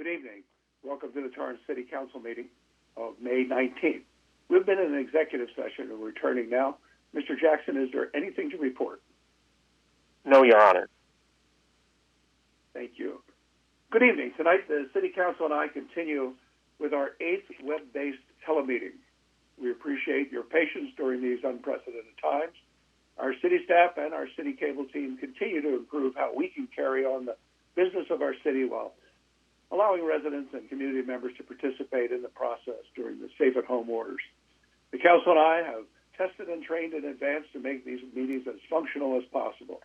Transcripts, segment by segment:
evening. Welcome to the Torrance City Council meeting of May 19th. We've been in an executive session and we're returning now. Mr. Jackson, is there anything to report? No, Your Honor. Thank you. Good evening. Tonight, the City Council and I continue with our 8th web-based telemeeting. We appreciate your patience during these unprecedented times. Our city staff and our city cable team continue to improve how we can carry on the business of our city while allowing residents and community members to participate in the process during the safe-at-home orders. The Council and I have tested and trained in advance to make these meetings as functional as possible.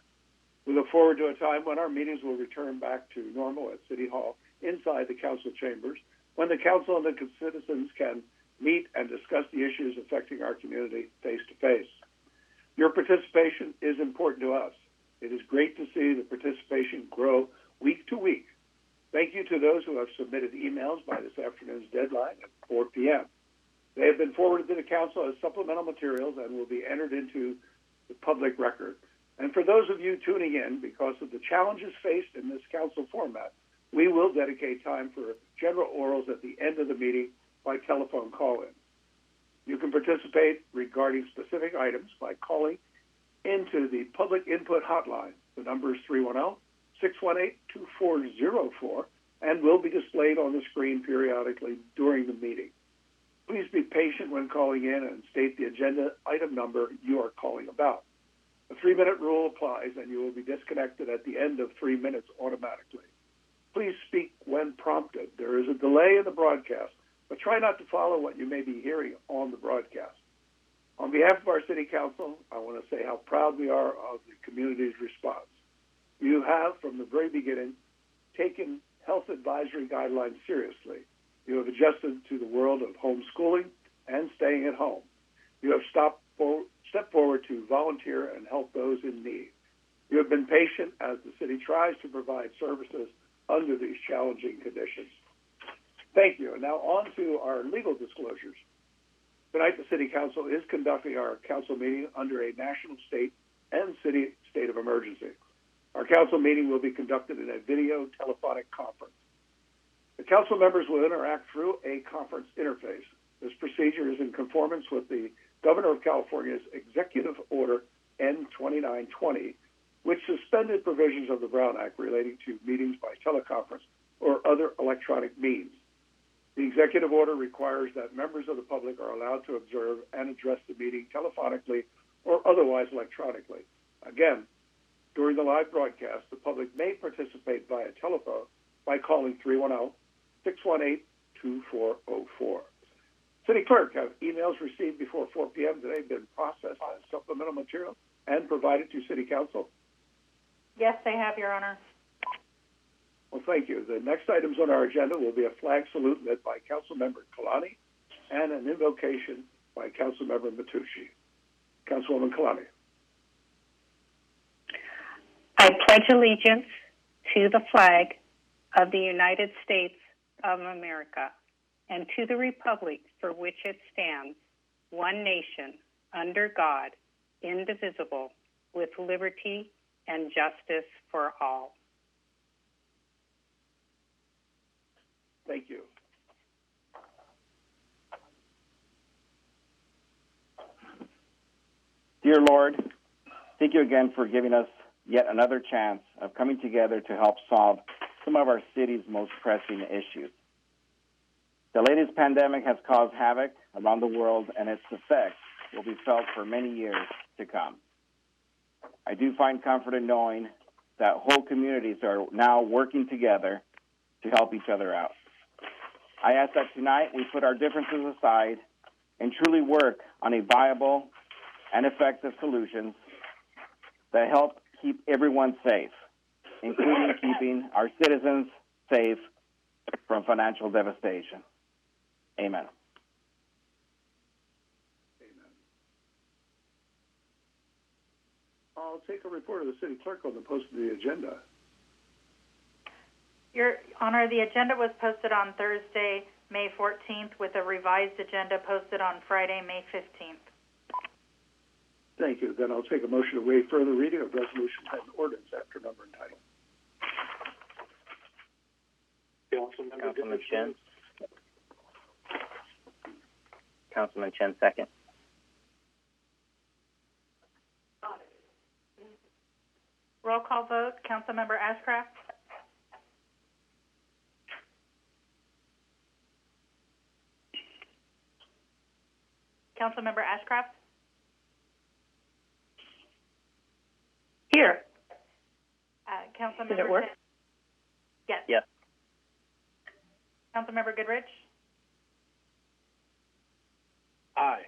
We look forward to a time when our meetings will return back to normal at City Hall inside the Council chambers, when the Council and the citizens can meet and discuss the issues affecting our community face-to-face. Your participation is important to us. It is great to see the participation grow week to week. Thank you to those who have submitted emails by this afternoon's deadline at 4 p.m. They have been forwarded to the Council as supplemental materials and will be entered into the public record. And for those of you tuning in, because of the challenges faced in this Council format, we will dedicate time for general orals at the end of the meeting by telephone call-in. You can participate regarding specific items by calling into the public input hotline. The number is 310-618-2404 and will be displayed on the screen periodically during the meeting. Please be patient when calling in and state the agenda item number you are calling about. The 3-minute rule applies and you will be disconnected at the end of 3 minutes automatically. Please speak when prompted. There is a delay in the broadcast, but try not to follow what you may be hearing on the broadcast. On behalf of our City Council, I want to say how proud we are of the community's response. You have, from the very beginning, taken health advisory guidelines seriously. You have adjusted to the world of homeschooling and staying at home. You have stepped forward to volunteer and help those in need. You have been patient as the city tries to provide services under these challenging conditions. Thank you. And now on to our legal disclosures. Tonight, the City Council is conducting our Council meeting under a national, state, and city state of emergency. Our Council meeting will be conducted in a video telephonic conference. The Council members will interact through a conference interface. This procedure is in conformance with the Governor of California's Executive Order N-2920, which suspended provisions of the Brown Act relating to meetings by teleconference or other electronic means. The executive order requires that members of the public are allowed to observe and address the meeting telephonically or otherwise electronically. Again, during the live broadcast, the public may participate via telephone by calling 310-618-2404. City Clerk, have emails received before 4 p.m. today been processed as supplemental material and provided to City Council? Yes, they have, Your Honor. Well, thank you. The next items on our agenda will be a flag salute led by Councilmember Kalani and an invocation by Councilmember Matucci. Councilwoman Kalani. I pledge allegiance to the flag of the United States of America and to the republic for which it stands, one nation, under God, indivisible, with liberty and justice for all. Thank you. Dear Lord, thank you again for giving us yet another chance of coming together to help solve some of our city's most pressing issues. The latest pandemic has caused havoc around the world, and its effects will be felt for many years to come. I do find comfort in knowing that whole communities are now working together to help each other out. I ask that tonight we put our differences aside and truly work on a viable and effective solutions that help keep everyone safe, including keeping our citizens safe from financial devastation. Amen. Amen. I'll take a report of the City Clerk on the post of the agenda. Your Honor, the agenda was posted on Thursday, May 14th, with a revised agenda posted on Friday, May 15th. Thank you. Then I'll take a motion to waive further reading of resolutions and ordinance after number and title. Councilmember Councilman Chen. Councilman Chen, second. Roll call vote. Councilmember Ashcraft? Councilmember Ashcraft? Here. Councilmember Did it work? Chen? Yes. Yes. Councilmember Goodrich? Aye.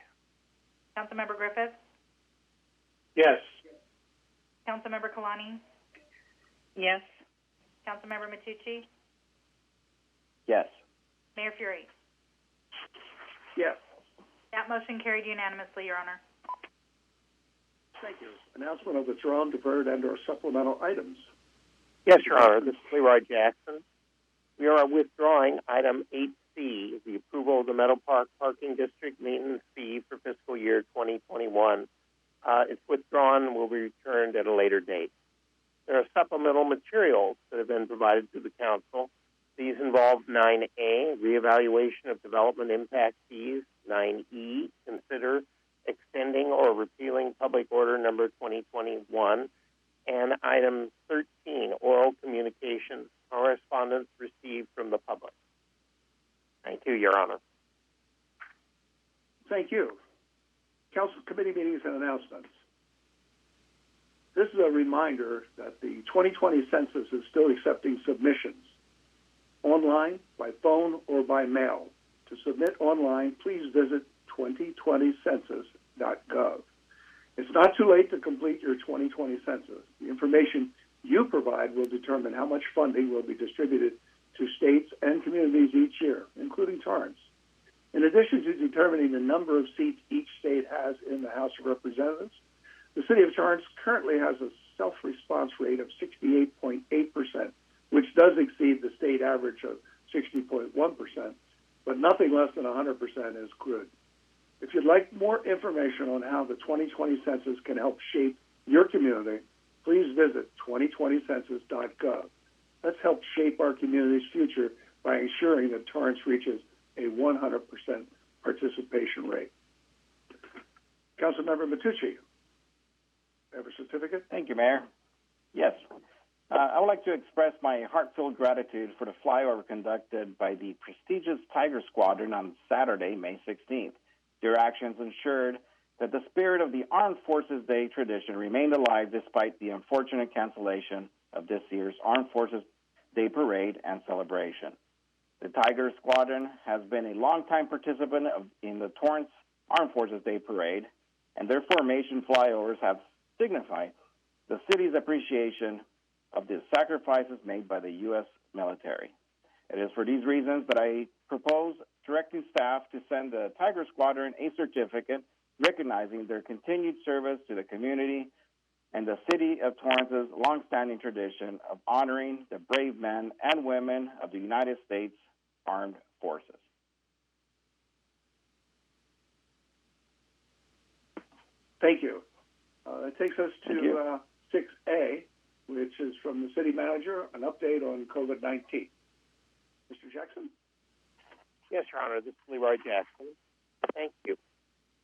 Councilmember Griffiths? Yes. Councilmember Kalani? Yes. Councilmember Matucci? Yes. Mayor Fury? Yes. That motion carried unanimously, Your Honor. Thank you. Announcement of withdrawn, deferred, and/or supplemental items. Yes, Your Honor. This is Leroy Jackson. We are withdrawing item 8C, the approval of the Meadow Park Parking District maintenance fee for fiscal year 2021. It's withdrawn and will be returned at a later date. There are supplemental materials that have been provided to the Council. These involve 9A, reevaluation of development impact fees, 9E, consider extending or repealing Public Order Number 2021, and item 13, oral communications, correspondence received from the public. Thank you, Your Honor. Thank you. Council committee meetings and announcements. This is a reminder that the 2020 census is still accepting submissions online, by phone, or by mail. To submit online, please visit 2020census.gov. It's not too late to complete your 2020 census. The information you provide will determine how much funding will be distributed to states and communities each year, including Torrance. In addition to determining the number of seats each state has in the House of Representatives, the City of Torrance currently has a self-response rate of 68.8%, which does exceed the state average of 60.1%, but nothing less than 100% is good. If you'd like more information on how the 2020 census can help shape your community, please visit 2020census.gov. Let's help shape our community's future by ensuring that Torrance reaches a 100% participation rate. Councilmember Matucci, have a certificate? Thank you, Mayor. Yes. I would like to express my heartfelt gratitude for the flyover conducted by the prestigious Tiger Squadron on Saturday, May 16th. Their actions ensured that the spirit of the Armed Forces Day tradition remained alive despite the unfortunate cancellation of this year's Armed Forces Day parade and celebration. The Tiger Squadron has been a longtime participant in the Torrance Armed Forces Day parade, and their formation flyovers have signified the city's appreciation of the sacrifices made by the U.S. military. It is for these reasons that I propose directing staff to send the Tiger Squadron a certificate recognizing their continued service to the community and the city of Torrance's longstanding tradition of honoring the brave men and women of the United States Armed Forces. Thank you. That takes us to 6A, which is from the city manager, an update on COVID-19. Mr. Jackson? Yes, Your Honor. This is Leroy Jackson. Thank you.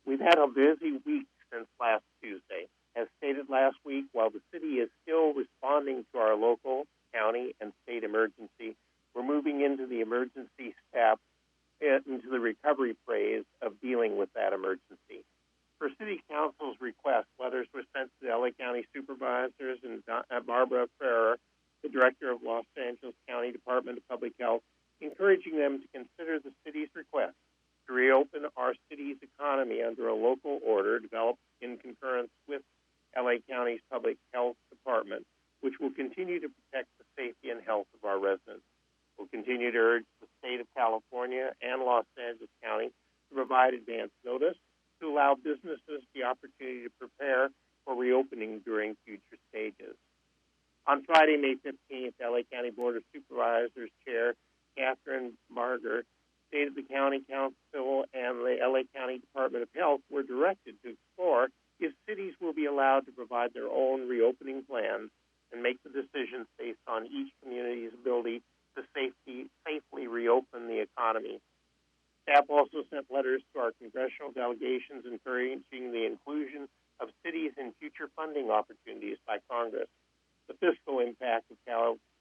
We've had a busy week since last Tuesday. As stated last week, while the city is still responding to our local, county, and state emergency, we're moving into the emergency step, into the recovery phase of dealing with that emergency. For City Council's request, letters were sent to the LA County Supervisors and Barbara Ferrer, the Director of Los Angeles County Department of Public Health, encouraging them to consider the city's request to reopen our city's economy under a local order developed in concurrence with LA County's Public Health Department, which will continue to protect the safety and health of our residents. We'll continue to urge the state of California and Los Angeles County to provide advance notice to allow businesses the opportunity to prepare for reopening during future stages. On Friday, May 15th, LA County Board of Supervisors Chair Catherine Marger stated the County Council and the LA County Department of Health were directed to explore if cities will be allowed to provide their own reopening plans and make the decisions based on each community's ability to safely reopen the economy. Staff also sent letters to our congressional delegations encouraging the inclusion of cities in future funding opportunities by Congress. The fiscal impact of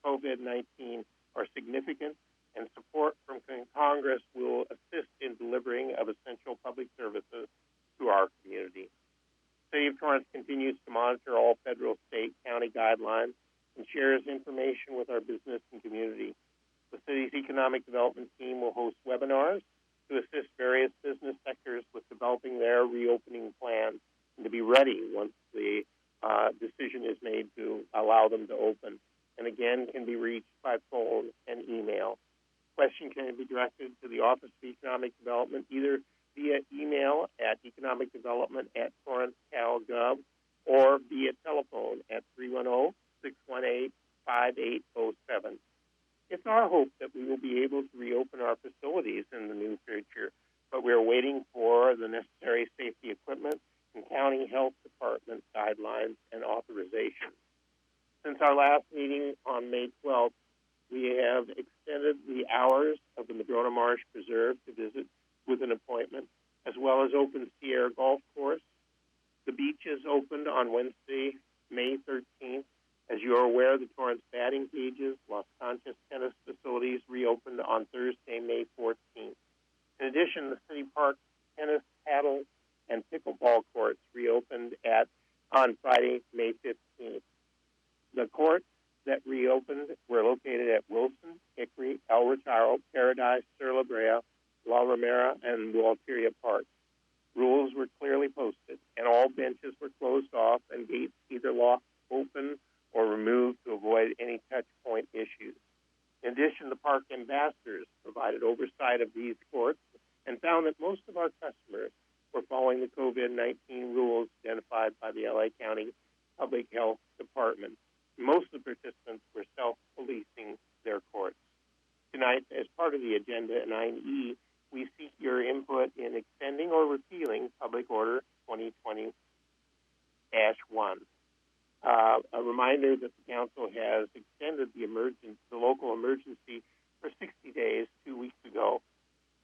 COVID-19 are significant, and support from Congress will assist in delivering of essential public services to our community. The City of Torrance continues to monitor all federal, state, county guidelines and shares information with our business and community. The city's economic development team will host webinars to assist various business sectors with developing their reopening plans and to be ready once the decision is made to allow them to open. And again, can be reached by phone and email. Question can be directed to the Office of Economic Development either via email at economicdevelopment@torrance.gov or via telephone at 310-618-5807. It's our hope that we will be able to reopen our facilities in the near future, but we are waiting for the necessary safety equipment and county health department guidelines and authorizations. Since our last meeting on May 12th, we have extended the hours of the Madrona Marsh Preserve to visit with an appointment, as well as open Sierra Golf Course. The beaches opened on Wednesday, May 13th. As you are aware, the Torrance batting cages, Las Conchas tennis facilities reopened on Thursday, May 14th. In addition, the City Park tennis, paddle, and pickleball courts reopened on Friday, May 15th. The courts that reopened were located at Wilson, Hickory, El Retiro, Paradise, Sur La Brea, La Romera, and Walteria Parks. Rules were clearly posted, and all benches were closed off and gates either locked open or removed to avoid any touch point issues. In addition, the park ambassadors provided oversight of these courts and found that most of our customers were following the COVID-19 rules identified by the LA County Public Health Department. Most of the participants were self-policing their courts. Tonight, as part of the agenda 9E, we seek your input in extending or repealing Public Order 2020-1. A reminder that the Council has extended the local emergency for 60 days 2 weeks ago,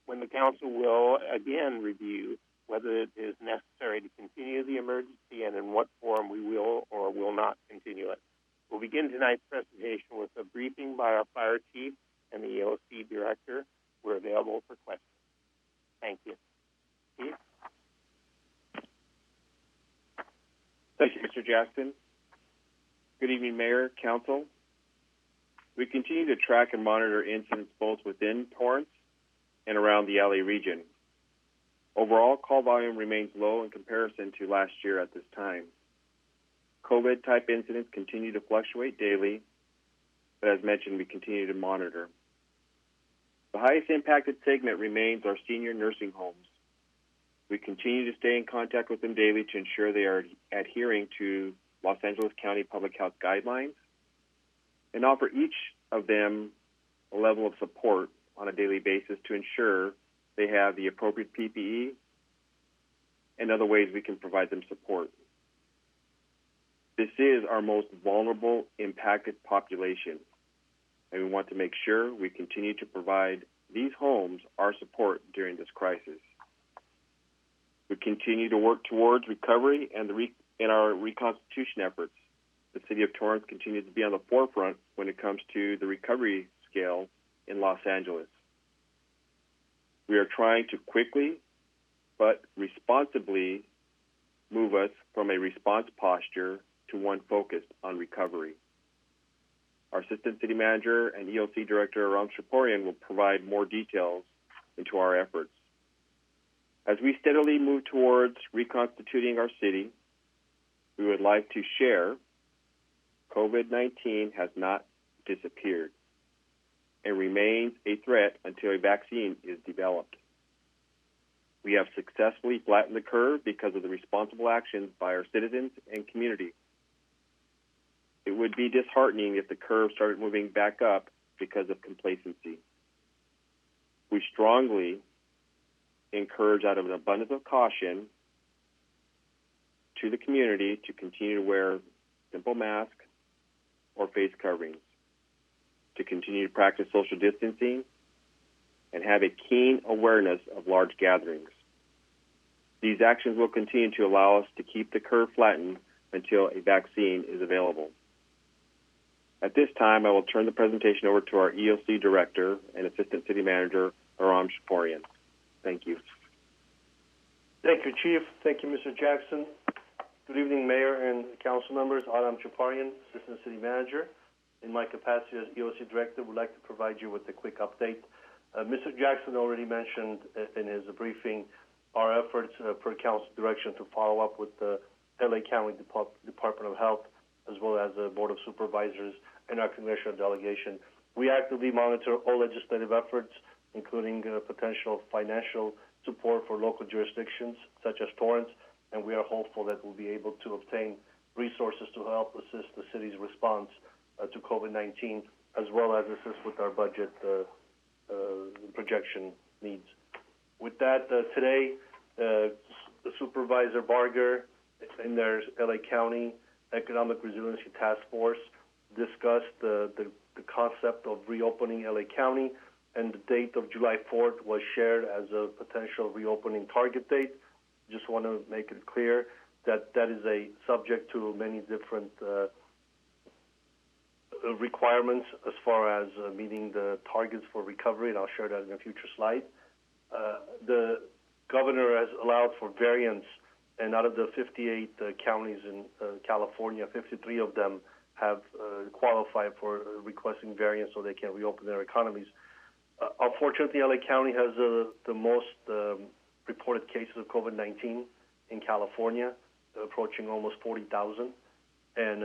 when the Council will again review whether it is necessary to continue the emergency and in what form we will or will not continue it. We'll begin tonight's presentation with a briefing by our Fire Chief and the EOC Director. We're available for questions. Thank you. Chief? Thank you, Mr. Jackson. Good evening, Mayor, Council. We continue to track and monitor incidents both within Torrance and around the LA region. Overall, call volume remains low in comparison to last year at this time. COVID-type incidents continue to fluctuate daily, but as mentioned, we continue to monitor. The highest impacted segment remains our senior nursing homes. We continue to stay in contact with them daily to ensure they are adhering to Los Angeles County Public Health guidelines and offer each of them a level of support on a daily basis to ensure they have the appropriate PPE and other ways we can provide them support. This is our most vulnerable, impacted population, and we want to make sure we continue to provide these homes our support during this crisis. We continue to work towards recovery and in our reconstitution efforts. The City of Torrance continues to be on the forefront when it comes to the recovery scale in Los Angeles. We are trying to quickly but responsibly move us from a response posture to one focused on recovery. Our Assistant City Manager and EOC Director, Ram Shaporian, will provide more details into our efforts. As we steadily move towards reconstituting our city, we would like to share COVID-19 has not disappeared and remains a threat until a vaccine is developed. We have successfully flattened the curve because of the responsible actions by our citizens and community. It would be disheartening if the curve started moving back up because of complacency. We strongly encourage, out of an abundance of caution, to the community to continue to wear simple masks or face coverings, to continue to practice social distancing and have a keen awareness of large gatherings. These actions will continue to allow us to keep the curve flattened until a vaccine is available. At this time, I will turn the presentation over to our EOC Director and Assistant City Manager, Aram Shaporian. Thank you. Thank you, Chief. Thank you, Mr. Jackson. Good evening, Mayor and Council members. Aram Shaporian, Assistant City Manager. In my capacity as EOC Director, would like to provide you with a quick update. Mr. Jackson already mentioned in his briefing our efforts per Council direction to follow up with the LA County Department of Health, as well as the Board of Supervisors and our congressional delegation. We actively monitor all legislative efforts, including potential financial support for local jurisdictions such as Torrance, and we are hopeful that we'll be able to obtain resources to help assist the city's response to COVID-19, as well as assist with our budget projection needs. With that, today, Supervisor Barger in their LA County Economic Resiliency Task Force discussed the concept of reopening LA County, and the date of July 4th was shared as a potential reopening target date. Just want to make it clear that that is a subject to many different requirements as far as meeting the targets for recovery, and I'll share that in a future slide. The governor has allowed for variance, and out of the 58 counties in California, 53 of them have qualified for requesting variance so they can reopen their economies. Unfortunately, LA County has the most reported cases of COVID-19 in California, approaching almost 40,000, and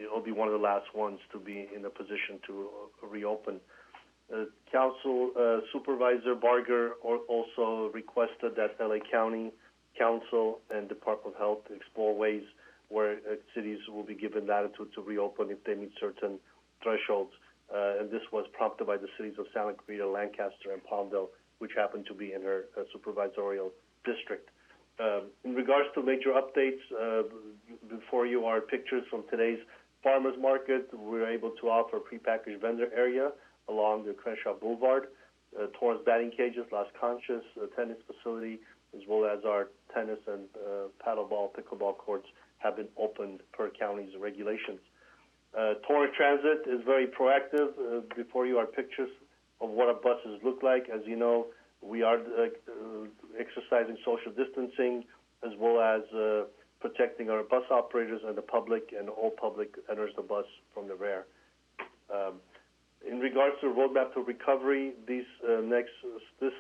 it'll be one of the last ones to be in a position to reopen. Council Supervisor Barger also requested that LA County Council and Department of Health explore ways where cities will be given latitude to reopen if they meet certain thresholds. And this was prompted by the cities of Santa Clarita, Lancaster, and Palmdale, which happen to be in her supervisorial district. In regards to major updates, before you are pictures from today's farmers market. We're able to offer a prepackaged vendor area along the Crenshaw Boulevard, Torrance batting cages, Las Conchas tennis facility, as well as our tennis and paddleball, pickleball courts have been opened per county's regulations. Torrance Transit is very proactive. Before you are pictures of what our buses look like. As you know, we are exercising social distancing as well as protecting our bus operators and the public, and all public enters the bus from the rear. In regards to roadmap to recovery, this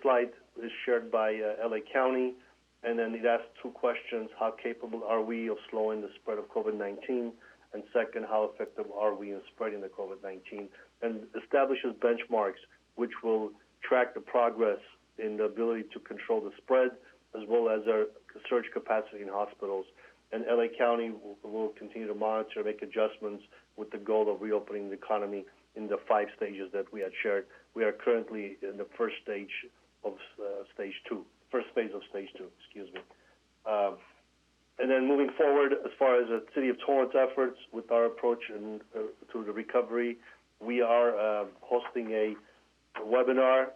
slide is shared by LA County, and then it asks two questions: how capable are we of slowing the spread of COVID-19? And second, how effective are we in spreading the COVID-19? And establishes benchmarks which will track the progress in the ability to control the spread, as well as our surge capacity in hospitals. And LA County will continue to monitor, make adjustments with the goal of reopening the economy in the 5 stages that we had shared. We are currently in the first stage of stage 2, first phase of stage 2, excuse me. And then moving forward, as far as the City of Torrance efforts with our approach to the recovery, we are hosting a webinar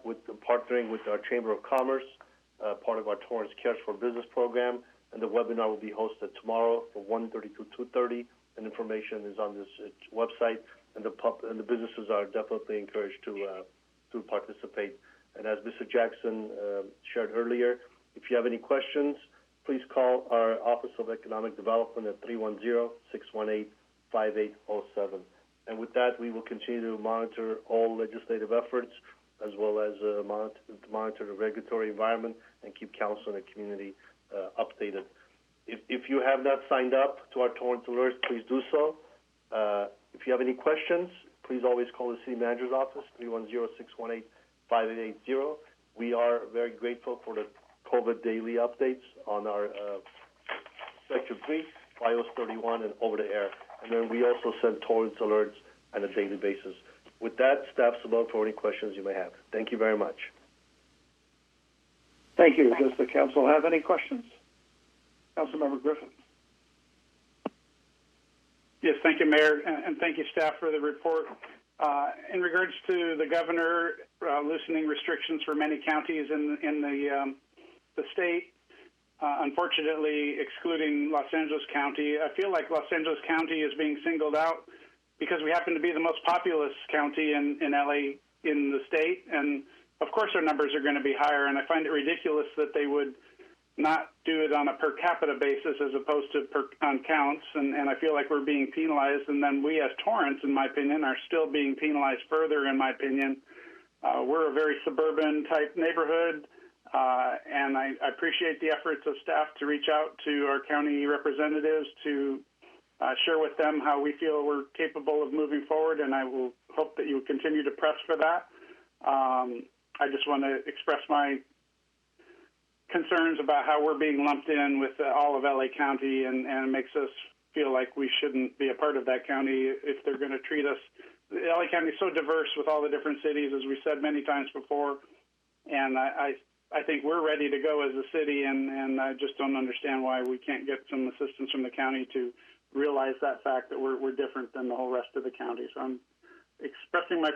partnering with our Chamber of Commerce, part of our Torrance Cares for Business program, and the webinar will be hosted tomorrow from 1:30 to 2:30, and information is on this website, and the businesses are definitely encouraged to participate. And as Mr. Jackson shared earlier, if you have any questions, please call our Office of Economic Development at 310-618-5807. And with that, we will continue to monitor all legislative efforts, as well as monitor the regulatory environment and keep council and the community updated. If you have not signed up to our Torrance alerts, please do so. If you have any questions, please always call the City Manager's Office, 310-618-5880. We are very grateful for the COVID daily updates on our Section 3, iOS 31, and over the air. And then we also send Torrance alerts on a daily basis. With that, staff's available for any questions you may have. Thank you very much. Thank you. Does the council have any questions? Councilmember Griffin. Yes, thank you, Mayor, and thank you, staff, for the report. In regards to the governor loosening restrictions for many counties in the state, unfortunately excluding Los Angeles County, I feel like Los Angeles County is being singled out because we happen to be the most populous county in LA in the state, and of course our numbers are going to be higher, and I find it ridiculous that they would not do it on a per capita basis as opposed to on counts, and I feel like we're being penalized, and then we as Torrance, in my opinion, are still being penalized further, in my opinion. We're a very suburban type neighborhood, and I appreciate the efforts of staff to reach out to our county representatives to share with them how we feel we're capable of moving forward, and I will hope that you will continue to press for that. I just want to express my concerns about how we're being lumped in with all of LA County, and it makes us feel like we shouldn't be a part of that county if they're going to treat us. LA County is so diverse with all the different cities, as we said many times before, and I think we're ready to go as a city, and I just don't understand why we can't get some assistance from the county to realize that fact that we're different than the whole rest of the county. So I'm expressing my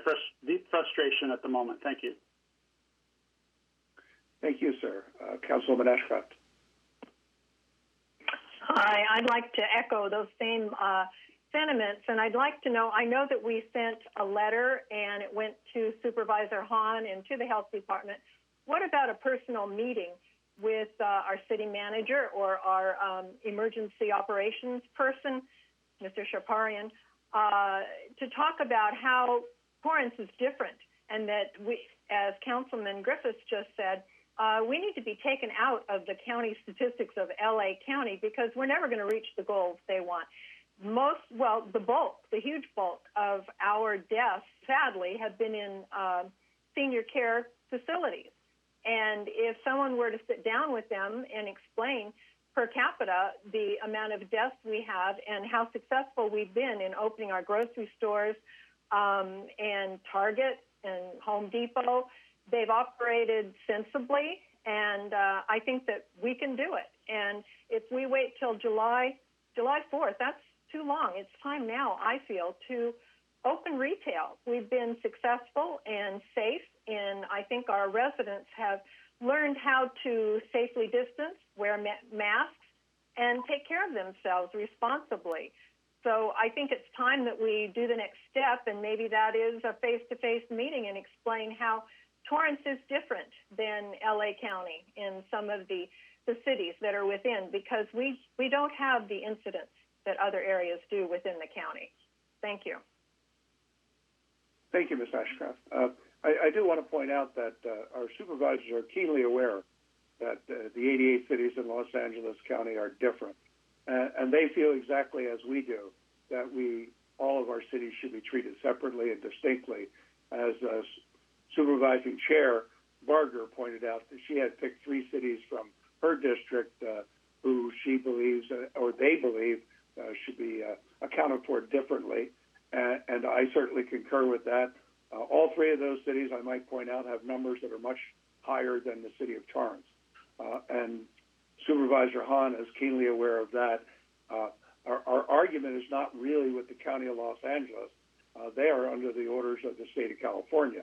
deep frustration at the moment. Thank you. Thank you, sir. Councilwoman Ashcroft. Hi, I'd like to echo those same sentiments, and I'd like to know, I know that we sent a letter and it went to Supervisor Hahn and to the Health Department. What about a personal meeting with our city manager or our emergency operations person, Mr. Shaparian, to talk about how Torrance is different, and that we, as Councilman Griffiths just said, we need to be taken out of the county statistics of LA County because we're never going to reach the goals they want. The huge bulk of our deaths, sadly, have been in senior care facilities. And if someone were to sit down with them and explain per capita the amount of deaths we have and how successful we've been in opening our grocery stores and Target and Home Depot, they've operated sensibly, and I think that we can do it. And if we wait till July 4th, that's too long. It's time now, I feel, to open retail. We've been successful and safe, and I think our residents have learned how to safely distance, wear masks, and take care of themselves responsibly. So I think it's time that we do the next step, and maybe that is a face-to-face meeting and explain how Torrance is different than LA County in some of the cities that are within, because we don't have the incidents that other areas do within the county. Thank you. Thank you, Ms. Ashcroft. I do want to point out that our supervisors are keenly aware that the 88 cities in Los Angeles County are different. And they feel exactly as we do, that all of our cities should be treated separately and distinctly. As Supervising Chair Barger pointed out, that she had picked 3 cities from her district who she believes, or they believe, should be accounted for differently. And I certainly concur with that. All 3 of those cities, I might point out, have numbers that are much higher than the city of Torrance. And Supervisor Hahn is keenly aware of that. Our argument is not really with the County of Los Angeles. They are under the orders of the state of California.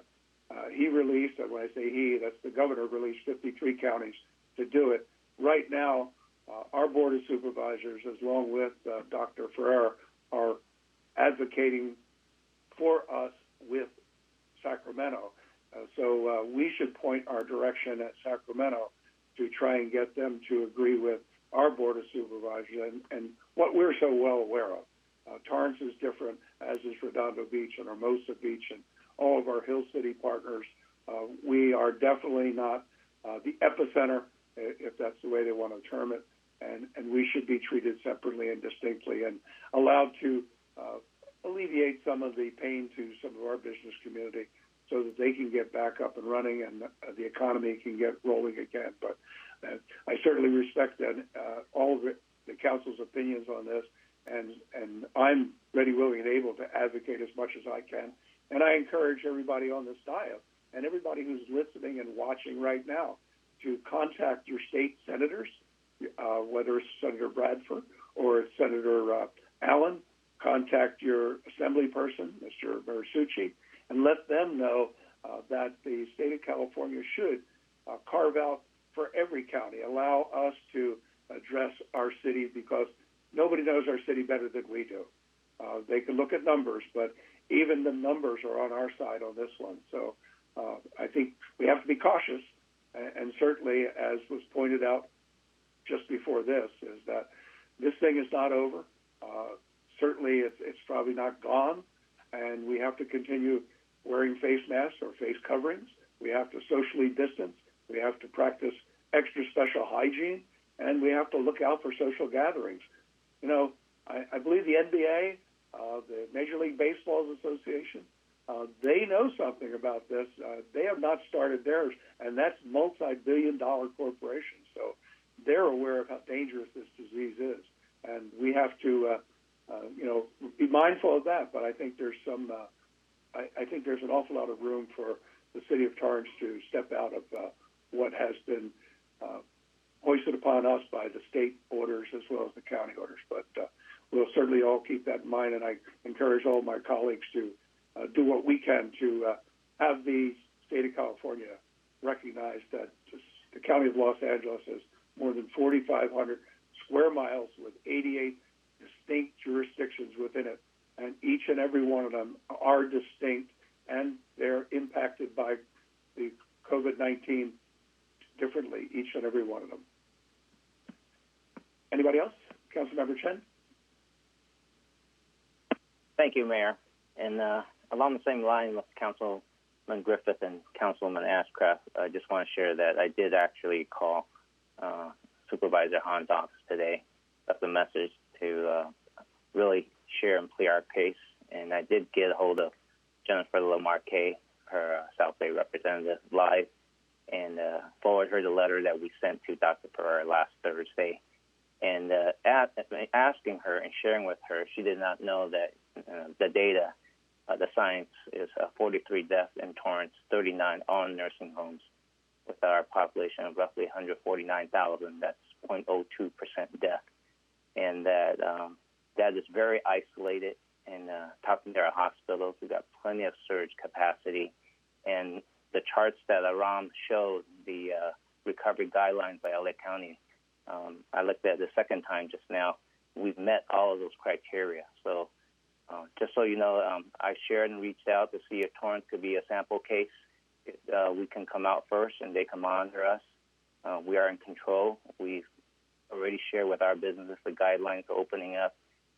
He released, and when I say he, that's the governor, released 53 counties to do it. Right now, our Board of Supervisors, along with Dr. Ferrer, are advocating for us with Sacramento. So we should point our direction at Sacramento to try and get them to agree with our Board of Supervisors and what we're so well aware of. Torrance is different, as is Redondo Beach and Hermosa Beach and all of our Hill City partners. We are definitely not the epicenter, if that's the way they want to term it, and we should be treated separately and distinctly and allowed to alleviate some of the pain to some of our business community so that they can get back up and running and the economy can get rolling again. But I certainly respect that, all of the council's opinions on this, and I'm ready, willing, and able to advocate as much as I can. And I encourage everybody on this diet and everybody who's listening and watching right now to contact your state senators, whether it's Senator Bradford or it's Senator Allen, contact your assembly person, Mr. Marisucci, and let them know that the state of California should carve out for every county, allow us to address our city, because nobody knows our city better than we do. They can look at numbers, but even the numbers are on our side on this one. So I think we have to be cautious, and certainly, as was pointed out just before this, is that this thing is not over. Certainly, it's probably not gone, and we have to continue wearing face masks or face coverings. We have to socially distance. We have to practice extra special hygiene, and we have to look out for social gatherings. You know, I believe the NBA, the Major League Baseball Association, they know something about this. They have not started theirs, and that's multi-billion-dollar corporations. So they're aware of how dangerous this disease is, and we have to, be mindful of that. But I think there's I think there's an awful lot of room for the city of Torrance to step out of what has been hoisted upon us by the state orders as well as the county orders. But we'll certainly all keep that in mind, and I encourage all my colleagues to do what we can to have the state of California recognize that the county of Los Angeles has more than 4,500 square miles with 88 distinct jurisdictions within it, and each and every one of them are distinct, and they're impacted by the COVID-19 differently, each and every one of them. Anybody else? Councilmember Chen? Thank you, Mayor. And along the same line with Councilman Griffith and Councilwoman Ashcraft, I just want to share that I did actually call Supervisor Hahn's office today, left a message to really share and plead our case. And I did get a hold of Jennifer Lamarque, her South Bay representative, live, and forward her the letter that we sent to Dr. Pereira last Thursday. And asking her and sharing with her, she did not know that the data, the science is 43 deaths in Torrance, 39 all in nursing homes, with our population of roughly 149,000. That's 0.02% death. And that is very isolated. And talking to our hospitals, we've got plenty of surge capacity. And the charts that Aram showed, the recovery guidelines by LA County, I looked at it the second time just now. We've met all of those criteria. So just so you know, I shared and reached out to see if Torrance could be a sample case. If, we can come out first and they can monitor us. We are in control. We've already shared with our businesses the guidelines for opening up,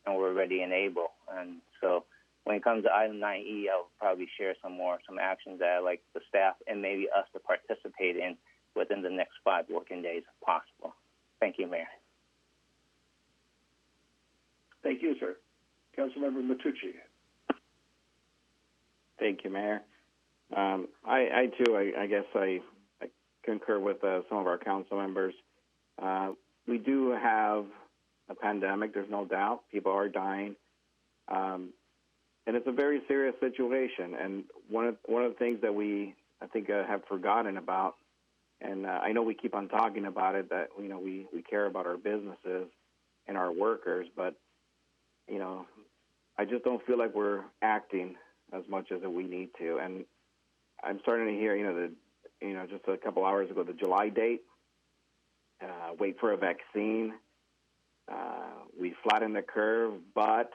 and we're ready and able. And so when it comes to item 9E, I'll probably share some actions that I'd like the staff and maybe us to participate in within the next 5 working days if possible. Thank you, Mayor. Thank you, sir. Councilmember Matucci. Thank you, Mayor. I guess I concur with some of our council members. We do have a pandemic, there's no doubt. People are dying. And it's a very serious situation. And one of the things that we, I think, have forgotten about, and I know we keep on talking about it, that, we care about our businesses and our workers, but, I just don't feel like we're acting as much as we need to. And I'm starting to hear, just a couple hours ago, the July date, wait for a vaccine. We flatten the curve, but,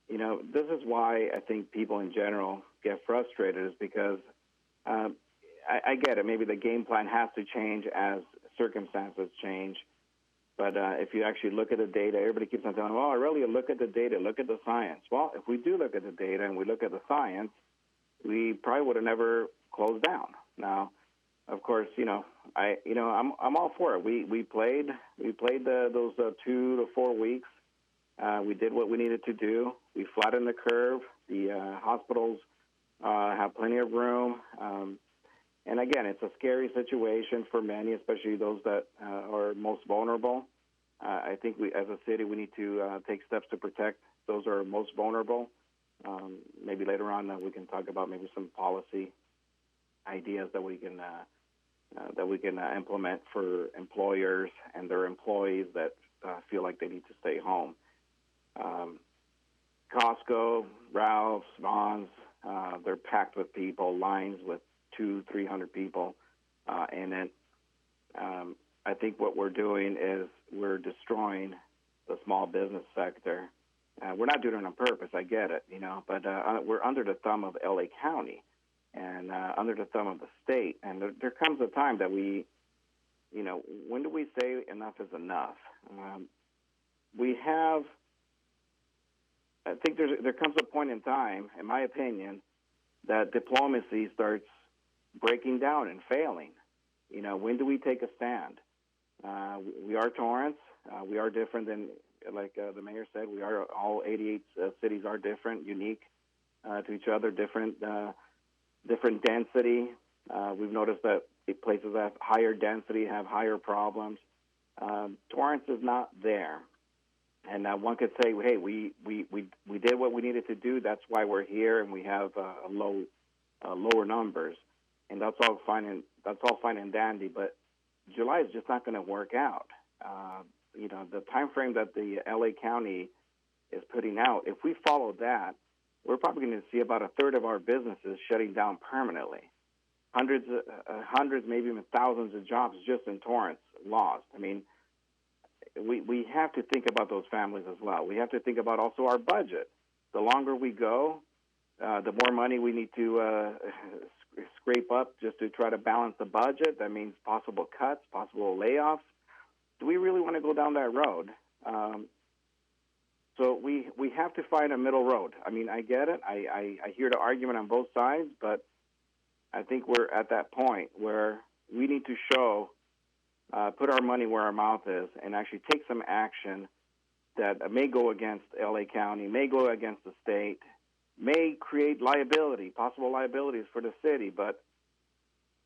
this is why I think people in general get frustrated, is because I get it. Maybe the game plan has to change as circumstances change. But if you actually look at the data, everybody keeps on telling, well, really look at the data, look at the science. Well, if we do look at the data and we look at the science, we probably would have never closed down. Now, of course, I'm all for it. We played those 2 to 4 weeks. We did what we needed to do. We flattened the curve. The hospitals have plenty of room. And again, it's a scary situation for many, especially those that are most vulnerable. I think we, as a city, we need to take steps to protect those who are most vulnerable. Maybe later on we can talk about maybe some policy ideas that we can implement for employers and their employees that feel like they need to stay home. Costco, Ralph's, Vons, they're packed with people, lines with 200-300 people. And then I think what we're doing is we're destroying the small business sector. We're not doing it on purpose, I get it, but we're under the thumb of L.A. County and under the thumb of the state. And there comes a time that we, when do we say enough is enough? I think there comes a point in time, in my opinion, that diplomacy starts breaking down and failing. When do we take a stand? We are Torrance. We are different than, like the mayor said, all 88 cities are different, unique to each other, different density. We've noticed that places that have higher density have higher problems. Torrance is not there. And one could say, hey, we did what we needed to do. That's why we're here, and we have lower numbers, and that's all fine and dandy. But July is just not going to work out. The time frame that the LA County is putting out, if we follow that, we're probably going to see about a third of our businesses shutting down permanently. Hundreds, maybe even thousands of jobs just in Torrance lost. I mean, we have to think about those families as well. We have to think about also our budget. The longer we go, the more money we need to scrape up just to try to balance the budget. That means possible cuts, possible layoffs. Do we really want to go down that road? So we have to find a middle road. I mean, I get it. I hear the argument on both sides, but I think we're at that point where we need to show, put our money where our mouth is, and actually take some action that may go against L.A. County, may go against the state, may create possible liabilities for the city. But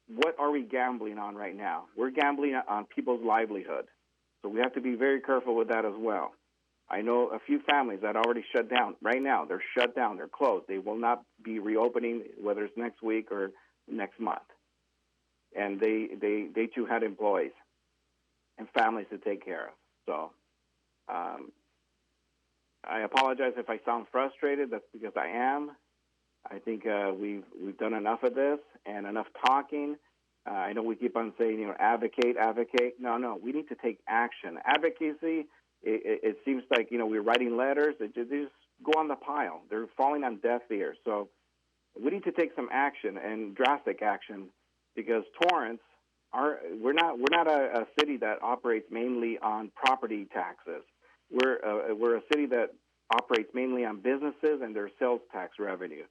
what are we gambling on right now? We're gambling on people's livelihood. So we have to be very careful with that as well. I know a few families that already shut down. Right now, they're shut down. They're closed. They will not be reopening, whether it's next week or next month. And they too had employees and families to take care of. So I apologize if I sound frustrated. That's because I am. I think we've done enough of this and enough talking. I know we keep on saying, advocate. No, we need to take action. Advocacy, it seems like, we're writing letters. They just go on the pile. They're falling on deaf ears. So we need to take some action, and drastic action, because Torrance, we're not a city that operates mainly on property taxes. We're a city that operates mainly on businesses and their sales tax revenue.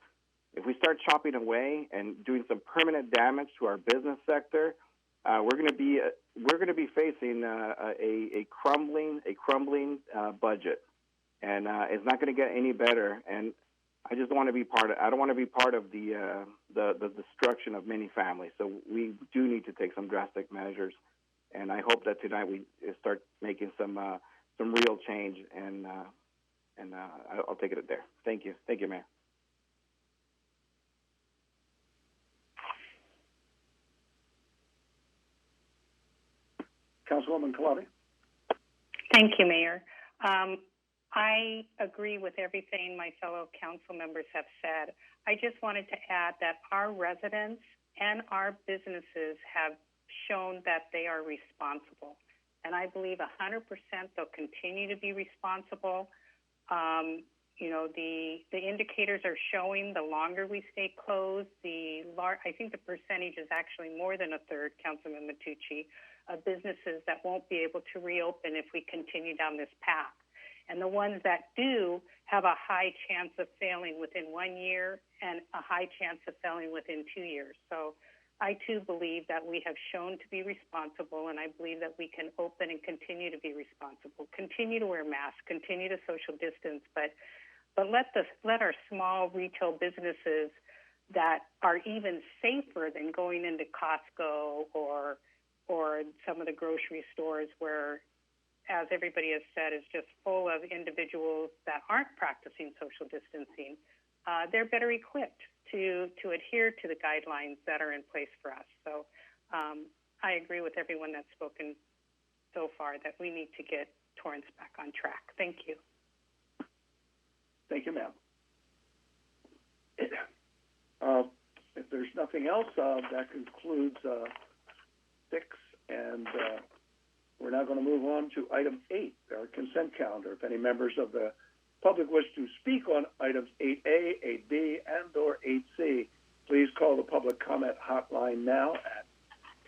If we start chopping away and doing some permanent damage to our business sector, we're going to be facing a crumbling budget, and it's not going to get any better. And I just don't want to be part of. I don't want to be part of the destruction of many families. So we do need to take some drastic measures, and I hope that tonight we start making some real change. And I'll take it there. Thank you, Mayor. Councilwoman Kalani. Thank you, Mayor. I agree with everything my fellow council members have said. I just wanted to add that our residents and our businesses have shown that they are responsible. And I believe 100% they'll continue to be responsible. The indicators are showing the longer we stay closed, I think the percentage is actually more than a third, Councilman Matucci, of businesses that won't be able to reopen if we continue down this path. And the ones that do have a high chance of failing within 1 year and a high chance of failing within 2 years. So I, too, believe that we have shown to be responsible, and I believe that we can open and continue to be responsible, continue to wear masks, continue to social distance, but let our small retail businesses that are even safer than going into Costco or some of the grocery stores where, as everybody has said, is just full of individuals that aren't practicing social distancing, they're better equipped to adhere to the guidelines that are in place for us. So I agree with everyone that's spoken so far that we need to get Torrance back on track. Thank you. Thank you, ma'am. If there's nothing else, that concludes 6, and we're now going to move on to item 8, our consent calendar. If any members of the public wish to speak on items 8A, 8B, and or 8C, please call the public comment hotline now at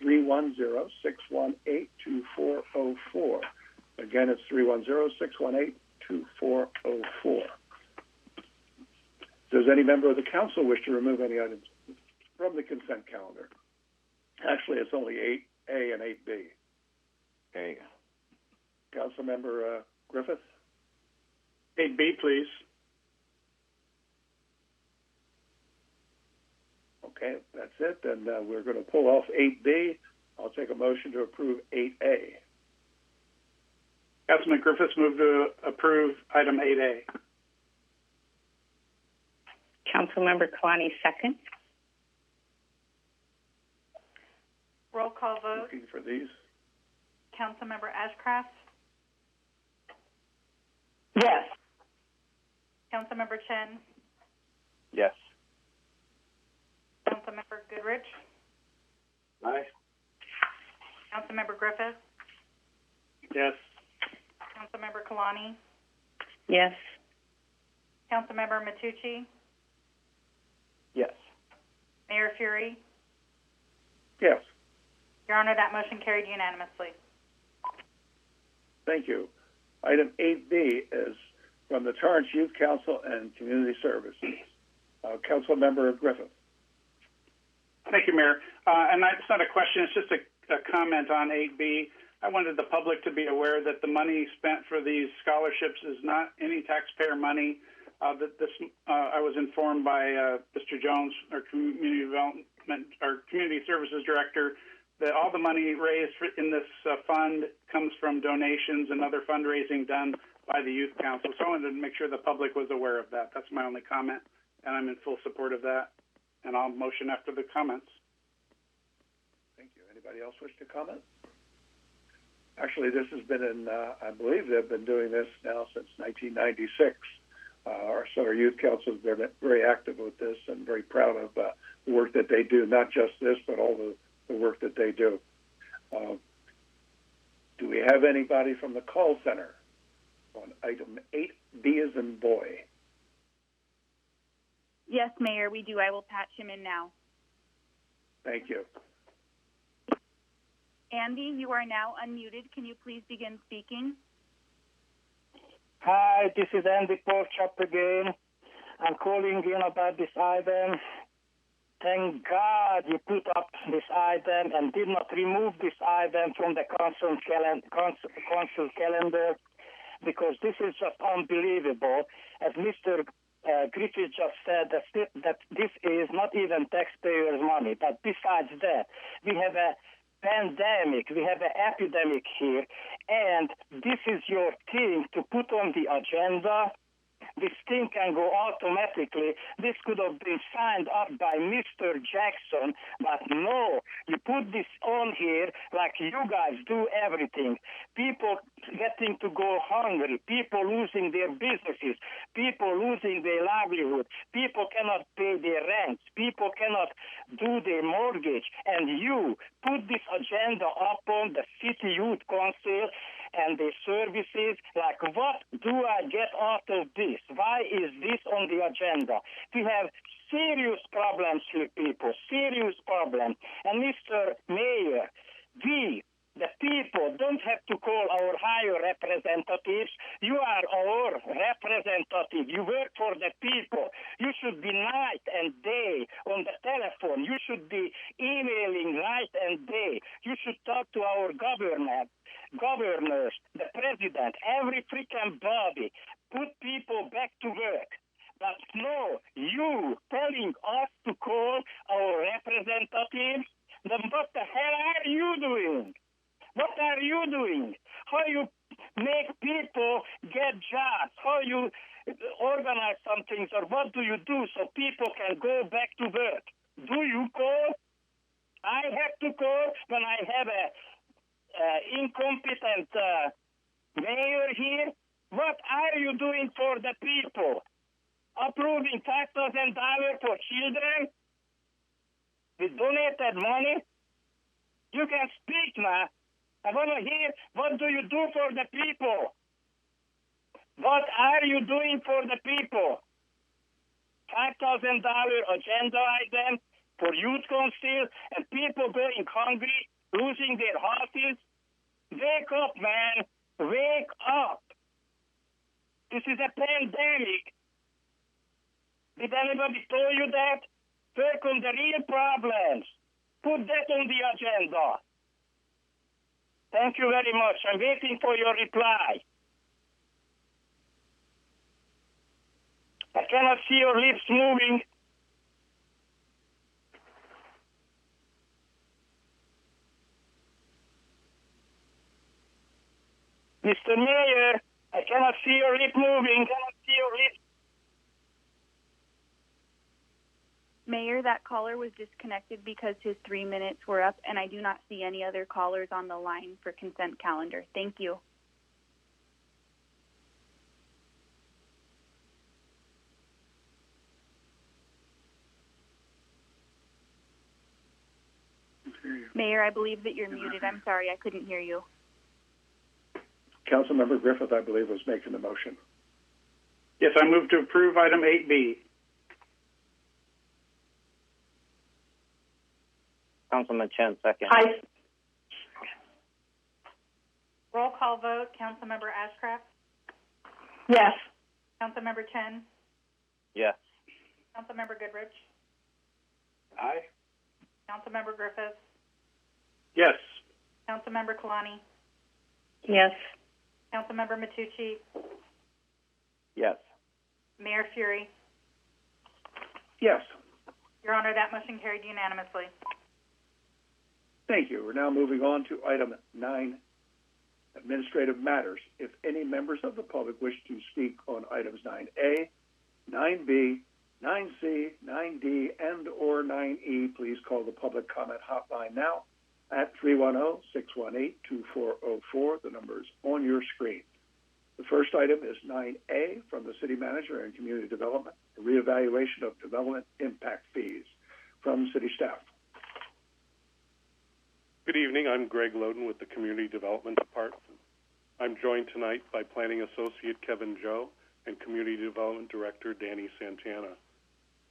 310-618-2404. Again, it's 310-618-2404. Does any member of the council wish to remove any items from the consent calendar? Actually, it's only 8A and 8B. Okay. Councilmember Griffith? 8B, please. Okay, that's it. Then we're going to pull off 8B. I'll take a motion to approve 8A. Councilman Griffiths move to approve item 8A. Councilmember Kalani, second. Roll call vote. Looking for these. Councilmember Ashcraft? Yes. Councilmember Chen? Yes. Councilmember Goodrich? Aye. Councilmember Griffith? Yes. Councilmember Kalani? Yes. Councilmember Matucci? Yes. Mayor Fury? Yes. Your Honor, that motion carried unanimously. Thank you. Item 8B is from the Torrance Youth Council and Community Services. Councilmember Griffith. Thank you, Mayor. And it's not a question, it's just a comment on 8B. I wanted the public to be aware that the money spent for these scholarships is not any taxpayer money. I was informed by Mr. Jones, our community development, our community services director, that all the money raised in this fund comes from donations and other fundraising done by the Youth Council. So I wanted to make sure the public was aware of that. That's my only comment, and I'm in full support of that. And I'll motion after the comments. Thank you. Anybody else wish to comment? Actually, this has been in, I believe they've been doing this now since 1996. Our Youth Council has been very active with this and very proud of the work that they do, not just this, but all the work that they do. Do we have anybody from the call center on item 8B as in boy? Yes, Mayor, we do. I will patch him in now. Thank you. Andy, you are now unmuted. Can you please begin speaking? Hi, this is Andy Porchop again. I'm calling in about this item. Thank God you put up this item and did not remove this item from the council calendar, because this is just unbelievable. As Mr. Griffith just said, that this is not even taxpayers' money. But besides that, we have a pandemic, we have an epidemic here, and this is your thing to put on the agenda. This thing can go automatically. This could have been signed up by Mr. Jackson, but no, you put this on here like you guys do everything. People getting to go hungry, people losing their businesses, people losing their livelihood, people cannot pay their rents, people cannot do their mortgage, and you put this agenda up on the City Youth Council and the services. Like, what do I get out of this? Why is this on the agenda? We have serious problems here, people, serious problems. And Mr. Mayor, we, the people, don't have to call our higher representatives. You are our representative. You work for the people. You should be night and day on the telephone. You should be emailing night and day. You should talk to our governors, the president, every freaking body. Put people back to work. But no, you telling us to call our representatives, then what the hell are you doing? What are you doing? How you make people get jobs? How you organize some things, or what do you do so people can go back to work? Do you call? I have to call when I have a incompetent mayor here. What are you doing for the people? approving $5,000 for children with donated money? You can speak now. I want to hear, what do you do for the people? What are you doing for the people? $5,000 agenda item for youth council and people going hungry, losing their houses. Wake up, man. Wake up. This is a pandemic. Did anybody tell you that? Work on the real problems. Put that on the agenda. Thank you very much. I'm waiting for your reply. I cannot see your lips moving. Mr. Mayor, I cannot see your lip moving. Mayor, that caller was disconnected because his 3 minutes were up, and I do not see any other callers on the line for consent calendar. Thank you. Mayor, I believe that you're muted. I'm sorry, I couldn't hear you. Councilmember Griffith, I believe, was making the motion. Yes, I move to approve item 8B. Councilman Chen, second. Aye. Roll call vote. Councilmember Ashcraft? Yes. Councilmember Chen? Yes. Councilmember Goodrich? Aye. Councilmember Griffith? Yes. Councilmember Kalani? Yes. Councilmember Matucci? Yes. Mayor Fury? Yes. Your Honor, that motion carried unanimously. Thank you. We're now moving on to item 9, administrative matters. If any members of the public wish to speak on items 9A, 9B, 9C, 9D, and or 9E, please call the public comment hotline now at 310-618-2404. The number is on your screen. The first item is 9A from the City Manager and Community Development, a reevaluation of development impact fees from City staff. Good evening. I'm Greg Loden with the Community Development Department. I'm joined tonight by Planning Associate Kevin Joe and Community Development Director Danny Santana.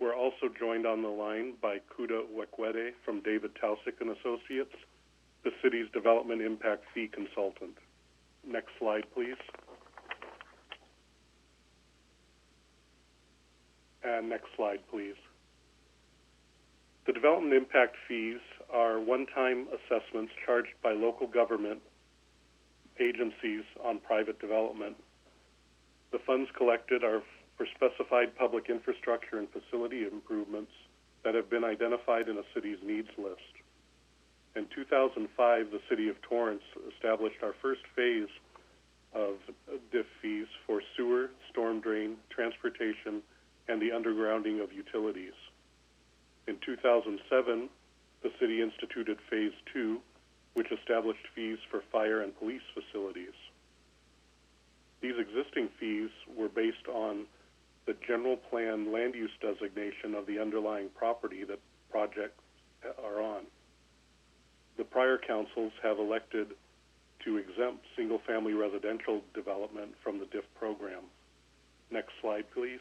We're also joined on the line by Kuda Wekwede from David Taussig and Associates, the city's development impact fee consultant. Next slide, please. And next slide, please. The development impact fees are one-time assessments charged by local government agencies on private development. The funds collected are for specified public infrastructure and facility improvements that have been identified in a city's needs list. In 2005, the City of Torrance established our first phase of DIF fees for sewer, storm drain, transportation, and the undergrounding of utilities. In 2007, the city instituted Phase 2, which established fees for fire and police facilities. These existing fees were based on the general plan land use designation of the underlying property that projects are on. The prior councils have elected to exempt single-family residential development from the DIF program. Next slide, please.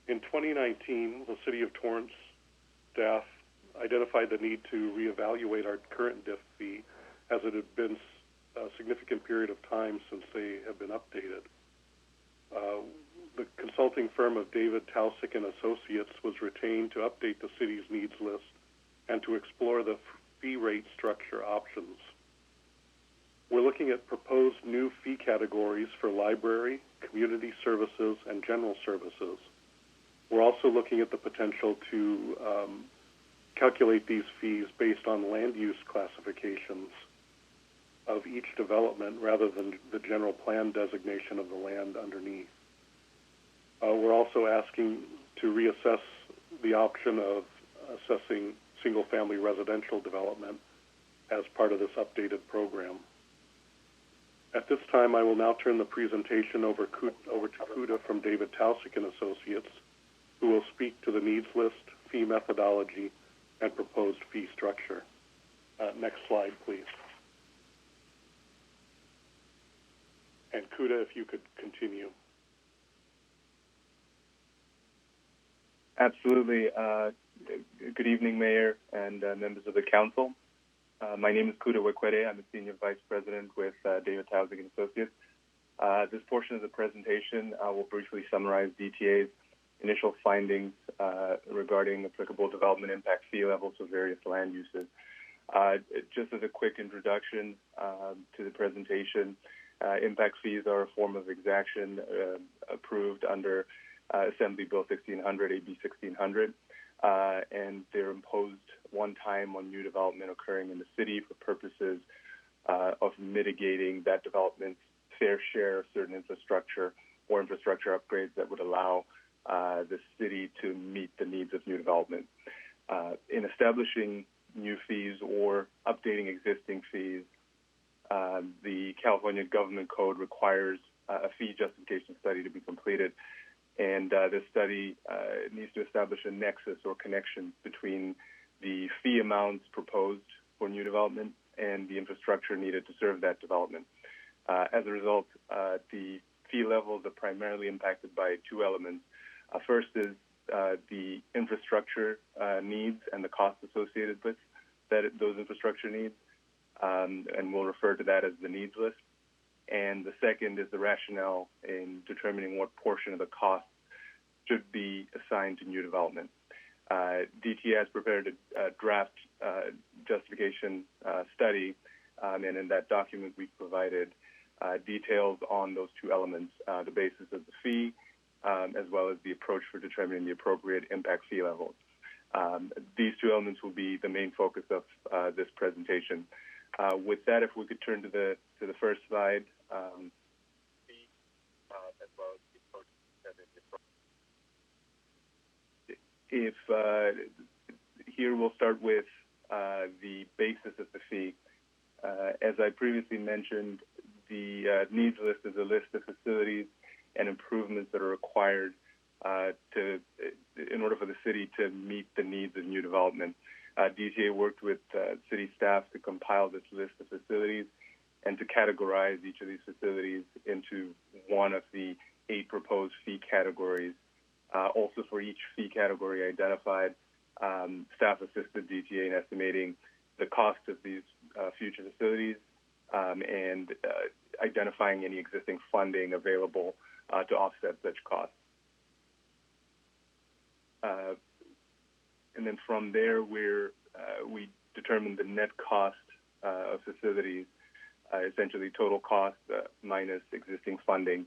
In 2019, the City of Torrance staff identified the need to reevaluate our current DIF fee, as it had been a significant period of time since they have been updated. The consulting firm of David Taussig and Associates was retained to update the city's needs list and to explore the fee rate structure options. We're looking at proposed new fee categories for library, community services, and general services. We're also looking at the potential to calculate these fees based on land use classifications of each development rather than the general plan designation of the land underneath. We're also asking to reassess the option of assessing single-family residential development as part of this updated program. At this time, I will now turn the presentation over to Kuda from David Taussig and Associates, who will speak to the needs list, fee methodology, and proposed fee structure. Next slide, please. And Kuda, if you could continue. Absolutely. Good evening, Mayor and members of the Council. My name is Kuda Wekwede. I'm a Senior Vice President with David Taussig and Associates. This portion of the presentation will briefly summarize DTA's initial findings regarding applicable development impact fee levels for various land uses. Just as a quick introduction to the presentation, impact fees are a form of exaction approved under Assembly Bill 1600, AB 1600, and they're imposed one time on new development occurring in the city for purposes of mitigating that development's fair share of certain infrastructure or infrastructure upgrades that would allow the city to meet the needs of new development. In establishing new fees or updating existing fees, the California Government Code requires a fee justification study to be completed, and this study needs to establish a nexus or connection between the fee amounts proposed for new development and the infrastructure needed to serve that development. As a result, the fee levels are primarily impacted by two elements. First is the infrastructure needs and the costs associated with those infrastructure needs, and we'll refer to that as the needs list. And the second is the rationale in determining what portion of the cost should be assigned to new development. DTA has prepared a draft justification study, and in that document we provided details on those two elements, the basis of the fee, as well as the approach for determining the appropriate impact fee levels. These two elements will be the main focus of this presentation. With that, if we could turn to the first slide. As well as the approach. If here we'll start with the basis of the fee. As I previously mentioned, the needs list is a list of facilities and improvements that are required in order for the city to meet the needs of new development. DTA worked with city staff to compile this list of facilities and to categorize each of these facilities into one of the 8 proposed fee categories. Also, for each fee category identified, staff assisted DTA in estimating the cost of these future facilities and identifying any existing funding available to offset such costs. And then from there, we determined the net cost of facilities, essentially total cost minus existing funding.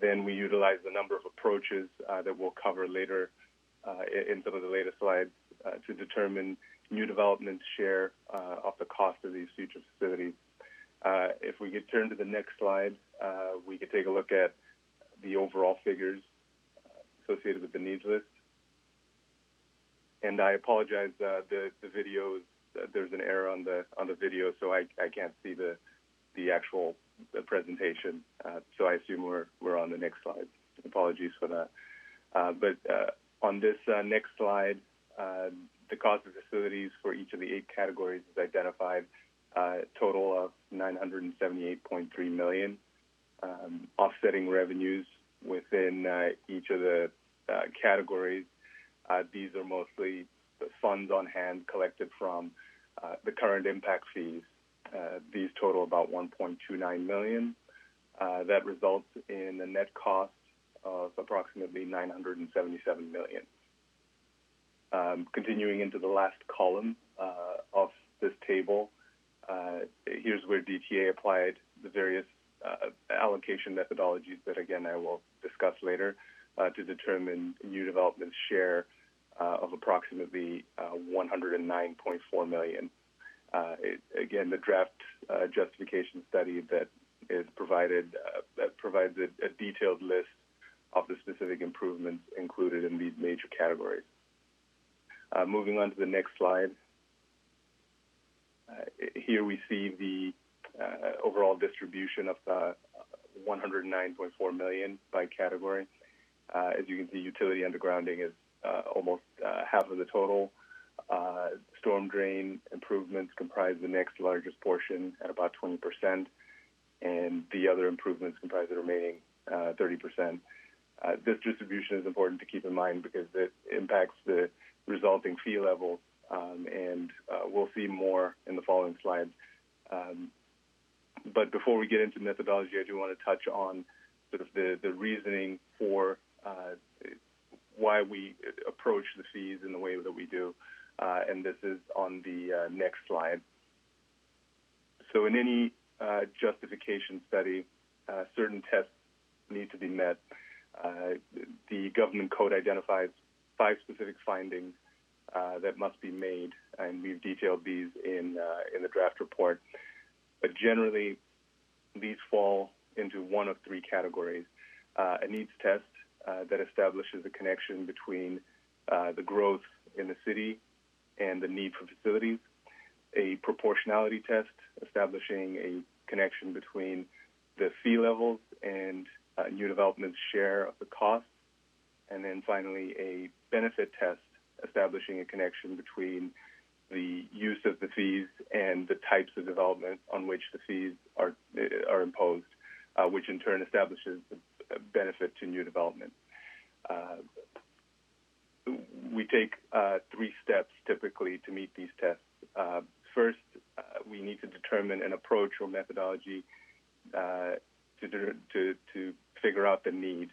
Then we utilized a number of approaches that we'll cover later in some of the later slides to determine new development's share of the cost of these future facilities. If we could turn to the next slide, we could take a look at the overall figures associated with the needs list. And I apologize, the video, there's an error on the video, so I can't see the actual presentation. So I assume we're on the next slide. Apologies for that. But on this next slide, the cost of facilities for each of the 8 categories is identified, a total of $978.3 million, offsetting revenues within each of the categories. These are mostly the funds on hand collected from the current impact fees. These total about $1.29 million. That results in a net cost of approximately $977 million. Continuing into the last column of this table, here's where DTA applied the various allocation methodologies that, again, I will discuss later to determine new development's share of approximately $109.4 million. Again, the draft justification study that is provided provides a detailed list of the specific improvements included in these major categories. Moving on to the next slide. Here we see the overall distribution of $109.4 million by category. As you can see, utility undergrounding is almost half of the total. Storm drain improvements comprise the next largest portion at about 20%, and the other improvements comprise the remaining 30%. This distribution is important to keep in mind because it impacts the resulting fee levels, and we'll see more in the following slides. But before we get into methodology, I do want to touch on sort of the reasoning for why we approach the fees in the way that we do, and this is on the next slide. So in any justification study, certain tests need to be met. The government code identifies 5 specific findings that must be made, and we've detailed these in the draft report. But generally, these fall into one of 3 categories. A needs test that establishes a connection between the growth in the city and the need for facilities. A proportionality test establishing a connection between the fee levels and new development's share of the cost. And then finally, a benefit test establishing a connection between the use of the fees and the types of development on which the fees are imposed, which in turn establishes the benefit to new development. We take 3 steps typically to meet these tests. First, we need to determine an approach or methodology to figure out the need.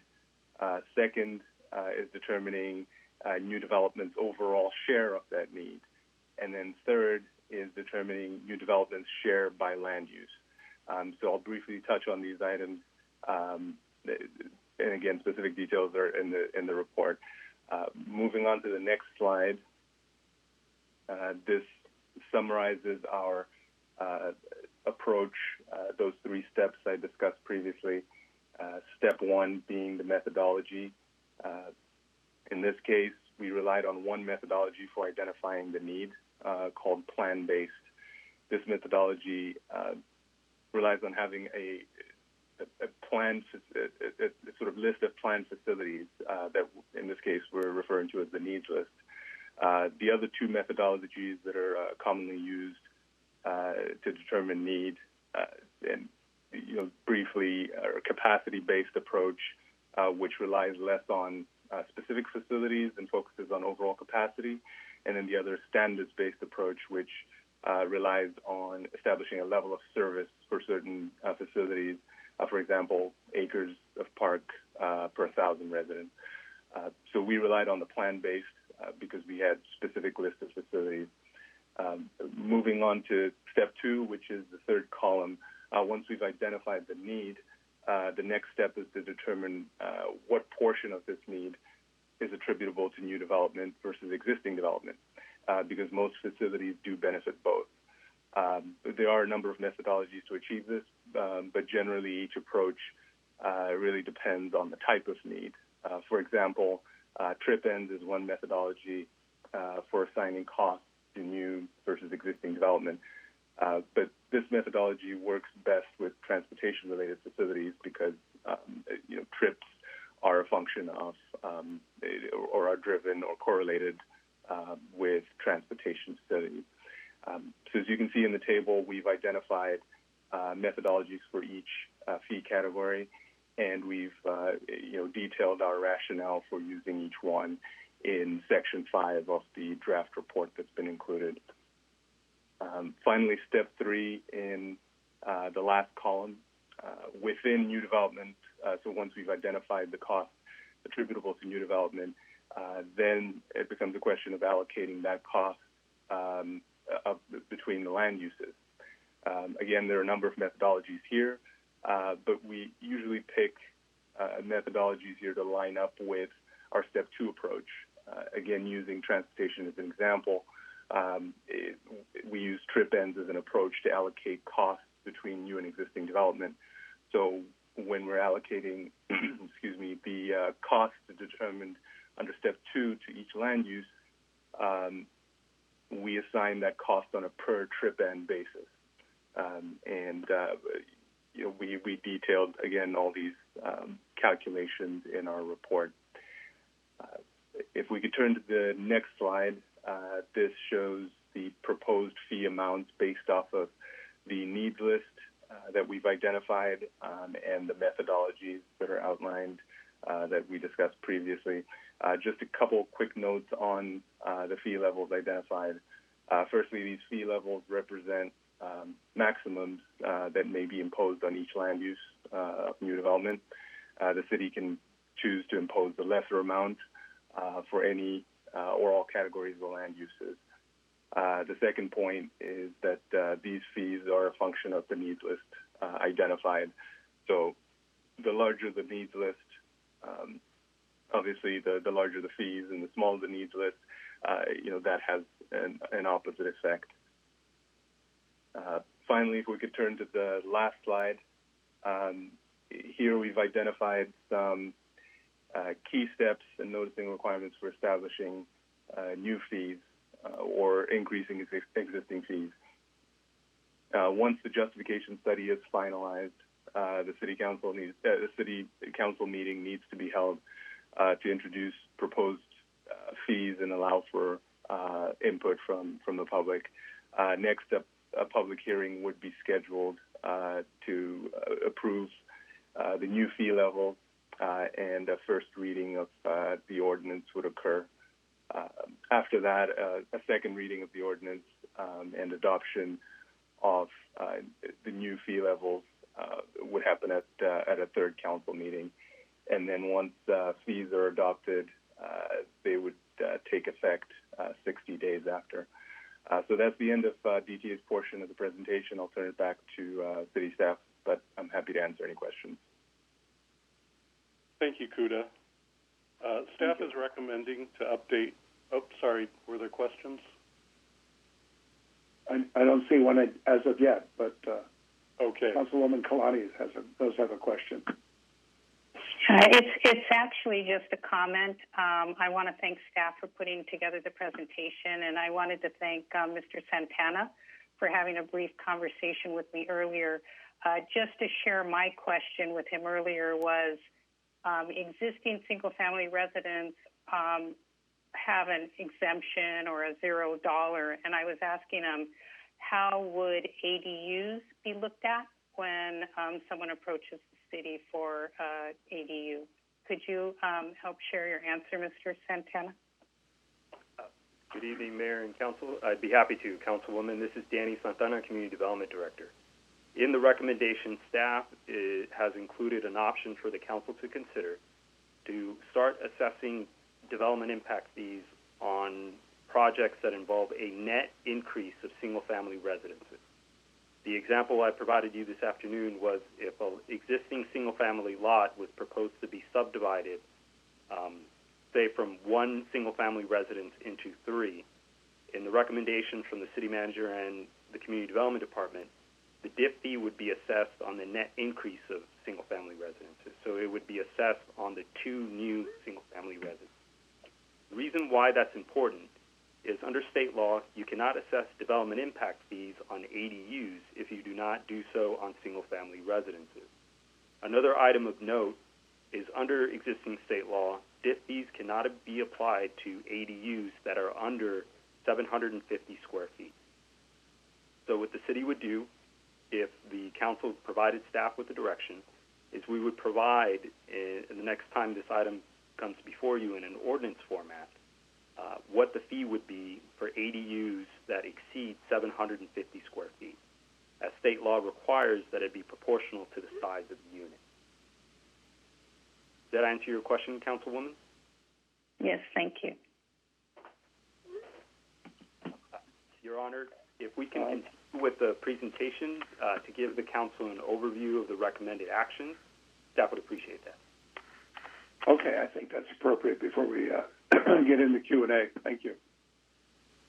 Second is determining new development's overall share of that need. And then third is determining new development's share by land use. So I'll briefly touch on these items, and again, specific details are in the report. Moving on to the next slide, this summarizes our approach, those 3 steps I discussed previously. Step 1 being the methodology. In this case, we relied on one methodology for identifying the need, called plan-based. This methodology relies on having a planned, a sort of list of planned facilities that, in this case, we're referring to as the needs list. The other 2 methodologies that are commonly used to determine need, and briefly, a capacity-based approach, which relies less on specific facilities and focuses on overall capacity, and then the other standards-based approach, which relies on establishing a level of service for certain facilities, for example, acres of park per 1,000 residents. So we relied on the plan-based because we had specific lists of facilities. Moving on to step 2, which is the third column, once we've identified the need, the next step is to determine what portion of this need is attributable to new development versus existing development, because most facilities do benefit both. There are a number of methodologies to achieve this, but generally each approach really depends on the type of need. For example, trip ends is one methodology for assigning costs to new versus existing development. But this methodology works best with transportation-related facilities because trips are a function of or are driven or correlated with transportation facilities. So as you can see in the table, we've identified methodologies for each fee category, and we've detailed our rationale for using each one in Section 5 of the draft report that's been included. Finally, step 3 in the last column, within new development, so once we've identified the cost attributable to new development, then it becomes a question of allocating that cost between the land uses. Again, there are a number of methodologies here, but we usually pick methodologies here to line up with our step 2 approach. Again, using transportation as an example, we use trip ends as an approach to allocate costs between new and existing development. So when we're allocating, the costs determined under step 2 to each land use, we assign that cost on a per trip end basis. We detailed, again, all these calculations in our report. If we could turn to the next slide, this shows the proposed fee amounts based off of the needs list that we've identified and the methodologies that are outlined that we discussed previously. Just a couple quick notes on the fee levels identified. Firstly, these fee levels represent maximums that may be imposed on each land use of new development. The city can choose to impose the lesser amount for any or all categories of land uses. The second point is that these fees are a function of the needs list identified. So the larger the needs list, obviously the larger the fees, and the smaller the needs list, that has an opposite effect. Finally, if we could turn to the last slide, here we've identified some key steps and noticing requirements for establishing new fees or increasing existing fees. Once the justification study is finalized, the city council meeting needs to be held to introduce proposed fees and allow for input from the public. Next up, a public hearing would be scheduled to approve the new fee level, and a first reading of the ordinance would occur. After that, a second reading of the ordinance and adoption of the new fee levels would happen at a third council meeting. And then once fees are adopted, they would take effect 60 days after. So that's the end of DTA's portion of the presentation. I'll turn it back to city staff, but I'm happy to answer any questions. Thank you, Kuda. Staff is recommending to update. Oh, sorry, were there questions? I don't see one as of yet, but okay. Councilwoman Kalani does have a question. It's actually just a comment. I want to thank staff for putting together the presentation, and I wanted to thank Mr. Santana for having a brief conversation with me earlier. Just to share my question with him earlier was, existing single-family residents have an exemption or a $0, and I was asking him, how would ADUs be looked at when someone approaches the city for ADU? Could you help share your answer, Mr. Santana? Good evening, Mayor and Council. I'd be happy to. Councilwoman, this is Danny Santana, Community Development Director. In the recommendation, staff has included an option for the council to consider to start assessing development impact fees on projects that involve a net increase of single-family residences. The example I provided you this afternoon was if an existing single-family lot was proposed to be subdivided, say from one single-family residence into three. In the recommendation from the city manager and the community development department, the DIP fee would be assessed on the net increase of single-family residences. So it would be assessed on the two new single-family residences. The reason why that's important is under state law, you cannot assess development impact fees on ADUs if you do not do so on single-family residences. Another item of note is under existing state law, DIP fees cannot be applied to ADUs that are under 750 square feet. So what the city would do, if the council provided staff with the direction, is we would provide, in the next time this item comes before you in an ordinance format, what the fee would be for ADUs that exceed 750 square feet, as state law requires that it be proportional to the size of the unit. Does that answer your question, Councilwoman? Yes, thank you. Your Honor, if we can continue with the presentation to give the council an overview of the recommended actions, staff would appreciate that. Okay, I think that's appropriate before we get into Q&A. Thank you.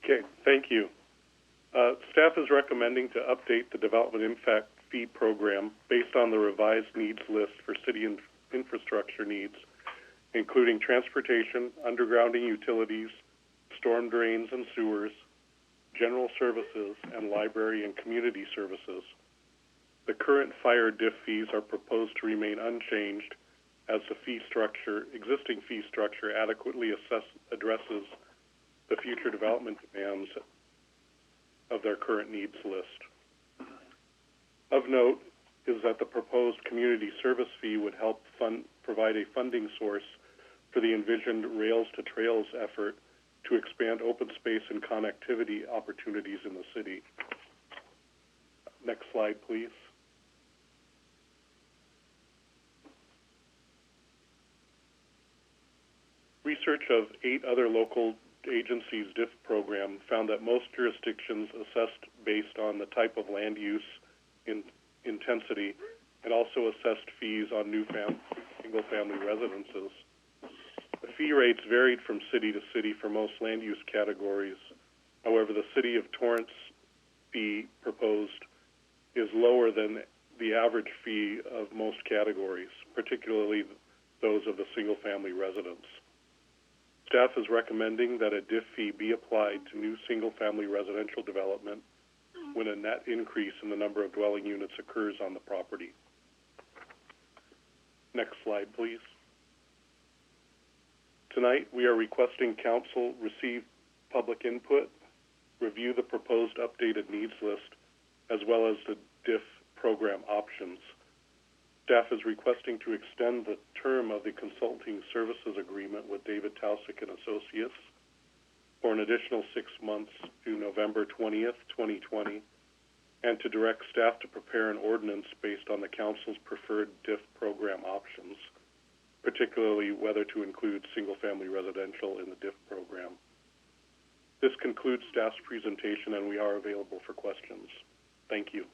Okay, thank you. Staff is recommending to update the development impact fee program based on the revised needs list for city infrastructure needs, including transportation, undergrounding utilities, storm drains and sewers, general services, and library and community services, The current fire diff fees are proposed to remain unchanged as the existing fee structure adequately addresses the future development demands of their current needs list. Of note is that the proposed community service fee would help provide a funding source for the envisioned Rails to Trails effort to expand open space and connectivity opportunities in the city. Next slide, please. Research of 8 other local agencies' DIF program found that most jurisdictions assessed based on the type of land use intensity and also assessed fees on new single-family residences. The fee rates varied from city to city for most land use categories. However, the city of Torrance fee proposed is lower than the average fee of most categories, particularly those of the single-family residence. Staff is recommending that a DIF fee be applied to new single-family residential development when a net increase in the number of dwelling units occurs on the property. Next slide, please. Tonight, we are requesting council receive public input, review the proposed updated needs list, as well as the DIF program options. Staff is requesting to extend the term of the consulting services agreement with David Taussig and Associates for an additional 6 months through November 20th, 2020, and to direct staff to prepare an ordinance based on the council's preferred DIF program options, particularly whether to include single-family residential in the DIF program. This concludes staff's presentation, and we are available for questions. Thank you.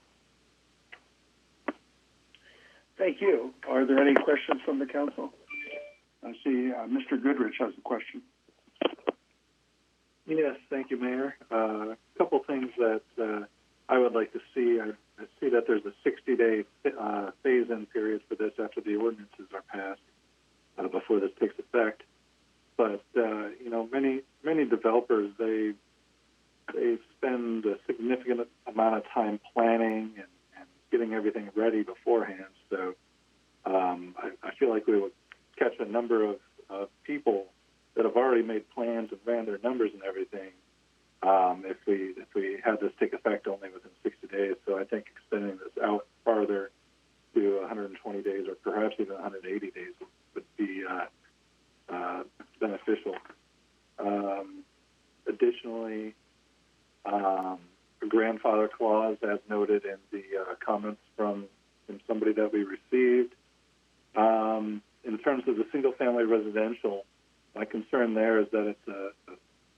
Thank you. Are there any questions from the council? I see Mr. Goodrich has a question. Yes, thank you, Mayor. A couple things that I would like to see. I see that there's a 60-day phase-in period for this after the ordinances are passed before this takes effect. But many developers they spend a significant amount of time planning and getting everything ready beforehand. So I feel like we would catch a number of people that have already made plans and ran their numbers and everything if we had this take effect only within 60 days. So I think extending this out farther to 120 days or perhaps even 180 days would be beneficial. Additionally, a grandfather clause, as noted in the comments from somebody that we received. In terms of the single-family residential, my concern there is that it's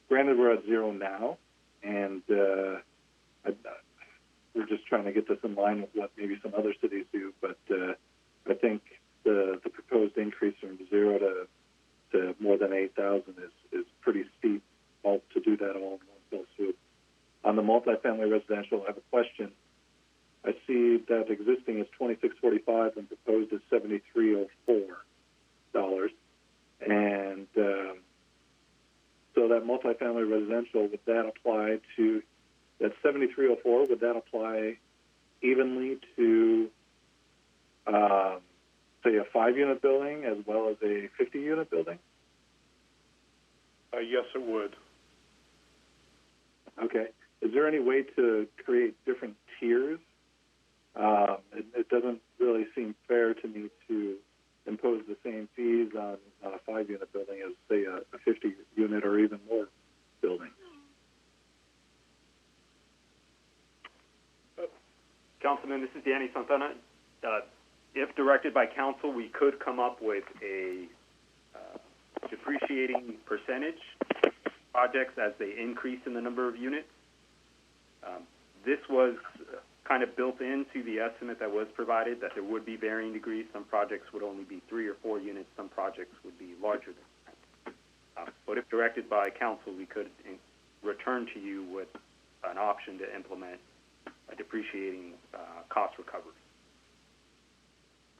granted we're at 0 now, and we're just trying to get this in line with what maybe some other cities do. But I think the proposed increase from 0 to more than 8,000 is pretty steep to do that all in one fell swoop. On the multifamily residential, I have a question. I see that existing is $26.45 and proposed is $73.04. And so that multifamily residential, would that apply to that $73.04? Would that apply evenly to, say, a 5-unit building as well as a 50-unit building? Yes, it would. Okay. Is there any way to create different tiers? It doesn't really seem fair to me to impose the same fees on a 5-unit building as, say, a 50-unit or even more building. Councilman, this is Danny Santana. If directed by council, we could come up with a depreciating percentage projects as they increase in the number of units. This was kind of built into the estimate that was provided, that there would be varying degrees. Some projects would only be 3 or 4 units. Some projects would be larger than that. But if directed by council, we could return to you with an option to implement a depreciating cost recovery.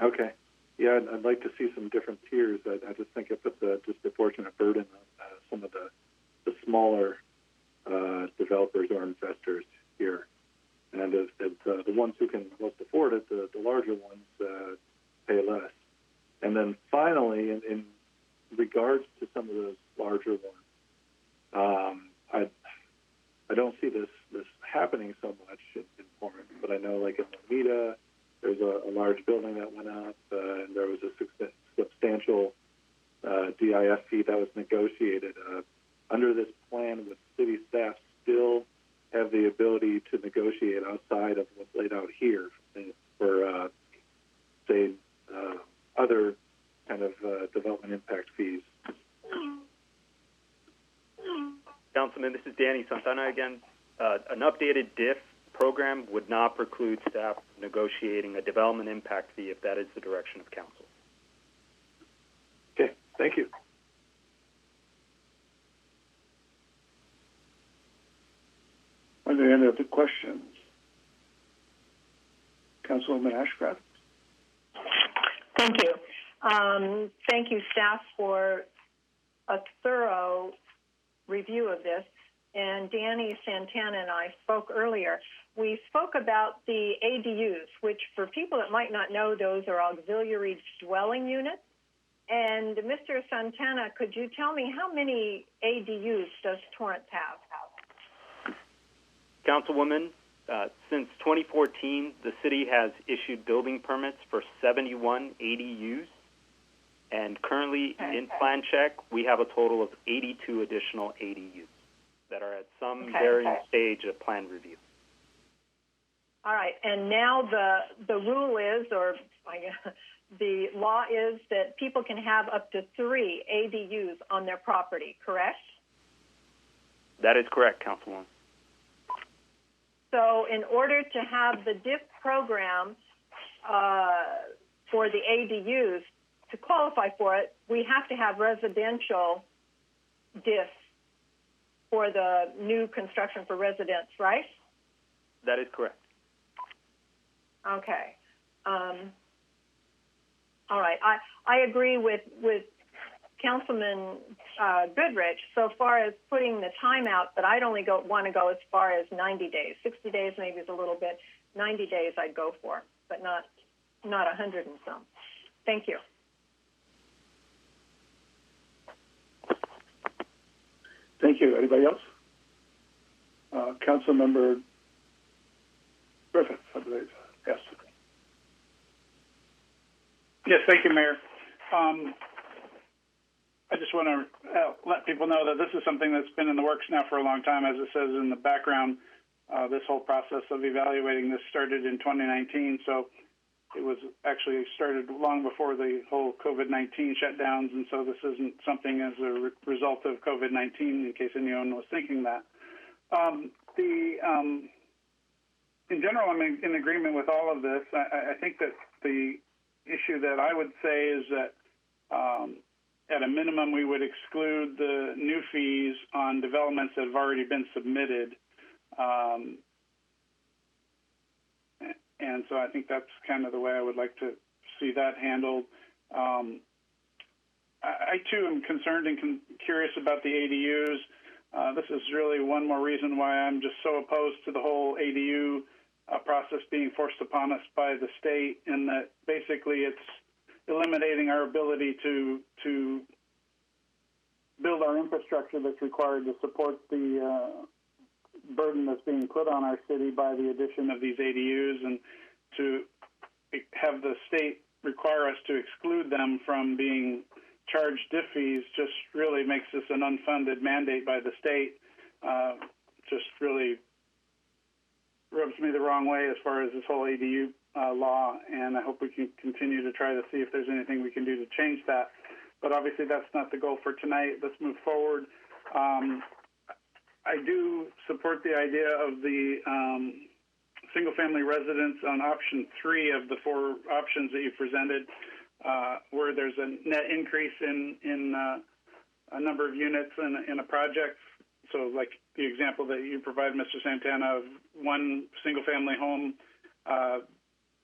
Okay. Yeah, I'd like to see some different tiers. I just think it puts a disproportionate burden on some of the smaller developers or investors here. And the ones who can most afford it, the larger ones, pay less. And then finally, in regards to some of those larger ones, I don't see this happening so much in Torrance, but I know like in Lomita, there's a large building that went up, and there was a substantial DIF fee that was negotiated. Under this plan, would city staff still have the ability to negotiate outside of what's laid out here for, say, other kind of development impact fees? Councilman, this is Danny Santana again. An updated DIF program would not preclude staff negotiating a development impact fee if that is the direction of council. Okay, thank you. Are there any other questions? Councilwoman Ashcraft? Thank you. Thank you, staff, for a thorough review of this. And Danny Santana and I spoke earlier. We spoke about the ADUs, which for people that might not know, those are auxiliary dwelling units. And Mr. Santana, could you tell me how many ADUs does Torrance have? Councilwoman, since 2014, the city has issued building permits for 71 ADUs. And currently in plan check, we have a total of 82 additional ADUs that are at some varying stage of plan review. All right, and now the rule is, or I guess, the law is that people can have up to 3 ADUs on their property, correct? That is correct, Councilwoman. So in order to have the DIF program for the ADUs, to qualify for it, we have to have residential DIF for the new construction for residents, right? That is correct. Okay. All right. I agree with Councilman Goodrich so far as putting the time out, but I'd only want to go as far as 90 days. 60 days maybe is a little bit. 90 days I'd go for, but not 100 and some. Thank you. Thank you. Anybody else? Councilmember Griffith, I believe. Yes. Yes, thank you, Mayor. I just want to let people know that this is something that's been in the works now for a long time. As it says in the background, this whole process of evaluating this started in 2019, so it was actually started long before the whole COVID-19 shutdowns, and so this isn't something as a result of COVID-19, in case anyone was thinking that. In general, I'm in agreement with all of this. I think that the issue that I would say is that at a minimum, we would exclude the new fees on developments that have already been submitted. And so I think that's kind of the way I would like to see that handled. I too, am concerned and curious about the ADUs. This is really one more reason why I'm just so opposed to the whole ADU process being forced upon us by the state, in that basically it's eliminating our ability to build our infrastructure that's required to support the burden that's being put on our city by the addition of these ADUs, and to have the state require us to exclude them from being charged DIF fees just really makes this an unfunded mandate by the state. Just really rubs me the wrong way as far as this whole ADU law, and I hope we can continue to try to see if there's anything we can do to change that. But obviously that's not the goal for tonight. Let's move forward. I do support the idea of the single-family residence on option 3 of the 4 options that you presented, where there's a net increase in a number of units in a project. So like the example that you provided, Mr. Santana, of one single-family home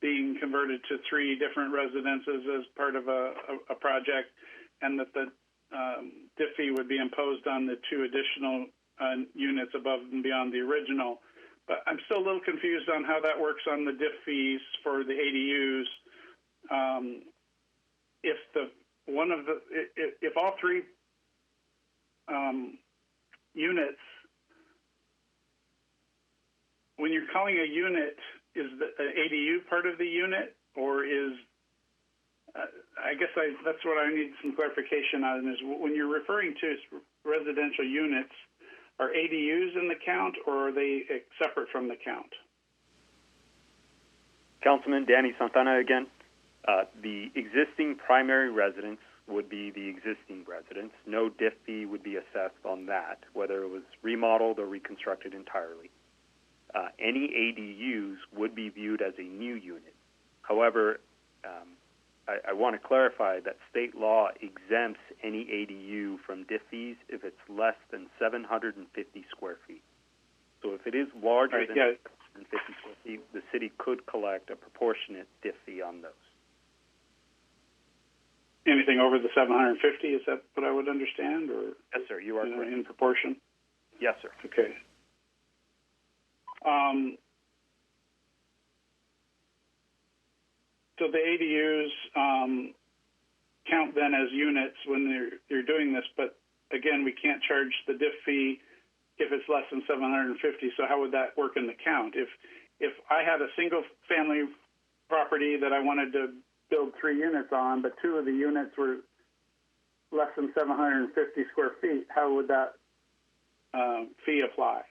being converted to 3 different residences as part of a project, and that the DIF fee would be imposed on the 2 additional units above and beyond the original. But I'm still a little confused on how that works on the diff fees for the ADUs. If all three units, when you're calling a unit, is the ADU part of the unit, or is I guess that's what I need some clarification on, is when you're referring to residential units, are ADUs in the count, or are they separate from the count? Councilman Danny Santana again. The existing primary residence would be the existing residence. No diff fee would be assessed on that, whether it was remodeled or reconstructed entirely. Any ADUs would be viewed as a new unit. However, I want to clarify that state law exempts any ADU from diff fees if it's less than 750 square feet. So if it is larger than 750 square feet, the city could collect a proportionate diff fee on those. Anything over the 750, is that what I would understand? Or yes, sir, you are correct. In proportion? Yes, sir. Okay. So the ADUs count then as units when you're doing this, but again, we can't charge the diff fee if it's less than 750. So how would that work in the count? If I had a single family property that I wanted to build 3 units on, but 2 of the units were less than 750 square feet, how would that fee apply?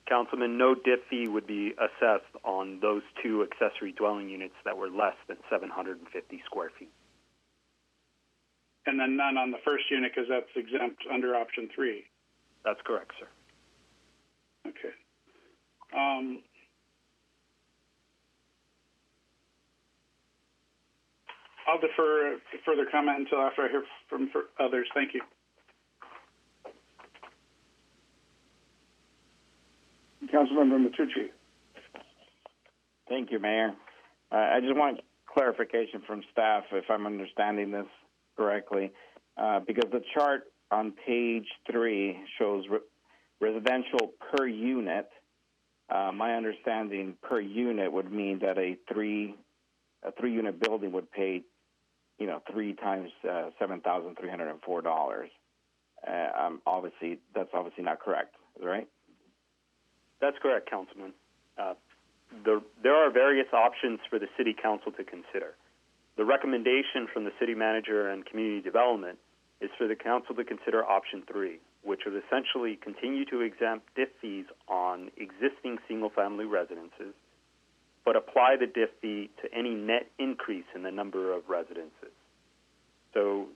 Councilman, no diff fee would be assessed on those 2 accessory dwelling units that were less than 750 square feet. And then none on the first unit because that's exempt under option 3. That's correct, sir. Okay. I'll defer further comment until after I hear from others. Thank you. Councilmember Matucci. Thank you, Mayor. I just want clarification from staff if I'm understanding this correctly, because the chart on page 3 shows residential per unit. My understanding per unit would mean that a 3-unit building would pay, 3 times $7,304. That's obviously not correct, right? That's correct, Councilman. There are various options for the City Council to consider. The recommendation from the City Manager and Community Development is for the Council to consider option 3, which would essentially continue to exempt diff fees on existing single-family residences, but apply the diff fee to any net increase in the number of residences. So,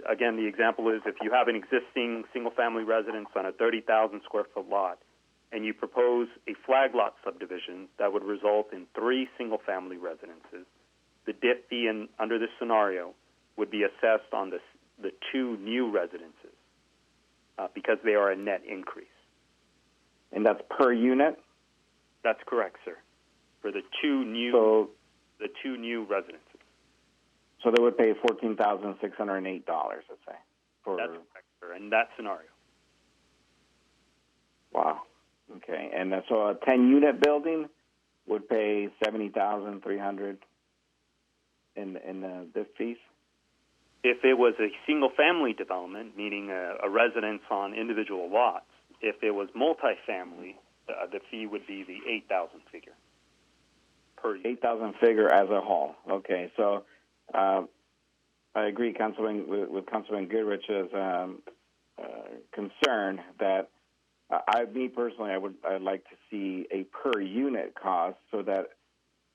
again, the example is if you have an existing single-family residence on a 30,000 square foot lot, and you propose a flag lot subdivision that would result in 3 single-family residences, the diff fee under this scenario would be assessed on the 2 new residences because they are a net increase. And that's per unit? That's correct, sir. For the 2 new residences. So they would pay $14,608, let's say. That's correct, sir, in that scenario. Wow. Okay, and so a 10-unit building would pay $70,300 in the fees? If it was a single-family development, meaning a residence on individual lots, if it was multifamily, the fee would be the 8,000 figure per year. 8,000 figure as a whole. Okay, so I agree, with Councilman Goodrich's concern that me personally, I'd like to see a per unit cost so that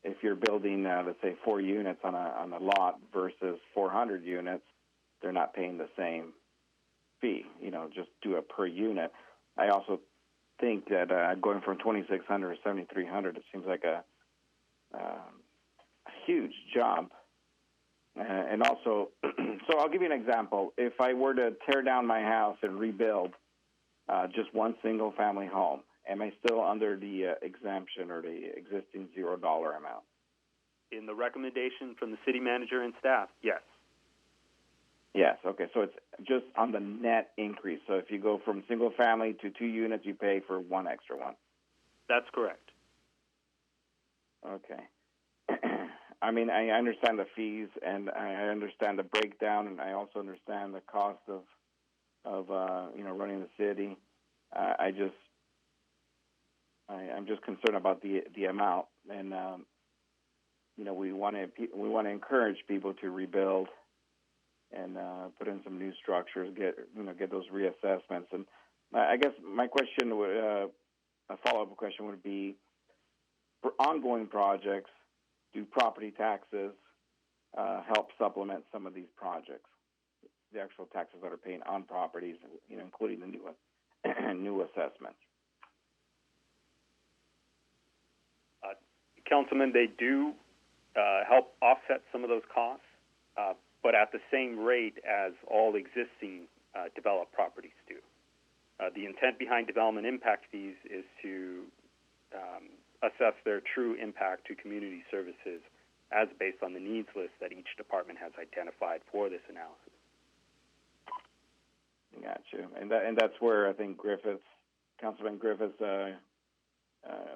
if you're building, let's say, 4 units on a lot versus 400 units, they're not paying the same fee. Just do a per unit. I also think that going from 2,600 to 7,300, it seems like a huge jump. And also, so I'll give you an example. If I were to tear down my house and rebuild just one single-family home, am I still under the exemption or the existing $0 amount? In the recommendation from the city manager and staff, yes. Yes, okay, so it's just on the net increase. So if you go from single-family to 2 units, you pay for 1 extra one. That's correct. Okay. I mean, I understand the fees, and I understand the breakdown, and I also understand the cost of running the city. I'm just concerned about the amount, and we want to encourage people to rebuild and put in some new structures, get those reassessments. And I guess my question, a follow-up question would be, for ongoing projects, do property taxes help supplement some of these projects? The actual taxes that are paying on properties, including the new assessments. Councilman, they do help offset some of those costs, but at the same rate as all existing developed properties do. The intent behind development impact fees is to assess their true impact to community services as based on the needs list that each department has identified for this analysis. Got you. And that's where I think Councilman Griffith's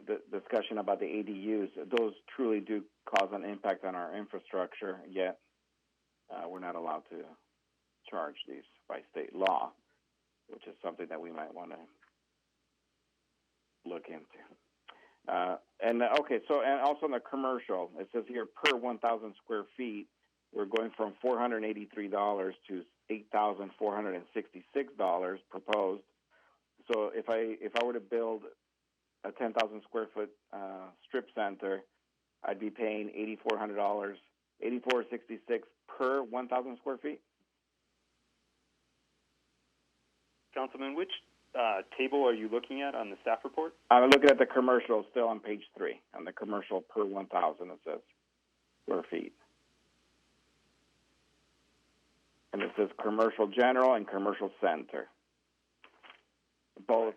the discussion about the ADUs, those truly do cause an impact on our infrastructure, yet we're not allowed to charge these by state law, which is something that we might want to look into. And also in the commercial, it says here per 1,000 square feet, we're going from $483 to $8,466 proposed. So if I were to build a 10,000 square foot strip center, I'd be paying $8,466 per 1,000 square feet. Councilman, which table are you looking at on the staff report? I'm looking at the commercial, still on page 3. On the commercial per 1,000, it says square feet. And it says commercial general and commercial center. Both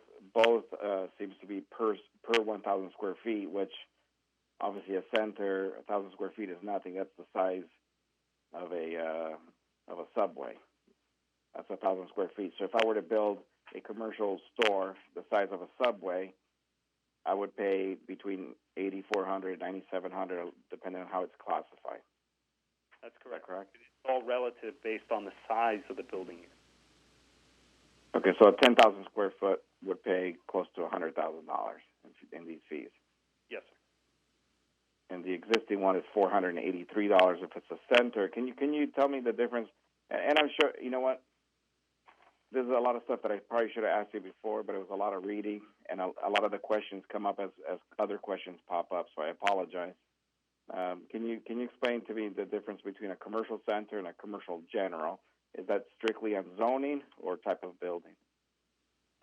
seems to be per 1,000 square feet, which obviously a center, 1,000 square feet is nothing. That's the size of a subway. That's 1,000 square feet. So if I were to build a commercial store the size of a subway, I would pay between $8,400 and $9,700, depending on how it's classified. That's correct. Is that correct? It's all relative based on the size of the building unit. Okay, so a 10,000 square foot would pay close to $100,000 in these fees. Yes, sir. And the existing one is $483 if it's a center. Can you tell me the difference? And I'm sure, you know what? There's a lot of stuff that I probably should have asked you before, but it was a lot of reading, and a lot of the questions come up as other questions pop up, so I apologize. Can you explain to me the difference between a commercial center and a commercial general? Is that strictly on zoning or type of building?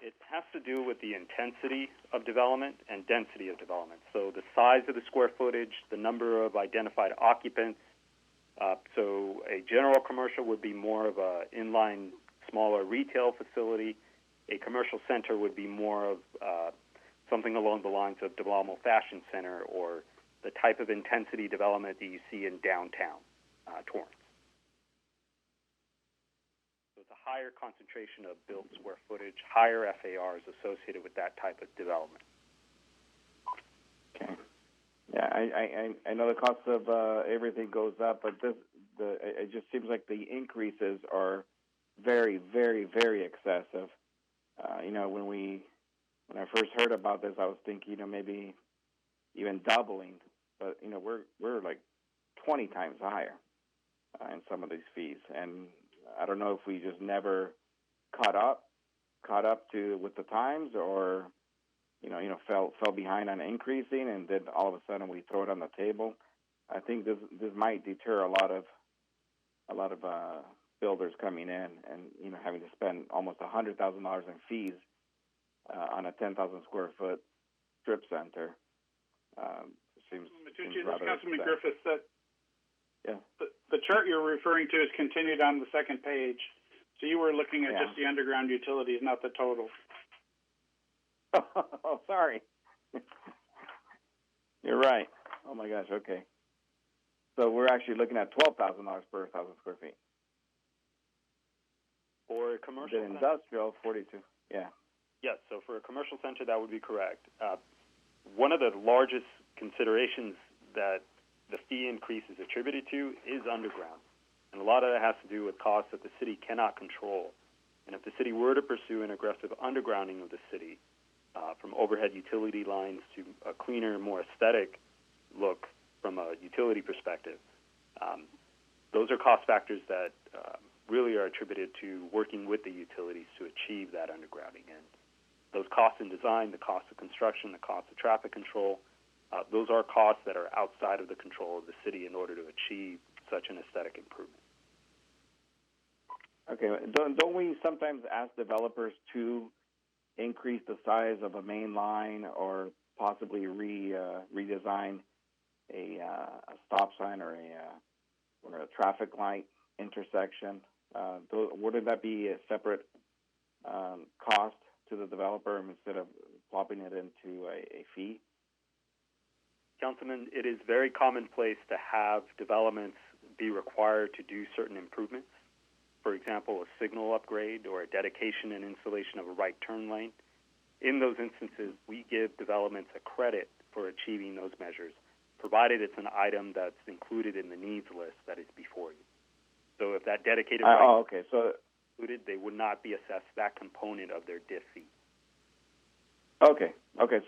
It has to do with the intensity of development and density of development. So the size of the square footage, the number of identified occupants. So a general commercial would be more of a inline, smaller retail facility. A commercial center would be more of something along the lines of developmental fashion center or the type of intensity development that you see in downtown Torrance. So it's a higher concentration of built square footage, higher FARs associated with that type of development. Okay. Yeah, I know the cost of everything goes up, but it just seems like the increases are very, very, very excessive. When I first heard about this, I was thinking, maybe even doubling, but we're like 20 times higher in some of these fees, and I don't know if we just never caught up with the times, or fell behind on increasing, and then all of a sudden we throw it on the table. I think this might deter a lot of builders coming in and having to spend almost $100,000 in fees on a 10,000 square foot strip center. Seems rather Councilman expensive. Griffiths, that Yeah. the chart you're referring to is continued on the second page. So you were looking at just the underground utilities, not the total. Oh, sorry. You're right. Oh my gosh. Okay. So we're actually looking at $12,000 per 1,000 square feet. For a commercial The industrial, 42. Yeah. Yes, so for a commercial center, that would be correct. one of the largest considerations that the fee increase is attributed to is underground. And a lot of that has to do with costs that the city cannot control. And if the city were to pursue an aggressive undergrounding of the city, from overhead utility lines to a cleaner, more aesthetic look from a utility perspective, those are cost factors that really are attributed to working with the utilities to achieve that undergrounding. And those costs in design, the cost of construction, the cost of traffic control, those are costs that are outside of the control of the city in order to achieve such an aesthetic improvement. Okay, don't we sometimes ask developers to increase the size of a main line or possibly redesign a stop sign or a traffic light intersection? Wouldn't that be a separate cost to the developer instead of plopping it into a fee? Councilman, it is very commonplace to have developments be required to do certain improvements. For example, a signal upgrade or a dedication and installation of a right turn lane. In those instances, we give developments a credit for achieving those measures, provided it's an item that's included in the needs list that is before you. So if that dedicated right so included, they would not be assessed that component of their DIF fee. Okay.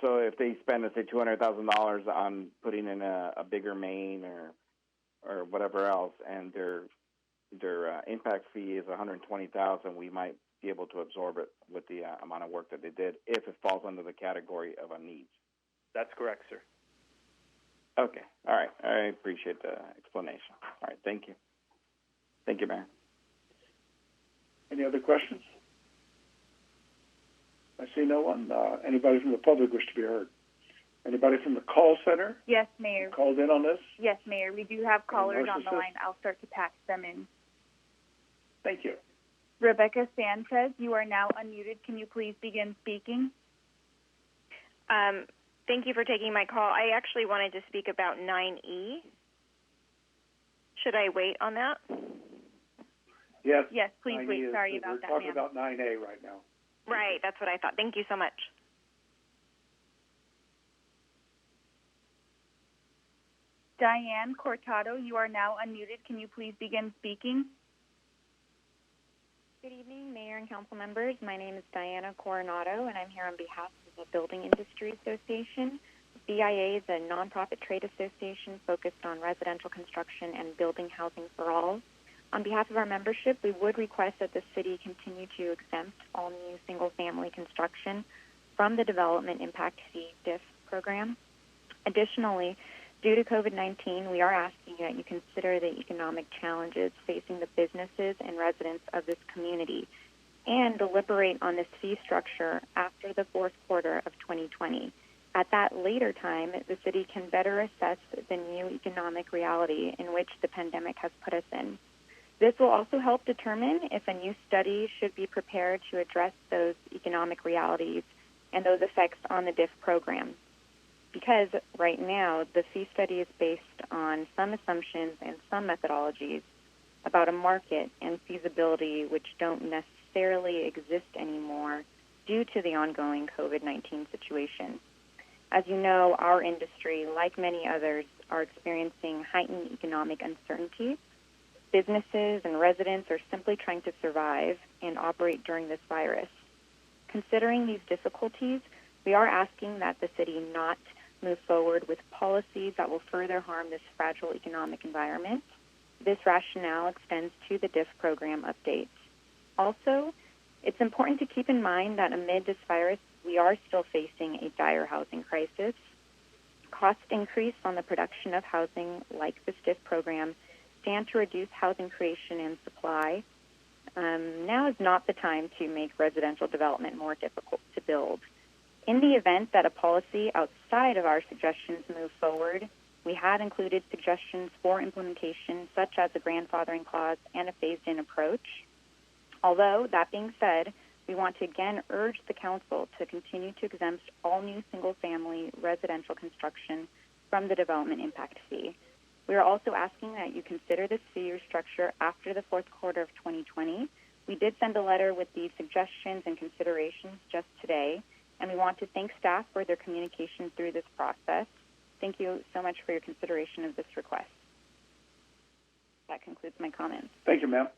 So if they spend, let's say, $200,000 on putting in a bigger main or whatever else, and their impact fee is $120,000, we might be able to absorb it with the amount of work that they did if it falls under the category of a needs. That's correct, sir. Okay. All right. I appreciate the explanation. All right. Thank you. Thank you, Mayor. Any other questions? I see no one. Anybody from the public wish to be heard? Anybody from the call center? Yes, Mayor. Called in on this? Yes, Mayor. We do have callers on the line. I'll start to patch them in. Thank you. Rebecca Sanchez, you are now unmuted. Can you please begin speaking? Thank you for taking my call. I actually wanted to speak about 9E. Should I wait on that? Yes. Yes, please wait. Sorry about that, ma'am. We're talking about 9A right now. Right, that's what I thought. Thank you so much. Diane Cortado, you are now unmuted. Can you please begin speaking? Good evening, Mayor and Council members. My name is Diana Coronado, and I'm here on behalf of the Building Industry Association. BIA is a nonprofit trade association focused on residential construction and building housing for all. On behalf of our membership, we would request that the city continue to exempt all new single-family construction from the Development Impact Fee DIF program. Additionally, due to COVID-19, we are asking that you consider the economic challenges facing the businesses and residents of this community and deliberate on this fee structure after the fourth quarter of 2020. At that later time, the city can better assess the new economic reality in which the pandemic has put us in. This will also help determine if a new study should be prepared to address those economic realities and those effects on the DIF program. Because right now, the fee study is based on some assumptions and some methodologies about a market and feasibility which don't necessarily exist anymore due to the ongoing COVID-19 situation. As you know, our industry, like many others, are experiencing heightened economic uncertainty. Businesses and residents are simply trying to survive and operate during this virus. Considering these difficulties, we are asking that the city not move forward with policies that will further harm this fragile economic environment. This rationale extends to the DIF program updates. Also, it's important to keep in mind that amid this virus, we are still facing a dire housing crisis. Cost increase on the production of housing like this DIF program stand to reduce housing creation and supply. Now is not the time to make residential development more difficult to build. In the event that a policy outside of our suggestions move forward, we had included suggestions for implementation, such as a grandfathering clause and a phased-in approach. Although, that being said, we want to again urge the Council to continue to exempt all new single-family residential construction from the Development Impact Fee. We are also asking that you consider this fee structure after the fourth quarter of 2020. We did send a letter with these suggestions and considerations just today, and we want to thank staff for their communication through this process. Thank you so much for your consideration of this request. That concludes my comments. Thank you, ma'am.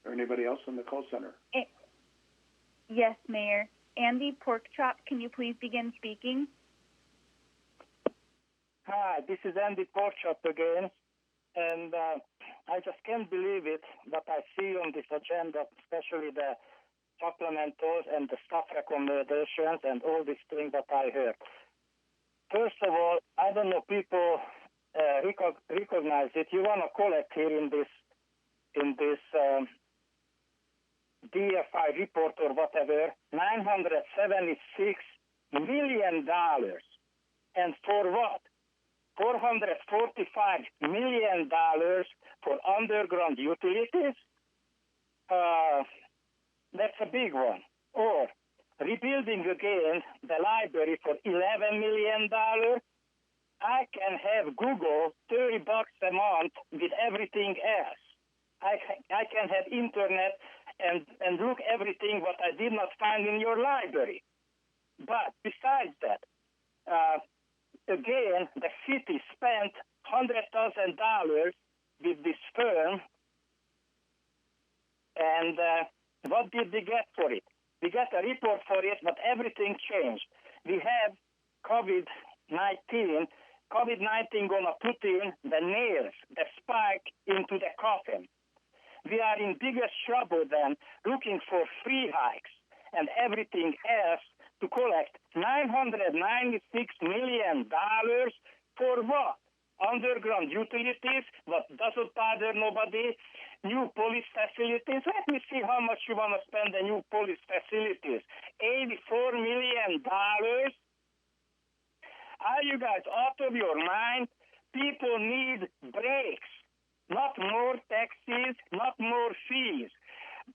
Or anybody else in the call center? Yes, Mayor. Andy Porkchop, can you please begin speaking? Hi, this is Andy Porkchop again, and I just can't believe it that I see on this agenda, especially the supplementals and the staff recommendations and all these things that I heard. First of all, I don't know people recognize it. You want to collect here in this DFI report or whatever, $976 million. And for what? $445 million for underground utilities? That's a big one. Or rebuilding again the library for $11 million. I can have Google $30 a month with everything else. I can have internet and look everything what I did not find in your library. But besides that, again, the city spent $100,000 with this firm, and what did we get for it? We got a report for it, but everything changed. We have COVID-19. COVID-19 gonna put in the nails, the spike into the coffin. We are in biggest trouble then, looking for free hikes and everything else to collect $996 million for what? Underground utilities, what doesn't bother nobody, new police facilities. Let me see how much you want to spend on new police facilities. $84 million. Are you guys out of your mind? People need breaks, not more taxes, not more fees.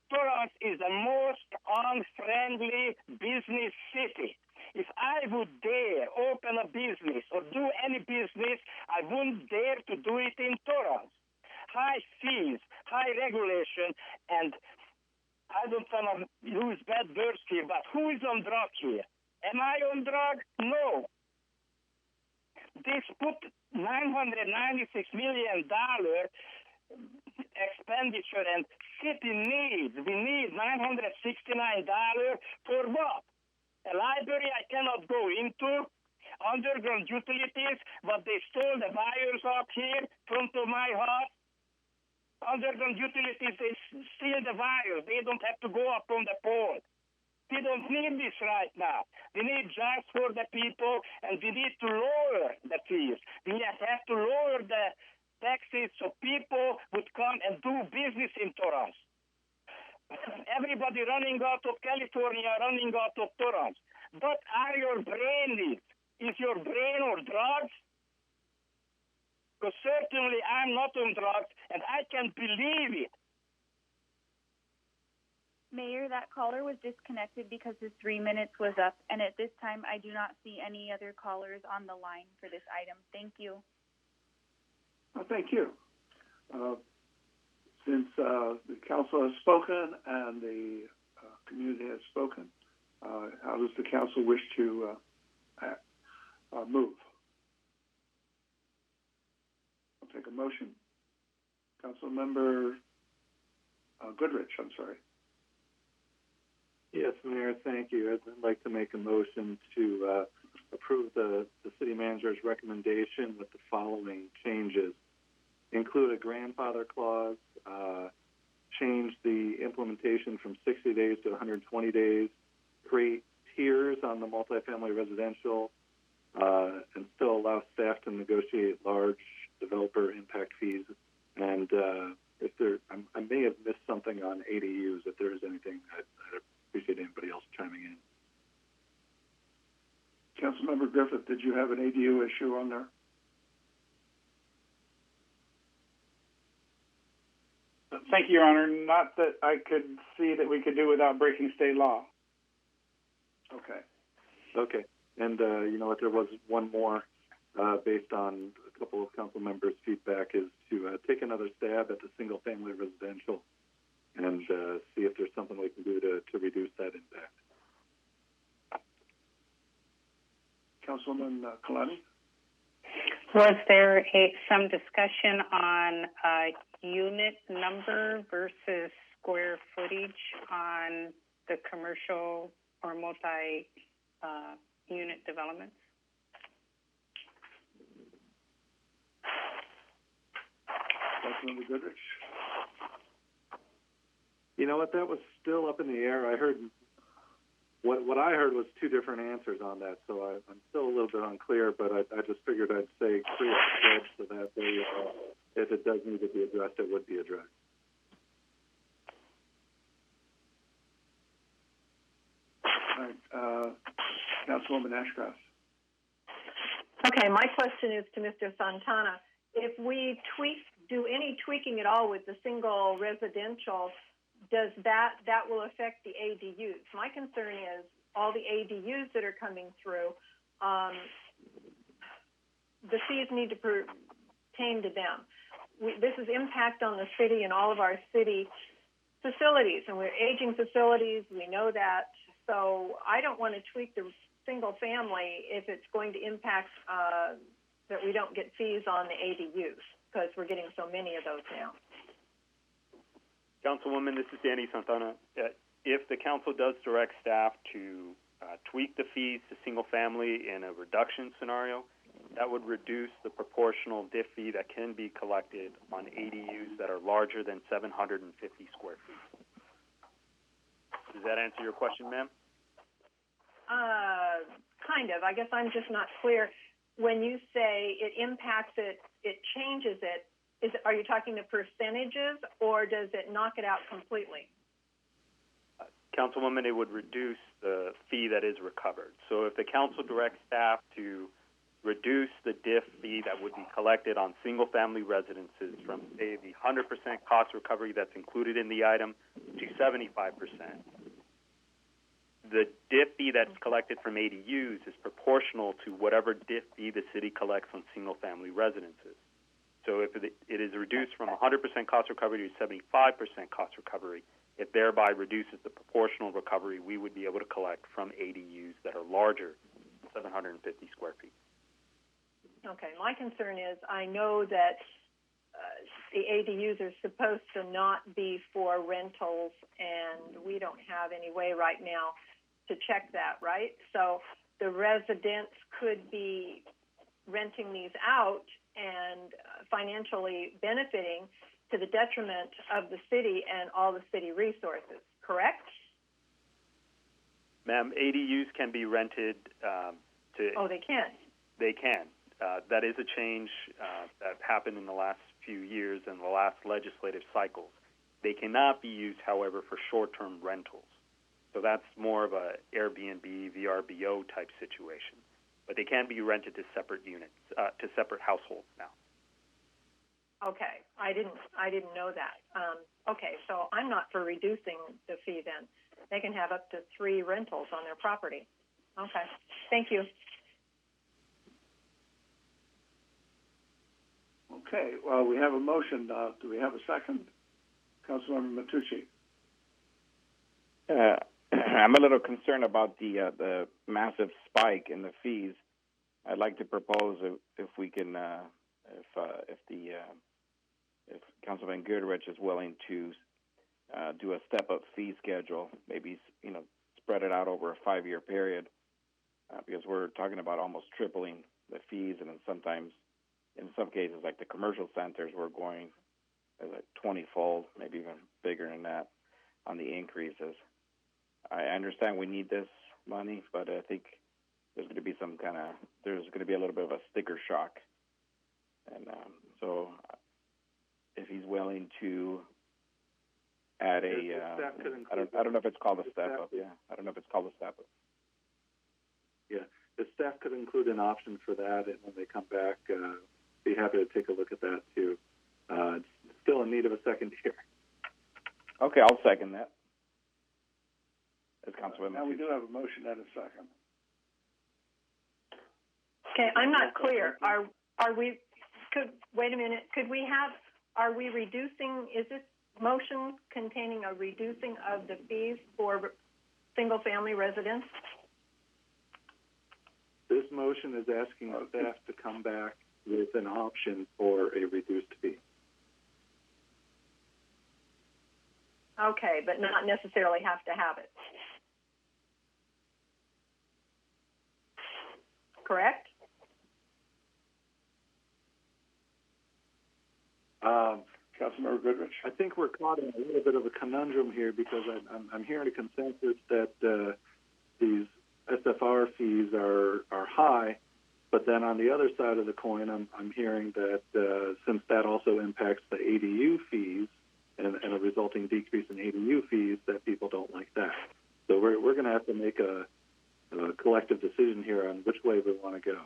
Torrance is the most unfriendly business city. If I would dare open a business or do any business, I wouldn't dare to do it in Torrance. High fees, high regulation, and I don't want to use bad words here, but who is on drug here? Am I on drug? No. This put $996 million expenditure and city needs. We need $969 for what? A library I cannot go into, underground utilities, but they stole the wires up here in front of my house. Underground utilities, they steal the wires. They don't have to go up on the pole. We don't need this right now. We need jobs for the people, and we need to lower the fees. We have to lower the taxes so people would come and do business in Torrance. Everybody running out of California, running out of Torrance. What are your brain needs? Is your brain on drugs? Because certainly I'm not on drugs, and I can believe it. Mayor, that caller was disconnected because his 3 minutes was up, and at this time I do not see any other callers on the line for this item. Thank you. Well, thank you. Since the council has spoken and the community has spoken, how does the council wish to move? I'll take a motion. Councilmember Goodrich, I'm sorry. Yes, Mayor, thank you. I'd like to make a motion to approve the city manager's recommendation with the following changes. Include a grandfather clause, change the implementation from 60 days to 120 days, create tiers on the multifamily residential, and still allow staff to negotiate large developer impact fees. And if there, I may have missed something on ADUs. If there is anything, I'd appreciate anybody else chiming in. Councilmember Griffith, did you have an ADU issue on there? Thank you, Your Honor. Not that I could see that we could do without breaking state law. Okay. Okay. And you know what? There was one more based on couple of council members' feedback is to take another stab at the single-family residential and see if there's something we can do to reduce that impact. Councilwoman Kalani? Was there some discussion on unit number versus square footage on the commercial or multi-unit developments? Councilmember Goodrich? You know what? That was still up in the air. I heard what I heard was two different answers on that, so I'm still a little bit unclear. But I just figured I'd say create a spread so that if it does need to be addressed, it would be addressed. All right, Councilwoman Ashcroft. Okay, my question is to Mr. Santana. If we do any tweaking at all with the single residential, does that will affect the ADUs? My concern is all the ADUs that are coming through, the fees need to pertain to them. This is impact on the city and all of our city facilities, and we're aging facilities. We know that. So I don't want to tweak the single family if it's going to impact that we don't get fees on the ADUs because we're getting so many of those now. Councilwoman, this is Danny Santana. If the council does direct staff to tweak the fees to single family in a reduction scenario, that would reduce the proportional DIF fee that can be collected on ADUs that are larger than 750 square feet. Does that answer your question, ma'am? Kind of. I guess I'm just not clear. When you say it impacts it, it changes it, are you talking the percentages, or does it knock it out completely? Councilwoman, it would reduce the fee that is recovered. So if the council directs staff to reduce the DIF fee that would be collected on single-family residences from, say, the 100% cost recovery that's included in the item to 75%, the DIF fee that's collected from ADUs is proportional to whatever DIF fee the city collects on single-family residences. So if it is reduced from 100% cost recovery to 75% cost recovery, it thereby reduces the proportional recovery we would be able to collect from ADUs that are larger than 750 square feet. Okay, my concern is I know that the ADUs are supposed to not be for rentals, and we don't have any way right now to check that, right? So the residents could be renting these out and financially benefiting to the detriment of the city and all the city resources, correct? Ma'am, ADUs can be rented to... Oh, they can? They can. That is a change that happened in the last few years in the last legislative cycles. They cannot be used, however, for short-term rentals. So that's more of a Airbnb, VRBO type situation. But they can be rented to separate units, to separate households now. Okay, I didn't know that. Okay, so I'm not for reducing the fee then. They can have up to 3 rentals on their property. Okay, thank you. Okay, well, we have a motion. Do we have a second? Councilmember Matucci. I'm a little concerned about the massive spike in the fees. I'd like to propose if we can, if Councilman Goodrich is willing to do a step-up fee schedule, maybe spread it out over a 5-year period, because we're talking about almost tripling the fees, and in some cases, like the commercial centers, we're going like 20-fold, maybe even bigger than that, on the increases. I understand we need this money, but I think there's going to be there's going to be a little bit of a sticker shock. And so if he's willing to add I don't know if it's called a step up. Yeah, I don't know if it's called a step up. Yeah, the staff could include an option for that, and when they come back, be happy to take a look at that too. It's still in need of a second year. Okay, I'll second that. Now we do have a motion and a second. Okay, I'm not clear. Are we wait a minute. Are we reducing, is this motion containing a reducing of the fees for single-family residents? This motion is asking staff to come back with an option for a reduced fee. Okay, but not necessarily have to have it. Correct? Councilmember Goodrich? I think we're caught in a little bit of a conundrum here because I'm hearing a consensus that these SFR fees are high, but then on the other side of the coin, I'm hearing that since that also impacts the ADU fees and a resulting decrease in ADU fees, that people don't like that. So we're going to have to make a collective decision here on which way we want to go.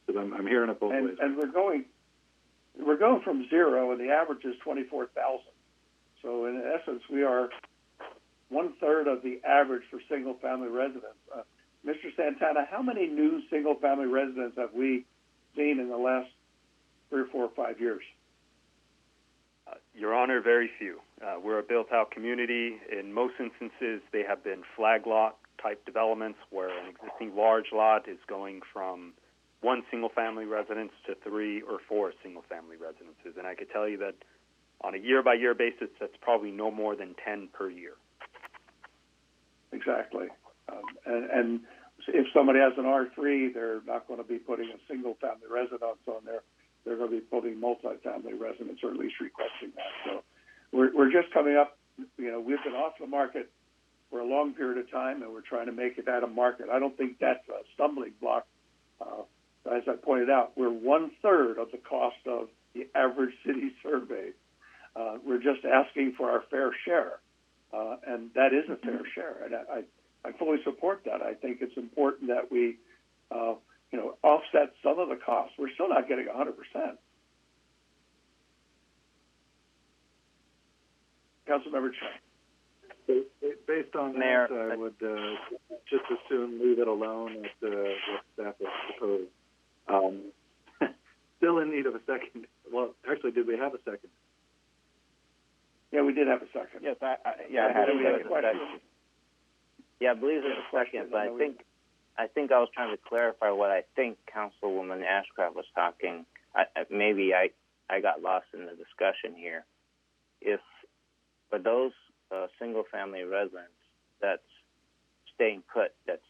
Because I'm hearing it both ways. And we're going from zero, and the average is 24,000. So in essence, we are 1/3 of the average for single-family residents. Mr. Santana, how many new single-family residents have we seen in the last 3 or 4 or 5 years? Your Honor, very few. We're a built-out community. In most instances, they have been flag lot type developments where an existing large lot is going from 1 single-family residence to 3 or 4 single-family residences. And I could tell you that on a year-by-year basis, that's probably no more than 10 per year. Exactly. And if somebody has an R3, they're not going to be putting a single-family residence on there. They're going to be putting multi-family residence, or at least requesting that. So we're just coming up. You know, we've been off the market for a long period of time, and we're trying to make it at a market. I don't think that's a stumbling block. As I pointed out, we're 1/3 of the cost of the average city survey. We're just asking for our fair share, and that is a fair share. And I fully support that. I think it's important that we, offset some of the costs. We're still not getting 100%. Councilmember Chen. Based on Mayor, that, I would just as soon leave it alone as what staff has proposed. Still in need of a second. Well, actually, did we have a second? Yeah, we did have a second. Yes, I had a second. Yeah, I believe there's a second, but I think I was trying to clarify what I think Councilwoman Ashcraft was talking. Maybe I got lost in the discussion here. If for those single-family residents that's staying put, that's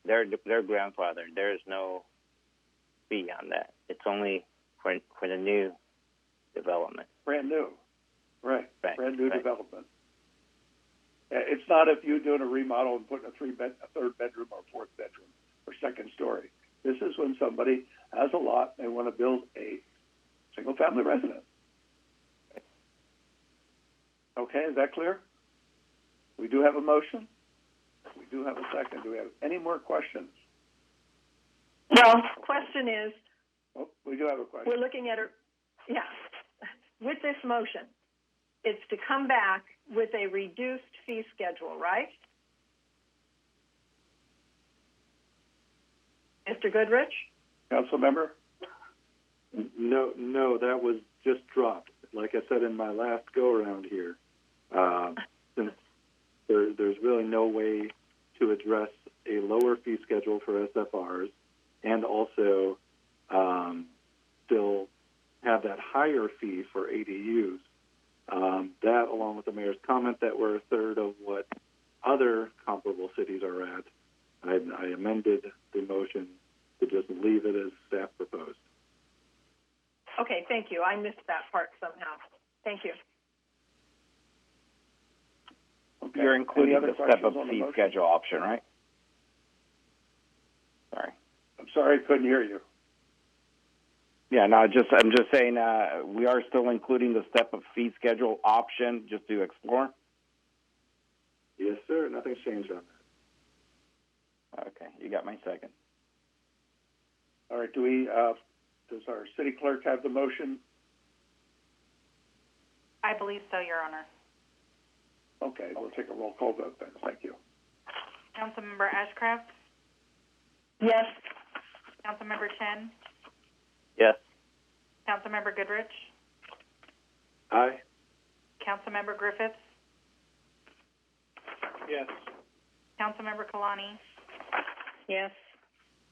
their grandfather, there is no fee on that. It's only for the new development. Brand new, right? Brand new development. It's not if you're doing a remodel and putting a third bedroom or fourth bedroom or second story. This is when somebody has a lot and they want to build a single-family residence. Okay, is that clear? We do have a motion. We do have a second. Do we have any more questions? Well, question is... Oh, we do have a question. We're looking at with this motion, it's to come back with a reduced fee schedule, right? Mr. Goodrich? Council member? No, that was just dropped. Like I said in my last go-around here, since there's really no way to address a lower fee schedule for SFRs and also still have that higher fee for ADUs. That, along with the mayor's comment that we're 1/3 of what other comparable cities are at, I amended the motion to just leave it as staff proposed. Okay, thank you. I missed that part somehow. Thank you. Okay. You're including the step-up fee schedule option, right? Sorry. I'm sorry, I couldn't hear you. Yeah, no, I'm just saying we are still including the step-up fee schedule option just to explore. Yes, sir. Nothing's changed on that. Okay, you got my second. All right. Does our city clerk have the motion? I believe so, Your Honor. Okay, we'll take a roll call vote then. Thank you. Councilmember Ashcraft? Yes. Councilmember Chen? Yes. Councilmember Goodrich, Aye. Councilmember Griffiths, Yes. Councilmember Kalani, Yes.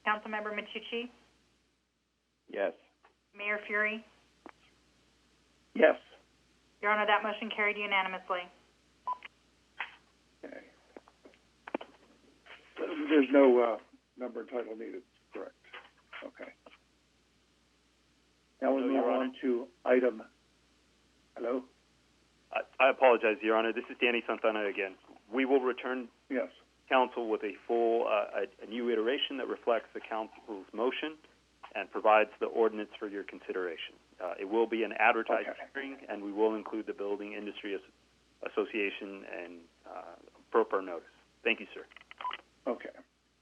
Councilmember Matucci, Yes. Mayor Fury. Yes. Your Honor, that motion carried unanimously. Okay. There's no number and title needed, correct? Okay. Now we move on to item. Hello? I apologize, Your Honor. This is Danny Santana again. We will return council with a full, a new iteration that reflects the council's motion and provides the ordinance for your consideration. It will be an advertised hearing, and we will include the Building Industry Association and proper notice. Thank you, sir. Okay.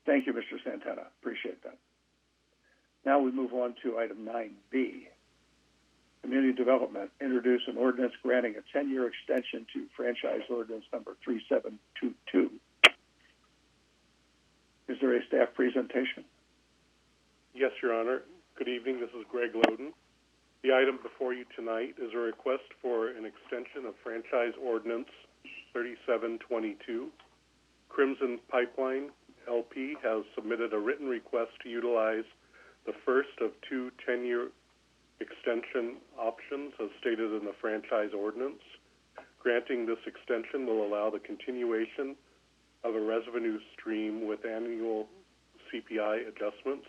Thank you, Mr. Santana. Appreciate that. Now we move on to item 9B. Community Development, introduce an ordinance granting a 10-year extension to franchise ordinance number 3722. Is there a staff presentation? Yes, Your Honor. Good evening. This is Greg Loden. The item before you tonight is a request for an extension of franchise ordinance 3722. Crimson Pipeline LP has submitted a written request to utilize the first of two 10-year extension options as stated in the franchise ordinance. Granting this extension will allow the continuation of a revenue stream with annual CPI adjustments.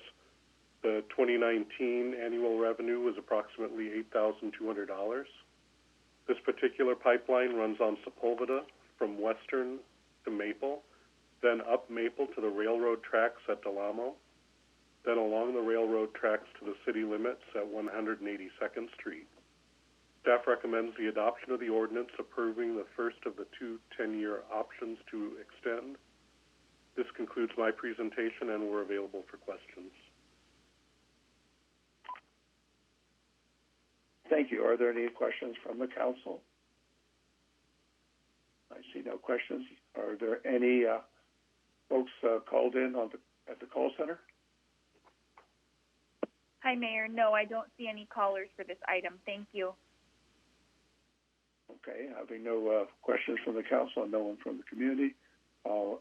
The 2019 annual revenue was approximately $8,200. This particular pipeline runs on Sepulveda from Western to Maple, then up Maple to the railroad tracks at Delamo, then along the railroad tracks to the city limits at 182nd Street. Staff recommends the adoption of the ordinance approving the first of the two 10-year options to extend. This concludes my presentation, and we're available for questions. Thank you. Are there any questions from the council? I see no questions. Are there any folks called in at the call center? Hi, Mayor. No, I don't see any callers for this item. Thank you. Okay. Having no questions from the council and no one from the community, I'll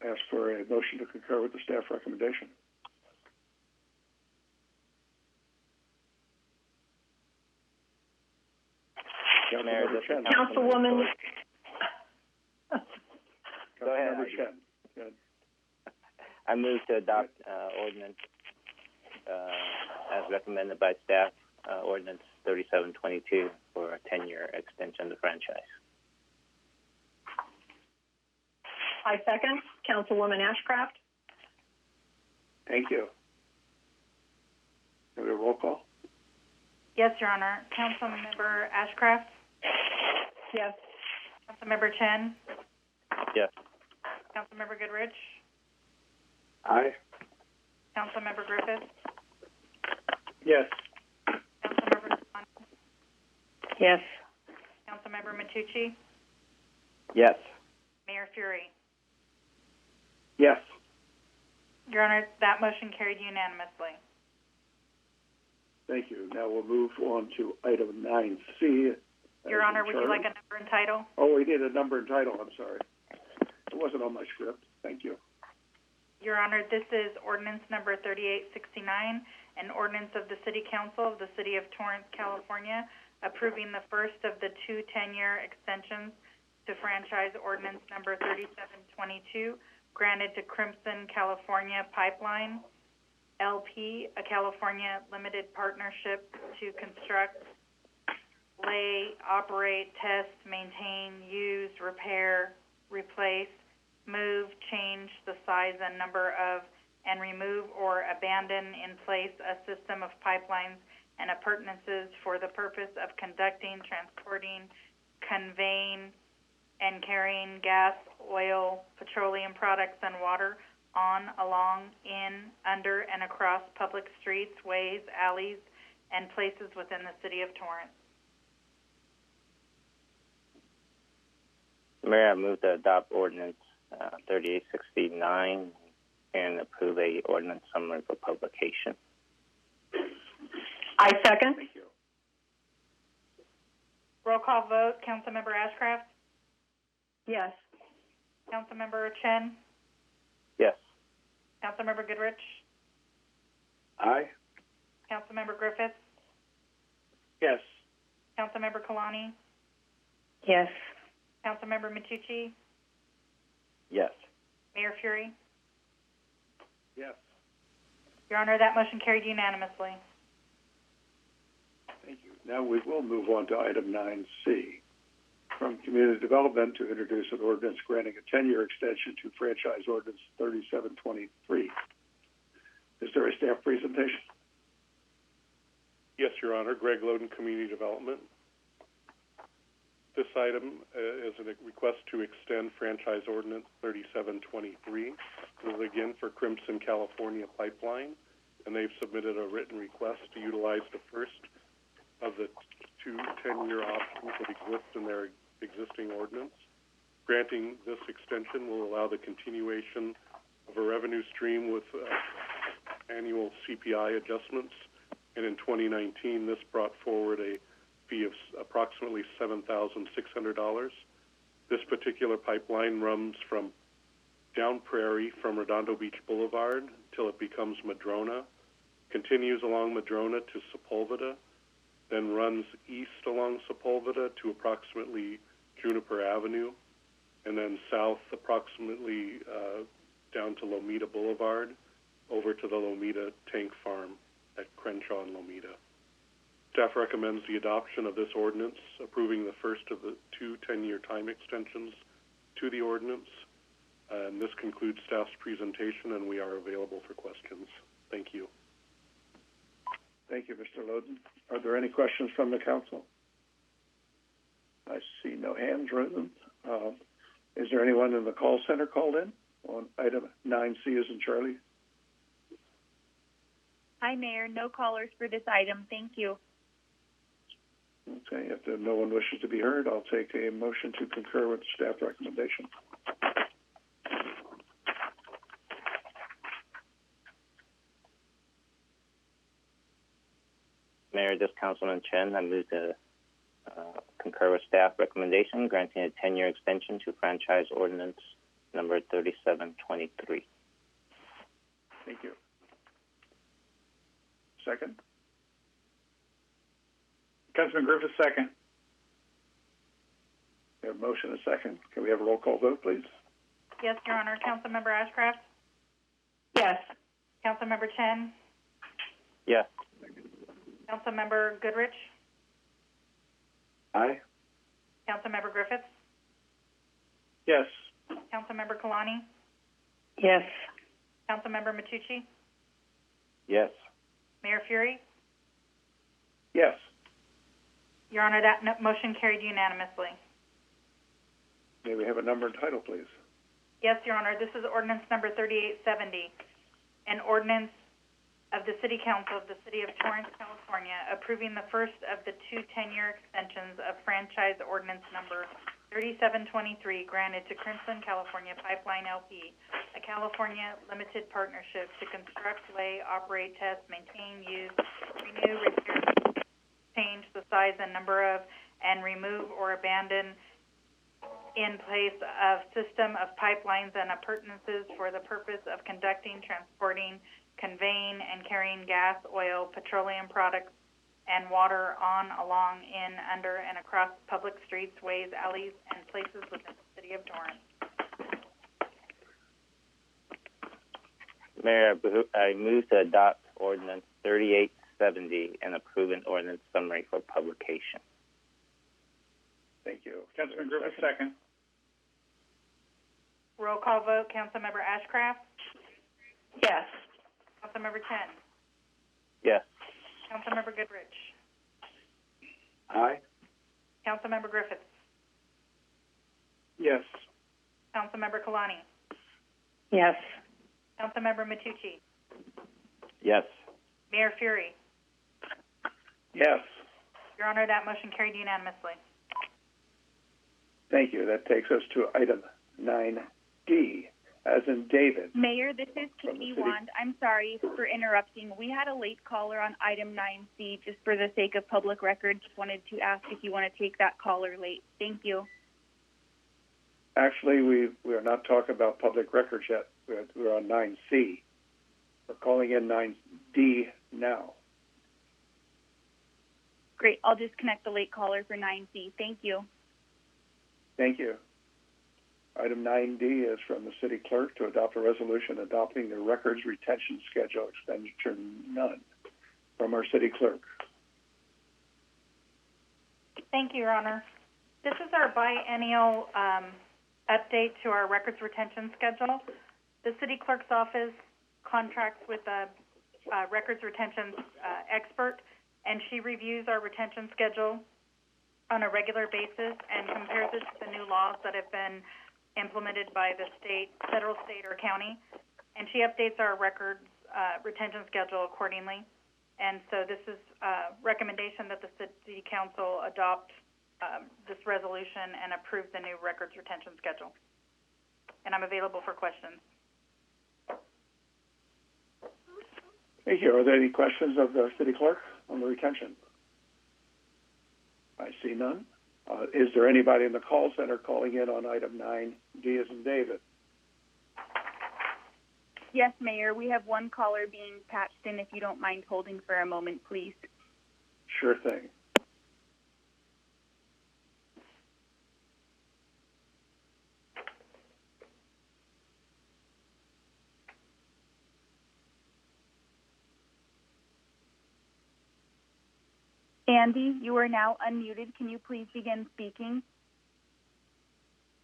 ask for a motion to concur with the staff recommendation. Mayor, Councilwoman. Go ahead. Good. I move to adopt ordinance as recommended by staff, ordinance 3722 for a 10-year extension of the franchise. I second. Councilwoman Ashcraft. Thank you. Have a roll call? Yes, Your Honor. Councilmember Ashcraft? Yes. Councilmember Chen? Yes. Councilmember Goodrich? Aye. Councilmember Griffiths? Yes. Councilmember Kalani? Yes. Councilmember Matucci? Yes. Mayor Fury? Yes. Your Honor, that motion carried unanimously. Thank you. Now we'll move on to item 9C. Your Honor, would you like a number and title? Oh, we did a number and title. I'm sorry. It wasn't on my script. Thank you. Your Honor, this is ordinance number 3869, an ordinance of the City Council of the City of Torrance, California, approving the first of the two 10-year extensions to franchise ordinance number 3722, granted to Crimson California Pipeline, LP, a California limited partnership to construct, lay, operate, test, maintain, use, repair, replace, move, change the size and number of, and remove or abandon in place a system of pipelines and appurtenances for the purpose of conducting, transporting, conveying, and carrying gas, oil, petroleum products, and water on, along, in, under, and across public streets, ways, alleys, and places within the City of Torrance. Mayor, I move to adopt ordinance 3869 and approve a ordinance summary for publication. I second. Thank you. Roll call vote. Councilmember Ashcraft? Yes. Councilmember Chen? Yes. Councilmember Goodrich? Aye. Councilmember Griffiths? Yes. Councilmember Kalani? Yes. Councilmember Matucci? Yes. Mayor Fury? Yes. Your Honor, that motion carried unanimously. Thank you. Now we will move on to item 9C. From Community Development to introduce an ordinance granting a 10-year extension to Franchise Ordinance 3723. Is there a staff presentation? Yes, Your Honor. Greg Loden, Community Development. This item is a request to extend Franchise Ordinance 3723. This is again for Crimson California Pipeline, and they've submitted a written request to utilize the first of the two 10-year options that exist in their existing ordinance. Granting this extension will allow the continuation of a revenue stream with annual CPI adjustments, and in 2019, this brought forward a fee of approximately $7,600. This particular pipeline runs from down Prairie from Redondo Beach Boulevard till it becomes Madrona, continues along Madrona to Sepulveda, then runs east along Sepulveda to approximately Juniper Avenue, and then south approximately down to Lomita Boulevard, over to the Lomita Tank Farm at Crenshaw and Lomita. Staff recommends the adoption of this ordinance, approving the first of the two 10-year time extensions to the ordinance. And this concludes staff's presentation, and we are available for questions. Thank you. Thank you, Mr. Loden. Are there any questions from the council? I see no hands risen. Is there anyone in the call center called in on item 9C as in Charlie? Hi, Mayor. No callers for this item. Thank you. Okay, if no one wishes to be heard, I'll take a motion to concur with staff recommendation. Mayor, this Councilman Chen, I move to concur with staff recommendation granting a 10-year extension to Franchise Ordinance number 3723. Thank you. Second? Councilman Griffith, second. We have a motion and a second. Can we have a roll call vote, please? Yes, Your Honor. Councilmember Ashcraft? Yes. Councilmember Chen? Yes. Councilmember Goodrich? Aye. Councilmember Griffiths? Yes. Councilmember Kalani? Yes. Councilmember Matucci? Yes. Mayor Fury? Yes. Your Honor, that motion carried unanimously. May we have a number and title, please? Yes, Your Honor. This is ordinance number 3870, an ordinance of the City Council of the City of Torrance, California, approving the first of the two 10-year extensions of Franchise Ordinance number 3723 granted to Crimson California Pipeline LP, a California limited partnership to construct, lay, operate, test, maintain, use, renew, repair, change the size and number of, and remove or abandon in place of system of pipelines and appurtenances for the purpose of conducting, transporting, conveying, and carrying gas, oil, petroleum products, and water on, along, in, under, and across public streets, ways, alleys, and places within the City of Torrance. Mayor, I move to adopt Ordinance 3870 and approve an ordinance summary for publication. Thank you. Councilman Griffith, second. Roll call vote. Councilmember Ashcraft? Yes. Councilmember Chen? Yes. Councilmember Goodrich? Aye. Councilmember Griffiths? Yes. Councilmember Kalani? Yes. Councilmember Matucci? Yes. Mayor Fury? Yes. Your Honor, that motion carried unanimously. Thank you. That takes us to item 9D, as in David. Mayor, this is Katie Wand. I'm sorry for interrupting. We had a late caller on item 9C. Just for the sake of public record, just wanted to ask if you want to take that caller late. Thank you. Actually, we are not talking about public records yet. We're on 9C. We're calling in 9D now. Great. I'll disconnect the late caller for 9C. Thank you. Thank you. Item 9D is from the city clerk to adopt a resolution adopting the records retention schedule, expenditure none. From our city clerk. Thank you, Your Honor. This is our biennial update to our records retention schedule. The city clerk's office contracts with a records retention expert, and she reviews our retention schedule on a regular basis and compares it to the new laws that have been implemented by the state, federal, state, or county, and she updates our records retention schedule accordingly. And so this is a recommendation that the City Council adopt this resolution and approve the new records retention schedule. And I'm available for questions. Thank you. Are there any questions of the city clerk on the retention? I see none. Is there anybody in the call center calling in on item 9D as in David? Yes, Mayor. We have one caller being patched in. If you don't mind holding for a moment, please. Sure thing. Andy, you are now unmuted. Can you please begin speaking?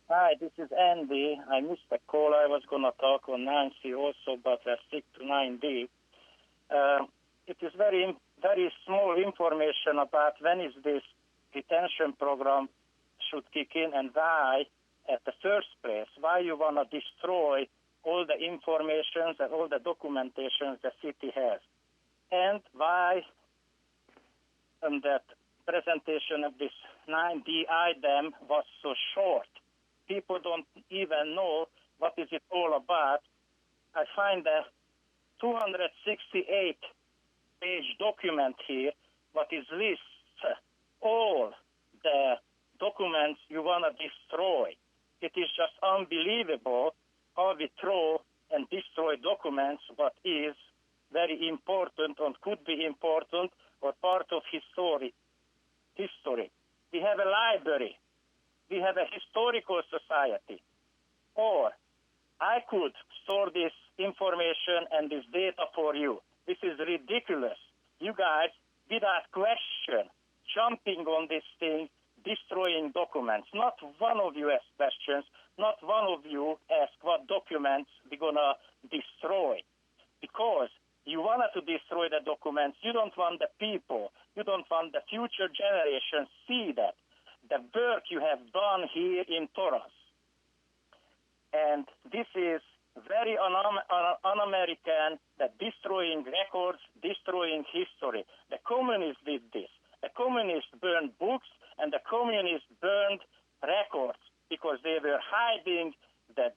Hi, this is Andy. I missed the call. I was going to talk on 9C also, but I stick to 9D. It is very small information about when is this retention program should kick in and why at the first place, why you want to destroy all the information and all the documentation the city has, and why that presentation of this 9D item was so short. People don't even know what is it all about. I find a 268-page document here, what is lists all the documents you want to destroy. It is just unbelievable how we throw and destroy documents what is very important and could be important or part of history. We have a library. We have a historical society. Or I could store this information and this data for you. This is ridiculous. You guys, without question, jumping on this thing, destroying documents. Not one of you asked questions. Not one of you asked what documents we're going to destroy. Because you wanted to destroy the documents. You don't want the people. You don't want the future generations see that. The work you have done here in Torrance. And this is very un-American, that destroying records, destroying history. The communists did this. The communists burned books and the communists burned records because they were hiding the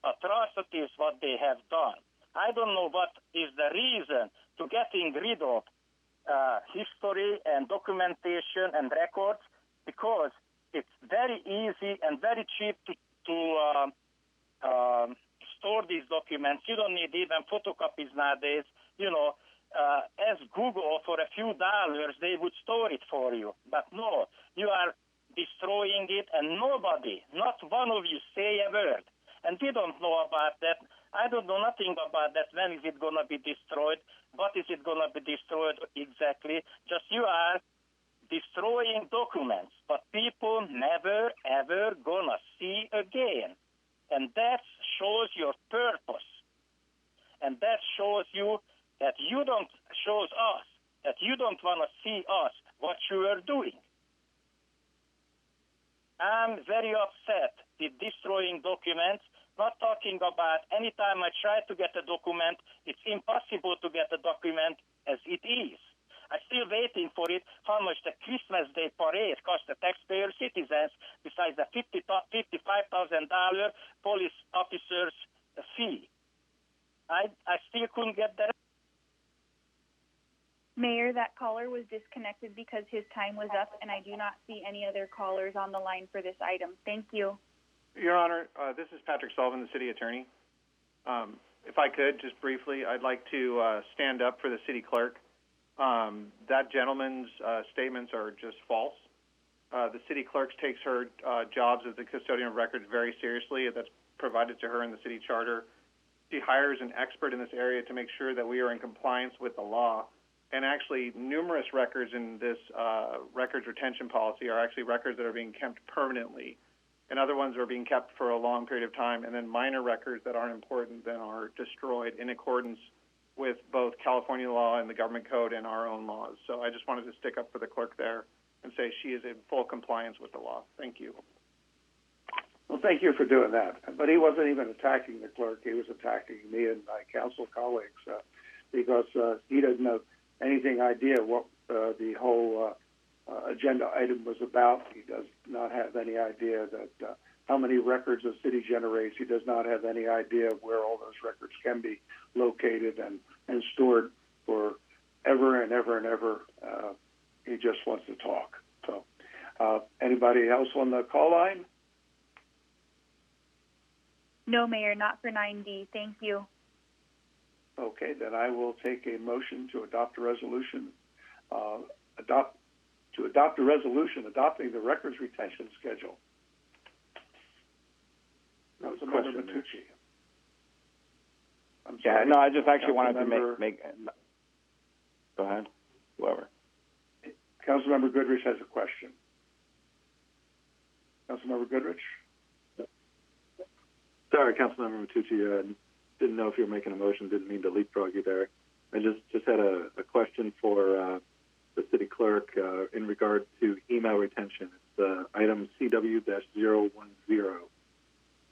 atrocities what they have done. I don't know what is the reason to getting rid of history and documentation and records, because it's very easy and very cheap to store these documents. You don't need even photocopies nowadays. You know, as Google, for a few dollars, they would store it for you. But no, you are destroying it, and nobody, not one of you, say a word. And we don't know about that. I don't know nothing about that. When is it going to be destroyed? What is it going to be destroyed exactly? Just you are destroying documents, but people never, ever going to see again. And that shows your purpose. And that shows you that you don't, shows us that you don't want to see us, what you are doing. I'm very upset with destroying documents. Not talking about any time I try to get a document, it's impossible to get a document as it is. I'm still waiting for it, how much the Christmas Day parade cost the taxpayer citizens, besides the $55,000 police officers fee. I still couldn't get that. Mayor, that caller was disconnected because his time was up, and I do not see any other callers on the line for this item. Thank you. Your Honor, this is Patrick Sullivan, the City Attorney. If I could, just briefly, I'd like to stand up for the City Clerk. That gentleman's statements are just false. The City Clerk takes her jobs as the custodian of records very seriously. That's provided to her in the City Charter. She hires an expert in this area to make sure that we are in compliance with the law. And actually, numerous records in this records retention policy are actually records that are being kept permanently, and other ones are being kept for a long period of time, and then minor records that aren't important then are destroyed in accordance with both California law and the government code and our own laws. So I just wanted to stick up for the clerk there and say she is in full compliance with the law. Thank you. Well, thank you for doing that. But he wasn't even attacking the clerk. He was attacking me and my council colleagues because he doesn't have anything idea what the whole agenda item was about. He does not have any idea that how many records the city generates. He does not have any idea of where all those records can be located and stored for ever and ever and ever. He just wants to talk. So anybody else on the call line? No, Mayor, not for 9D. Thank you. Okay, then I will take a motion to adopt a resolution, adopt a resolution adopting the records retention schedule. That was a question. Matucci. I'm sorry. Yeah, no, I just actually wanted to make. Go ahead, whoever. Councilmember Goodrich has a question. Councilmember Goodrich. Sorry, Councilmember Matucci. Didn't know if you were making a motion. Didn't mean to leapfrog you there. I just had a question for the city clerk in regard to email retention. It's item CW-010.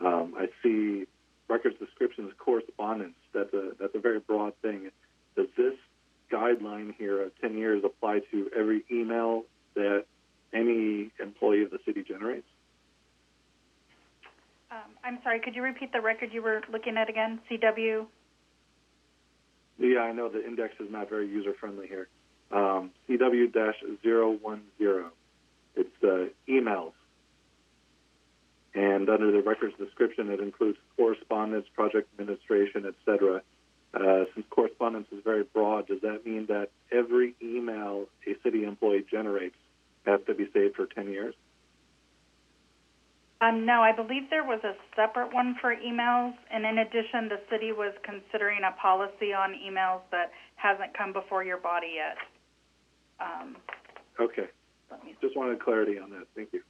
I see records descriptions, correspondence. That's a very broad thing. Does this guideline here of 10 years apply to every email that any employee of the city generates? I'm sorry, could you repeat the record you were looking at again? CW? Yeah, I know the index is not very user-friendly here. CW-010. It's emails. And under the records description, it includes correspondence, project administration, etc. Since correspondence is very broad, does that mean that every email a city employee generates has to be saved for 10 years? No, I believe there was a separate one for emails, and in addition, the city was considering a policy on emails that hasn't come before your body yet. Okay. Just wanted clarity on that. Thank you.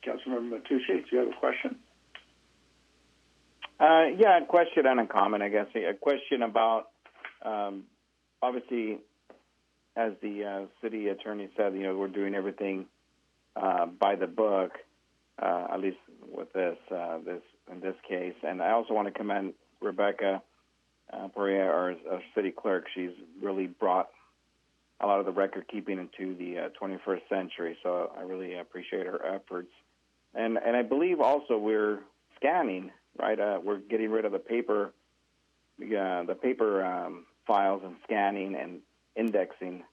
Councilmember Matucci, do you have a question? Yeah, a question and a comment, I guess. A question about, obviously, as the city attorney said, we're doing everything by the book, at least with this in this case. And I also want to commend Rebecca Perea, our city clerk. She's really brought a lot of the record keeping into the 21st century. So I really appreciate her efforts. And I believe also we're scanning, right? We're getting rid of the paper files and scanning and indexing,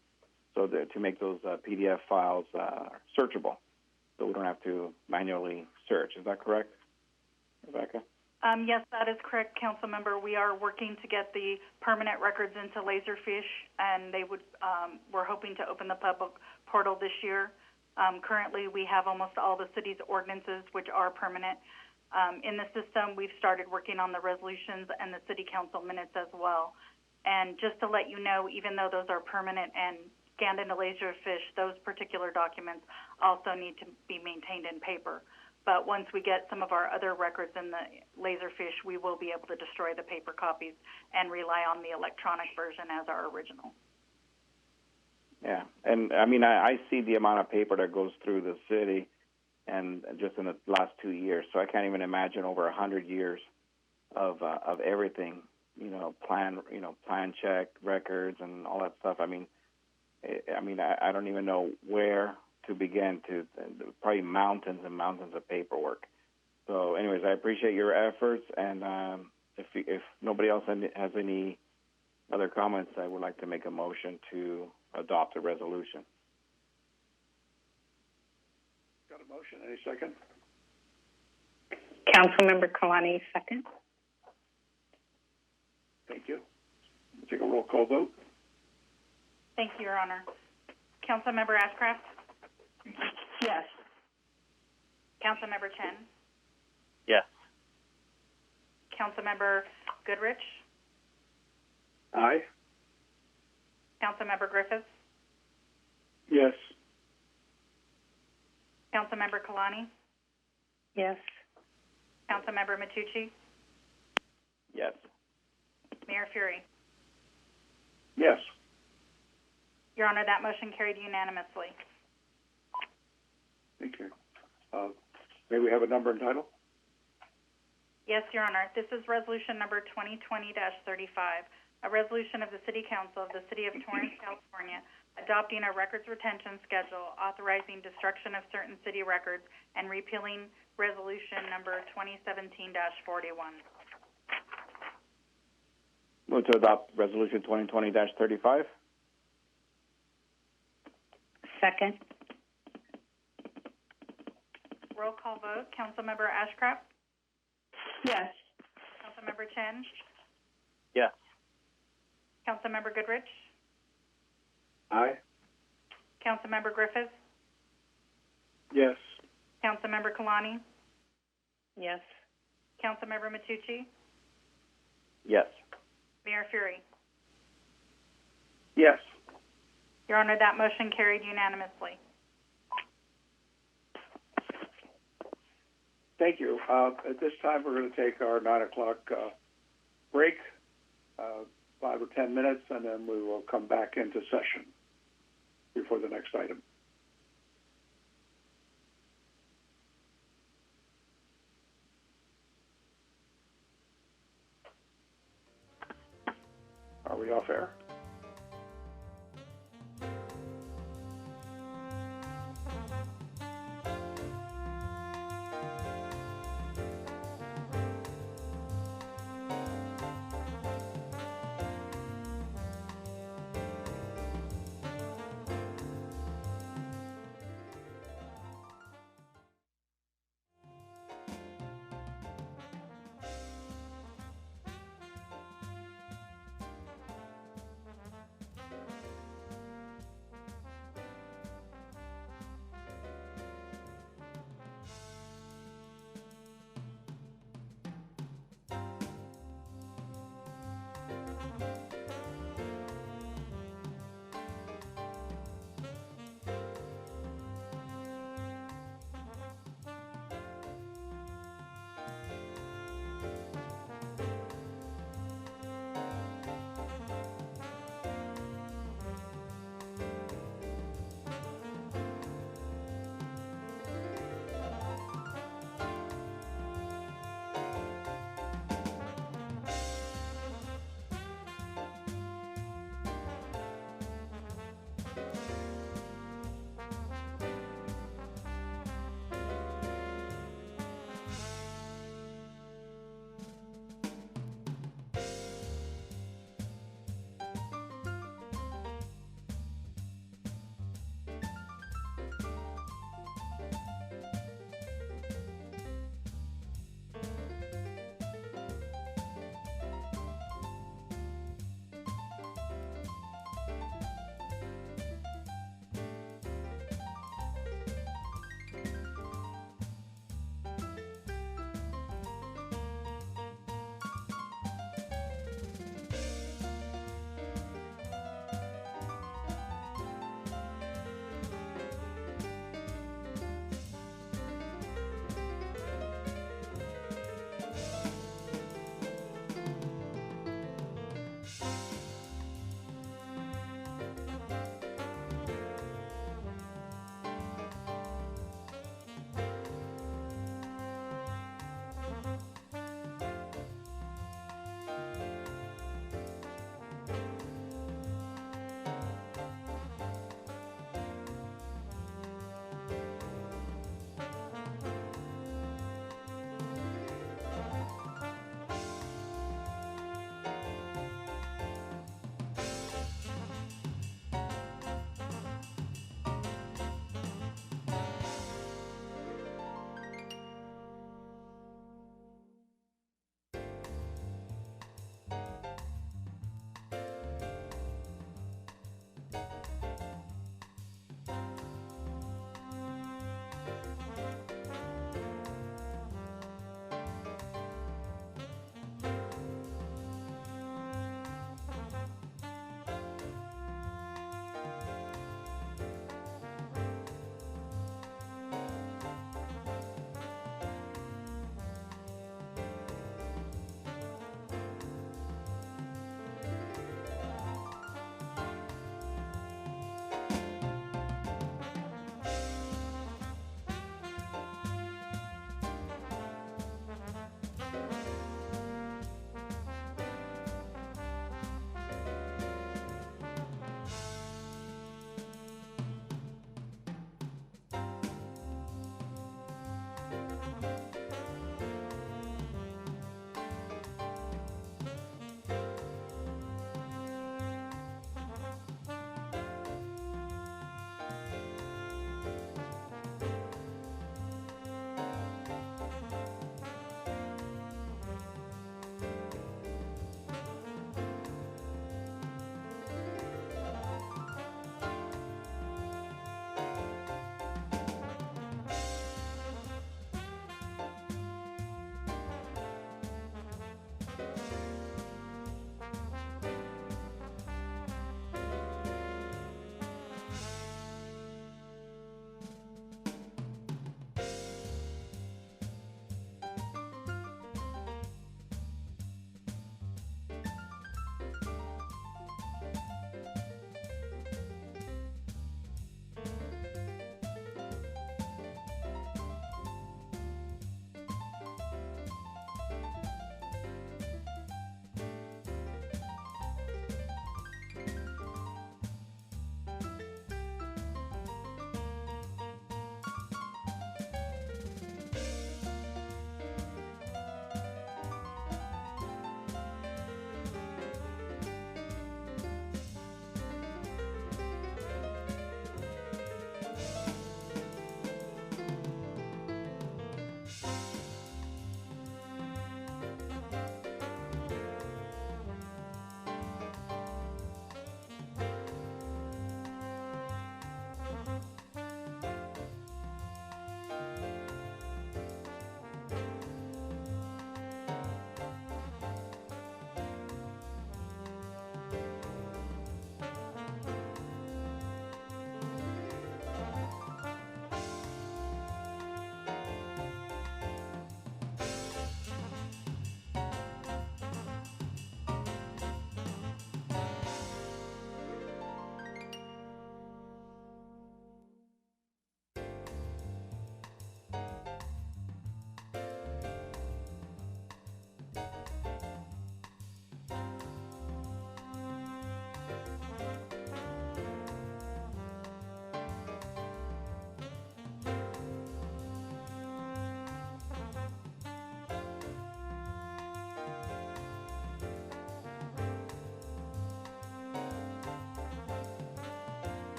so to make those PDF files searchable, so we don't have to manually search. Is that correct, Rebecca? Yes, that is correct, Council Member. We are working to get the permanent records into Laserfish, and we're hoping to open the public portal this year. Currently, we have almost all the city's ordinances, which are permanent. In the system, we've started working on the resolutions and the city council minutes as well. And just to let you know, even though those are permanent and scanned into Laserfish, those particular documents also need to be maintained in paper. But once we get some of our other records in the Laserfish, we will be able to destroy the paper copies and rely on the electronic version as our original. Yeah, and I mean, I see the amount of paper that goes through the city, and just in the last 2 years. So I can't even imagine over 100 years of everything. Plan check records and all that stuff. I don't even know where to begin. Probably mountains and mountains of paperwork. So, anyways, I appreciate your efforts, and if nobody else has any other comments, I would like to make a motion to adopt the resolution. Got a motion? Any second? Councilmember Kalani, second. Thank you. We'll take a roll call vote. Thank you, Your Honor. Councilmember Ashcraft? Yes. Councilmember Chen? Yes. Councilmember Goodrich? Aye. Councilmember Griffiths? Yes. Councilmember Kalani? Yes. Councilmember Matucci? Yes. Mayor Fury? Yes. Your Honor, that motion carried unanimously. Thank you. May we have a number and title? Yes, Your Honor. This is resolution number 2020-35, a resolution of the City Council of the City of Torrance, California, adopting a records retention schedule, authorizing destruction of certain city records, and repealing resolution number 2017-41. Move to adopt resolution 2020-35. Second. Roll call vote. Councilmember Ashcraft? Yes. Councilmember Chen? Yes. Councilmember Goodrich? Aye. Councilmember Griffiths? Yes. Councilmember Kalani? Yes. Councilmember Matucci? Yes. Mayor Fury? Yes. Your Honor, that motion carried unanimously. Thank you. At this time, we're going to take our 9 o'clock break, 5 or 10 minutes, and then we will come back into session before the next item. Are we off air?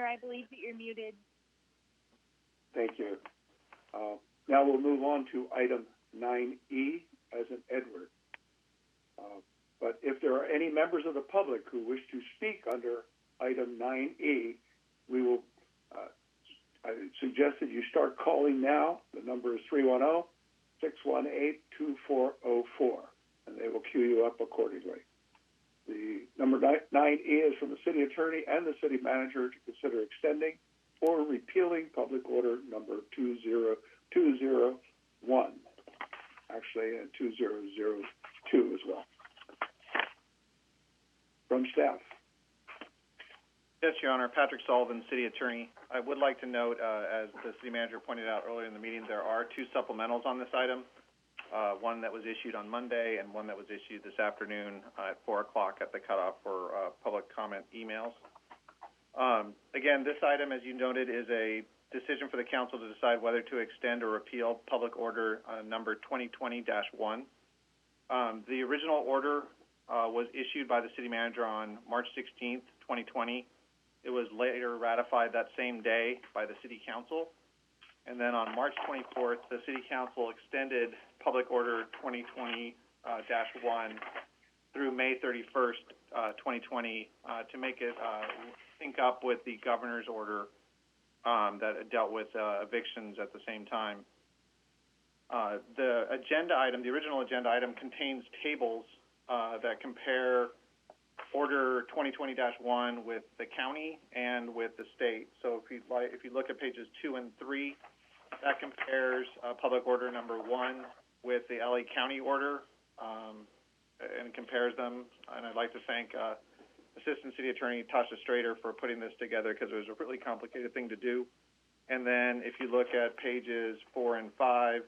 Mayor, I believe that you're muted. Thank you. Now we'll move on to item 9E as in Edward. But if there are any members of the public who wish to speak under item 9E, we will I suggest that you start calling now. The number is 310-618-2404, and they will queue you up accordingly. The number 9E is from the city attorney and the city manager to consider extending or repealing public order number 20201, actually, and 2002 as well. From staff. Yes, Your Honor. Patrick Sullivan, City Attorney. I would like to note, as the City Manager pointed out earlier in the meeting, there are two supplementals on this item, one that was issued on Monday and one that was issued this afternoon at 4 o'clock at the cutoff for public comment emails. Again, this item, as you noted, is a decision for the Council to decide whether to extend or repeal Public Order number 2020-1. The original order was issued by the City Manager on March 16th, 2020. It was later ratified that same day by the City Council. And then on March 24th, the City Council extended Public Order 2020-1 through May 31st, 2020, to make it sync up with the Governor's order that dealt with evictions at the same time. The agenda item, the original agenda item, contains tables that compare Order 2020-1 with the county and with the state. So if you look at pages 2 and 3, that compares Public Order number 1 with the LA County order and compares them. And I'd like to thank Assistant City Attorney Tasha Strader for putting this together because it was a really complicated thing to do. And then if you look at pages 4 and 5,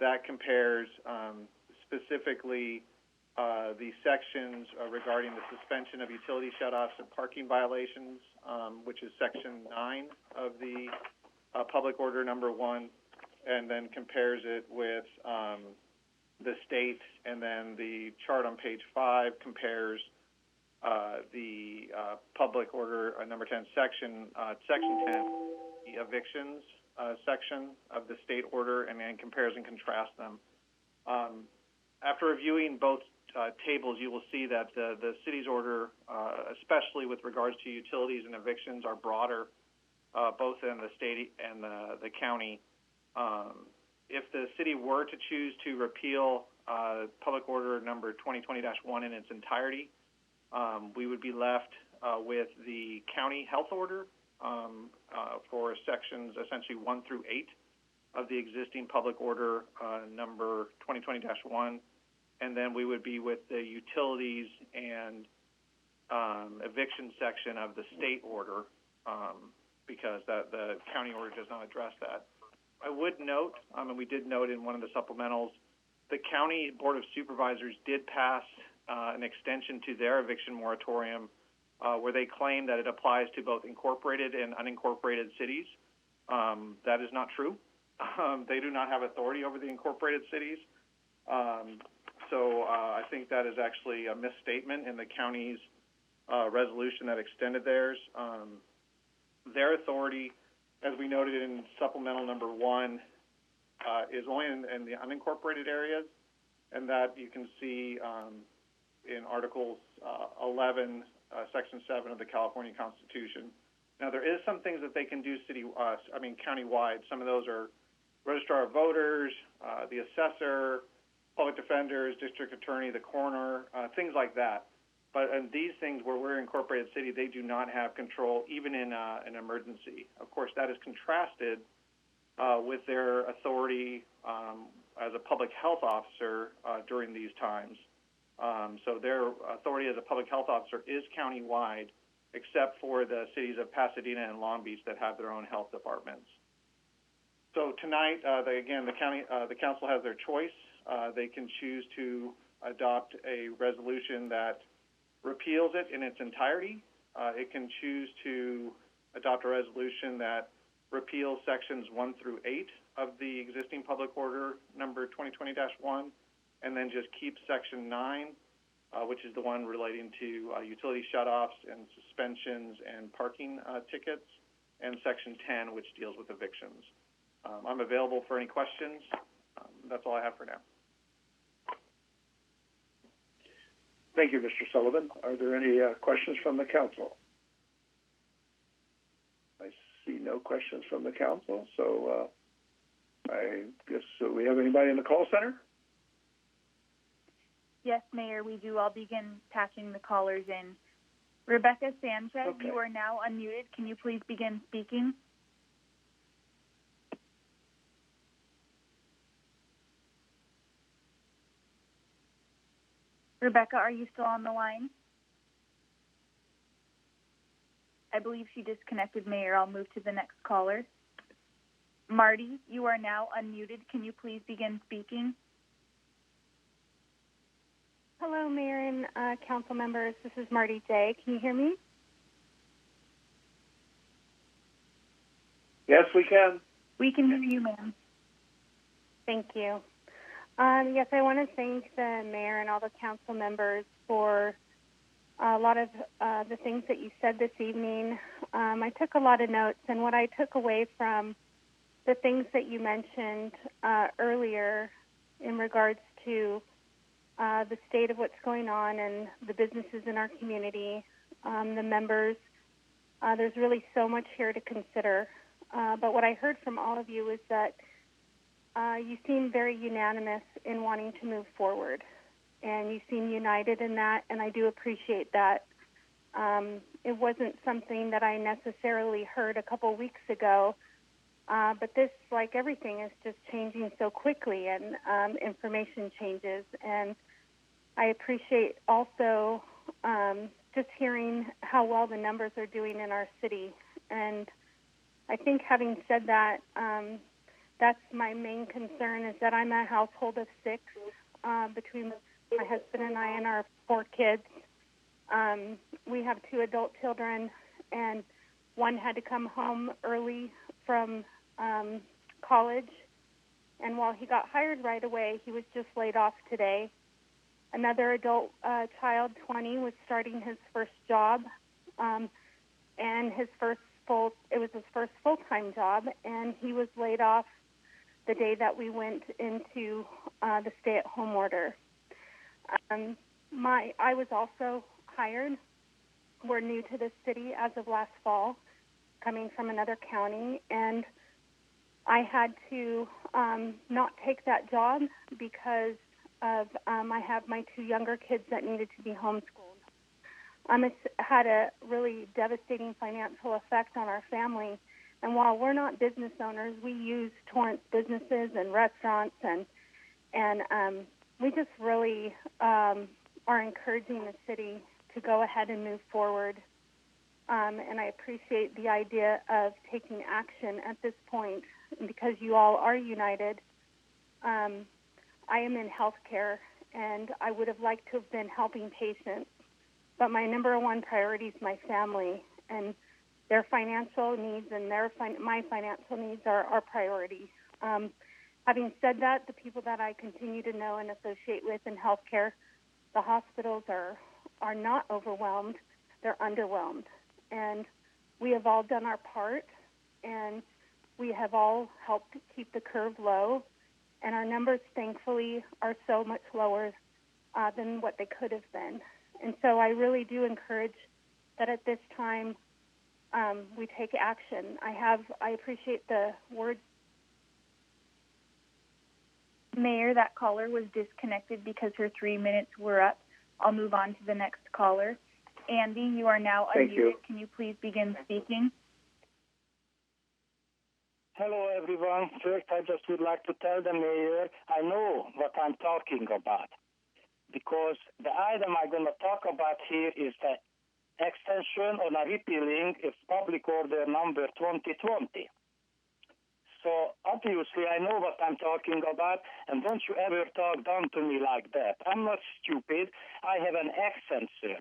that compares specifically the sections regarding the suspension of utility shutoffs and parking violations, which is Section 9 of the Public Order number 1, and then compares it with the state, and then the chart on page 5 compares the Public Order number 10 section 10, the evictions section of the state order, and then compares and contrasts them. After reviewing both tables, you will see that the city's order, especially with regards to utilities and evictions, are broader, both in the state and the county. If the city were to choose to repeal Public Order number 2020-1 in its entirety, we would be left with the county health order for sections essentially 1 through 8 of the existing Public Order number 2020-1. And then we would be with the utilities and eviction section of the state order because the county order does not address that. I would note, and we did note in one of the supplementals, the County Board of Supervisors did pass an extension to their eviction moratorium where they claim that it applies to both incorporated and unincorporated cities. That is not true. They do not have authority over the incorporated cities. So I think that is actually a misstatement in the county's resolution that extended theirs. Their authority, as we noted in supplemental number 1, is only in the unincorporated areas, and that you can see in Articles 11, Section 7 of the California Constitution. Now, there is some things that they can do county-wide. Some of those are Registrar of Voters, the Assessor, Public Defenders, District Attorney, the Coroner, things like that. But in these things where we're an incorporated city, they do not have control, even in an emergency. Of course, that is contrasted with their authority as a public health officer during these times. So their authority as a public health officer is county-wide, except for the cities of Pasadena and Long Beach that have their own health departments. So tonight, the council has their choice. They can choose to adopt a resolution that repeals it in its entirety. It can choose to adopt a resolution that repeals sections 1 through 8 of the existing Public Order number 2020-1, and then just keep section 9 which is the one relating to utility shutoffs and suspensions and parking tickets, and Section 10, which deals with evictions. I'm available for any questions. That's all I have for now. Thank you, Mr. Sullivan. Are there any questions from the council? I see no questions from the council, so I guess we have anybody in the call center? Yes, Mayor, we do. I'll begin patching the callers in. Rebecca Sanchez, You are now unmuted. Can you please begin speaking? Rebecca, are you still on the line? I believe she disconnected, Mayor. I'll move to the next caller. Marty, you are now unmuted. Can you please begin speaking? Hello, Mayor and council members. This is Marty J. Can you hear me? Yes, we can. We can hear you, ma'am. Thank you. Yes, I want to thank the mayor and all the council members for a lot of the things that you said this evening. I took a lot of notes, and what I took away from the things that you mentioned earlier in regards to the state of what's going on and the businesses in our community, the members, there's really so much here to consider. But what I heard from all of you is that you seem very unanimous in wanting to move forward, and you seem united in that, and I do appreciate that. It wasn't something that I necessarily heard a couple weeks ago, but this, like everything, is just changing so quickly, and information changes. And I appreciate also just hearing how well the numbers are doing in our city. And I think, having said that, that's my main concern, is that I'm a household of 6 between my husband and I and our 4 kids. We have 2 adult children, and one had to come home early from college, and while he got hired right away, he was just laid off today. Another adult child, 20, was starting his first job, and it was his first full-time job, and he was laid off the day that we went into the stay-at-home order. I was also hired. We're new to this city as of last fall, coming from another county, and I had to not take that job because of I have my 2 younger kids that needed to be homeschooled. It's had a really devastating financial effect on our family. And while we're not business owners, we use Torrance businesses and restaurants, and we just really are encouraging the city to go ahead and move forward. And I appreciate the idea of taking action at this point, because you all are united. I am in healthcare, and I would have liked to have been helping patients, but my number one priority is my family, and their financial needs and my financial needs are our priority. Having said that, the people that I continue to know and associate with in healthcare, the hospitals are not overwhelmed, they're underwhelmed. And we have all done our part, and we have all helped keep the curve low, and our numbers, thankfully, are so much lower than what they could have been. And so I really do encourage that at this time we take action. I appreciate the words. Mayor, that caller was disconnected because her 3 minutes were up. I'll move on to the next caller. Andy, you are now unmuted. Can you please begin speaking? Hello, everyone. First, I just would like to tell the mayor I know what I'm talking about, because the item I'm going to talk about here is the extension or repealing of Public Order number 2020. So obviously I know what I'm talking about, and don't you ever talk down to me like that. I'm not stupid. I have an accent, sir.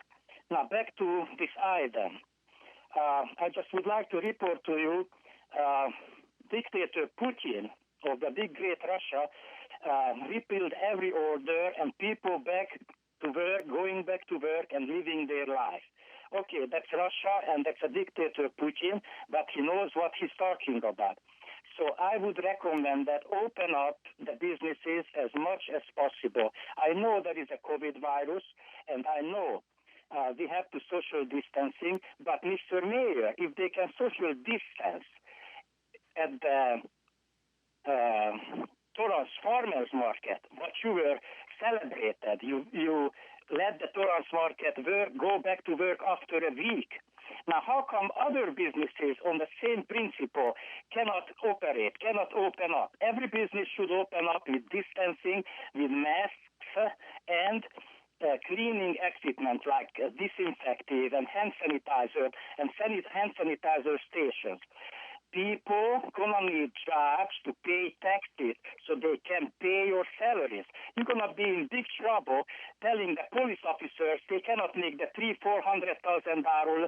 Now back to this item. I just would like to report to you, Dictator Putin of the big great Russia repealed every order, and people back to work, going back to work, and living their life. Okay, that's Russia, and that's a dictator, Putin, but he knows what he's talking about. So I would recommend that open up the businesses as much as possible. I know there is a COVID virus, and I know we have to social distancing, but Mr. Mayor, if they can social distance at the Torrance Farmers Market, what you were celebrated, you let the Torrance Market go back to work after a week. Now, how come other businesses on the same principle cannot operate, cannot open up? Every business should open up with distancing, with masks, and cleaning equipment like disinfectant and hand sanitizer and hand sanitizer stations. People gonna need jobs to pay taxes so they can pay your salaries. You're gonna be in big trouble telling the police officers they cannot make the $300,000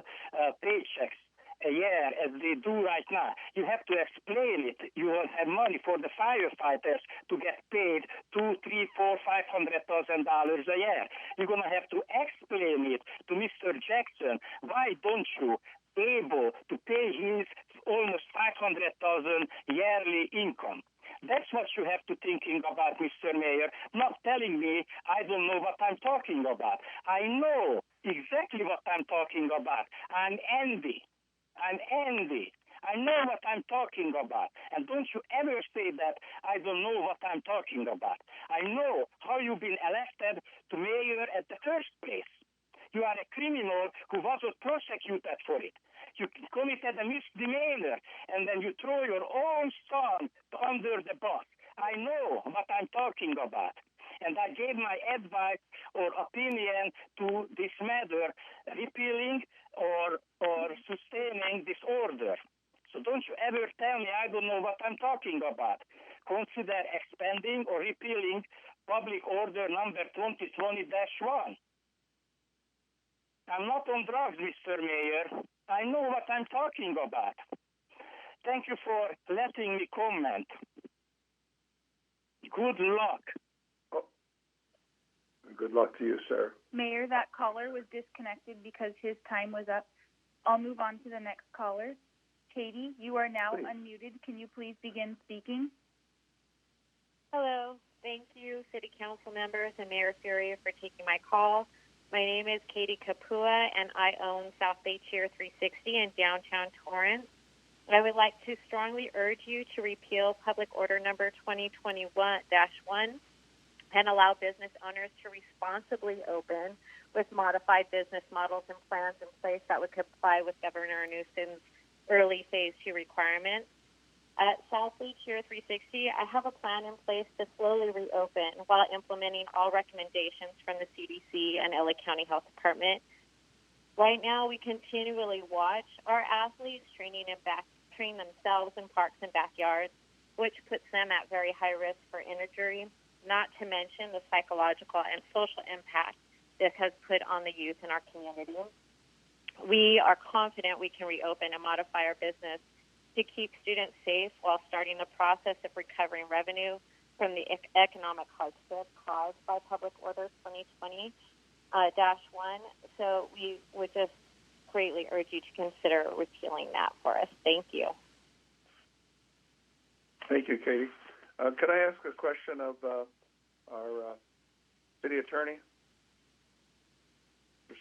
paychecks a year as they do right now. You have to explain it. You won't have money for the firefighters to get paid $200,000, $300,000, $500,000 a year. You're gonna have to explain it to Mr. Jackson. Why don't you able to pay his almost $500,000 yearly income? That's what you have to thinking about, Mr. Mayor, not telling me I don't know what I'm talking about. I know exactly what I'm talking about. I'm envy. I know what I'm talking about. And don't you ever say that I don't know what I'm talking about. I know how you've been elected to mayor at the first place. You are a criminal who wasn't prosecuted for it. You committed a misdemeanor, and then you throw your own son under the bus. I know what I'm talking about. And I gave my advice or opinion to this matter, repealing or sustaining this order. So don't you ever tell me I don't know what I'm talking about. Consider expanding or repealing Public Order number 2020-1. I'm not on drugs, Mr. Mayor. I know what I'm talking about. Thank you for letting me comment. Good luck. Oh. Good luck to you, sir. Mayor, that caller was disconnected because his time was up. I'll move on to the next caller. Katie, you are now unmuted. Can you please begin speaking? Hello. Thank you, City Council members and Mayor Furia, for taking my call. My name is Katie Kapua, and I own South Bay Cheer 360 in downtown Torrance. I would like to strongly urge you to repeal Public Order number 2021-1 and allow business owners to responsibly open with modified business models and plans in place that would comply with Governor Newsom's early Phase 2 requirements. At South Bay Cheer 360, I have a plan in place to slowly reopen while implementing all recommendations from the CDC and LA County Health Department. Right now, we continually watch our athletes train themselves in parks and backyards, which puts them at very high risk for injury, not to mention the psychological and social impact this has put on the youth in our community. We are confident we can reopen and modify our business to keep students safe while starting the process of recovering revenue from the economic hardship caused by Public Order 2020-1. So we would just greatly urge you to consider repealing that for us. Thank you. Thank you, Katie. Could I ask a question of our city attorney?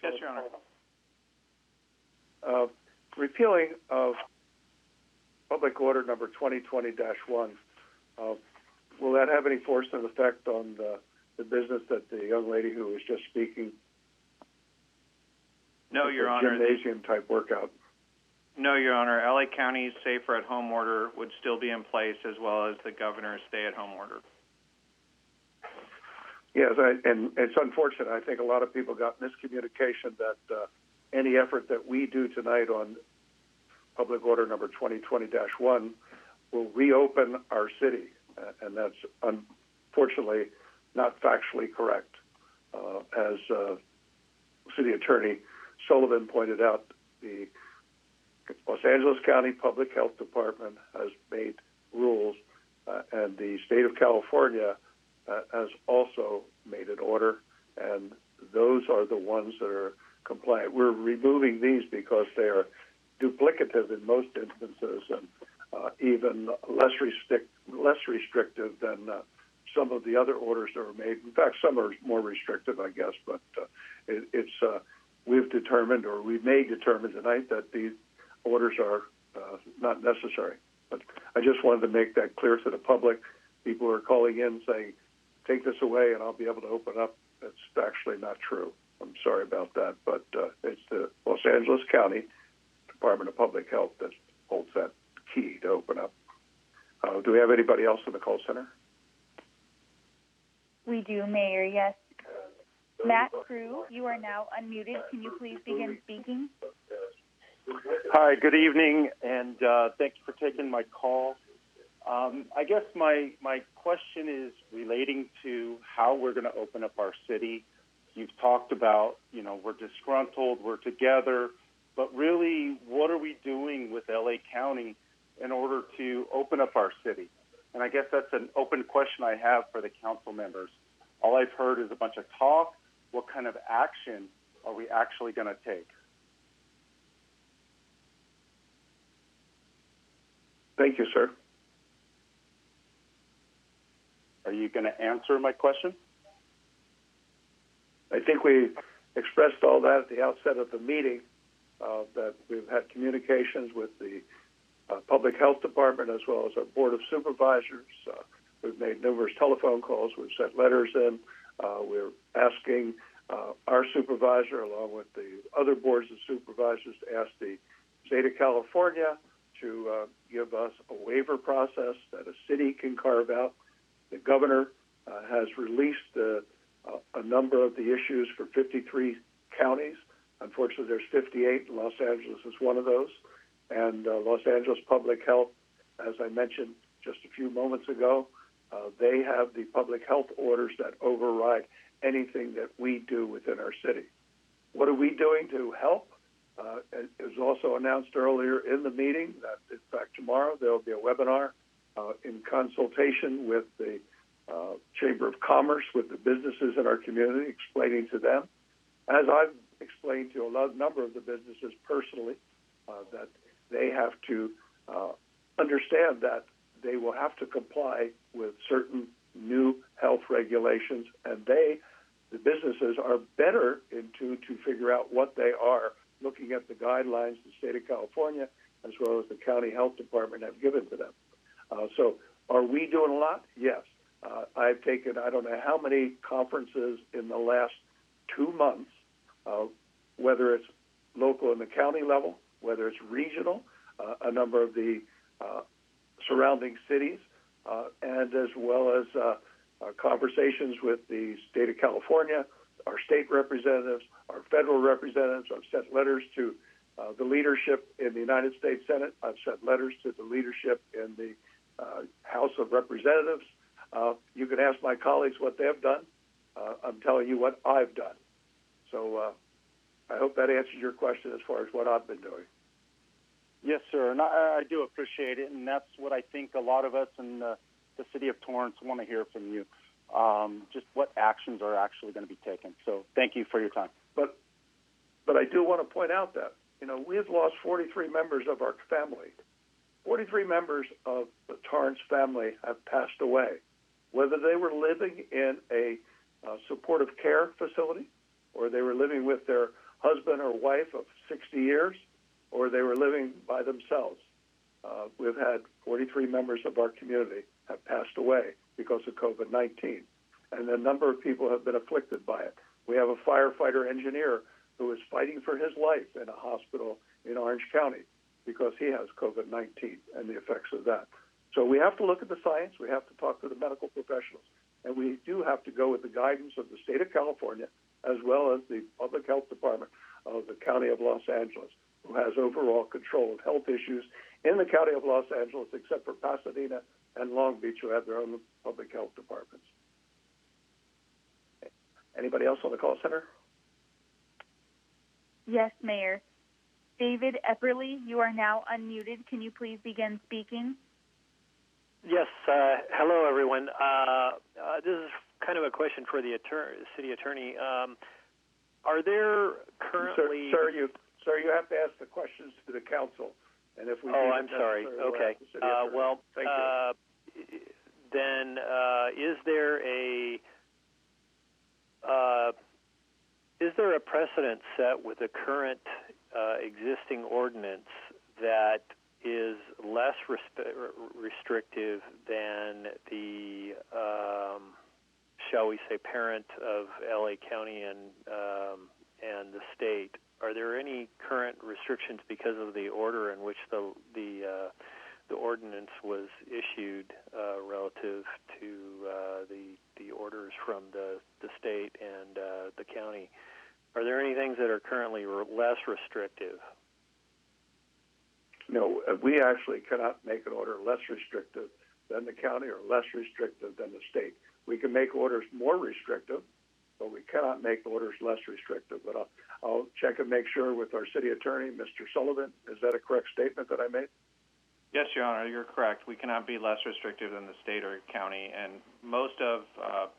Yes, Your Honor. Repealing of Public Order number 2020-1, will that have any force and effect on the business that the young lady who was just speaking? No, Your Honor. Gymnasium-type workout. No, Your Honor. LA County's safer-at-home order would still be in place, as well as the governor's stay-at-home order. Yes, and it's unfortunate. I think a lot of people got miscommunication that any effort that we do tonight on Public Order number 2020-1 will reopen our city, and that's unfortunately not factually correct. As City Attorney Sullivan pointed out, the Los Angeles County Public Health Department has made rules, and the state of California has also made an order, and the ones that are compliant. We're removing these because they are duplicative in most instances and even less restrictive than some of the other orders that were made. In fact, some are more restrictive, I guess, but we've determined, or we may determine tonight, that these orders are not necessary. But I just wanted to make that clear to the public. People are calling in saying, take this away and I'll be able to open up. That's actually not true. I'm sorry about that, but it's the Los Angeles County Department of Public Health that holds that key to open up. Do we have anybody else in the call center? We do, Mayor, yes. Matt Crew, you are now unmuted. Can you please begin speaking? Hi, good evening, and thank you for taking my call. I guess my question is relating to how we're going to open up our city. You've talked about, we're disgruntled, we're together, but really, what are we doing with LA County in order to open up our city? And I guess that's an open question I have for the council members. All I've heard is a bunch of talk. What kind of action are we actually going to take? Thank you, sir. Are you going to answer my question? I think we expressed all that at the outset of the meeting, that we've had communications with the Public Health Department as well as our Board of Supervisors. We've made numerous telephone calls. We've sent letters in. We're asking our supervisor, along with the other boards of supervisors, to ask the state of California to give us a waiver process that a city can carve out. The governor has released a number of the issues for 53 counties. Unfortunately, there's 58, and Los Angeles is one of those. And Los Angeles Public Health, as I mentioned just a few moments ago, they have the public health orders that override anything that we do within our city. What are we doing to help? It was also announced earlier in the meeting that, in fact, tomorrow there will be a webinar in consultation with the Chamber of Commerce, with the businesses in our community, explaining to them, as I've explained to a number of the businesses personally, that they have to understand that they will have to comply with certain new health regulations, and the businesses are better to figure out what they are, looking at the guidelines the state of California as well as the county health department have given to them. So are we doing a lot? Yes. I've taken, I don't know how many conferences in the last 2 months, whether it's local in the county level, whether it's regional, a number of the surrounding cities, and as well as conversations with the state of California, our state representatives, our federal representatives. I've sent letters to the leadership in the United States Senate. I've sent letters to the leadership in the House of Representatives. You can ask my colleagues what they've done. I'm telling you what I've done. So I hope that answers your question as far as what I've been doing. Yes, sir, and I do appreciate it, and that's what I think a lot of us in the city of Torrance want to hear from you, just what actions are actually going to be taken. So thank you for your time. But I do want to point out that, we have lost 43 members of our family. 43 members of the Torrance family have passed away, whether they were living in a supportive care facility, or they were living with their husband or wife of 60 years, or they were living by themselves. We've had 43 members of our community have passed away because of COVID-19, and a number of people have been afflicted by it. We have a firefighter engineer who is fighting for his life in a hospital in Orange County because he has COVID-19 and the effects of that. So we have to look at the science. We have to talk to the medical professionals. And we do have to go with the guidance of the state of California as well as the Public Health Department of the County of Los Angeles, who has overall control of health issues in the County of Los Angeles, except for Pasadena and Long Beach, who have their own public health departments. Anybody else on the call center? Yes, Mayor. David Epperly, you are now unmuted. Can you please begin speaking? Yes. Hello, everyone. This is kind of a question for the city attorney. Are there currently... Sir, you have to ask the questions to the council. And if we I'm sorry. Okay. Well, thank you. Then is there a precedent set with the current existing ordinance that is less restrictive than the, shall we say, parent of LA County and the state? Are there any current restrictions because of the order in which the ordinance was issued relative to the orders from the state and the county? Are there any things that are currently less restrictive? No, we actually cannot make an order less restrictive than the county or less restrictive than the state. We can make orders more restrictive, but we cannot make orders less restrictive. But I'll check and make sure with our city attorney, Mr. Sullivan. Is that a correct statement that I made? Yes, Your Honor, you're correct. We cannot be less restrictive than the state or county. And most of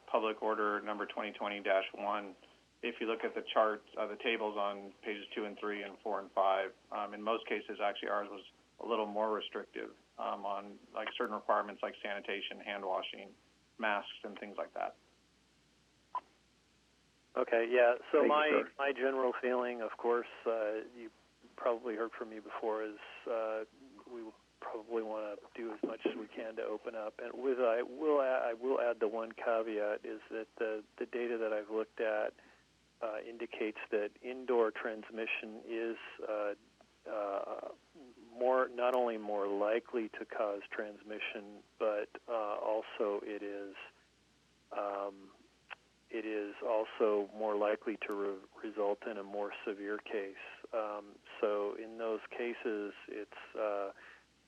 Public Order number 2020-1, if you look at the chart, the tables on pages 2 and 3 and 4 and 5, in most cases, actually ours was a little more restrictive on like certain requirements like sanitation, hand washing, masks, and things like that. Okay, yeah. So my general feeling, of course, you probably heard from me before, is we probably want to do as much as we can to open up. And I will add the one caveat is that the data that I've looked at indicates that indoor transmission is not only more likely to cause transmission, but also it is also more likely to result in a more severe case. So in those cases, it's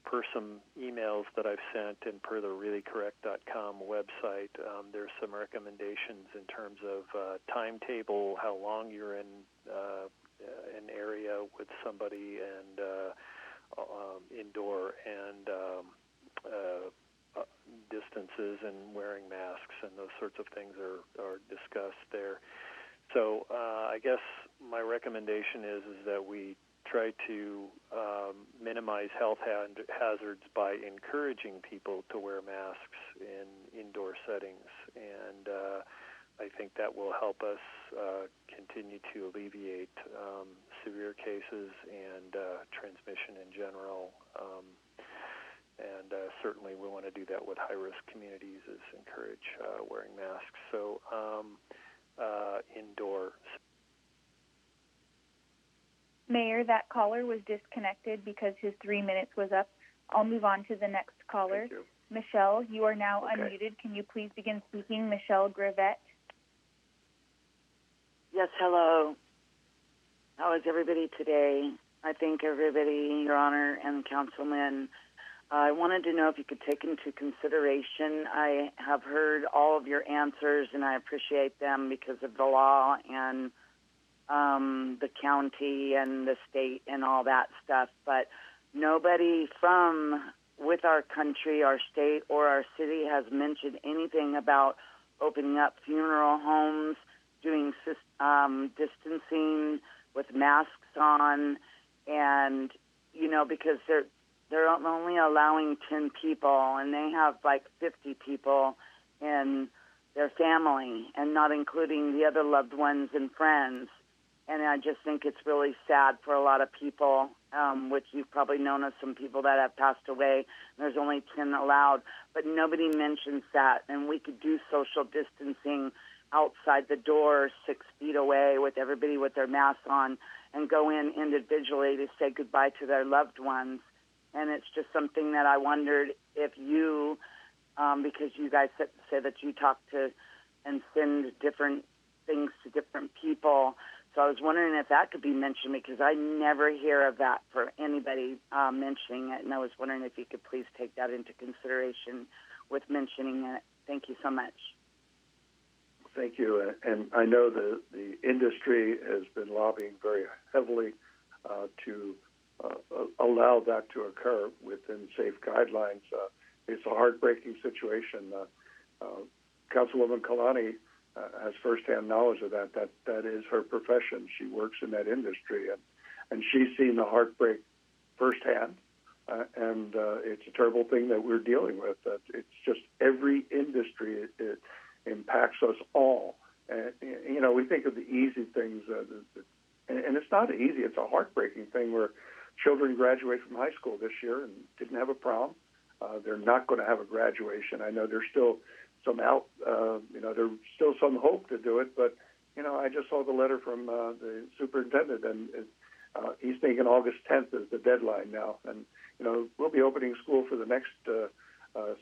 per some emails that I've sent and per the reallycorrect.com website, there's some recommendations in terms of timetable, how long you're in an area with somebody, and indoor, and distances and wearing masks, and those sorts of things are discussed there. So I guess my recommendation is that we try to minimize health hazards by encouraging people to wear masks in indoor settings, and I think that will help us continue to alleviate severe cases and transmission in general. And certainly we want to do that with high-risk communities, is encourage wearing masks. So indoor. Mayor, that caller was disconnected because his 3 minutes was up. I'll move on to the next caller. Thank you. Michelle, you are now unmuted. Can you please begin speaking? Michelle Gravette. Yes, hello. How is everybody today? I thank everybody, Your Honor, and Councilman. I wanted to know if you could take into consideration, I have heard all of your answers, and I appreciate them because of the law and the county and the state and all that stuff, but nobody from with our country, our state, or our city has mentioned anything about opening up funeral homes, doing distancing with masks on, and, you know, because they're only allowing 10 people, and they have like 50 people in their family, and not including the other loved ones and friends. And I just think it's really sad for a lot of people, which you've probably known of some people that have passed away. There's only 10 allowed, but nobody mentions that. And we could do social distancing outside the door 6 feet away with everybody with their masks on and go in individually to say goodbye to their loved ones. And it's just something that I wondered if you, because you guys say that you talk to and send different things to different people. So I was wondering if that could be mentioned, because I never hear of that for anybody mentioning it. And I was wondering if you could please take that into consideration with mentioning it. Thank you so much. Thank you. And I know the industry has been lobbying very heavily to allow that to occur within safe guidelines. It's a heartbreaking situation. Councilwoman Kalani has firsthand knowledge of that. That is her profession. She works in that industry, and she's seen the heartbreak firsthand. And it's a terrible thing that we're dealing with. It's just every industry, it impacts us all. And, we think of the easy things, and it's not easy. It's a heartbreaking thing where children graduate from high school this year and didn't have a prom. They're not going to have a graduation. I know there's still some there's still some hope to do it, but, I just saw the letter from the superintendent, and he's thinking August 10th is the deadline now. And, we'll be opening school for the next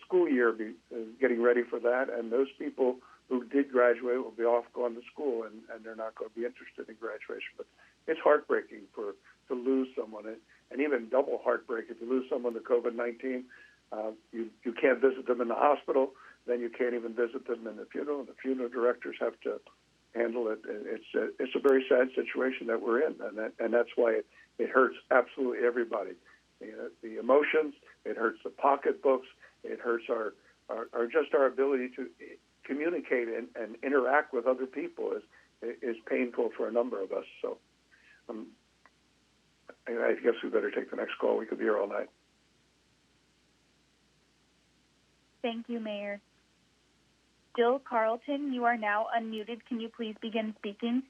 school year, getting ready for that, and those people who did graduate will be off going to school, and they're not going to be interested in graduation. But it's heartbreaking to lose someone, and even double heartbreak if you lose someone to COVID-19. You can't visit them in the hospital, then you can't even visit them in the funeral, and the funeral directors have to handle it. It's a very sad situation that we're in, and that's why it hurts absolutely everybody. The emotions, it hurts the pocketbooks, it hurts our ability to communicate and interact with other people is painful for a number of us. So I guess we better take the next call. We could be here all night. Thank you, Mayor. Jill Carlton, you are now unmuted. Can you please begin speaking?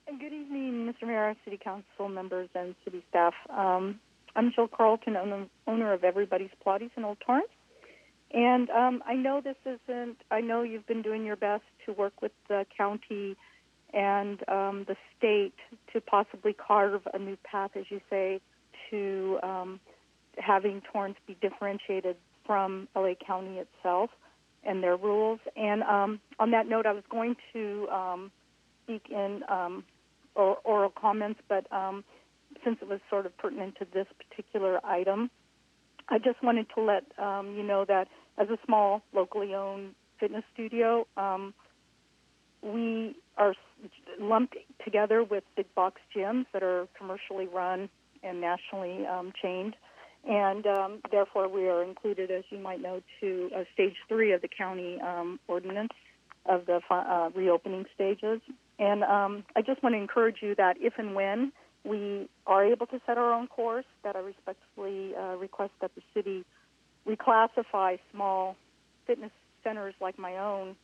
Good evening, Mr. Mayor, City Council members, and city staff. I'm Jill Carlton, owner of Everybody's Pilates in Old Torrance. And I know you've been doing your best to work with the county and the state to possibly carve a new path, as you say, to having Torrance be differentiated from LA County itself and their rules. And on that note, I was going to speak in oral comments, but since it was sort of pertinent to this particular item, I just wanted to let you know that as a small, locally owned fitness studio, we are lumped together with big box gyms that are commercially run and nationally chained. And therefore, we are included, as you might know, to Stage 3 of the county ordinance of the reopening stages. And I just want to encourage you that if and when we are able to set our own course, that I respectfully request that the city reclassify small fitness centers like my own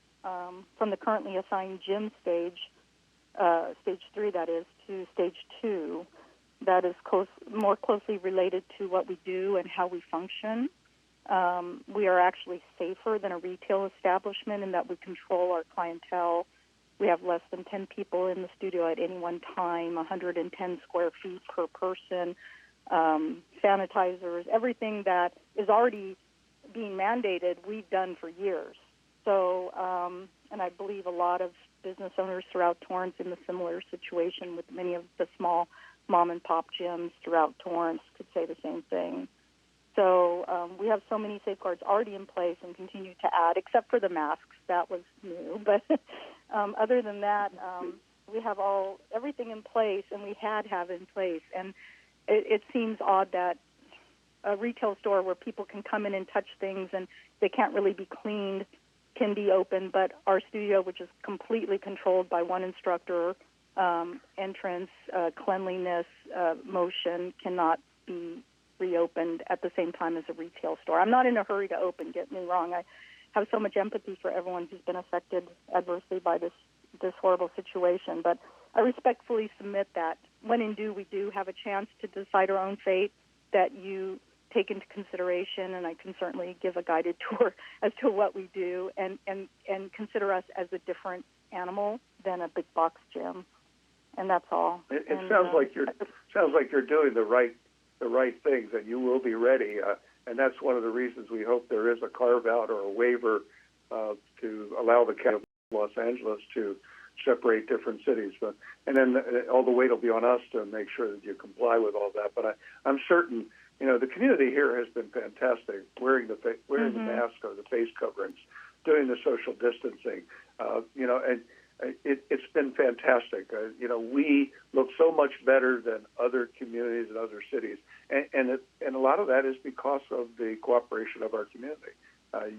from the currently assigned gym stage, Stage 3 that is, to Stage 2. That is more closely related to what we do and how we function. We are actually safer than a retail establishment in that we control our clientele. We have less than 10 people in the studio at any one time, 110 square feet per person, sanitizers, everything that is already being mandated, we've done for years. So, and I believe a lot of business owners throughout Torrance in a similar situation with many of the small mom-and-pop gyms throughout Torrance could say the same thing. So we have so many safeguards already in place and continue to add, except for the masks. That was new. But other than that, we have everything in place, and we have in place. And it seems odd that a retail store where people can come in and touch things and they can't really be cleaned can be open, but our studio, which is completely controlled by one instructor, entrance, cleanliness, motion, cannot be reopened at the same time as a retail store. I'm not in a hurry to open, get me wrong. I have so much empathy for everyone who's been affected adversely by this horrible situation, but I respectfully submit that when in due we do have a chance to decide our own fate, that you take into consideration, and I can certainly give a guided tour as to what we do, and consider us as a different animal than a big box gym. And that's all. It sounds like you're doing the right things, and you will be ready. And that's one of the reasons we hope there is a carve out or a waiver to allow the county of Los Angeles to separate different cities. And then all the weight will be on us to make sure that you comply with all that. But I'm certain, the community here has been fantastic, wearing the mask or the face coverings, doing the social distancing, and it's been fantastic. We look so much better than other communities and other cities, and a lot of that is because of the cooperation of our community.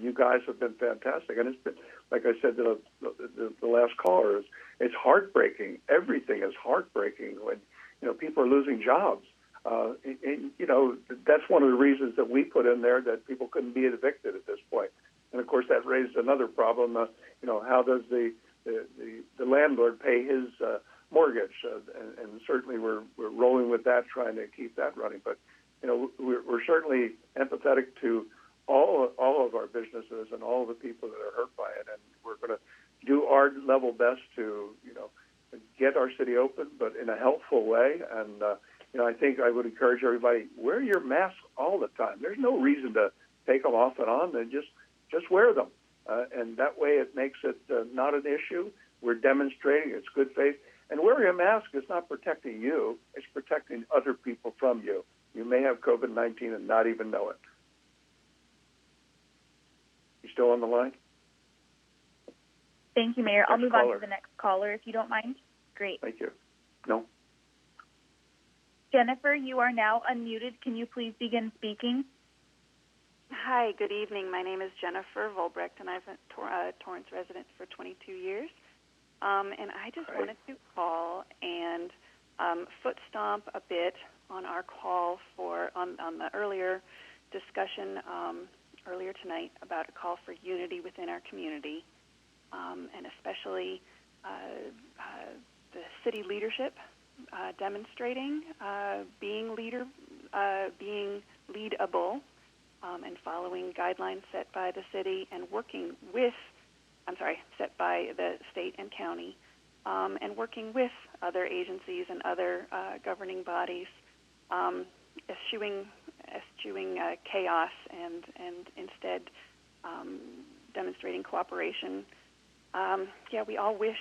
You guys have been fantastic, and it's been, like I said to the last caller, it's heartbreaking. Everything is heartbreaking when people are losing jobs. And that's one of the reasons that we put in there that people couldn't be evicted at this point. And of course, that raised another problem. How does the landlord pay his mortgage? And certainly we're rolling with that, trying to keep that running. But we're certainly empathetic to all of our businesses and all of the people that are hurt by it, and we're going to do our level best to get our city open, but in a helpful way. And I think I would encourage everybody, wear your mask all the time. There's no reason to take them off and on, and just wear them. And that way it makes it not an issue. We're demonstrating it's good faith. And wearing a mask is not protecting you. It's protecting other people from you. You may have COVID-19 and not even know it. You still on the line? Thank you, Mayor. I'll move caller. on to the next caller, if you don't mind. Great. Thank you. No. Jennifer, you are now unmuted. Can you please begin speaking? Hi, good evening. My name is Jennifer Volbrecht, and I've been a Torrance resident for 22 years. And I just wanted to call and foot stomp a bit on our call on the earlier discussion earlier tonight about a call for unity within our community, and especially the city leadership demonstrating, being leadable, and following guidelines set by the city and set by the state and county, and working with other agencies and other governing bodies, eschewing chaos and instead demonstrating cooperation. We all wish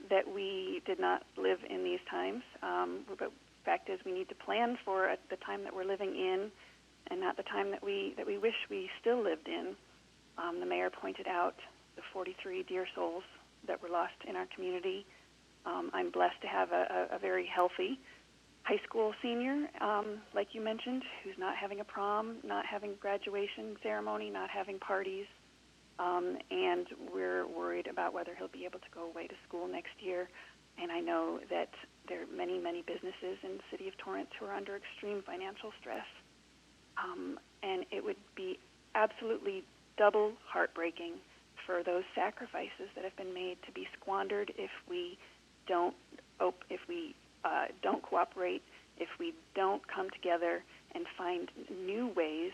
that we did not live in these times, but the fact is we need to plan for the time that we're living in and not the time that we wish we still lived in. The mayor pointed out the 43 dear souls that were lost in our community. I'm blessed to have a very healthy high school senior, like you mentioned, who's not having a prom, not having graduation ceremony, not having parties, and we're worried about whether he'll be able to go away to school next year. And I know that there are many, many businesses in the city of Torrance who are under extreme financial stress, and it would be absolutely double heartbreaking for those sacrifices that have been made to be squandered if we don't cooperate, if we don't come together and find new ways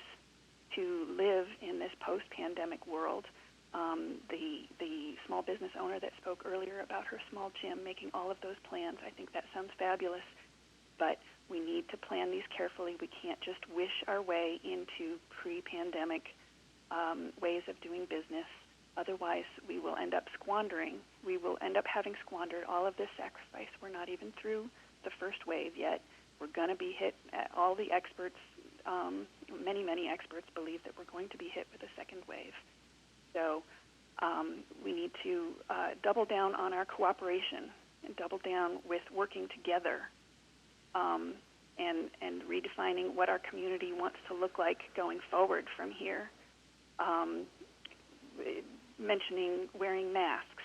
to live in this post-pandemic world. The small business owner that spoke earlier about her small gym, making all of those plans, I think that sounds fabulous, but we need to plan these carefully. We can't just wish our way into pre-pandemic ways of doing business. Otherwise, we will end up squandering. We will end up having squandered all of this sacrifice. We're not even through the first wave yet. We're going to be hit. All the experts, many, many experts believe that we're going to be hit with a second wave. So we need to double down on our cooperation and double down with working together and redefining what our community wants to look like going forward from here. Mentioning wearing masks,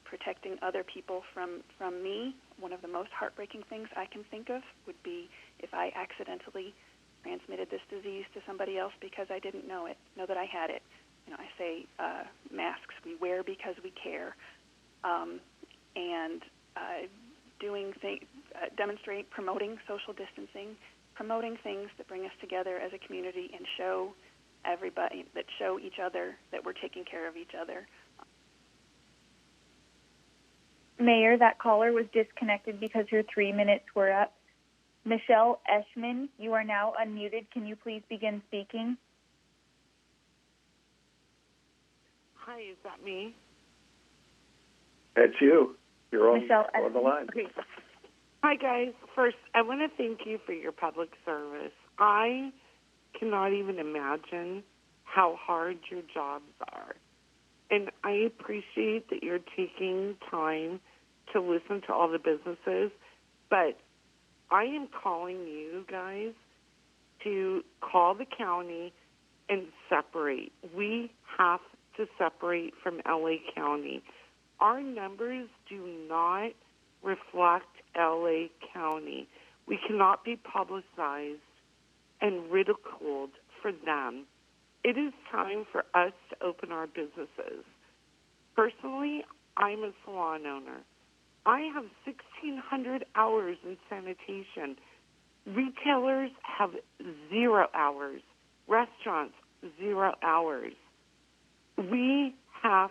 protecting other people from me. One of the most heartbreaking things I can think of would be if I accidentally transmitted this disease to somebody else because I didn't know that I had it. I say masks we wear because we care, and promoting social distancing, promoting things that bring us together as a community and show each other that we're taking care of each other. Mayor, that caller was disconnected because her 3 minutes were up. Michelle Eschman, you are now unmuted. Can you please begin speaking? Hi, is that me? That's you. You're on the line. Okay. Hi, guys. First, I want to thank you for your public service. I cannot even imagine how hard your jobs are. And I appreciate that you're taking time to listen to all the businesses, but I am calling you guys to call the county and separate. We have to separate from LA County. Our numbers do not reflect LA County. We cannot be publicized and ridiculed for them. It is time for us to open our businesses. Personally, I'm a salon owner. I have 1,600 hours in sanitation. Retailers have 0 hours. Restaurants, 0 hours. We have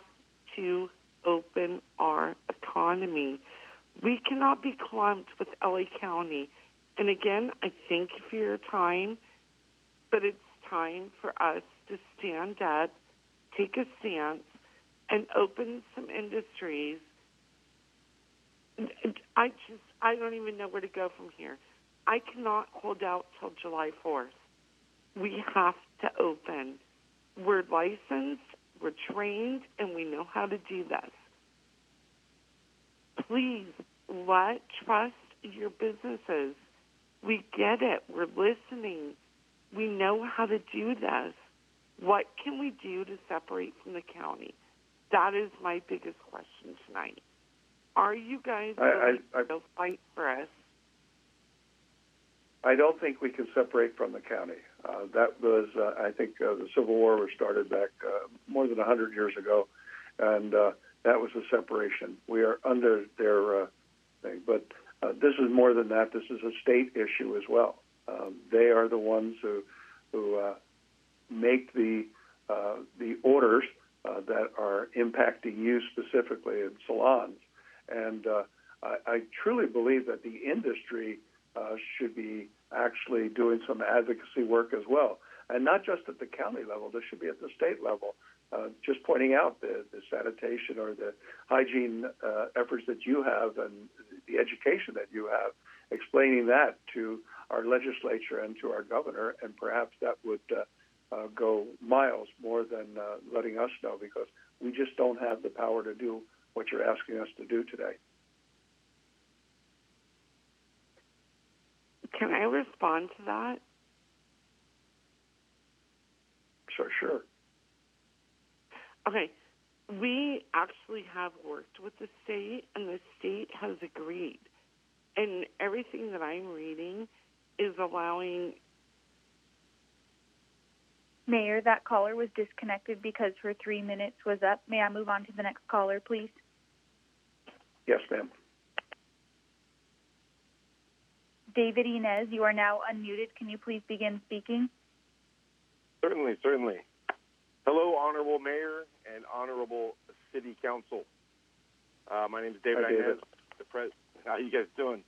to open our economy. We cannot be clumped with LA County. And again, I thank you for your time, but it's time for us to stand up, take a stance, and open some industries. I don't even know where to go from here. I cannot hold out till July 4th. We have to open. We're licensed, we're trained, and we know how to do this. Please trust your businesses. We get it. We're listening. We know how to do this. What can we do to separate from the county? That is my biggest question tonight. Are you guys willing to fight for us? I don't think we can separate from the county. That was, I think, the Civil War was started back more than 100 years ago, and that was a separation. We are under their thing. But this is more than that. This is a state issue as well. They are the ones who make the orders that are impacting you specifically in salons. And I truly believe that the industry should be actually doing some advocacy work as well. And not just at the county level, this should be at the state level. Just pointing out the sanitation or the hygiene efforts that you have and the education that you have, explaining that to our legislature and to our governor, and perhaps that would go miles more than letting us know, because we just don't have the power to do what you're asking us to do today. Can I respond to that? Sure. Okay. We actually have worked with the state, and the state has agreed. And everything that I'm reading is allowing... Mayor, that caller was disconnected because her 3 minutes was up. May I move on to the next caller, please? Yes, ma'am. David Inez, you are now unmuted. Can you please begin speaking? Certainly. Hello, Honorable Mayor and Honorable City Council. My name is David Inez. How you guys doing?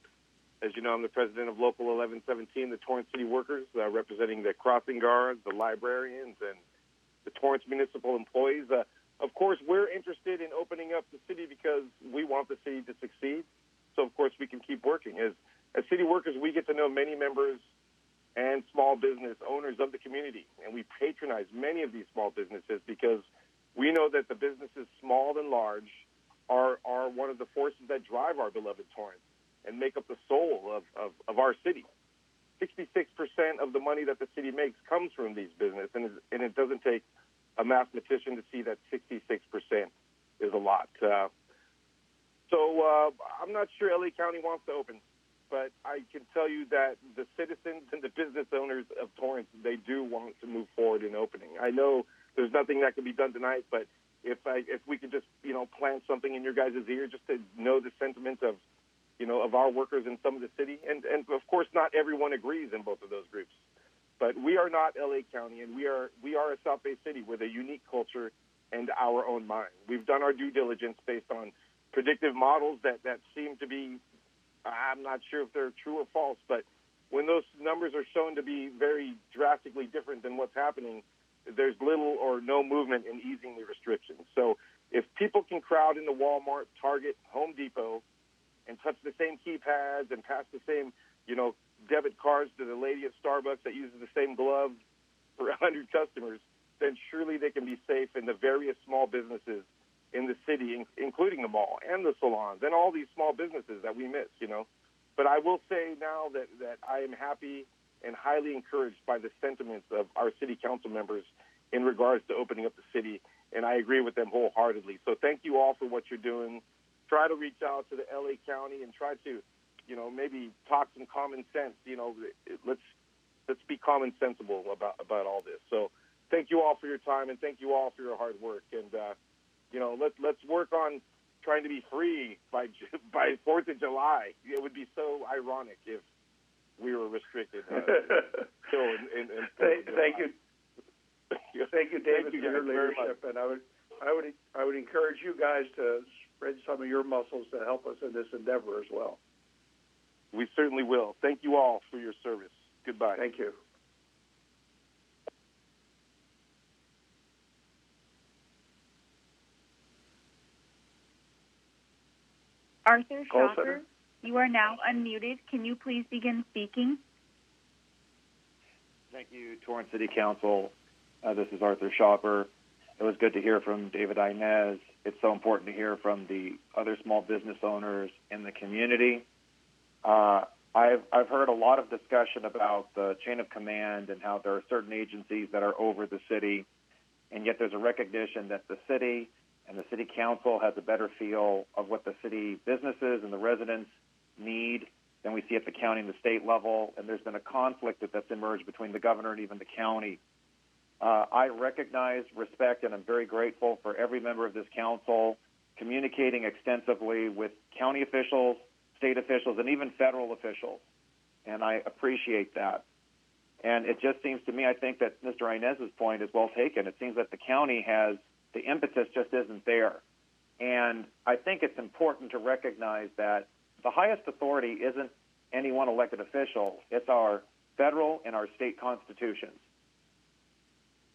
As you know, I'm the president of Local 1117, the Torrance City Workers, representing the crossing guards, the librarians, and the Torrance municipal employees. Of course, we're interested in opening up the city because we want the city to succeed. So, of course, we can keep working. As city workers, we get to know many members and small business owners of the community, and we patronize many of these small businesses because we know that the businesses, small and large, are one of the forces that drive our beloved Torrance and make up the soul of our city. 66% of the money that the city makes comes from these businesses, and it doesn't take a mathematician to see that 66% is a lot. So I'm not sure LA County wants to open, but I can tell you that the citizens and the business owners of Torrance, they do want to move forward in opening. I know there's nothing that can be done tonight, but if we could just, plant something in your guys' ear just to know the sentiment of our workers in some of the city. And of course, not everyone agrees in both of those groups. But we are not LA County, and we are a South Bay city with a unique culture and our own mind. We've done our due diligence based on predictive models that seem to be, I'm not sure if they're true or false, but when those numbers are shown to be very drastically different than what's happening, there's little or no movement in easing the restrictions. So if people can crowd into Walmart, Target, Home Depot, and touch the same keypads and pass the same, debit cards to the lady at Starbucks that uses the same glove for 100 customers, then surely they can be safe in the various small businesses in the city, including the mall and the salons and all these small businesses that we miss, But I will say now that I am happy and highly encouraged by the sentiments of our city council members in regards to opening up the city, and I agree with them wholeheartedly. So thank you all for what you're doing. Try to reach out to the LA County and try to, maybe talk some common sense. Let's be common sensible about all this. So thank you all for your time, and thank you all for your hard work. And let's work on trying to be free by 4th of July. It would be so ironic if we were restricted. Thank you. Thank you, David, for your leadership. And I would encourage you guys to spread some of your muscles to help us in this endeavor as well. We certainly will. Thank you all for your service. Goodbye. Thank you. Arthur Schopper, you are now unmuted. Can you please begin speaking? Thank you, Torrance City Council. This is Arthur Schopper. It was good to hear from David Inez. It's so important to hear from the other small business owners in the community. I've heard a lot of discussion about the chain of command and how there are certain agencies that are over the city, and yet there's a recognition that the city and the city council has a better feel of what the city businesses and the residents need than we see at the county and the state level, and there's been a conflict that's emerged between the governor and even the county. I recognize, respect, and I'm very grateful for every member of this council communicating extensively with county officials, state officials, and even federal officials, and I appreciate that. And it just seems to me, I think that Mr. Inez's point is well taken. It seems that the county has, the impetus just isn't there. And I think it's important to recognize that the highest authority isn't any one elected official. It's our federal and our state constitutions.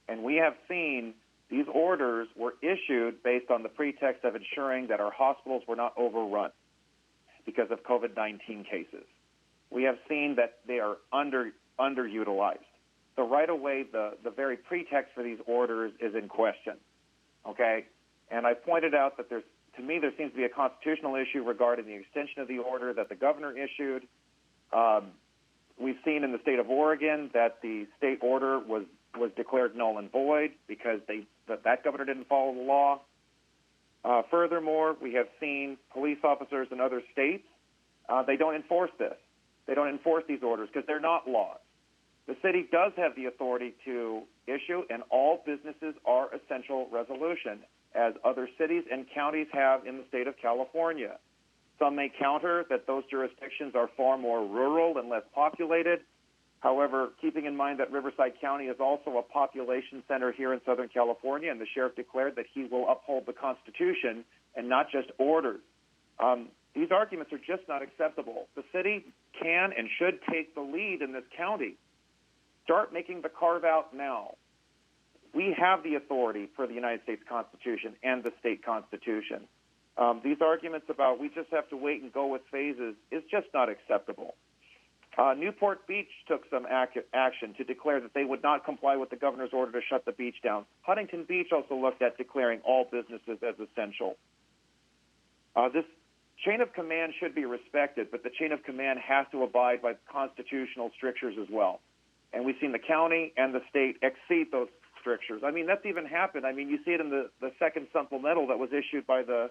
And we have seen these orders were issued based on the pretext of ensuring that our hospitals were not overrun because of COVID-19 cases. We have seen that they are underutilized. So right away, the very pretext for these orders is in question, okay? And I pointed out that there seems to be a constitutional issue regarding the extension of the order that the governor issued. We've seen in the state of Oregon that the state order was declared null and void because that governor didn't follow the law. Furthermore, we have seen police officers in other states, they don't enforce this. They don't enforce these orders because they're not laws. The city does have the authority to issue, and all businesses are essential resolution, as other cities and counties have in the state of California. Some may counter that those jurisdictions are far more rural and less populated. However, keeping in mind that Riverside County is also a population center here in Southern California, and the sheriff declared that he will uphold the Constitution and not just orders. These arguments are just not acceptable. The city can and should take the lead in this county. Start making the carve-out now. We have the authority for the United States Constitution and the state constitution. These arguments about we just have to wait and go with phases is just not acceptable. Newport Beach took some action to declare that they would not comply with the governor's order to shut the beach down. Huntington Beach also looked at declaring all businesses as essential. This chain of command should be respected, but the chain of command has to abide by constitutional strictures as well. And we've seen the county and the state exceed those strictures. I mean, that's even happened. I mean, you see it in the second supplemental that was issued by the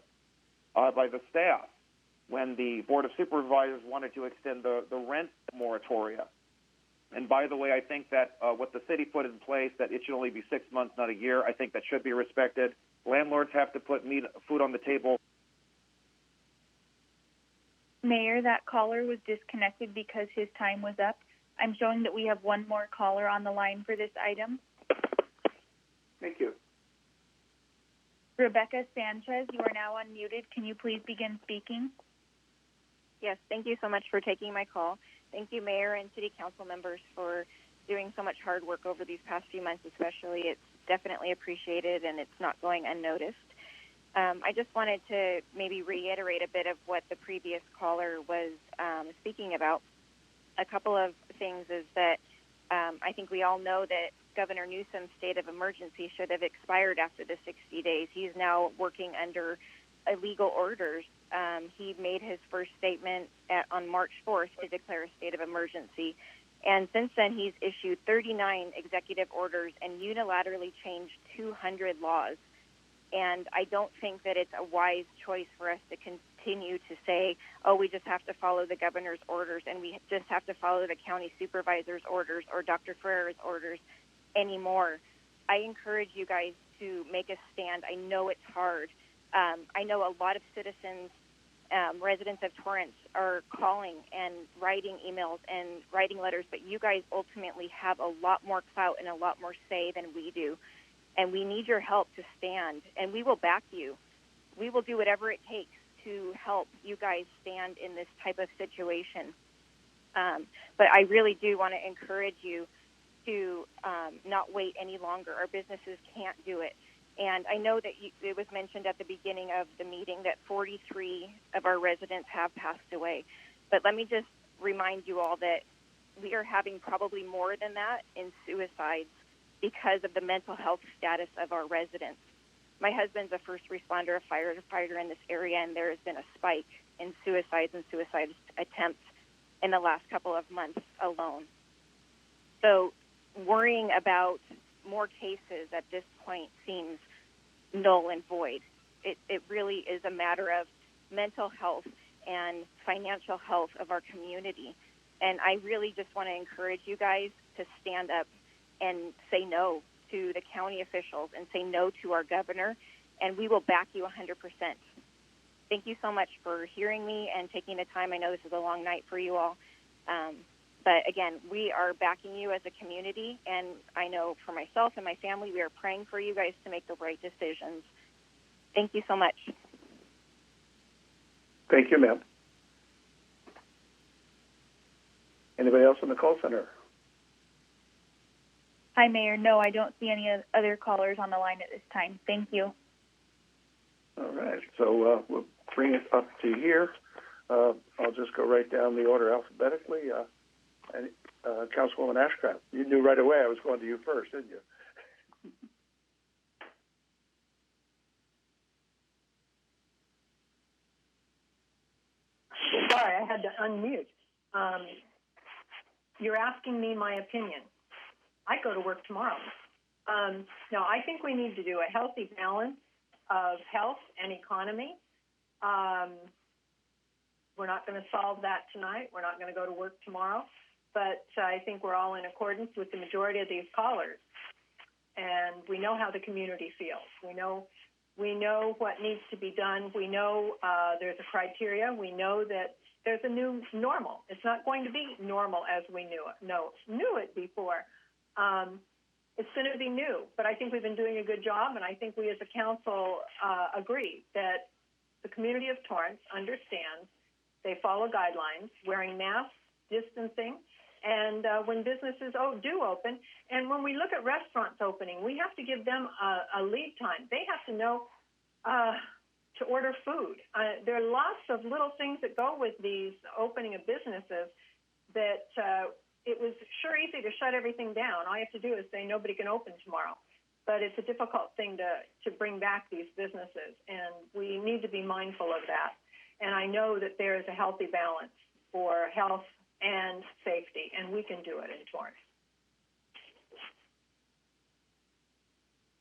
staff when the Board of Supervisors wanted to extend the rent moratoria. And by the way, I think that what the city put in place, that it should only be 6 months, not a year, I think that should be respected. Landlords have to put food on the table. Mayor, that caller was disconnected because his time was up. I'm showing that we have one more caller on the line for this item. Thank you. Rebecca Sanchez, you are now unmuted. Can you please begin speaking? Yes, thank you so much for taking my call. Thank you, Mayor and City Council members, for doing so much hard work over these past few months especially. It's definitely appreciated, and it's not going unnoticed. I just wanted to maybe reiterate a bit of what the previous caller was speaking about. A couple of things is that I think we all know that Governor Newsom's state of emergency should have expired after the 60 days. He's now working under illegal orders. He made his first statement on March 4th to declare a state of emergency. And since then, he's issued 39 executive orders and unilaterally changed 200 laws. And I don't think that it's a wise choice for us to continue to say, oh, we just have to follow the governor's orders and we just have to follow the county supervisor's orders or Dr. Ferrer's orders anymore. I encourage you guys to make a stand. I know it's hard. I know a lot of citizens, residents of Torrance, are calling and writing emails and writing letters, but you guys ultimately have a lot more clout and a lot more say than we do. And we need your help to stand, and we will back you. We will do whatever it takes to help you guys stand in this type of situation. But I really do want to encourage you to not wait any longer. Our businesses can't do it. And I know that it was mentioned at the beginning of the meeting that 43 of our residents have passed away. But let me just remind you all that we are having probably more than that in suicides because of the mental health status of our residents. My husband's a first responder, a firefighter in this area, and there has been a spike in suicides and suicide attempts in the last couple of months alone. So worrying about more cases at this point seems null and void. It really is a matter of mental health and financial health of our community. And I really just want to encourage you guys to stand up and say no to the county officials and say no to our governor, and we will back you 100%. Thank you so much for hearing me and taking the time. I know this is a long night for you all. But again, we are backing you as a community, and I know for myself and my family, we are praying for you guys to make the right decisions. Thank you so much. Thank you, ma'am. Anybody else on the call center? Hi, Mayor. No, I don't see any other callers on the line at this time. Thank you. All right. So we'll bring it up to here. I'll just go right down the order alphabetically. Councilwoman Ashcraft, you knew right away I was going to you first, didn't you? Sorry, I had to unmute. You're asking me my opinion. I go to work tomorrow. No, I think we need to do a healthy balance of health and economy. We're not going to solve that tonight. We're not going to go to work tomorrow. But I think we're all in accordance with the majority of these callers. And we know how the community feels. We know what needs to be done. We know there's a criteria. We know that there's a new normal. It's not going to be normal as we knew it before. It's going to be new. But I think we've been doing a good job, and I think we as a council agree that the community of Torrance understands. They follow guidelines, wearing masks, distancing, and when businesses do open, and when we look at restaurants opening, we have to give them a lead time. They have to know to order food. There are lots of little things that go with these opening of businesses that it was sure easy to shut everything down. All you have to do is say nobody can open tomorrow. But it's a difficult thing to bring back these businesses, and we need to be mindful of that. And I know that there is a healthy balance for health and safety, and we can do it in Torrance.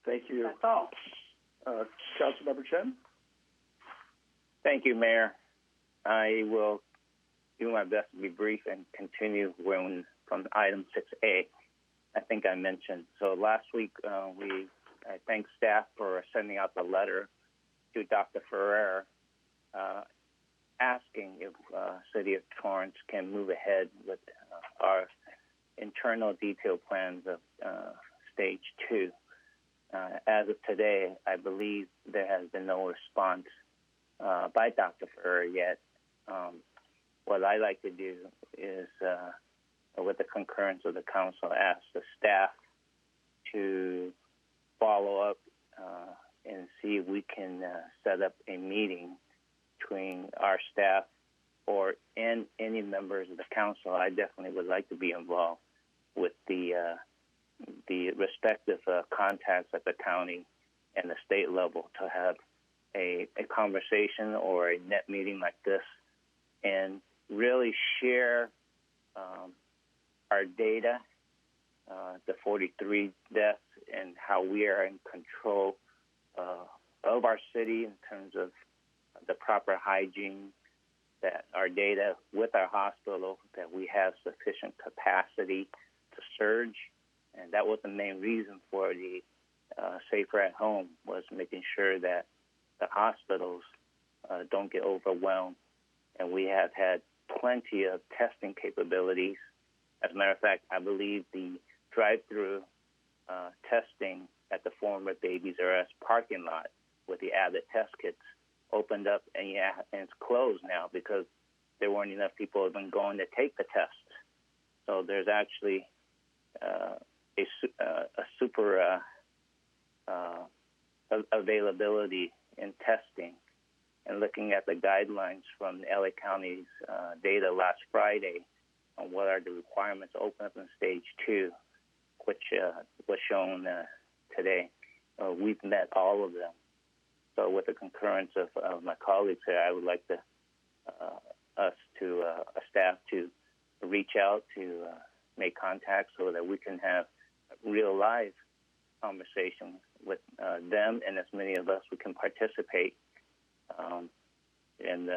Thank you. That's all. Councilmember Chen? Thank you, Mayor. I will do my best to be brief and continue from item 6A. I think I mentioned. So last week, I thank staff for sending out the letter to Dr. Ferrer asking if City of Torrance can move ahead with our internal detailed plans of Stage 2. As of today, I believe there has been no response by Dr. Ferrer yet. What I like to do is, with the concurrence of the council, ask the staff to follow up and see if we can set up a meeting between our staff and any members of the council. I definitely would like to be involved with the respective contacts at the county and the state level to have a conversation or a net meeting like this and really share our data, the 43 deaths, and how we are in control of our city in terms of the proper hygiene, that our data with our hospital, that we have sufficient capacity to surge. And that was the main reason for the Safer at Home, was making sure that the hospitals don't get overwhelmed. And we have had plenty of testing capabilities. As a matter of fact, I believe the drive-through testing at the former Babies R Us parking lot with the Abbott test kits opened up, and it's closed now because there weren't enough people even going to take the tests. So there's actually a super availability in testing. And looking at the guidelines from the LA County's data last Friday on what are the requirements to open up in Stage 2, which was shown today, we've met all of them. So with the concurrence of my colleagues here, I would like our staff to reach out to make contact so that we can have real live conversations with them, and as many of us who can participate. And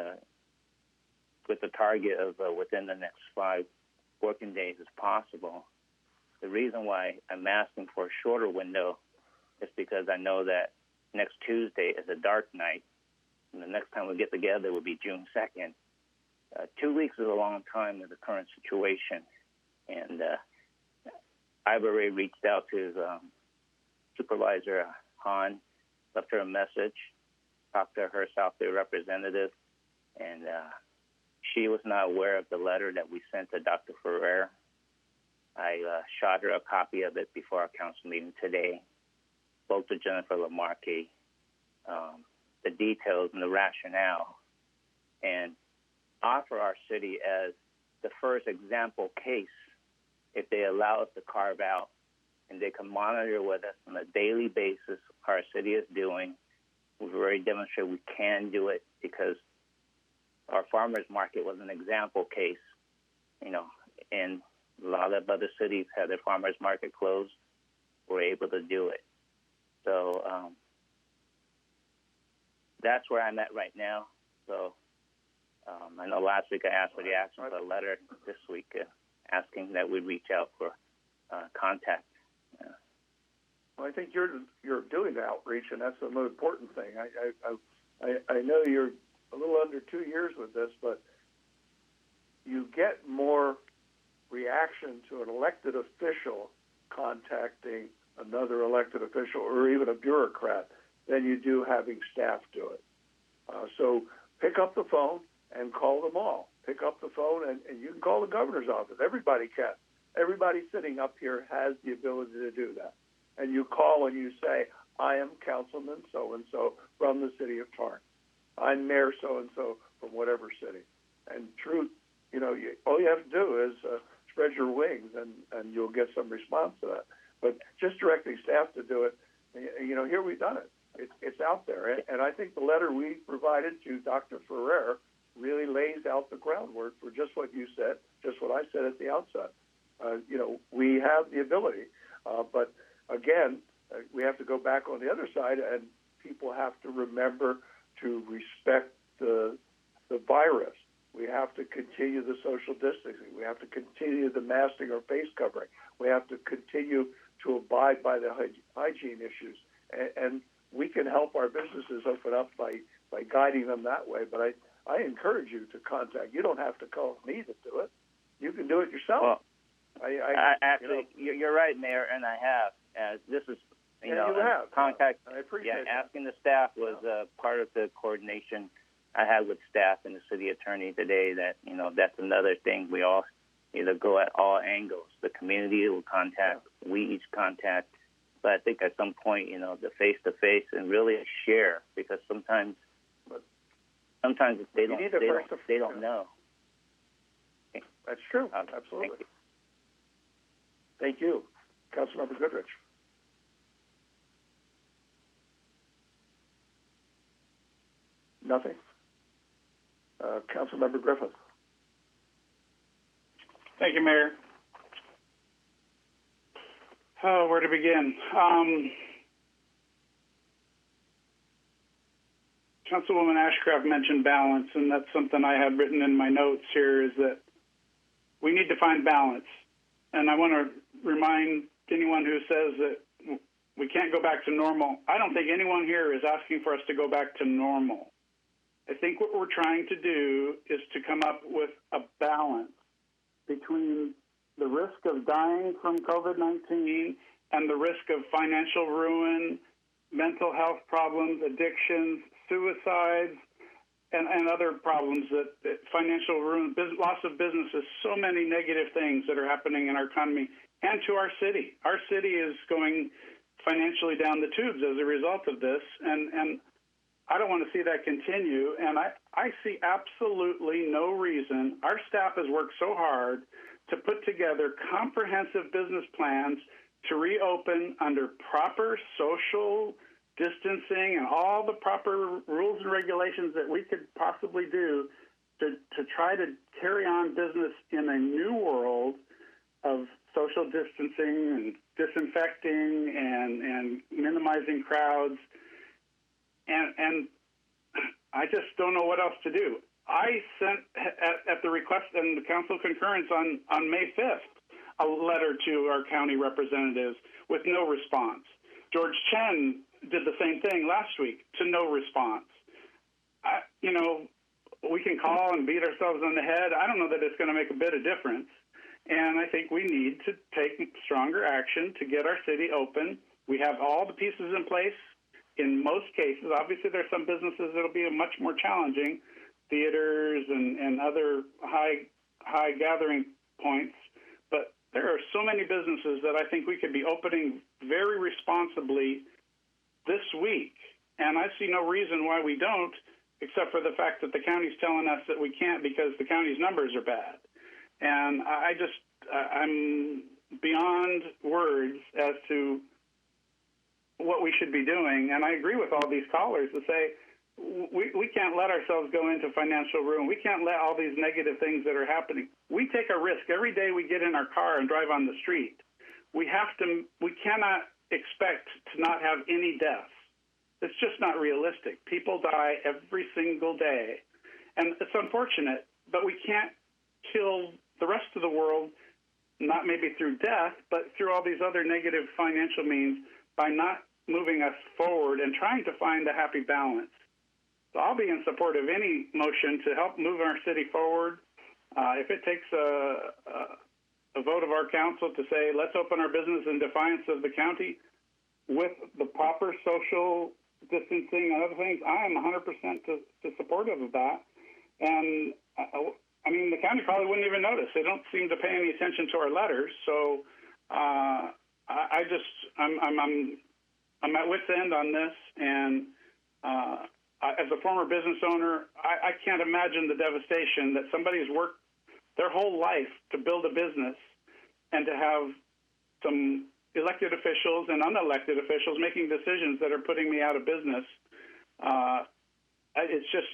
with the target of within the next 5 working days as possible. The reason why I'm asking for a shorter window is because I know that next Tuesday is a dark night, and the next time we get together will be June 2nd. 2 weeks is a long time in the current situation, and I've already reached out to Supervisor Hahn, left her a message, talked to her South Bay representative, and she was not aware of the letter that we sent to Dr. Ferrer. I shot her a copy of it before our council meeting today, spoke to Jennifer Lamarque, the details and the rationale, and offer our city as the first example case if they allow us to carve out and they can monitor with us on a daily basis how our city is doing. We've already demonstrated we can do it because our farmers market was an example case, and a lot of other cities had their farmers market closed. We're able to do it. So that's where I'm at right now. So I know last week I asked for the action for a letter. This week asking that we reach out for contact. Well, I think you're doing the outreach, and that's the most important thing. I know you're a little under 2 years with this, but you get more reaction to an elected official contacting another elected official or even a bureaucrat than you do having staff do it. So pick up the phone and call them all. Pick up the phone, and you can call the governor's office. Everybody can. Everybody sitting up here has the ability to do that. And you call and you say, I am Councilman so-and-so from the city of Torrance. I'm Mayor so-and-so from whatever city. And truth, all you have to do is spread your wings, and you'll get some response to that. But just directing staff to do it, here we've done it. It's out there. And I think the letter we provided to Dr. Ferrer really lays out the groundwork for just what you said, just what I said at the outset. We have the ability, but again, we have to go back on the other side, and people have to remember to respect the virus. We have to continue the social distancing. We have to continue the masking or face covering. We have to continue to abide by the hygiene issues. And we can help our businesses open up by guiding them that way. But I encourage you to contact. You don't have to call me to do it. You can do it yourself. Well, actually, you're right, Mayor, and I have. This is, you have. Contact. I appreciate that. Asking the staff was part of the coordination I had with staff and the city attorney today. That that's another thing we all either go at all angles. The community will contact. We each contact. But I think at some point, the face to face and really share, because sometimes they don't know. That's true. Absolutely. Thank you. Councilmember Goodrich. Nothing. Councilmember Griffith. Thank you, Mayor. Oh, where to begin? Councilwoman Ashcraft mentioned balance, and that's something I had written in my notes here, is that we need to find balance. And I want to remind anyone who says that we can't go back to normal. I don't think anyone here is asking for us to go back to normal. I think what we're trying to do is to come up with a balance between the risk of dying from COVID-19 and the risk of financial ruin, mental health problems, addictions, suicides, and other problems, that financial ruin, loss of businesses, so many negative things that are happening in our economy and to our city. Our city is going financially down the tubes as a result of this, and I don't want to see that continue, and I see absolutely no reason. Our staff has worked so hard to put together comprehensive business plans to reopen under proper social distancing and all the proper rules and regulations that we could possibly do to try to carry on business in a new world of social distancing and disinfecting and minimizing crowds. And I just don't know what else to do. I sent, at the request and the council concurrence on May 5th, a letter to our county representatives with no response. George Chen did the same thing last week to no response. We can call and beat ourselves on the head. I don't know that it's going to make a bit of difference. And I think we need to take stronger action to get our city open. We have all the pieces in place. In most cases, obviously there's some businesses that'll be much more challenging, theaters and other high gathering points. But there are so many businesses that I think we could be opening very responsibly this week. And I see no reason why we don't, except for the fact that the county's telling us that we can't because the county's numbers are bad. And I'm beyond words as to what we should be doing. And I agree with all these callers to say we can't let ourselves go into financial ruin. We can't let all these negative things that are happening. We take a risk every day we get in our car and drive on the street. We cannot expect to not have any deaths. It's just not realistic. People die every single day. And it's unfortunate, but we can't kill the rest of the world, not maybe through death, but through all these other negative financial means, by not moving us forward and trying to find a happy balance. So I'll be in support of any motion to help move our city forward. If it takes a vote of our council to say, let's open our business in defiance of the county with the proper social distancing and other things, I am 100% to supportive of that. And I mean, the county probably wouldn't even notice. They don't seem to pay any attention to our letters. So I'm at wit's end on this. And as a former business owner, I can't imagine the devastation that somebody's worked their whole life to build a business and to have some elected officials and unelected officials making decisions that are putting me out of business. It's just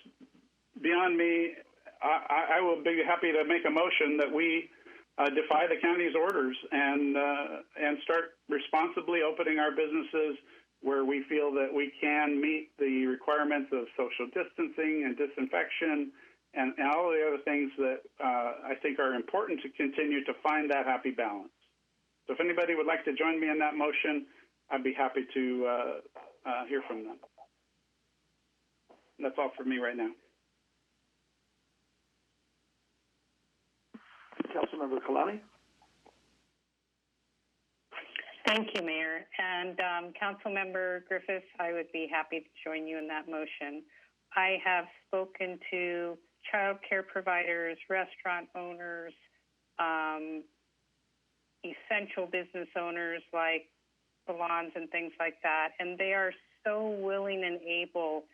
beyond me. I will be happy to make a motion that we defy the county's orders and start responsibly opening our businesses where we feel that we can meet the requirements of social distancing and disinfection and all the other things that I think are important to continue to find that happy balance. So if anybody would like to join me in that motion, I'd be happy to hear from them. That's all for me right now. Councilmember Kalani. Thank you, Mayor. And Councilmember Griffith, I would be happy to join you in that motion. I have spoken to child care providers, restaurant owners, essential business owners like salons and things like that, and they are so willing and able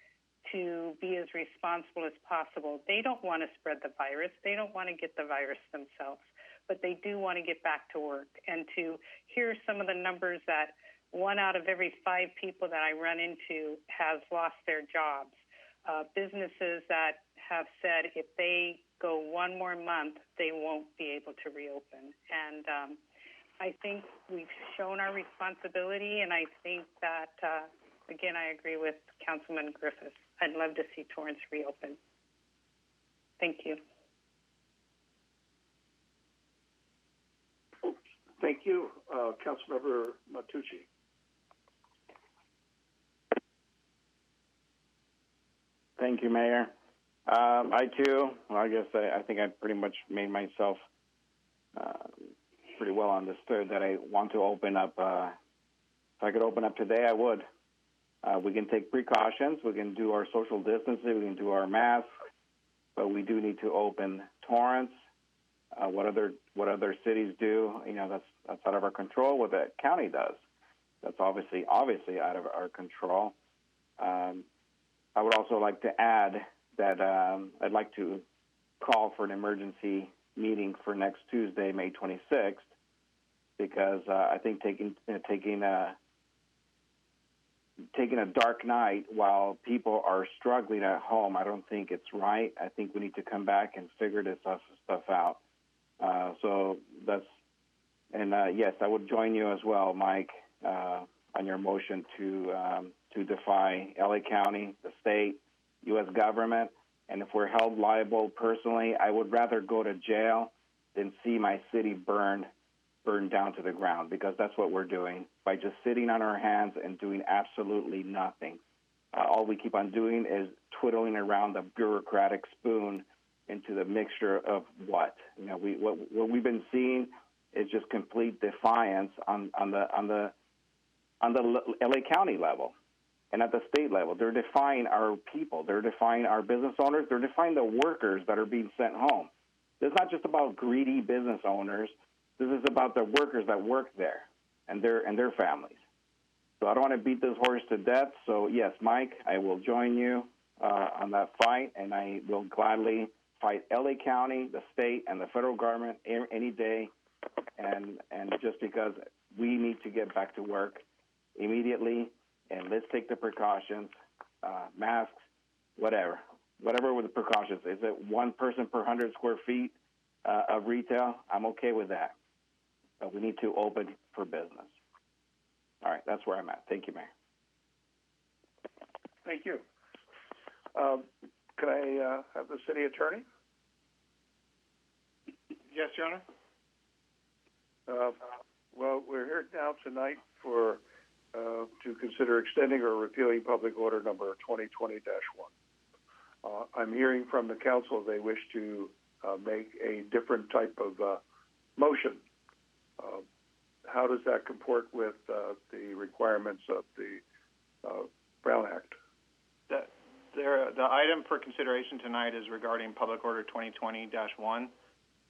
to be as responsible as possible. They don't want to spread the virus. They don't want to get the virus themselves, but they do want to get back to work. And to hear some of the numbers that 1 out of every 5 people that I run into has lost their jobs. Businesses that have said if they go one more month, they won't be able to reopen. And I think we've shown our responsibility, and I think that, again, I agree with Councilman Griffith. I'd love to see Torrance reopen. Thank you. Thank you. Councilmember Matucci. Thank you, Mayor. I too, well, I guess I think I pretty much made myself pretty well understood that I want to open up. If I could open up today, I would. We can take precautions. We can do our social distancing. We can do our masks, but we do need to open Torrance. What other cities do, that's out of our control. What the county does, that's obviously out of our control. I would also like to add that I'd like to call for an emergency meeting for next Tuesday, May 26th, because I think taking a dark night while people are struggling at home, I don't think it's right. I think we need to come back and figure this stuff out. Yes, I would join you as well, Mike, on your motion to defy LA County, the state, U.S. government, and if we're held liable personally, I would rather go to jail than see my city burned down to the ground, because that's what we're doing by just sitting on our hands and doing absolutely nothing. All we keep on doing is twiddling around the bureaucratic spoon into the mixture of what what we've been seeing is just complete defiance on the LA County level and at the state level. They're defying our people. They're defying our business owners. They're defying the workers that are being sent home. This is not just about greedy business owners. This is about the workers that work there and their families. So I don't want to beat this horse to death. So yes, Mike, I will join you on that fight, and I will gladly fight LA County, the state, and the federal government any day. And just because we need to get back to work immediately, and let's take the precautions, masks, whatever with the precautions. Is it one person per 100 square feet of retail? I'm okay with that. But we need to open for business. All right, that's where I'm at. Thank you, Mayor. Thank you. Can I have the city attorney? Yes, Your Honor. Well, we're here now tonight for to consider extending or repealing Public Order Number 2020-1. I'm hearing from the council they wish to make a different type of motion. How does that comport with the requirements of the Brown Act? The item for consideration tonight is regarding Public Order 2020-1.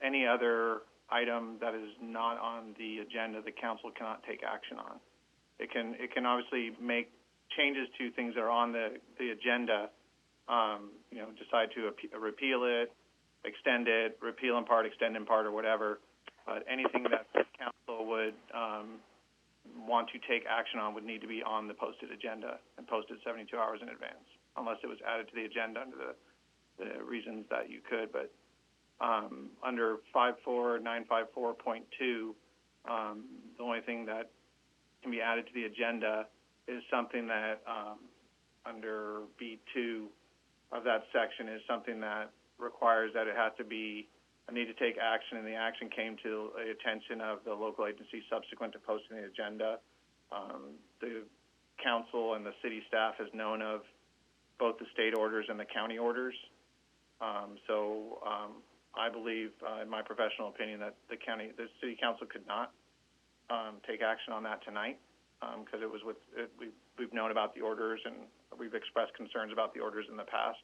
Any other item that is not on the agenda, the council cannot take action on. It can obviously make changes to things that are on the agenda. Decide to repeal it, extend it, repeal in part, extend in part, or whatever. But anything that the council would want to take action on would need to be on the posted agenda and posted 72 hours in advance, unless it was added to the agenda under the reasons that you could. But under 54954.2, the only thing that can be added to the agenda is something that under B2 of that section is something that requires that it has to be a need to take action, and the action came to the attention of the local agency subsequent to posting the agenda. The council and the city staff has known of both the state orders and the county orders. I believe, in my professional opinion, that the city council could not take action on that tonight because it was we've known about the orders and we've expressed concerns about the orders in the past.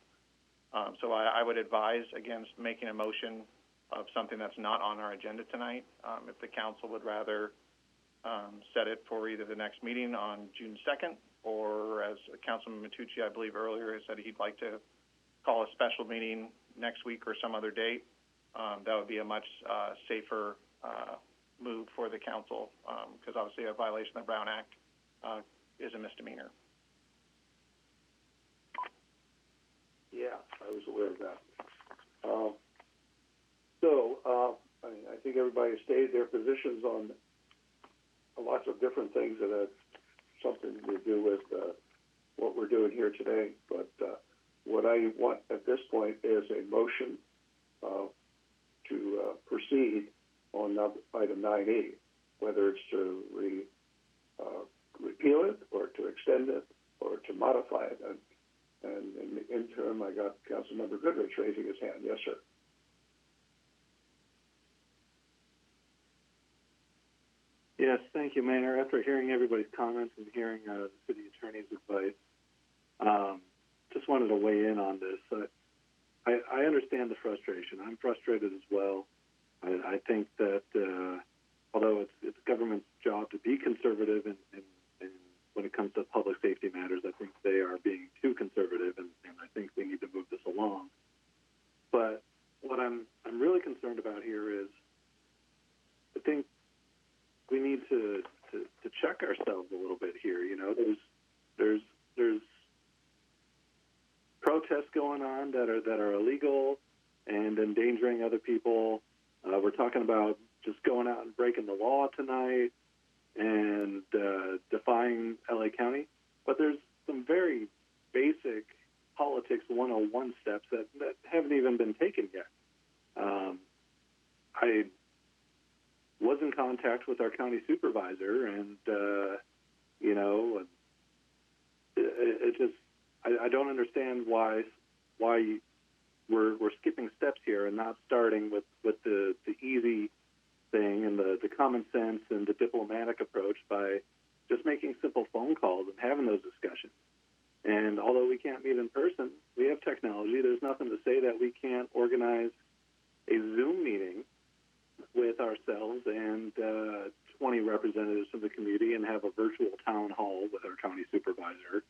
So I would advise against making a motion of something that's not on our agenda tonight. If the council would rather set it for either the next meeting on June 2nd, or as Councilman Matucci, I believe earlier, said he'd like to call a special meeting next week or some other date, that would be a much safer move for the council, because obviously a violation of the Brown Act is a misdemeanor. Yeah, I was aware of that. I think everybody stated their positions on lots of different things that have something to do with what we're doing here today. But what I want at this point is a motion to proceed on item 9E, whether it's to repeal it or to extend it or to modify it. And in the interim, I got Councilmember Goodrich raising his hand. Yes, sir. Yes, thank you, Mayor. After hearing everybody's comments and hearing the city attorney's advice, just wanted to weigh in on this. I understand the frustration. I'm frustrated as well. I think that although it's government's job to be conservative and when it comes to public safety matters, I think they are being too conservative, and I think we need to move this along. But what I'm really concerned about here is I think we need to check ourselves a little bit here. You know, there's protests going on that are illegal and endangering other people. We're talking about just going out and breaking the law tonight and defying LA County. But there's some very basic politics 101 steps that haven't even been taken yet. I was in contact with our county supervisor, and it just I don't understand why we're skipping steps here and not starting with the easy thing and the common sense and the diplomatic approach by just making simple phone calls and having those discussions. And although we can't meet in person, we have technology. There's nothing to say that we can't organize a Zoom meeting with ourselves and 20 representatives from the community and have a virtual town hall with our county supervisor.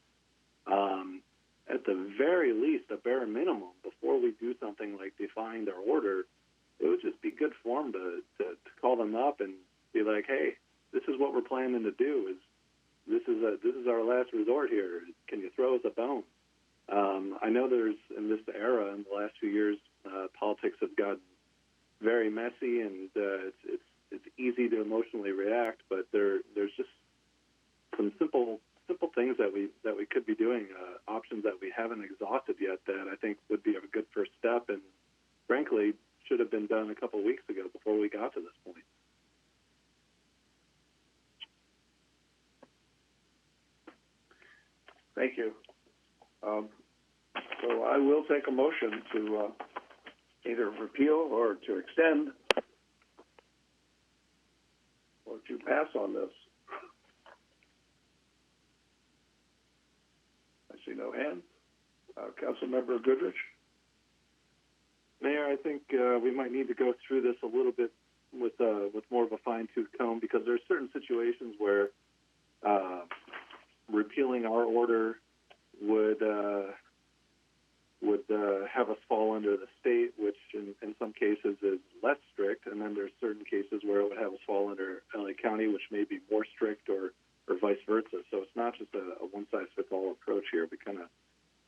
At the very least, a bare minimum, before we do something like defying their order, it would just be good form to call them up and be like, hey, this is what we're planning to do. This is our last resort here. Can you throw us a bone? I know there's, in this era, in the last few years, politics have gotten very messy, and it's easy to emotionally react. But there's just some simple things that we could be doing, options that we haven't exhausted yet, that I think would be a good first step, and frankly should have been done a couple of weeks ago before we got to this point. Thank you. So I will take a motion to either repeal or to extend or to pass on this. I see no hands. Councilmember Goodrich. Mayor, I think we might need to go through this a little bit with more of a fine-tooth comb, because there are certain situations where repealing our order would have us fall under the state, which in some cases is less strict, and then there's certain cases where it would have us fall under LA County, which may be more strict, or vice versa. So it's not just a one-size-fits-all approach here. We kind of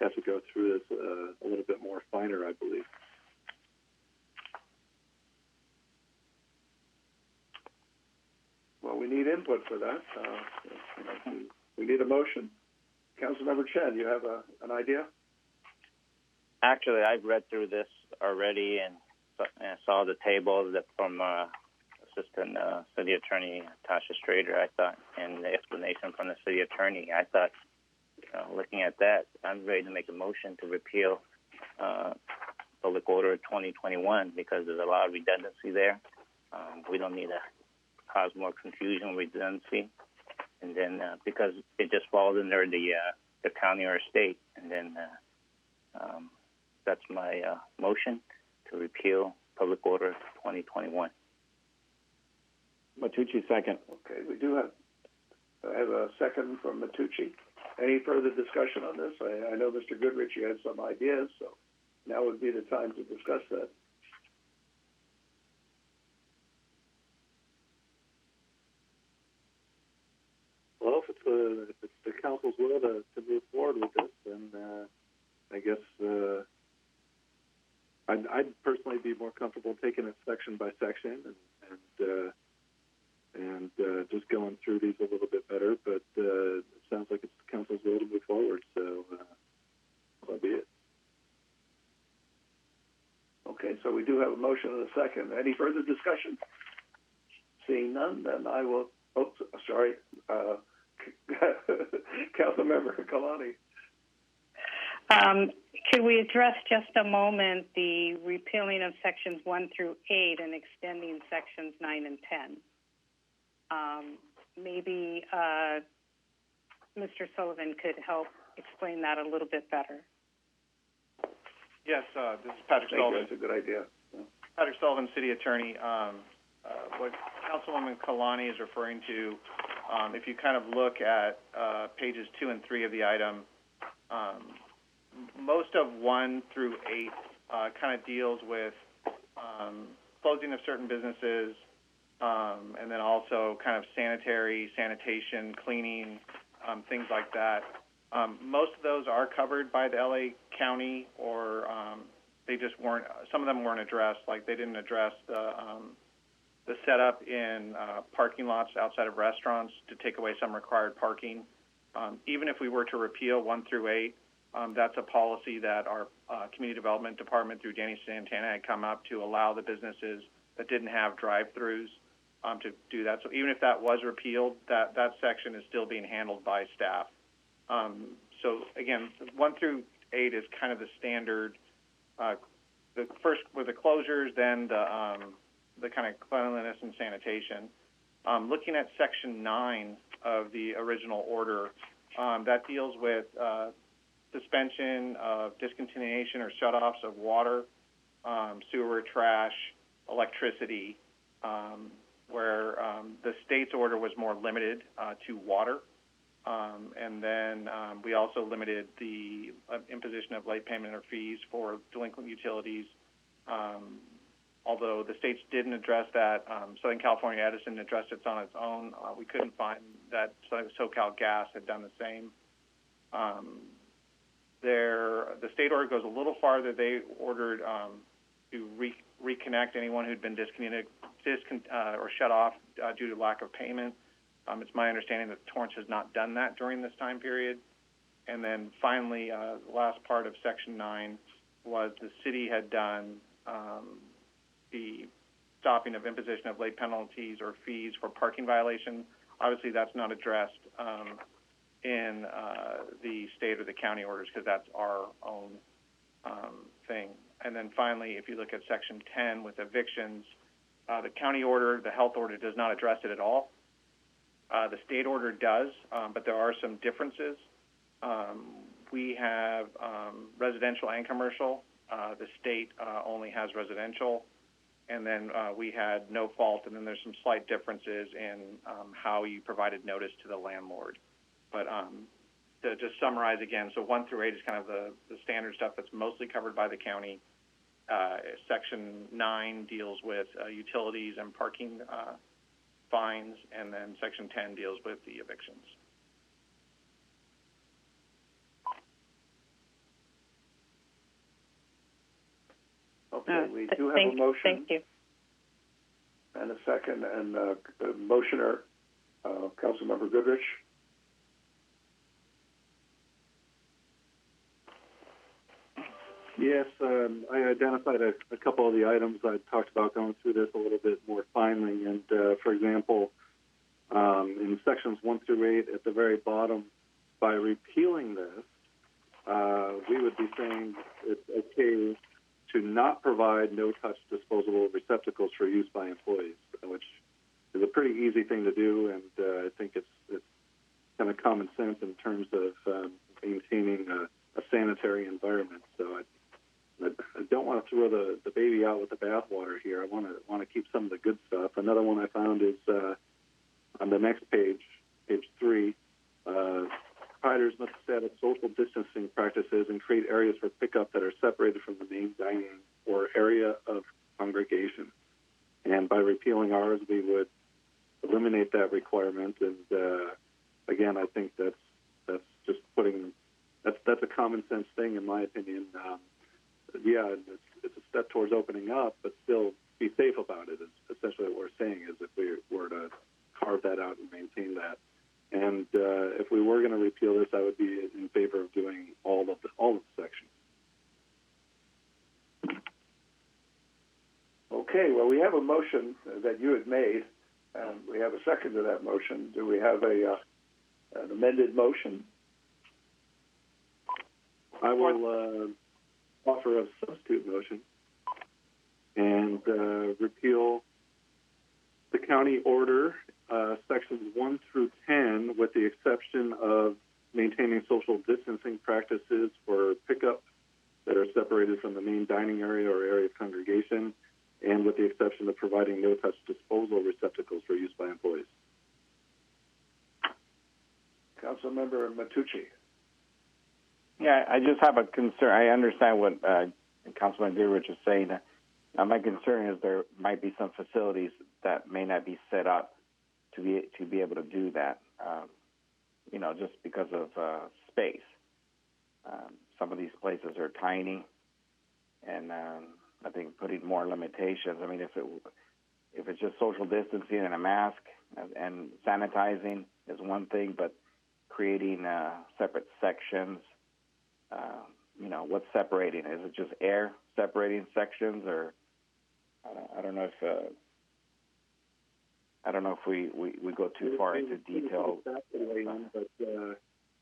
have to go through this a little bit more finer, I believe. Well, we need input for that. We need a motion. Councilmember Chen, you have an idea? Actually, I've read through this already and saw the table from Assistant City Attorney Tasha Strader, I thought, and the explanation from the City Attorney. I thought, looking at that, I'm ready to make a motion to repeal Public Order 2021 because there's a lot of redundancy there. We don't need to cause more confusion or redundancy. And then because it just falls under the county or state, and then that's my motion to repeal Public Order 2021. Matucci, second. Okay, I have a second from Matucci. Any further discussion on this? I know, Mr. Goodrich, you had some ideas, so now would be the time to discuss that. Well, if it's the council's will to move forward with this, then I guess I'd personally be more comfortable taking it section by section and and just going through these a little bit better. But it sounds like it's the council's will to move forward, so that'll be it. Okay, so we do have a motion and a second. Any further discussion? Seeing none, then I will. Oh, sorry, Councilmember Kalani. Could we address just a moment the repealing of sections 1 through 8 and extending sections 9 and 10? Maybe Mr. Sullivan could help explain that a little bit better. Yes, this is Patrick Sullivan. That's a good idea. Patrick Sullivan, City Attorney. What Councilwoman Kalani is referring to, if you kind of look at pages 2 and 3 of the item, most of 1 through 8 kind of deals with closing of certain businesses, and then also kind of sanitation, cleaning, things like that. Most of those are covered by the LA County, or they just weren't. Some of them weren't addressed. Like they didn't address the setup in parking lots outside of restaurants to take away some required parking. Even if we were to repeal 1 through 8, that's a policy that our Community Development Department through Danny Santana had come up to allow the businesses that didn't have drive-throughs to do that. So even if that was repealed, that section is still being handled by staff. So again, 1 through 8 is kind of the standard. The first were the closures, then the kind of cleanliness and sanitation. Looking at section 9 of the original order, that deals with suspension of discontinuation or shutoffs of water, sewer, trash, electricity, where the state's order was more limited to water. And then we also limited the imposition of late payment or fees for delinquent utilities. Although the states didn't address that, Southern California Edison addressed it on its own. We couldn't find that SoCal Gas had done the same. The state order goes a little farther. They ordered to reconnect anyone who'd been disconnected or shut off due to lack of payment. It's my understanding that Torrance has not done that during this time period. And then finally, the last part of Section 9 was the city had done the stopping of imposition of late penalties or fees for parking violations. Obviously, that's not addressed in the state or the county orders because that's our own thing. And then finally, if you look at Section 10 with evictions, the county order, the health order does not address it at all. The state order does, but there are some differences. We have residential and commercial. The state only has residential. And then we had no fault, and then there's some slight differences in how you provided notice to the landlord. But to just summarize again, so 1 through 8 is kind of the standard stuff that's mostly covered by the county. Section 9 deals with utilities and parking fines, and then Section 10 deals with the evictions. Okay, we do have a motion. Thank you. And a second, and the motioner, Councilmember Goodrich. Yes, I identified a couple of the items I talked about going through this a little bit more finely. And, for example, in sections 1 through 8 at the very bottom, by repealing this, we would be saying it's okay to not provide no-touch disposable receptacles for use by employees, which is a pretty easy thing to do, and I think it's kind of common sense in terms of maintaining a sanitary environment. So I don't want to throw the baby out with the bathwater here. I want to keep some of the good stuff. Another one I found is on the next page, page 3. Providers must establish social distancing practices and create areas for pickup that are separated from the main dining or area of congregation. And by repealing ours, we would eliminate that requirement. And again, I think that's just putting that's a common sense thing, in my opinion. Yeah, it's a step towards opening up, but still be safe about it. Is essentially what we're saying. Is if we were to carve that out and maintain that. And if we were going to repeal this, I would be in favor of doing all of the sections. Okay, well, we have a motion that you had made, and we have a second to that motion. Do we have an amended motion? I will offer a substitute motion and repeal the county order, sections 1 through 10, with the exception of maintaining social distancing practices for pickup that are separated from the main dining area or area of congregation, and with the exception of providing no-touch disposal receptacles for use by employees. Councilmember Matucci. Yeah, I just have a concern. I understand what Councilman Goodrich is saying. My concern is there might be some facilities that may not be set up to be able to do that. Just because of space. Some of these places are tiny, and I think putting more limitations. I mean, if it's just social distancing and a mask and sanitizing is one thing, but creating separate sections. What's separating? Is it just air separating sections, or I don't know if we go too far into detail.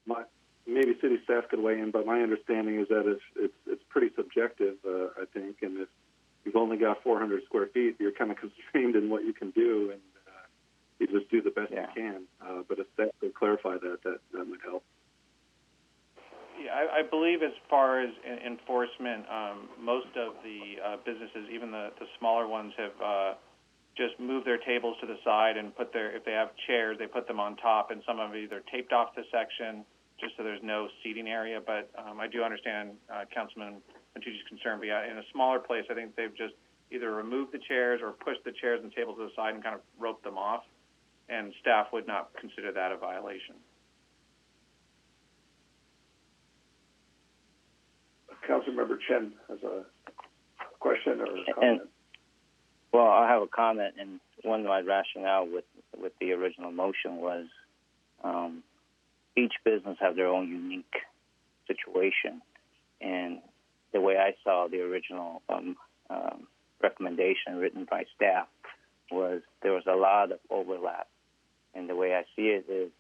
But maybe city staff could weigh in. But my understanding is that it's pretty subjective. I think, and if you've only got 400 square feet, you're kind of constrained in what you can do, and you just do the best you can. But if staff could clarify that would help. Yeah, I believe as far as enforcement, most of the businesses, even the smaller ones, have just moved their tables to the side and if they have chairs, they put them on top, and some have either taped off the section just so there's no seating area. But I do understand Councilman Matucci's concern. But yeah, in a smaller place, I think they've just either removed the chairs or pushed the chairs and tables to the side and kind of roped them off, and staff would not consider that a violation. Councilmember Chen has a question or a comment. Well, I have a comment, and one of my rationale with the original motion was each business have their own unique situation, and the way I saw the original recommendation written by staff was there was a lot of overlap, and the way I see it is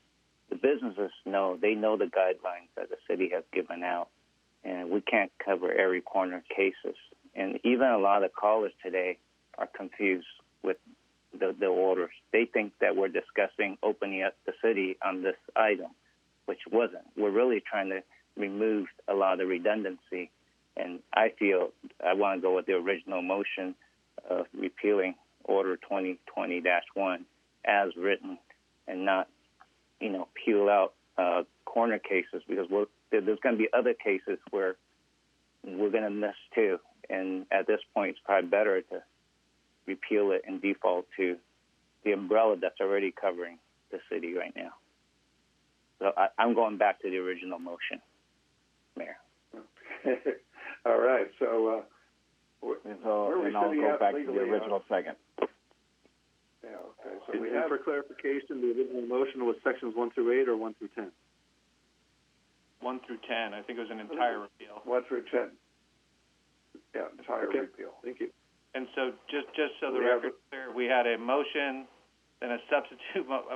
the businesses know the guidelines that the city has given out, and we can't cover every corner cases. And even a lot of callers today are confused with the orders. They think that we're discussing opening up the city on this item, which wasn't. We're really trying to remove a lot of redundancy, and I feel I want to go with the original motion of repealing Order 2020-1 as written, and not, peel out corner cases, because there's going to be other cases where we're going to miss too. And at this point, it's probably better to repeal it and default to the umbrella that's already covering the city right now. So I'm going back to the original motion, Mayor. All right. So I'll go back to the original second. Yeah. Okay. So and for clarification, the original motion was sections 1 through 8 or 1 through 10? 1 through 10. I think it was an entire repeal. 1 through 10. Yeah, entire repeal. Thank you. And so just so the record's clear, we had a motion, then a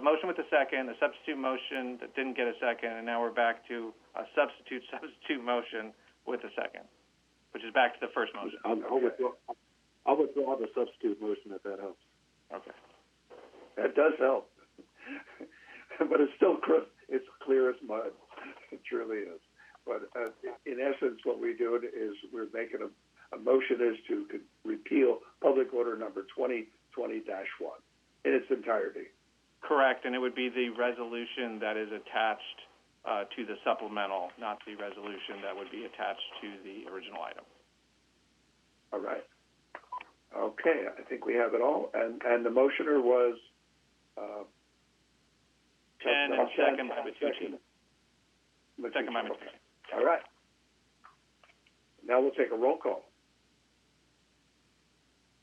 motion with a second, a substitute motion that didn't get a second, and now we're back to a substitute motion with a second, which is back to the first motion. I'll withdraw the substitute motion if that helps. Okay. That does help. But it's still it's clear as mud. It truly is. But in essence, what we do is we're making a motion is to repeal Public Order number 2020-1 in its entirety. Correct, and it would be the resolution that is attached to the supplemental, not the resolution that would be attached to the original item. All right. Okay, I think we have it all. And the motioner was... Chen, and second by Matucci. Second by Matucci. All right. Now we'll take a roll call.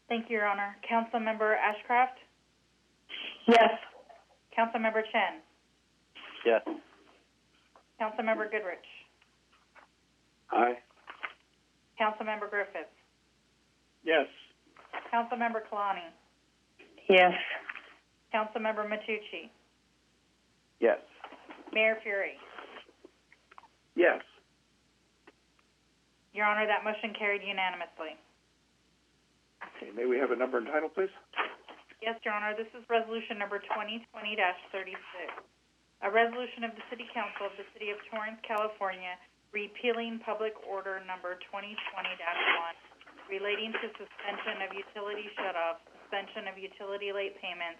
Thank you, Your Honor. Councilmember Ashcraft? Yes. Councilmember Chen. Yes. Councilmember Goodrich. Aye. Councilmember Griffith. Yes. Councilmember Kalani. Yes. Councilmember Matucci. Yes. Mayor Fury. Yes. Your Honor, that motion carried unanimously. Okay, may we have a number and title, please? Yes, Your Honor, this is resolution number 2020-36. A resolution of the City Council of the City of Torrance, California, repealing Public Order number 2020-1, relating to suspension of utility shutoffs, suspension of utility late payments,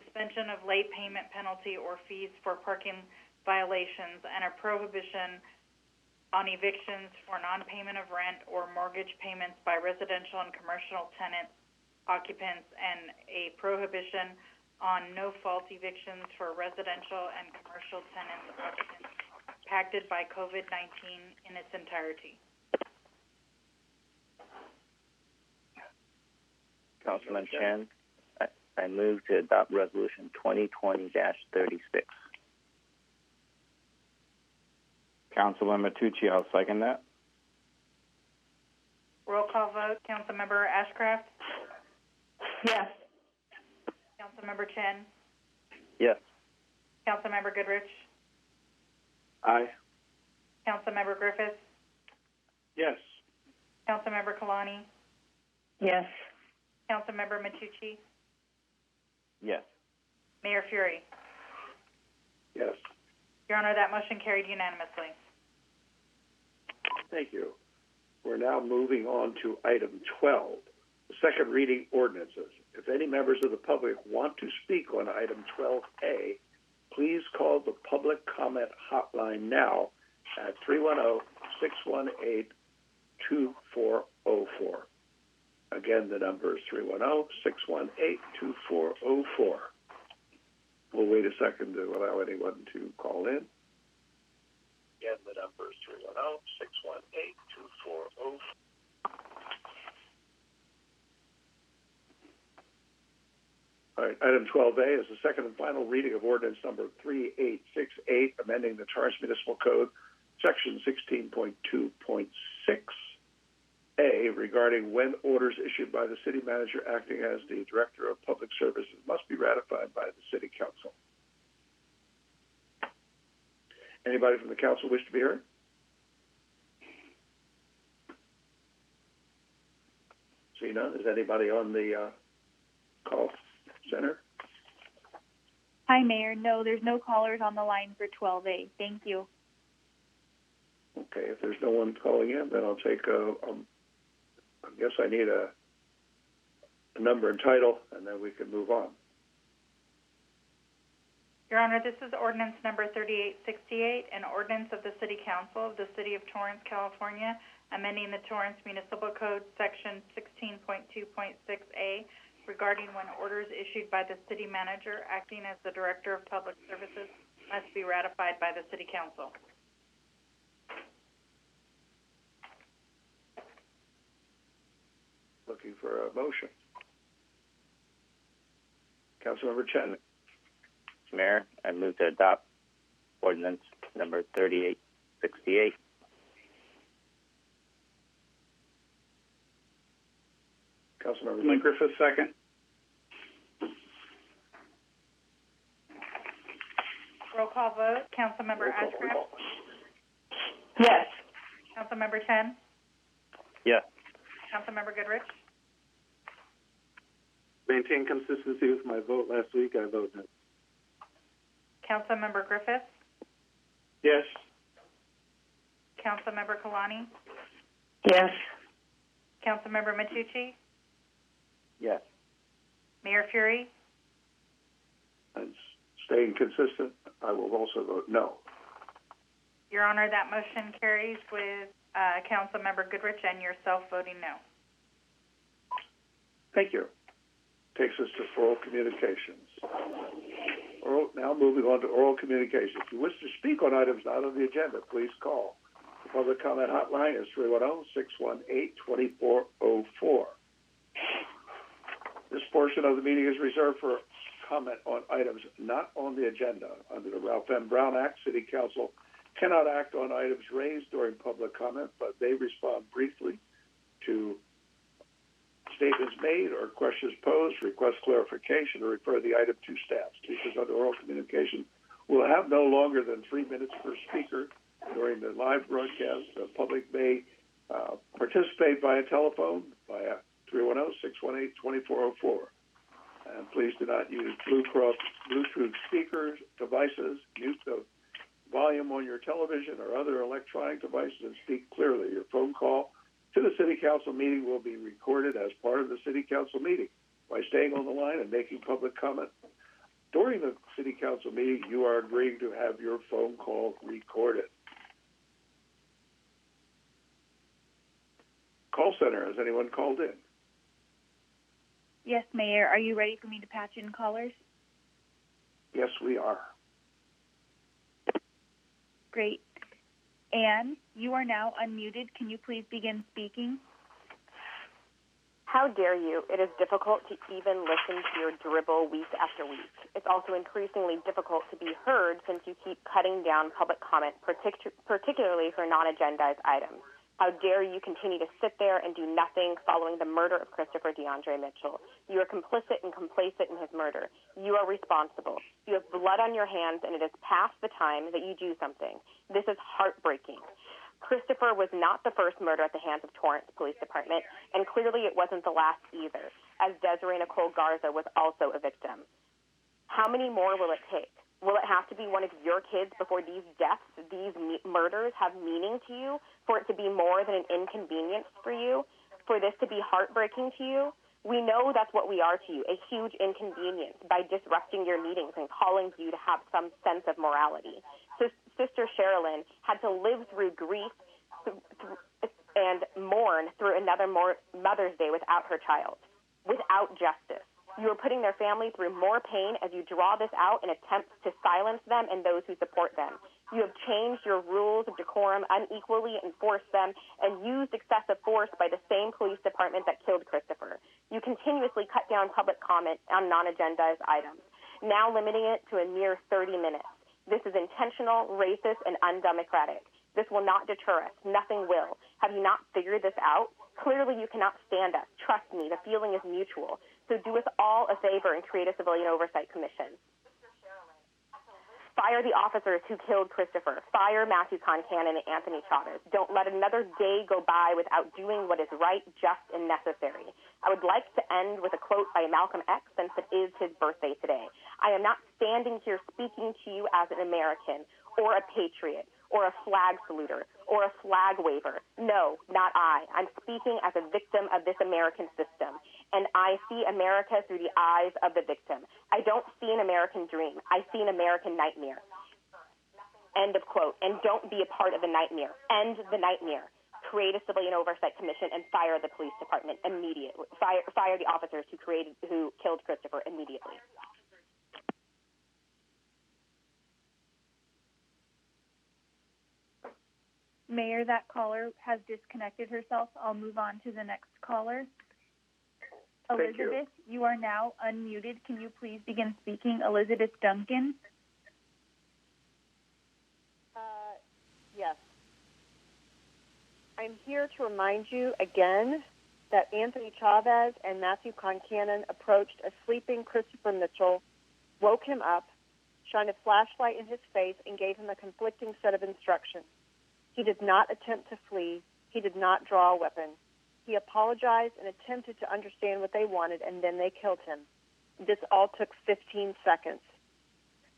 suspension of late payment penalty or fees for parking violations, and a prohibition on evictions for non-payment of rent or mortgage payments by residential and commercial tenants, occupants, and a prohibition on no-fault evictions for residential and commercial tenants, occupants impacted by COVID-19 in its entirety. Councilman Chen, I move to adopt Resolution 2020-36. Councilman Matucci, I'll second that. Roll call vote. Councilmember Ashcraft? Yes. Councilmember Chen? Yes. Councilmember Goodrich? Aye. Councilmember Griffith? Yes. Councilmember Kalani? Yes. Councilmember Matucci? Yes. Mayor Fury? Yes. Your Honor, that motion carried unanimously. Thank you. We're now moving on to item 12, the second reading ordinances. If any members of the public want to speak on item 12A, please call the public comment hotline now at 310-618-2404. Again, the number is 310-618-2404. We'll wait a second to allow anyone to call in. Again, the number is 310-618-2404. All right, item 12A is the second and final reading of ordinance number 3868, amending the Torrance Municipal Code, section 16.2.6A, regarding when orders issued by the city manager acting as the director of public services must be ratified by the city council. Anybody from the council wish to be heard? See none. Is anybody on the call center? Hi, Mayor. No, there's no callers on the line for 12A. Thank you. Okay, if there's no one calling in, then I'll take I guess I need a number and title, and then we can move on. Your Honor, this is ordinance number 3868, an ordinance of the City Council of the City of Torrance, California, amending the Torrance Municipal Code, section 16.2.6A, regarding when orders issued by the city manager acting as the director of public services must be ratified by the City Council. Looking for a motion. Councilmember Chen. Mayor, I move to adopt ordinance number 3868. Councilmember Griffith, second. Roll call vote. Councilmember Ashcraft? Yes. Councilmember Chen? Yes. Councilmember Goodrich? Maintain consistency with my vote last week. I vote no. Councilmember Griffith? Yes. Councilmember Kalani? Yes. Councilmember Matucci? Yes. Mayor Fury? And staying consistent, I will also vote no. Your Honor, that motion carries with Councilmember Goodrich and yourself voting no. Thank you. Takes us to oral communications. Now moving on to oral communications. If you wish to speak on items not on the agenda, please call. The public comment hotline is 310-618-2404. This portion of the meeting is reserved for comment on items not on the agenda. Under the Ralph M. Brown Act, City Council cannot act on items raised during public comment, but may respond briefly to statements made or questions posed, request clarification, or refer the item to staff. Speakers under oral communication will have no longer than 3 minutes per speaker during the live broadcast. The public may participate via telephone via 310-618-2404. And please do not use Bluetooth speakers, devices. Mute the volume on your television or other electronic devices and speak clearly. Your phone call to the City Council meeting will be recorded as part of the City Council meeting. By staying on the line and making public comment during the City Council meeting, you are agreeing to have your phone call recorded. Call center, has anyone called in? Yes, Mayor. Are you ready for me to patch in callers? Yes, we are. Great. Anne, you are now unmuted. Can you please begin speaking? How dare you? It is difficult to even listen to your dribble week after week. It's also increasingly difficult to be heard since you keep cutting down public comment, particularly for non-agendized items. How dare you continue to sit there and do nothing following the murder of Christopher DeAndre Mitchell? You are complicit and complacent in his murder. You are responsible. You have blood on your hands, and it is past the time that you do something. This is heartbreaking. Christopher was not the first murder at the hands of Torrance Police Department, and clearly it wasn't the last either, as Desiree Nicole Garza was also a victim. How many more will it take? Will it have to be one of your kids before these deaths, these murders have meaning to you, for it to be more than an inconvenience for you, for this to be heartbreaking to you? We know that's what we are to you, a huge inconvenience by disrupting your meetings and calling you to have some sense of morality. So Sister Sherilyn had to live through grief and mourn through another Mother's Day without her child, without justice. You are putting their family through more pain as you draw this out in attempts to silence them and those who support them. You have changed your rules of decorum, unequally enforced them, and used excessive force by the same police department that killed Christopher. You continuously cut down public comment on non-agendized items, now limiting it to a mere 30 minutes. This is intentional, racist, and undemocratic. This will not deter us. Nothing will. Have you not figured this out? Clearly you cannot stand us. Trust me, the feeling is mutual. So do us all a favor and create a civilian oversight commission. Fire the officers who killed Christopher. Fire Matthew Concannon and Anthony Chavez. Don't let another day go by without doing what is right, just, and necessary. I would like to end with a quote by Malcolm X, since it is his birthday today. I am not standing here speaking to you as an American or a patriot or a flag saluter or a flag waver. No, not I. I'm speaking as a victim of this American system, and I see America through the eyes of the victim. I don't see an American dream. I see an American nightmare. End of quote. And don't be a part of the nightmare. End the nightmare. Create a civilian oversight commission and fire the police department immediately. Fire the officers who killed Christopher immediately. Mayor, that caller has disconnected herself. I'll move on to the next caller. Thank Elizabeth, you are now unmuted. Can you please begin speaking? Elizabeth Duncan. Yes. I'm here to remind you again that Anthony Chavez and Matthew Concannon approached a sleeping Christopher Mitchell, woke him up, shined a flashlight in his face, and gave him a conflicting set of instructions. He did not attempt to flee. He did not draw a weapon. He apologized and attempted to understand what they wanted, and then they killed him. This all took 15 seconds.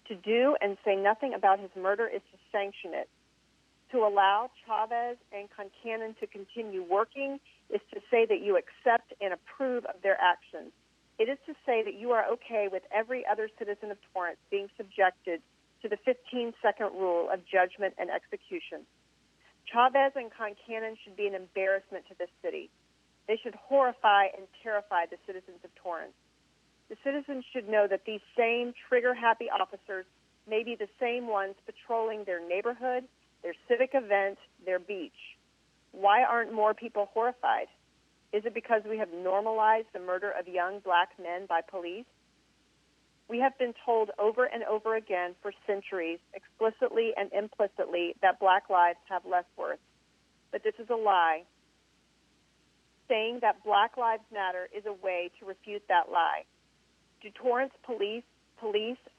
To do and say nothing about his murder is to sanction it. To allow Chavez and Concannon to continue working is to say that you accept and approve of their actions. It is to say that you are okay with every other citizen of Torrance being subjected to the 15-second rule of judgment and execution. Chavez and Concannon should be an embarrassment to this city. They should horrify and terrify the citizens of Torrance. The citizens should know that these same trigger-happy officers may be the same ones patrolling their neighborhood, their civic event, their beach. Why aren't more people horrified? Is it because we have normalized the murder of young black men by police? We have been told over and over again for centuries, explicitly and implicitly, that black lives have less worth. But this is a lie. Saying that Black Lives Matter is a way to refute that lie. Do Torrance police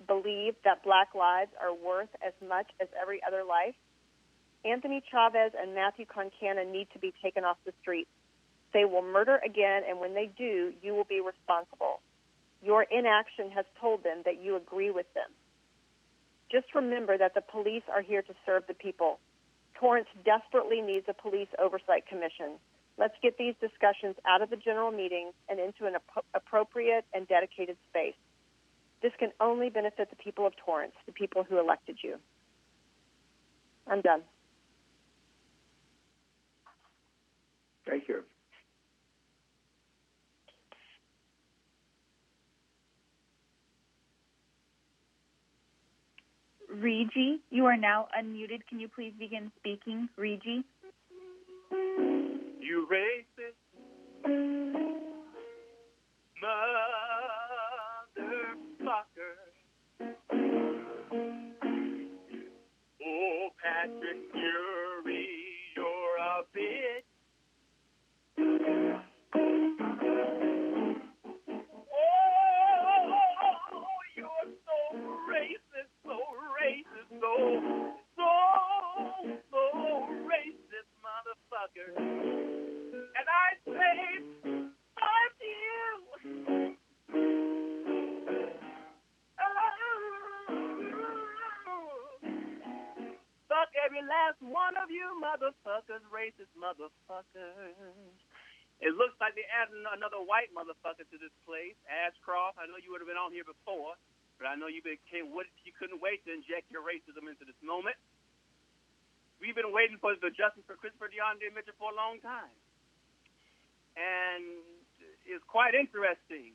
believe that black lives are worth as much as every other life? Anthony Chavez and Matthew Concannon need to be taken off the streets. They will murder again, and when they do, you will be responsible. Your inaction has told them that you agree with them. Just remember that the police are here to serve the people. Torrance desperately needs a police oversight commission. Let's get these discussions out of the general meetings and into an appropriate and dedicated space. This can only benefit the people of Torrance, the people who elected you. I'm done. Thank you. Regi, you are now unmuted. Can you please begin speaking? Regi? You racist motherfucker. Oh, Patrick Fury, you're a bitch. Oh, you're so racist, so racist, motherfucker. And I say, fuck you. Fuck every last one of you motherfuckers, racist motherfuckers. It looks like they're adding another white motherfucker to this place. Ashcroft, I know you would have been on here before, but I know you couldn't wait to inject your racism into this moment. We've been waiting for the justice for Christopher DeAndre Mitchell for a long time. And it's quite interesting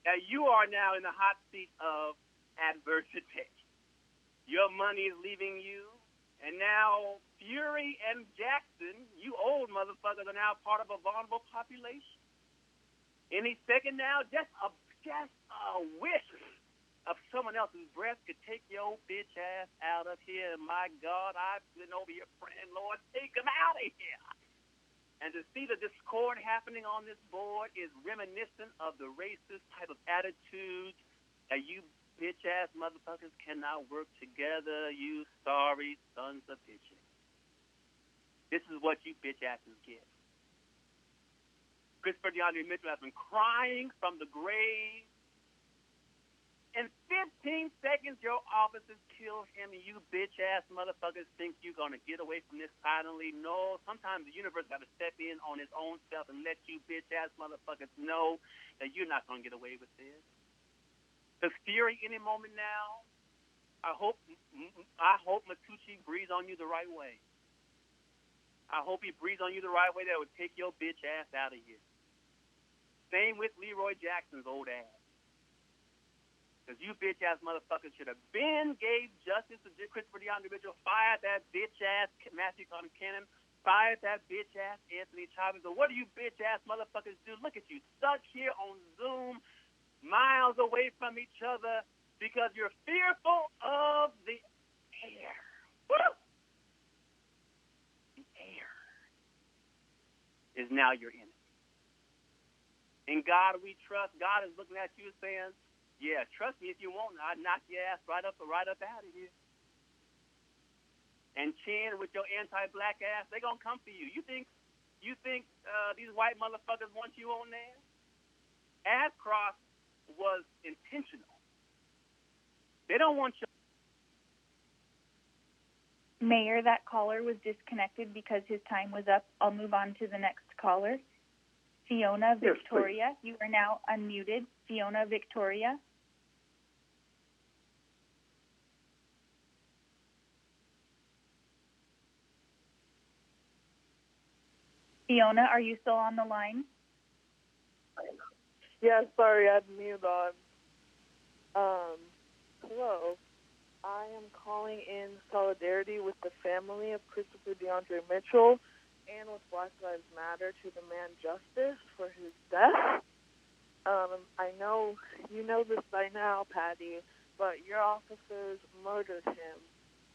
that you are now in the hot seat of adversity. Your money is leaving you, and now Fury and Jackson, you old motherfuckers, are now part of a vulnerable population. Any second now, just a wish of someone else's breath could take your bitch ass out of here. My God, I've been over your friend, Lord, take him out of here. And to see the discord happening on this board is reminiscent of the racist type of attitudes that you bitch-ass motherfuckers cannot work together, you sorry sons of bitches. This is what you bitch-asses get. Christopher DeAndre Mitchell has been crying from the grave. In 15 seconds, your officers killed him, and you bitch-ass motherfuckers think you're going to get away from this finally. No, sometimes the universe got to step in on its own self and let you bitch-ass motherfuckers know that you're not going to get away with this. There's Fury any moment now. I hope Matucci breathes on you the right way. I hope he breathes on you the right way that would take your bitch-ass out of here. Same with Leroy Jackson's old ass. Because you bitch-ass motherfuckers should have gave justice to Christopher DeAndre Mitchell, fired that bitch-ass Matthew Concannon, fired that bitch-ass Anthony Chavez. But what do you bitch-ass motherfuckers do? Look at you, stuck here on Zoom, miles away from each other, because you're fearful of the air. Woo! The air is now your enemy. In God we trust. God is looking at you saying, yeah, trust me if you want. I'd knock your ass right up out of here. And Chin, with your anti-black ass, they're going to come for you. You think these white motherfuckers want you on there? Ashcroft was intentional. They don't want you. Mayor, that caller was disconnected because his time was up. I'll move on to the next caller. Fiona Victoria, yes, you are now unmuted. Fiona Victoria. Fiona, are you still on the line? Yeah, sorry, I had mute on. Hello. I am calling in solidarity with the family of Christopher DeAndre Mitchell and with Black Lives Matter to demand justice for his death. I know you know this by now, Patty, but your officers murdered him.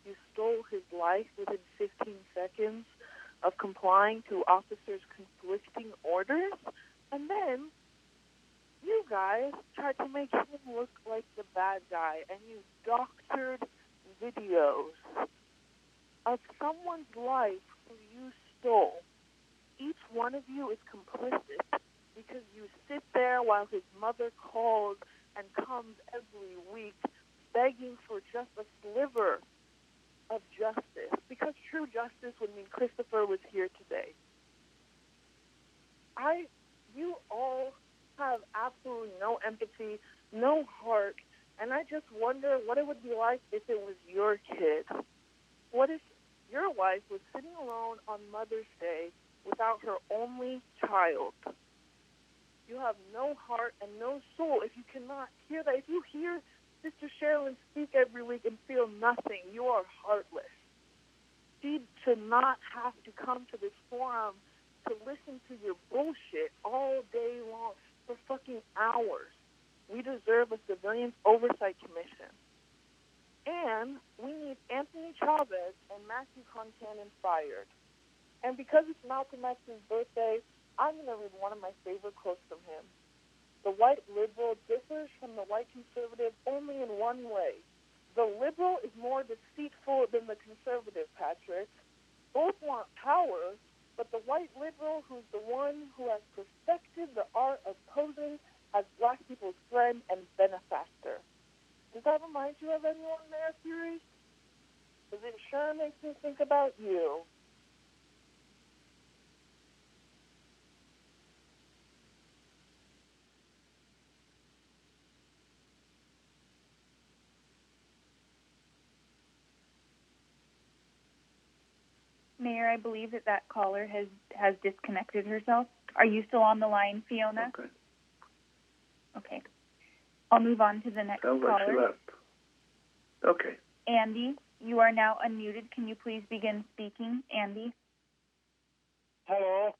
You stole his life within 15 seconds of complying to officers' conflicting orders, and then you guys tried to make him look like the bad guy, and you doctored videos of someone's life who you stole. Each one of you is complicit because you sit there while his mother calls and comes every week begging for just a sliver of justice, because true justice would mean Christopher was here today. You all have absolutely no empathy, no heart, and I just wonder what it would be like if it was your kid. What if your wife was sitting alone on Mother's Day without her only child? You have no heart and no soul if you cannot hear that. If you hear Sister Sherilyn speak every week and feel nothing, you are heartless. She should not have to come to this forum to listen to your bullshit all day long for fucking hours. We deserve a Civilians Oversight Commission. And we need Anthony Chavez and Matthew Concannon fired. And because it's Malcolm X's birthday, I'm going to read one of my favorite quotes from him. The white liberal differs from the white conservative only in one way. The liberal is more deceitful than the conservative, Patrick. Both want power, but the white liberal, who's the one who has perfected the art of posing as black people's friend and benefactor. Does that remind you of anyone there, Fury? Because it sure makes me think about you. Mayor, I believe that caller has disconnected herself. Are you still on the line, Fiona? Okay. Okay. I'll move on to the next Sounds like she caller. left. Okay. Andy, you are now unmuted. Can you please begin speaking, Andy? Hello.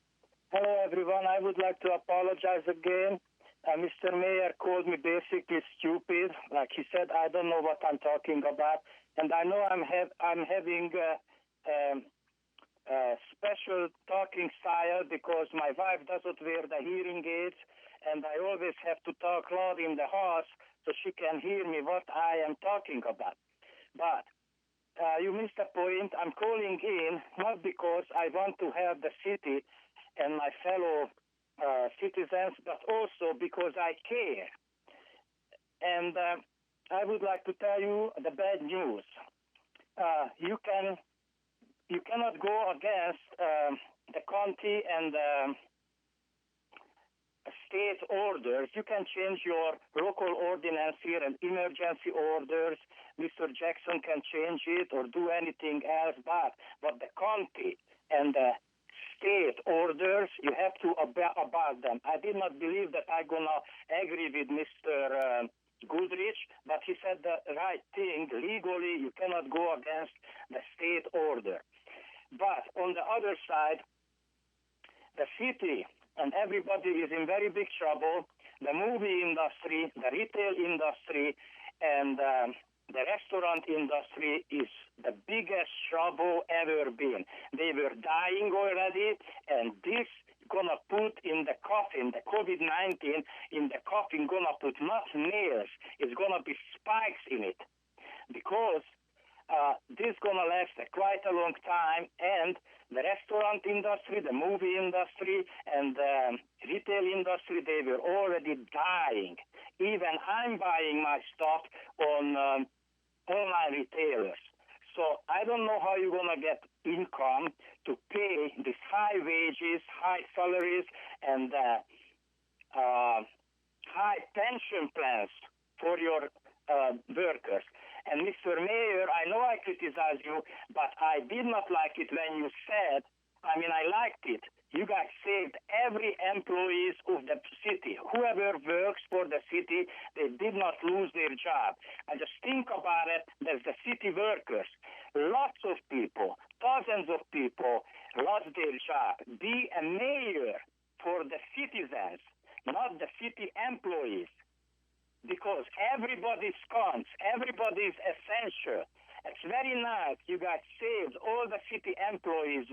Hello, everyone. I would like to apologize again. Mr. Mayor called me basically stupid. Like he said, I don't know what I'm talking about. And I know I'm having special talking style because my wife doesn't wear the hearing aids, and I always have to talk loud in the house so she can hear me what I am talking about. But you missed the point. I'm calling in not because I want to help the city and my fellow citizens, but also because I care. And I would like to tell you the bad news. You cannot go against the county and state orders. You can change your local ordinance here and emergency orders. Mr. Jackson can change it or do anything else, but the county and the state orders, you have to abide them. I did not believe that I'm going to agree with Mr. Goodrich, but he said the right thing. Legally, you cannot go against the state order. But on the other side, the city and everybody is in very big trouble. The movie industry, the retail industry, and the restaurant industry is the biggest trouble ever been. They were dying already, and this gonna put in the coffin, the COVID-19 in the coffin, gonna put not nails, it's gonna be spikes in it. Because this is going to last quite a long time, and the restaurant industry, the movie industry, and the retail industry, they were already dying. Even I'm buying my stuff on online retailers. So I don't know how you're going to get income to pay these high wages, high salaries, and high pension plans for your workers. And Mr. Mayor, I know I criticize you, but I did not like it when you said, I liked it. You guys saved every employee of the city. Whoever works for the city, they did not lose their job. And just think about it, there's the city workers. Lots of people, thousands of people lost their job. Be a mayor for the citizens. not the city employees, because everybody counts, everybody is essential. It's very nice. You guys saved all the city employees'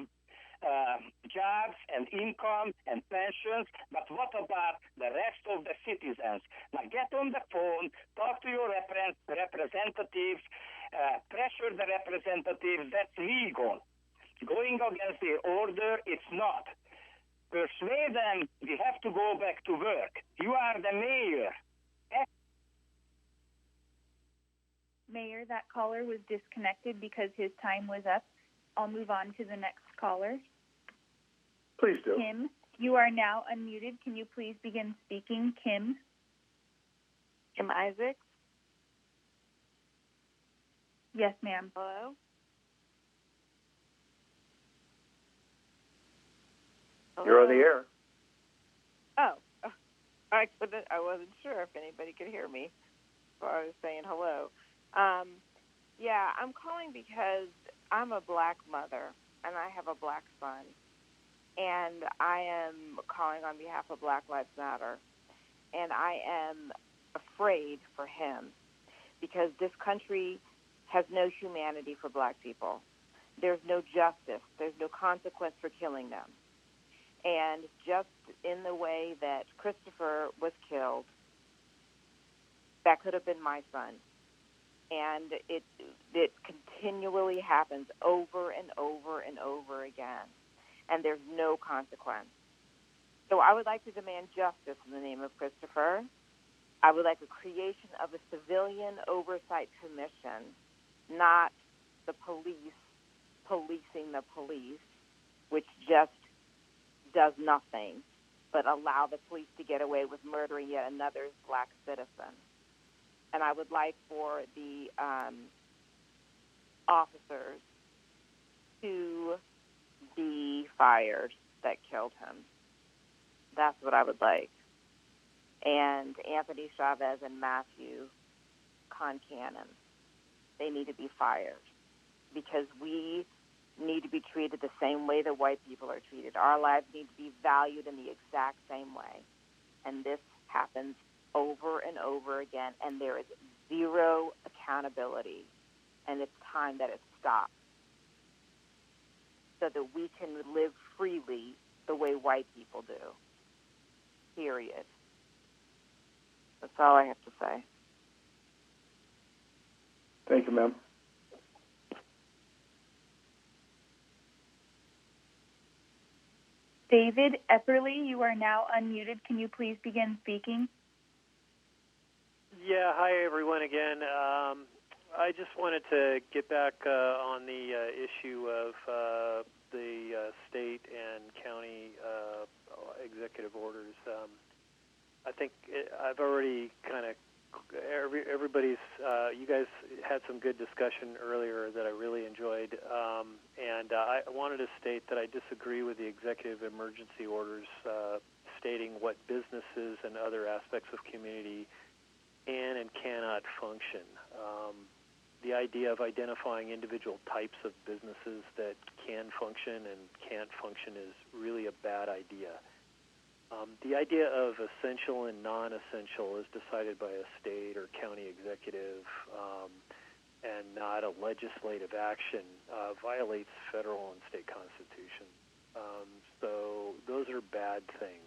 jobs and income and pensions, but what about the rest of the citizens? Now get on the phone, talk to your representatives, pressure the representatives. That's legal. Going against the order, it's not. Persuade them we have to go back to work. You are the mayor. Mayor, that caller was disconnected because his time was up. I'll move on to the next caller. Please do. Kim, you are now unmuted. Can you please begin speaking, Kim? Kim Isaacs? Yes, ma'am. Hello? You're on the air. Oh, I wasn't sure if anybody could hear me. So I was saying hello. Yeah, I'm calling because I'm a black mother and I have a black son. And I am calling on behalf of Black Lives Matter. And I am afraid for him because this country has no humanity for black people. There's no justice. There's no consequence for killing them. And just in the way that Christopher was killed, that could have been my son. And it continually happens over and over and over again. And there's no consequence. So I would like to demand justice in the name of Christopher. I would like a creation of a civilian oversight commission, not the police policing the police, which just does nothing but allow the police to get away with murdering yet another black citizen. And I would like for the officers to be fired that killed him. That's what I would like. And Anthony Chavez and Matthew Concannon, they need to be fired because we need to be treated the same way that white people are treated. Our lives need to be valued in the exact same way. And this happens over and over again, and there is zero accountability. And it's time that it stops so that we can live freely the way white people do. Period. That's all I have to say. Thank you, ma'am. David Epperly, you are now unmuted. Can you please begin speaking? Yeah, hi everyone again. I just wanted to get back on the issue of the state and county executive orders. I think I've already kind of everybody's. You guys had some good discussion earlier that I really enjoyed, and I wanted to state that I disagree with the executive emergency orders stating what businesses and other aspects of community can and cannot function. The idea of identifying individual types of businesses that can function and can't function is really a bad idea. The idea of essential and non-essential is decided by a state or county executive and not a legislative action, violates federal and state constitutions. So those are bad things.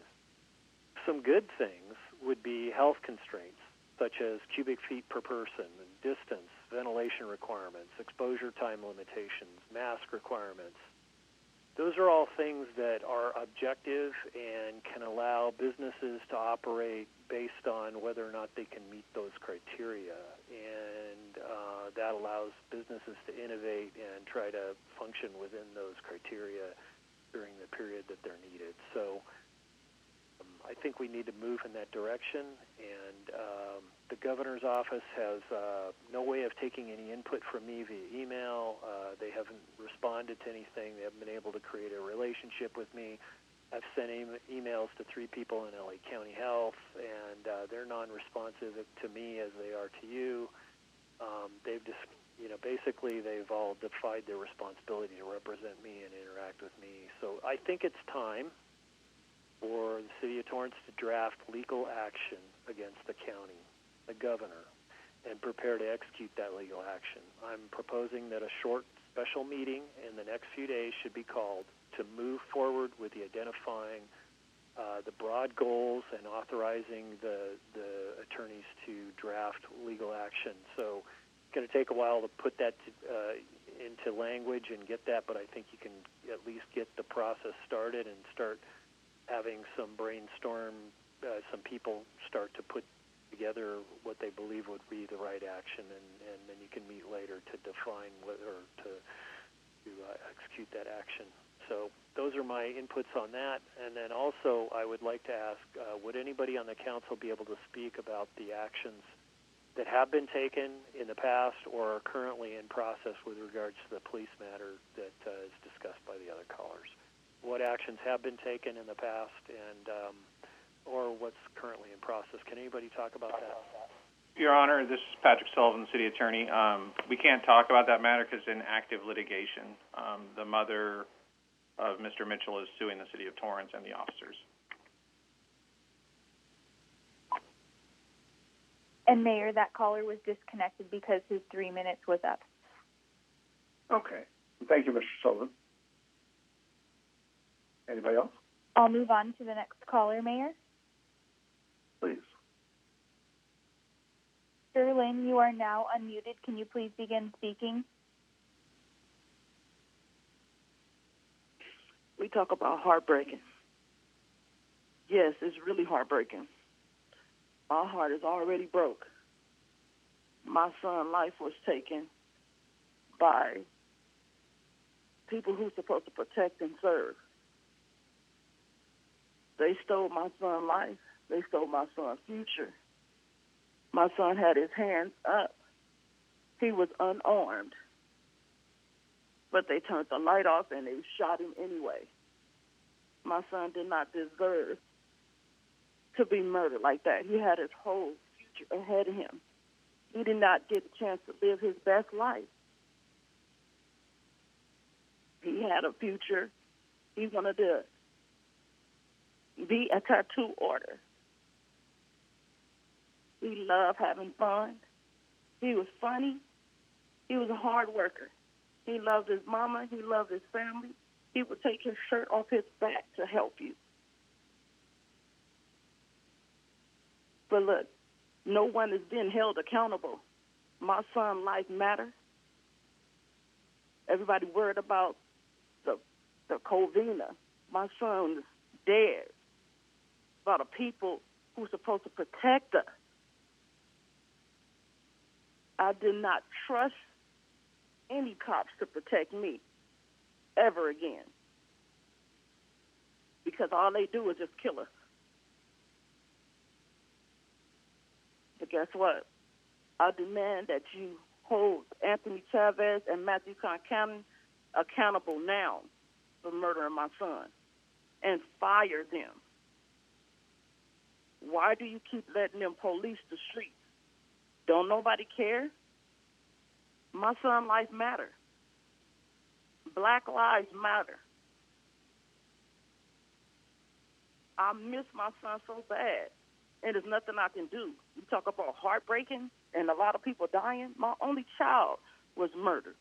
Some good things would be health constraints, such as cubic feet per person, distance, ventilation requirements, exposure time limitations, mask requirements. Those are all things that are objective and can allow businesses to operate based on whether or not they can meet those criteria. And that allows businesses to innovate and try to function within those criteria during the period that they're needed. So I think we need to move in that direction, and the governor's office has no way of taking any input from me via email. They haven't responded to anything. They haven't been able to create a relationship with me. I've sent emails to 3 people in LA County Health, and they're non-responsive to me as they are to you. They've just, basically they've all defied their responsibility to represent me and interact with me. So I think it's time for the city of Torrance to draft legal action against the county, the governor, and prepare to execute that legal action. I'm proposing that a short special meeting in the next few days should be called to move forward with the identifying the broad goals and authorizing the attorneys to draft legal action. So it's going to take a while to put that into language and get that, but I think you can at least get the process started and start having some brainstorm, some people start to put together what they believe would be the right action, and then you can meet later to define whether to execute that action. So those are my inputs on that. And then also I would like to ask, would anybody on the council be able to speak about the actions that have been taken in the past or are currently in process with regards to the police matter that is discussed by the other callers? What actions have been taken in the past and or what's currently in process? Can anybody talk about that? Your Honor, this is Patrick Sullivan, City Attorney. We can't talk about that matter because it's in active litigation. The mother of Mr. Mitchell is suing the City of Torrance and the officers. And Mayor, that caller was disconnected because his 3 minutes was up. Okay. Thank you, Mr. Sullivan. Anybody else? I'll move on to the next caller, Mayor. Please. Sterling, you are now unmuted. Can you please begin speaking? We talk about heartbreaking. Yes, it's really heartbreaking. My heart is already broke. My son's life was taken by people who's supposed to protect and serve. They stole my son's life. They stole my son's future. My son had his hands up. He was unarmed. But they turned the light off and they shot him anyway. My son did not deserve to be murdered like that. He had his whole future ahead of him. He did not get a chance to live his best life. He had a future. He wanted to be a tattoo artist. He loved having fun. He was funny. He was a hard worker. He loved his mama. He loved his family. He would take his shirt off his back to help you. But look, no one is being held accountable. My son's life matters. Everybody worried about the Covina. My son is dead. About the people who's supposed to protect us. I did not trust any cops to protect me ever again. Because all they do is just kill us. But guess what? I demand that you hold Anthony Chavez and Matthew Concannon accountable now for murdering my son and fire them. Why do you keep letting them police the streets? Don't nobody care? My son's life matters. Black lives matter. I miss my son so bad, and there's nothing I can do. You talk about heartbreaking and a lot of people dying. My only child was murdered.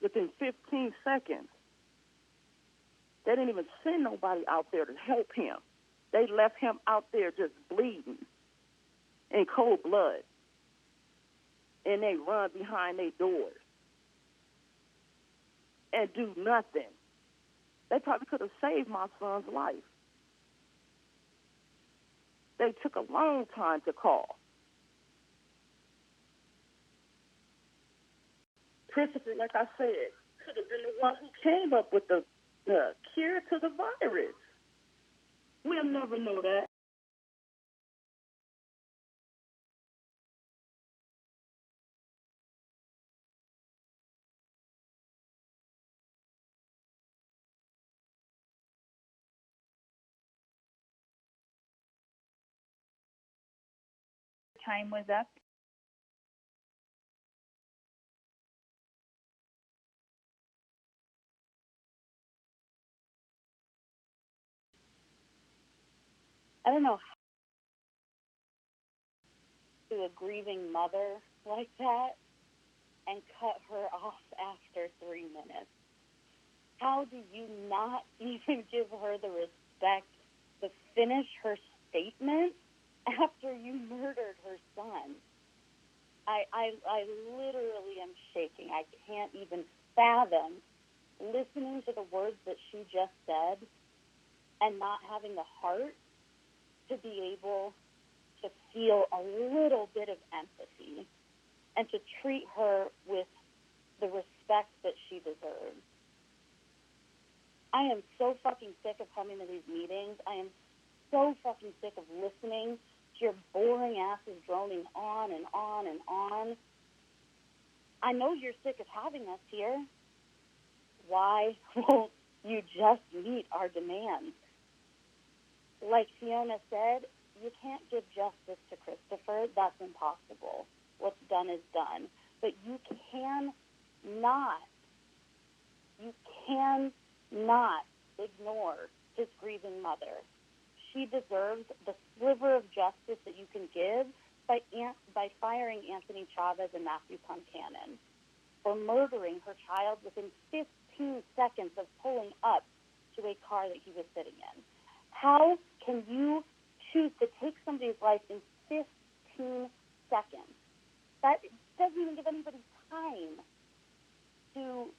Within 15 seconds, they didn't even send nobody out there to help him. They left him out there just bleeding in cold blood, and they run behind their doors and do nothing. They probably could have saved my son's life. They took a long time to call. Christopher, like I said, could have been the one who came up with the cure to the virus. We'll never know that. Time was up. I don't know how to a grieving mother like that and cut her off after 3 minutes. How do you not even give her the respect to finish her statement after you murdered her son? I literally am shaking. I can't even fathom listening to the words that she just said and not having the heart to be able to feel a little bit of empathy and to treat her with the respect that she deserves. I am so fucking sick of coming to these meetings. I am so fucking sick of listening to your boring asses droning on and on and on. I know you're sick of having us here. Why won't you just meet our demands? Like Fiona said, you can't give justice to Christopher. That's impossible. What's done is done. But you cannot ignore his grieving mother. She deserves the sliver of justice that you can give by firing Anthony Chavez and Matthew Concannon for murdering her child within 15 seconds of pulling up to a car that he was sitting in. How can you choose to take somebody's life in 15 seconds? That doesn't even give anybody time to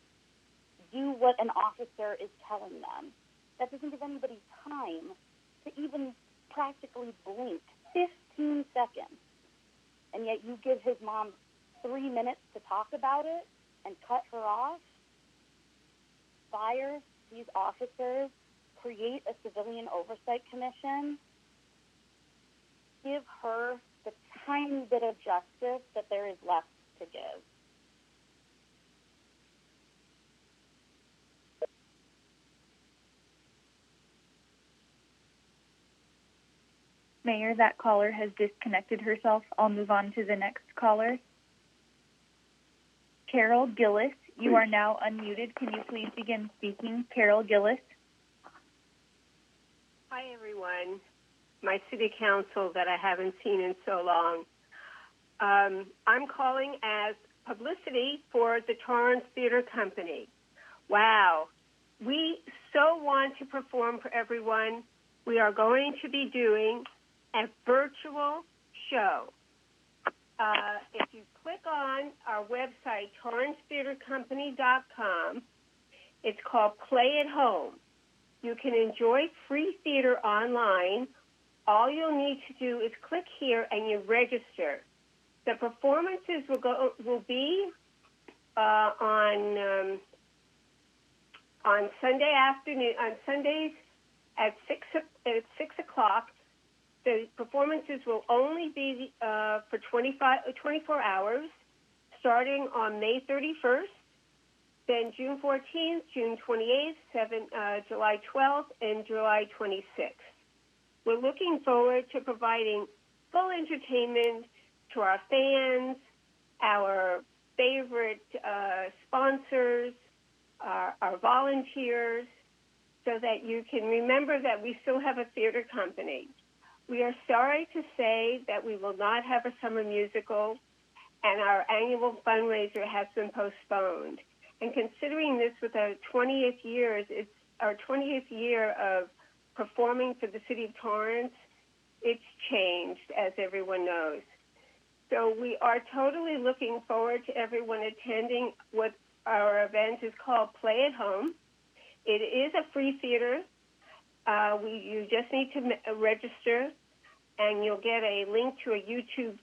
do what an officer is telling them. That doesn't give anybody time to even practically blink. 15 seconds. And yet you give his mom 3 minutes to talk about it and cut her off? Fire these officers, create a civilian oversight commission, give her the tiny bit of justice that there is left to give. Mayor, that caller has disconnected herself. I'll move on to the next caller. Carol Gillis, you are now unmuted. Can you please begin speaking? Carol Gillis. Hi, everyone. My city council that I haven't seen in so long. I'm calling as publicity for the Torrance Theater Company. Wow. We so want to perform for everyone. We are going to be doing a virtual show. If you click on our website, torrancetheatercompany.com, it's called Play at Home. You can enjoy free theater online. All you'll need to do is click here and you register. The performances will be on Sunday afternoon, on Sundays at 6 o'clock. The performances will only be for 24 hours, starting on May 31st, then June 14th, June 28th, July 12th, and July 26th. We're looking forward to providing full entertainment to our fans, our favorite sponsors, our volunteers, so that you can remember that we still have a theater company. We are sorry to say that we will not have a summer musical, and our annual fundraiser has been postponed. And considering this with our 20th years, it's our 20th year of performing for the city of Torrance. It's changed, as everyone knows. So we are totally looking forward to everyone attending what our event is called Play at Home. It is a free theater. You just need to register, and you'll get a link to a YouTube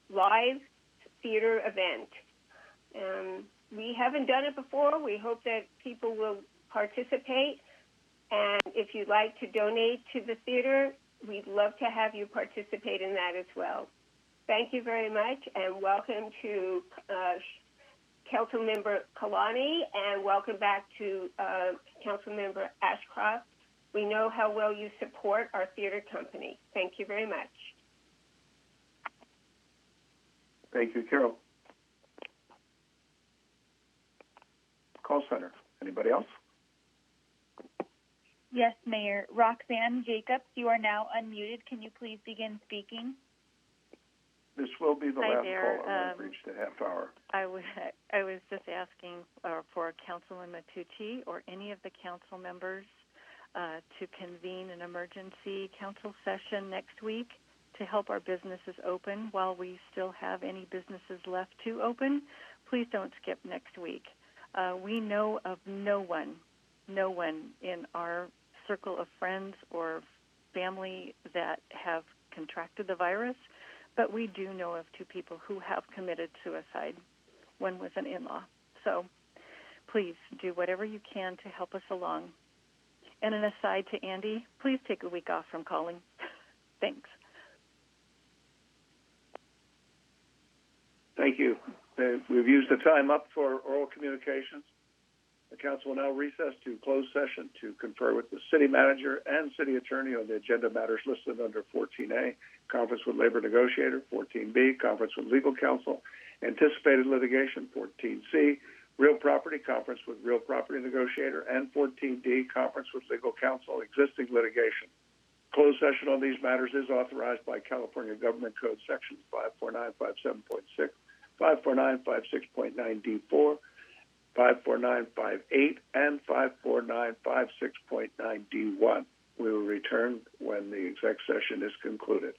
live theater event. We haven't done it before. We hope that people will participate. And if you'd like to donate to the theater, we'd love to have you participate in that as well. Thank you very much, and welcome to Councilmember Kalani, and welcome back to Councilmember Ashcroft. We know how well you support our theater company. Thank you very much. Thank you, Carol. Call center. Anybody else? Yes, Mayor. Roxanne Jacobs, you are now unmuted. Can you please begin speaking? This will be the Hi last there. call. We've reached a half hour. I was just asking for Councilman Matucci or any of the council members to convene an emergency council session next week to help our businesses open while we still have any businesses left to open. Please don't skip next week. We know of no one in our circle of friends or family that have contracted the virus, but we do know of 2 people who have committed suicide. One was an in-law. So please do whatever you can to help us along. And an aside to Andy, please take a week off from calling. Thanks. Thank you. We've used the time up for oral communications. The council will now recess to closed session to confer with the city manager and city attorney on the agenda matters listed under 14A, conference with labor negotiator, 14B, conference with legal counsel, anticipated litigation, 14C, real property, conference with real property negotiator, and 14D, conference with legal counsel, existing litigation. Closed session on these matters is authorized by California Government Code sections 54957.6, 54956.9D4, 54958, and 54956.9D1. We will return when the exec session is concluded.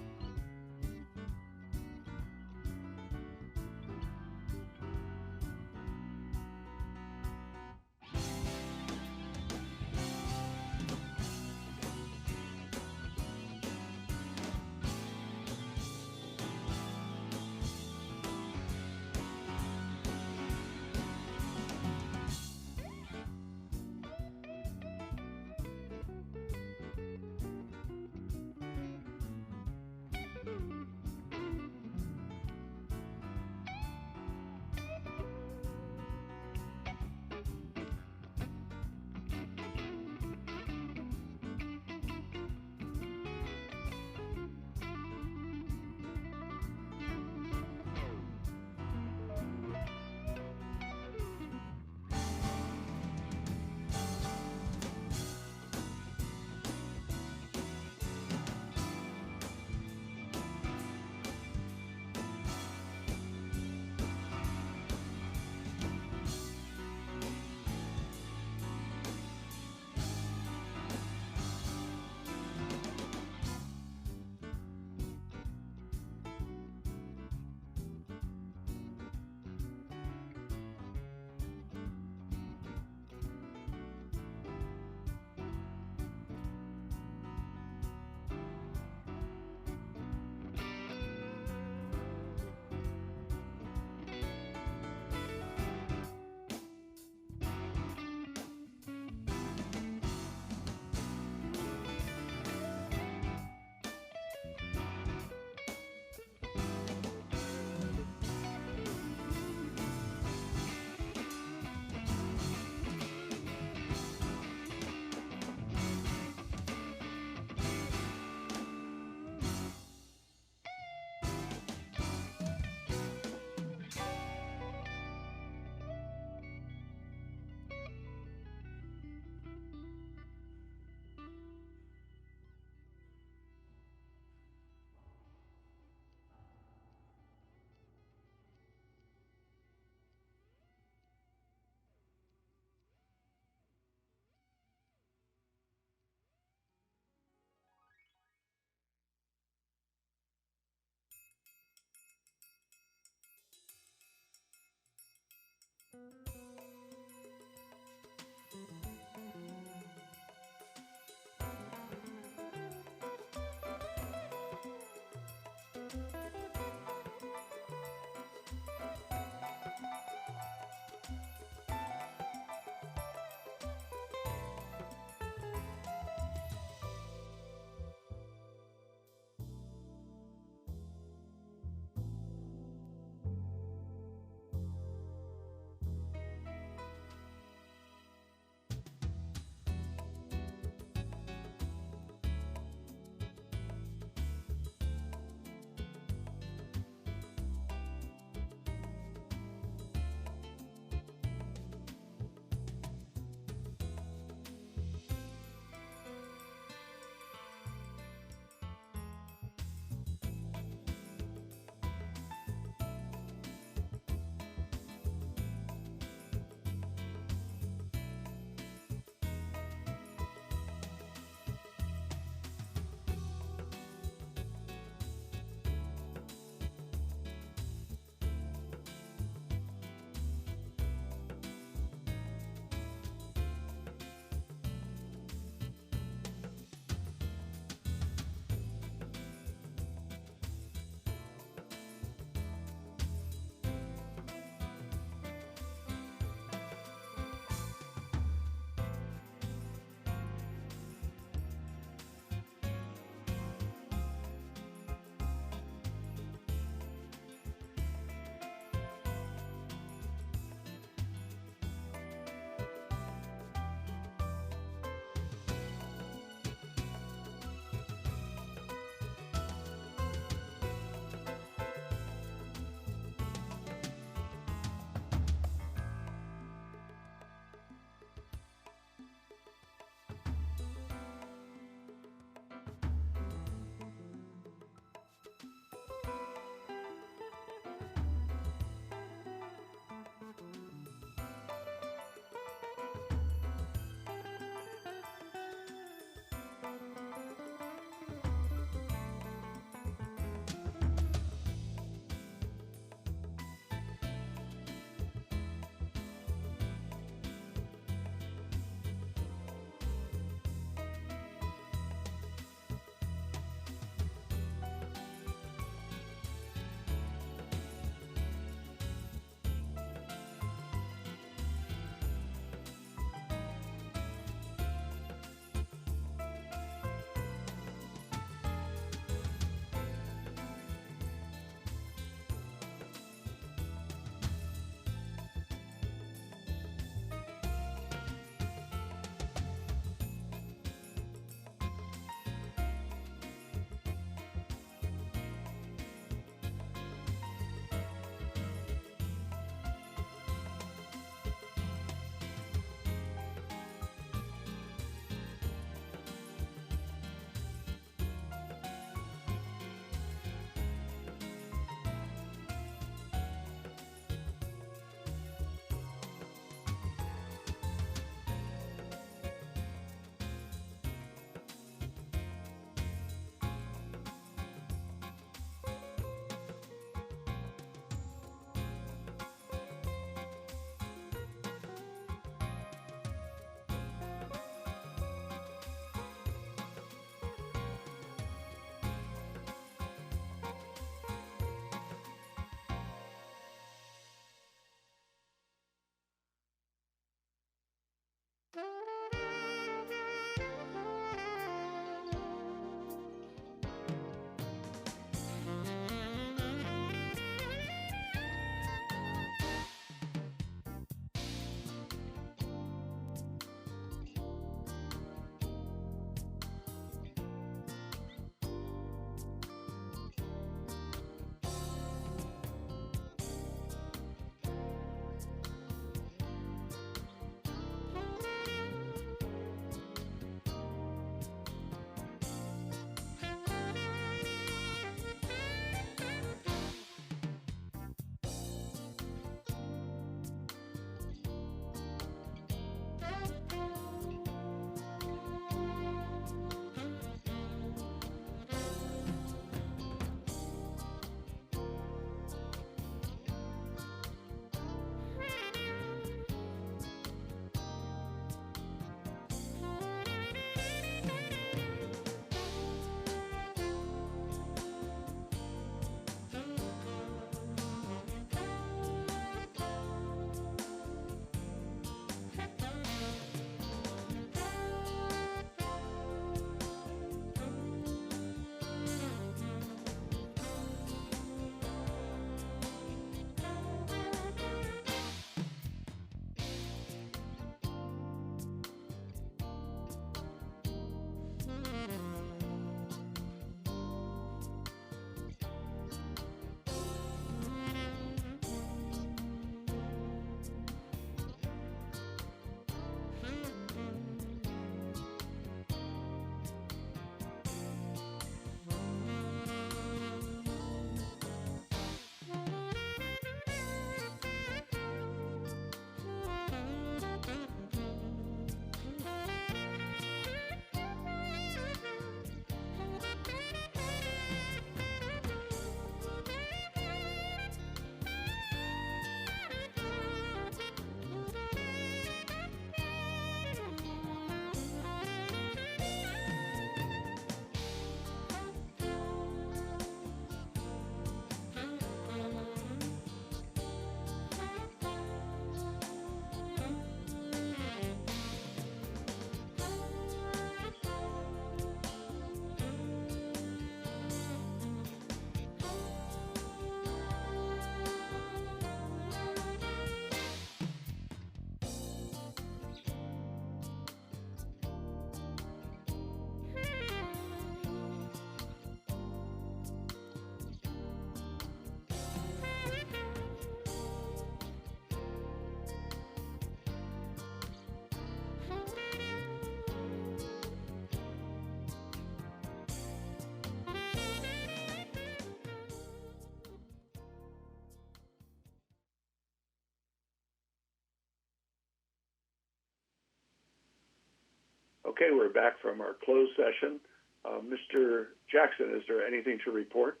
Okay, we're back from our closed session. Mr. Jackson, is there anything to report?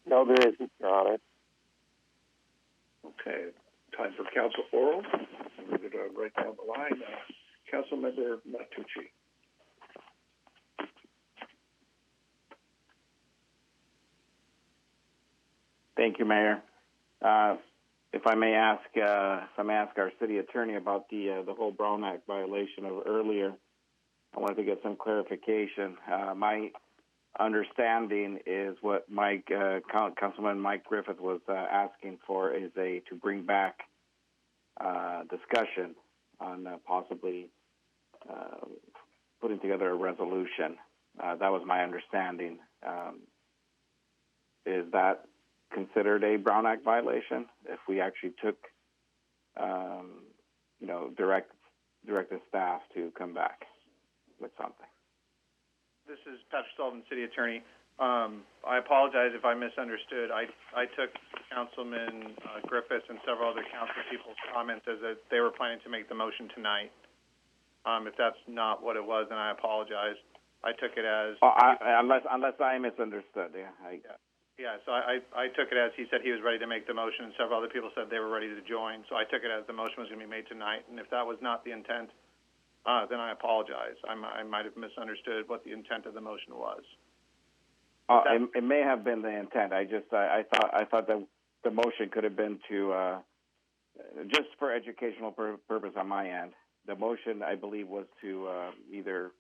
No, there isn't, Your Honor. Okay, time for council oral. We're going to right down the line. Councilmember Matucci. Thank you, Mayor. If I may ask our city attorney about the whole Brown Act violation of earlier, I wanted to get some clarification. My understanding is what Councilman Mike Griffith was asking for is to bring back discussion on possibly putting together a resolution. That was my understanding. Is that considered a Brown Act violation if we actually took, direct the staff to come back with something? This is Patrick Sullivan, City Attorney. I apologize if I misunderstood. I took Councilman Griffiths and several other council people's comments as that they were planning to make the motion tonight. If that's not what it was, then I apologize. I took it as unless I misunderstood. Yeah, so I took it as he said he was ready to make the motion, and several other people said they were ready to join. So I took it as the motion was going to be made tonight, and if that was not the intent, then I apologize. I might have misunderstood what the intent of the motion was. It may have been the intent. I thought that the motion could have been to just for educational purpose on my end. The motion, I believe, was to either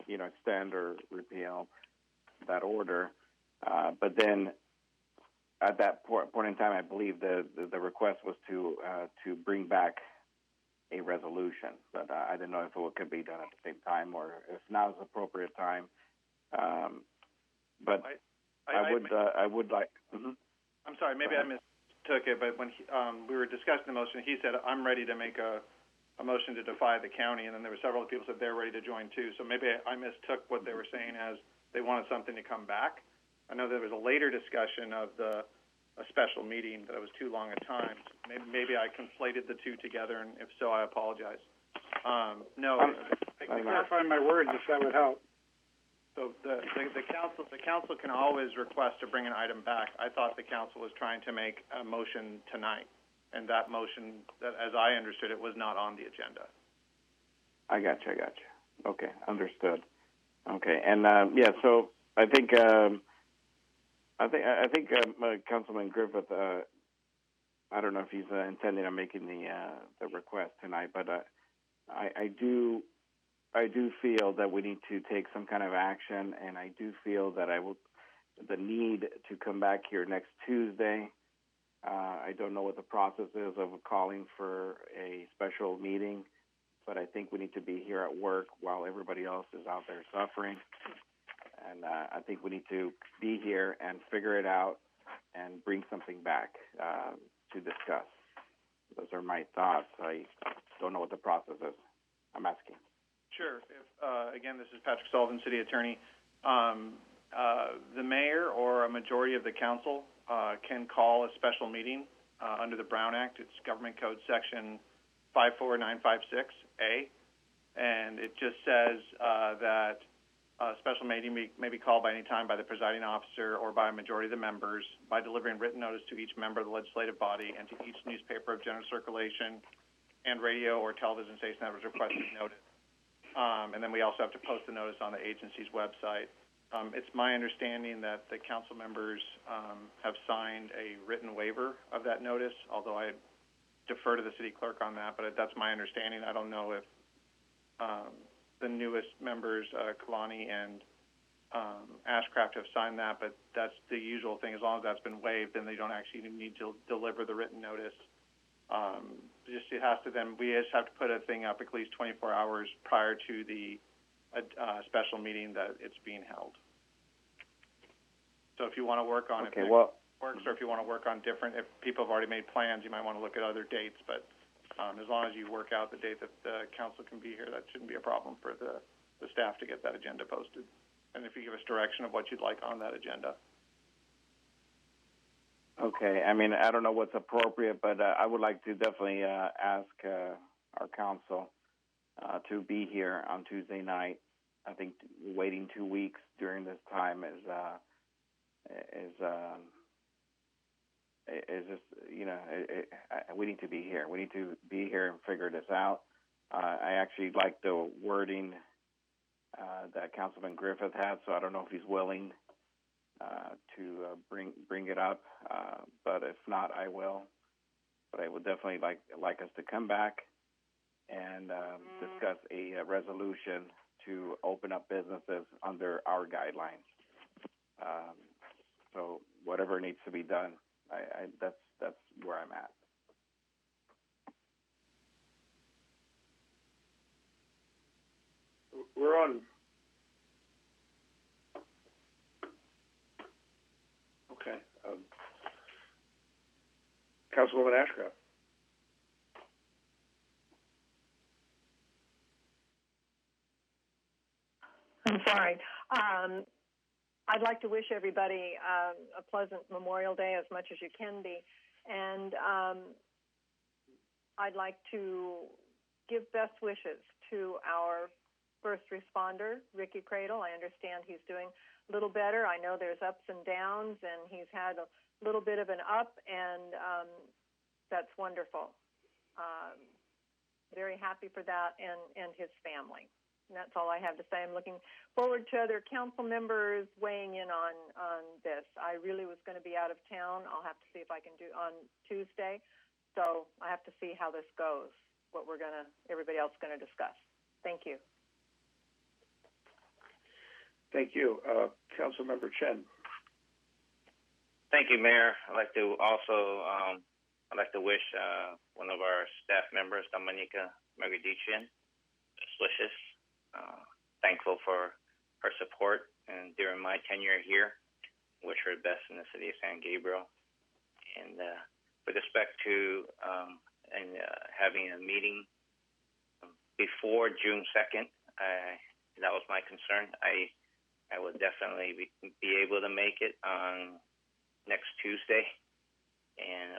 extend or repeal that order, but then. At that point in time, I believe the request was to bring back a resolution, but I didn't know if it could be done at the same time or if now is the appropriate time. But I would like. Mm-hmm. I'm sorry, maybe I mistook it, but when we were discussing the motion, he said, "I'm ready to make a motion to defy the county," and then there were several people who said they're ready to join too. So maybe I mistook what they were saying as they wanted something to come back. I know there was a later discussion of a special meeting, but it was too long a time. Maybe I conflated the two together, and if so, I apologize. No. I can clarify my words if that would help. So the council can always request to bring an item back. I thought the council was trying to make a motion tonight, and that motion, that as I understood it, was not on the agenda. I got you. Okay, understood. Okay, and so I think Councilman Griffith. I don't know if he's intending on making the request tonight, but I do feel that we need to take some kind of action, and I do feel that the need to come back here next Tuesday. I don't know what the process is of calling for a special meeting, but I think we need to be here at work while everybody else is out there suffering. And I think we need to be here and figure it out and bring something back to discuss. Those are my thoughts. I don't know what the process is. I'm asking. Sure. Again, this is Patrick Sullivan, City Attorney. The mayor or a majority of the council can call a special meeting under the Brown Act. It's Government Code Section 54956A, and it just says that a special meeting may be called by any time by the presiding officer or by a majority of the members by delivering written notice to each member of the legislative body and to each newspaper of general circulation and radio or television station that was requested notice. And then we also have to post the notice on the agency's website. It's my understanding that the council members have signed a written waiver of that notice, although I defer to the city clerk on that, but that's my understanding. I don't know if the newest members, Kalani and Ashcraft, have signed that, but that's the usual thing. As long as that's been waived, then they don't actually need to deliver the written notice. We just have to put a thing up at least 24 hours prior to the special meeting that it's being held. So if you want to work on works, or if you want to work on if people have already made plans, you might want to look at other dates, but as long as you work out the date that the council can be here, that shouldn't be a problem for the staff to get that agenda posted. And if you give us direction of what you'd like on that agenda. Okay. I mean, I don't know what's appropriate, but I would like to definitely ask our council to be here on Tuesday night I think waiting 2 weeks during this time is just, we need to be here. We need to be here and figure this out. I actually like the wording that Councilman Griffith had, so I don't know if he's willing to bring it up, but if not, I will. But I would definitely like us to come back and discuss a resolution to open up businesses under our guidelines. So whatever needs to be done, that's where I'm at. We're on. Okay. Councilwoman Ashcraft. I'm sorry. I'd like to wish everybody a pleasant Memorial Day as much as you can be. And I'd like to give best wishes to our first responder, Ricky Cradle. I understand he's doing a little better. I know there's ups and downs, and he's had a little bit of an up, and that's wonderful. Very happy for that and his family. And that's all I have to say. I'm looking forward to other council members weighing in on this. I really was going to be out of town. I'll have to see if I can do on Tuesday. So I have to see how this goes, what everybody else is going to discuss. Thank you. Thank you. Councilmember Chen. Thank you, Mayor. I'd like to also wish one of our staff members, Dominica Margadichian, best wishes. Thankful for her support and during my tenure here. Wish her the best in the city of San Gabriel. And with respect to having a meeting before June 2nd, that was my concern. I would definitely be able to make it on next Tuesday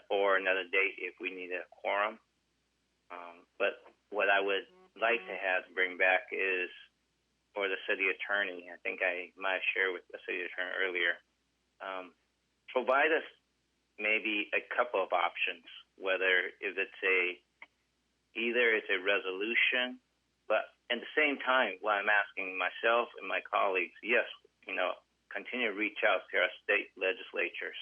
or another date if we need a quorum. But what I would like to have to bring back is for the city attorney. I think I might have shared with the city attorney earlier. Provide us maybe a couple of options, whether if it's either it's a resolution, but at the same time, what I'm asking myself and my colleagues, yes, continue to reach out to our state legislatures,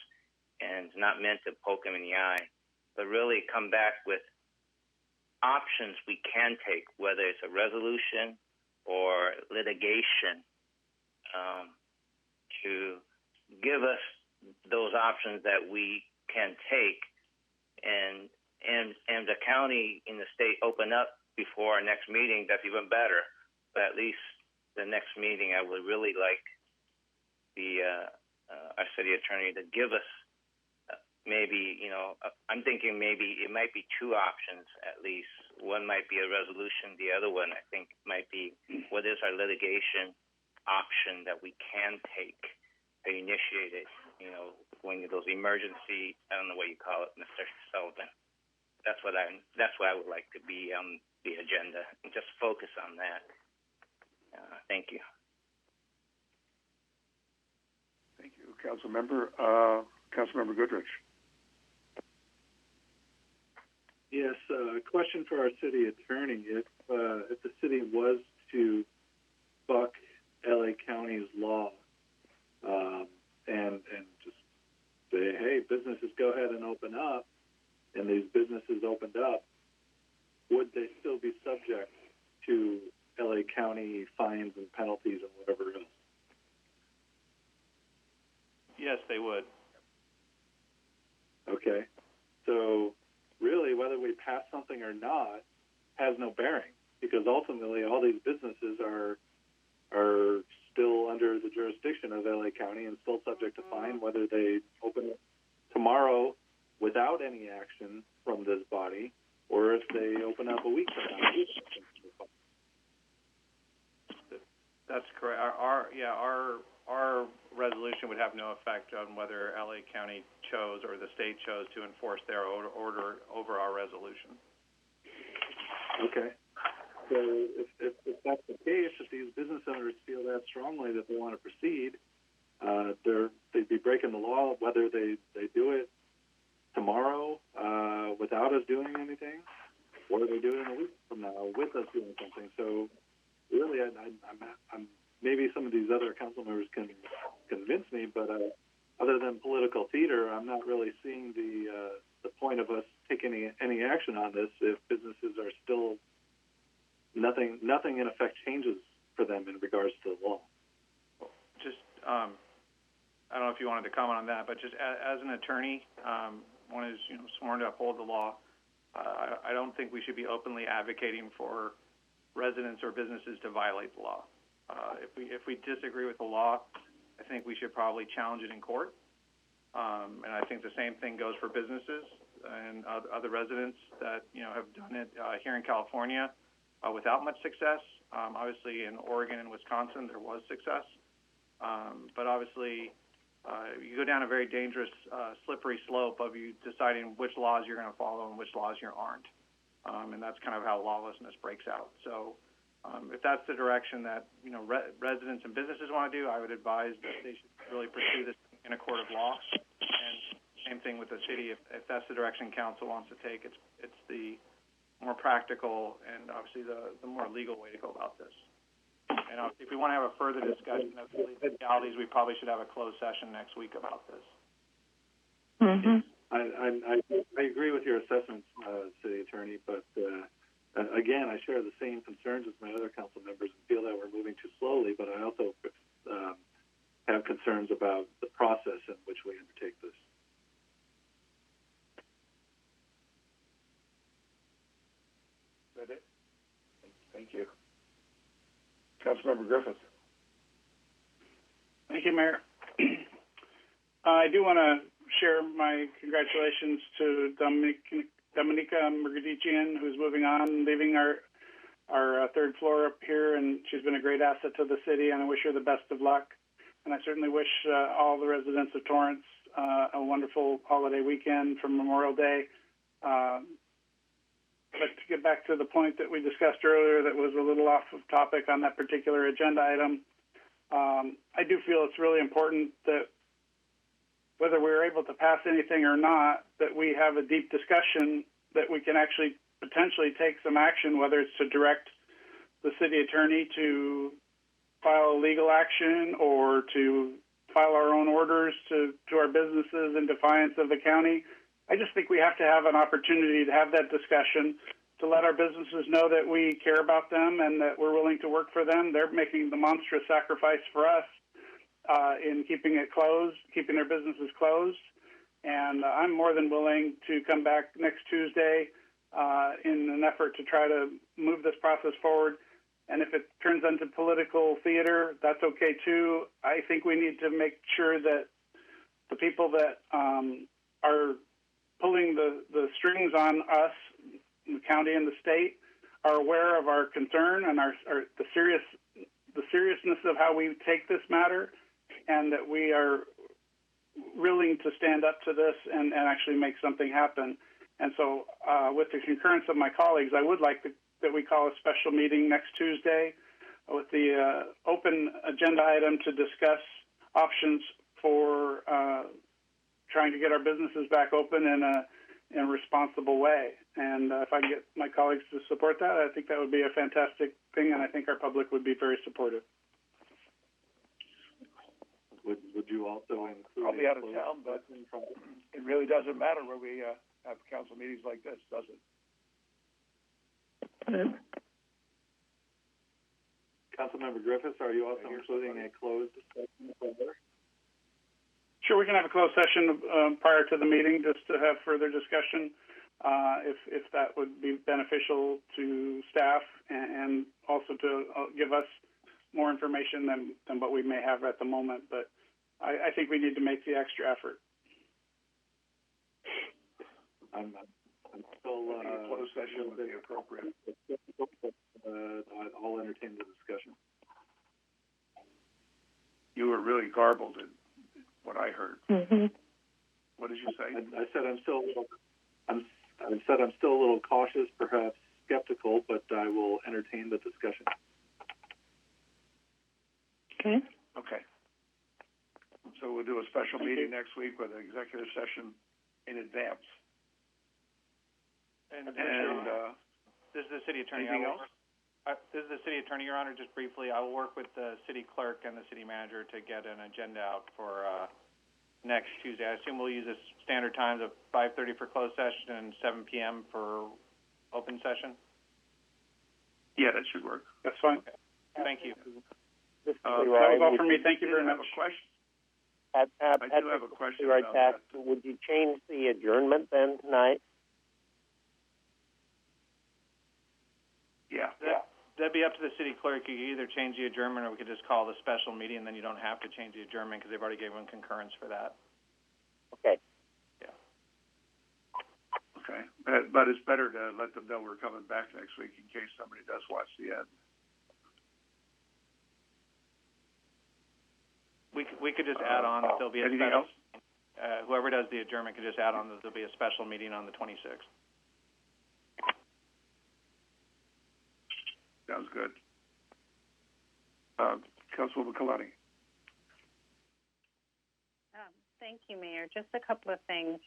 and it's not meant to poke them in the eye, but really come back with options we can take, whether it's a resolution or litigation, to give us those options that we can take, and the county and the state open up before our next meeting. That's even better. But at least the next meeting, I would really like our city attorney to give us maybe, I'm thinking maybe it might be two options at least. One might be a resolution. The other one, I think, might be what is our litigation option that we can take to initiate it, when those emergency, I don't know what you call it, Mr. Sullivan. That's what I would like to be on the agenda, and just focus on that. Thank you. Thank you, Councilmember. Councilmember Goodrich. Yes, a question for our city attorney. If the city was to buck LA County's law and just say, hey, businesses go ahead and open up, and these businesses opened up, would they still be subject to LA County fines and penalties and whatever else? Yes, they would. Okay. So really, whether we pass something or not has no bearing, because ultimately all these businesses are still under the jurisdiction of LA County and still subject to fine, whether they open it tomorrow without any action from this body, or if they open up a week from now. That's correct. Our resolution would have no effect on whether LA County chose or the state chose to enforce their order over our resolution. Okay. So if that's the case, if these business owners that strongly that they want to proceed, they'd be breaking the law whether they do it tomorrow without us doing anything, or they do it in a week from now with us doing something. So really, I'm maybe some of these other council members can convince me, but other than political theater, I'm not really seeing the point of us taking any action on this if businesses are still nothing in effect changes for them in regards to the law. Just I don't know if you wanted to comment on that, but just as an attorney, one is sworn to uphold the law. I don't think we should be openly advocating for residents or businesses to violate the law. If we disagree with the law, I think we should probably challenge it in court. And I think the same thing goes for businesses and other residents that have done it here in California without much success. Obviously, in Oregon and Wisconsin, there was success, but obviously, you go down a very dangerous, slippery slope of you deciding which laws you're going to follow and which laws you aren't, and that's kind of how lawlessness breaks out. So, if that's the direction that residents and businesses want to do, I would advise that they should really pursue this in a court of law. And same thing with the city. If that's the direction council wants to take, it's the more practical and obviously the more legal way to go about this. And if we want to have a further discussion of the legalities, we probably should have a closed session next week about this. Mm-hmm. I agree with your assessment, City Attorney, but again, I share the same concerns as my other council members and feel that we're moving too slowly, but I also have concerns about the process in which we undertake this. Is that it? Thank you. Councilmember Griffith. Thank you, Mayor. I do want to share my congratulations to Dominica Mrgadichian, who's moving on, leaving our third floor up here, and she's been a great asset to the city, and I wish her the best of luck. And I certainly wish all the residents of Torrance a wonderful holiday weekend from Memorial Day. But to get back to the point that we discussed earlier that was a little off of topic on that particular agenda item, I do feel it's really important that whether we're able to pass anything or not, that we have a deep discussion that we can actually potentially take some action, whether it's to direct the city attorney to file a legal action or to file our own orders to our businesses in defiance of the county. I just think we have to have an opportunity to have that discussion, to let our businesses know that we care about them and that we're willing to work for them. They're making the monstrous sacrifice for us in keeping it closed, keeping their businesses closed. And I'm more than willing to come back next Tuesday in an effort to try to move this process forward. And if it turns into political theater, that's okay too. I think we need to make sure that the people that are pulling the strings on us, the county and the state, are aware of our concern and the seriousness of how we take this matter, and that we are willing to stand up to this and actually make something happen. And so with the concurrence of my colleagues, I would like that we call a special meeting next Tuesday with the open agenda item to discuss options for trying to get our businesses back open in a responsible way. And if I can get my colleagues to support that, I think that would be a fantastic thing, and I think our public would be very supportive. Would you also include? I'll be out of town, but it really doesn't matter where we have council meetings like this, does it? Councilmember Griffiths, are you also including a closed session further? Sure, we can have a closed session prior to the meeting just to have further discussion if that would be beneficial to staff and also to give us more information than what we may have at the moment. But I think we need to make the extra effort. I'm still a closed session would be appropriate. I'll entertain the discussion. You were really garbled in what I heard. Mm-hmm. What did you say? I said I'm still a little cautious, perhaps skeptical, but I will entertain the discussion. Okay. Okay. So we'll do a special meeting next week with an executive session in advance. And this is the city attorney. Anything else? This is the city attorney, Your Honor. Just briefly, I will work with the city clerk and the city manager to get an agenda out for next Tuesday. I assume we'll use the standard times of 5:30 for closed session and 7 p.m. for open session. Yeah, that should work. That's fine. Okay. Thank you. That was all for me. Thank you very much. I do have a question about that. Would you change the adjournment then tonight? Yeah. That'd be up to the city clerk. You could either change the adjournment or we could just call the special meeting, and then you don't have to change the adjournment because they've already given concurrence for that. Okay. Yeah. Okay. But it's better to let them know we're coming back next week in case somebody does watch the end. We could just add on that there'll be a anything special. Else? Whoever does the adjournment could just add on that there'll be a special meeting on the 26th. Sounds good. Councilwoman Kalani. Thank you, Mayor. Just a couple of things.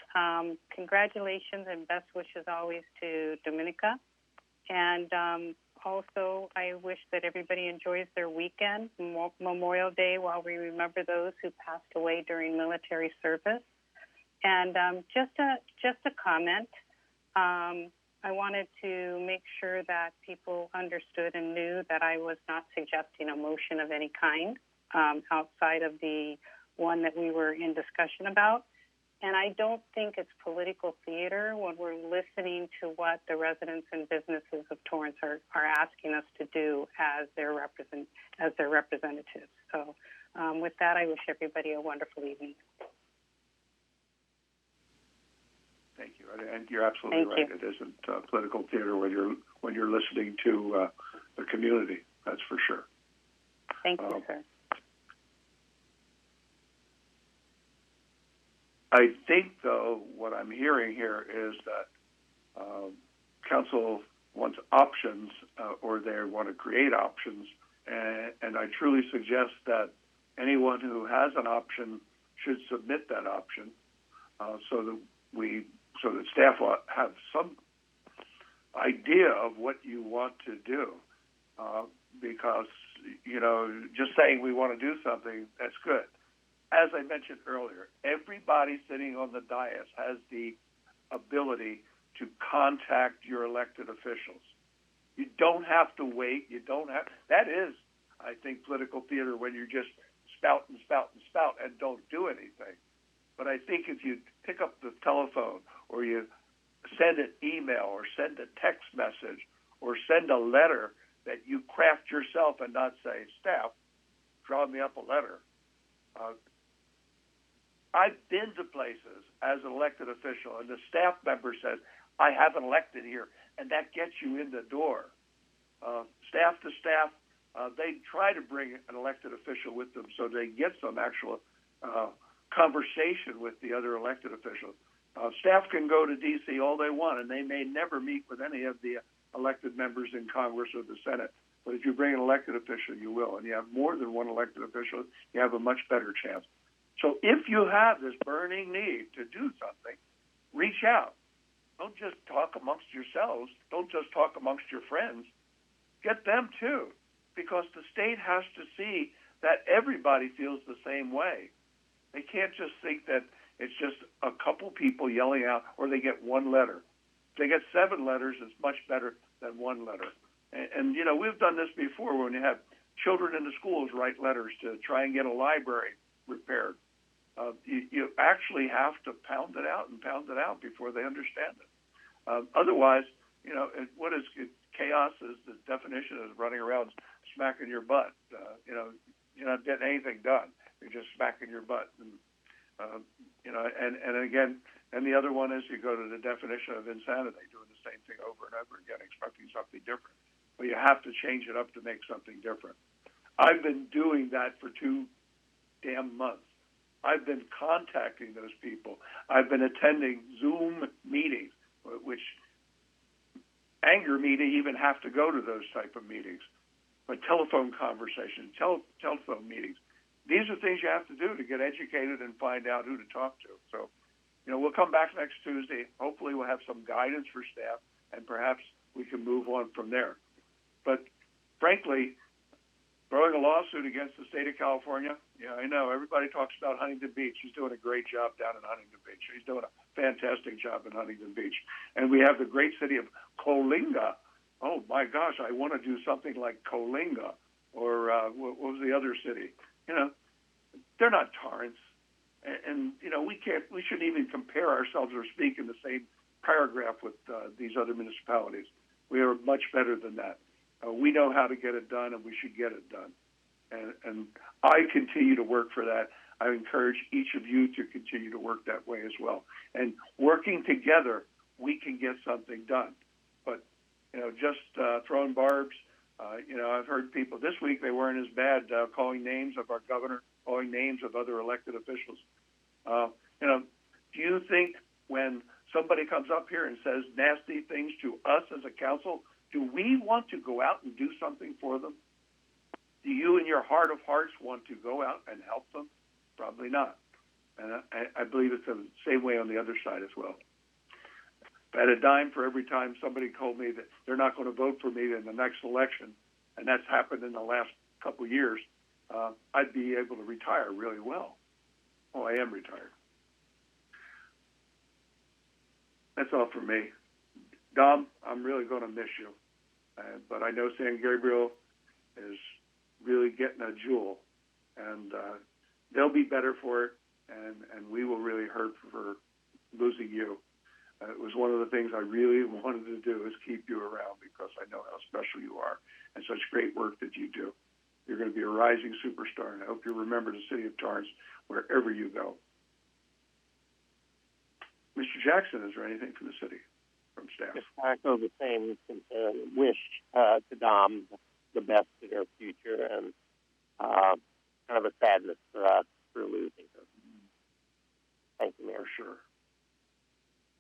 Congratulations and best wishes always to Dominica. And also, I wish that everybody enjoys their weekend, Memorial Day, while we remember those who passed away during military service. And just a comment. I wanted to make sure that people understood and knew that I was not suggesting a motion of any kind outside of the one that we were in discussion about. And I don't think it's political theater when we're listening to what the residents and businesses of Torrance are asking us to do as their representatives. So with that, I wish everybody a wonderful evening. Thank you, and you're absolutely right. It isn't political theater when you're listening to the community. That's for sure. Thank you, sir. I think, though, what I'm hearing here is that council wants options, or they want to create options, and I truly suggest that anyone who has an option should submit that option, so that staff will have some idea of what you want to do. Because, just saying we want to do something, that's good. As I mentioned earlier, everybody sitting on the dais has the ability to contact your elected officials. You don't have to wait. That is, I think, political theater when you just spout and spout and spout and don't do anything. But I think if you pick up the telephone or you send an email or send a text message or send a letter that you craft yourself and not say, staff, draw me up a letter. I've been to places as an elected official, and the staff member says, I have an elected here, and that gets you in the door. Staff to staff, they try to bring an elected official with them so they get some actual conversation with the other elected officials. Staff can go to D.C. all they want, and they may never meet with any of the elected members in Congress or the Senate. But if you bring an elected official, you will. And you have more than one elected official, you have a much better chance. So if you have this burning need to do something, reach out. Don't just talk amongst yourselves. Don't just talk amongst your friends. Get them too, because the state has to see that everybody feels the same way. They can't just think that it's just a couple people yelling out, or they get one letter. If they get 7 letters, it's much better than one letter. And we've done this before when you have children in the schools write letters to try and get a library repaired. You actually have to pound it out before they understand it. Otherwise, what is chaos is the definition is running around smacking your butt. You're not getting anything done. You're just smacking your butt. And again, and the other one is you go to the definition of insanity, doing the same thing over and over again, expecting something different. But you have to change it up to make something different. I've been doing that for 2 damn months. I've been contacting those people. I've been attending Zoom meetings, which anger me to even have to go to those type of meetings. telephone conversations, telephone meetings. These are things you have to do to get educated and find out who to talk to. So, we'll come back next Tuesday. Hopefully we'll have some guidance for staff, and perhaps we can move on from there. But frankly, throwing a lawsuit against the state of California, I know everybody talks about Huntington Beach. He's doing a great job down in Huntington Beach. He's doing a fantastic job in Huntington Beach. And we have the great city of Coalinga. Oh my gosh, I want to do something like Coalinga, or what was the other city? They're not Torrance. And we shouldn't even compare ourselves or speak in the same paragraph with these other municipalities. We are much better than that. We know how to get it done, and we should get it done. And I continue to work for that. I encourage each of you to continue to work that way as well. And working together, we can get something done. But, just throwing barbs, I've heard people this week, they weren't as bad calling names of our governor, calling names of other elected officials. Do you think when somebody comes up here and says nasty things to us as a council, do we want to go out and do something for them? Do you, in your heart of hearts, want to go out and help them? Probably not. And I believe it's the same way on the other side as well. If I had a dime for every time somebody told me that they're not going to vote for me in the next election, and that's happened in the last couple of years, I'd be able to retire really well. Oh, I am retired. That's all for me. Dom, I'm really going to miss you. But I know San Gabriel is really getting a jewel, and they'll be better for it, and we will really hurt for losing you. It was one of the things I really wanted to do is keep you around because I know how special you are and such great work that you do. You're going to be a rising superstar, and I hope you remember the city of Torrance wherever you go. Mr. Jackson, is there anything from the city, from staff? Just echo the same wish to Dom the best for their future, and kind of a sadness for us for losing her. Thank you, Mayor. For sure.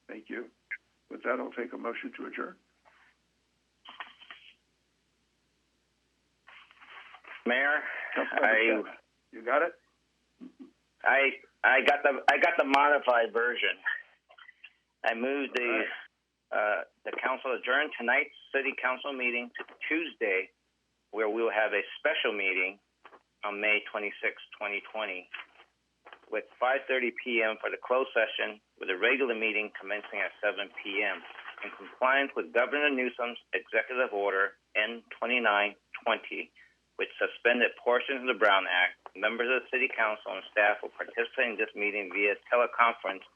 Thank you. With that, I'll take a motion to adjourn. Mayor, you got it? I got the modified version. I moved the council adjourn tonight's city council meeting to Tuesday, where we will have a special meeting on May 26, 2020, with 5:30 p.m. for the closed session, with a regular meeting commencing at 7 p.m. in compliance with Governor Newsom's Executive Order N-2920, which suspended portions of the Brown Act. Members of the City Council and staff will participate in this meeting via teleconference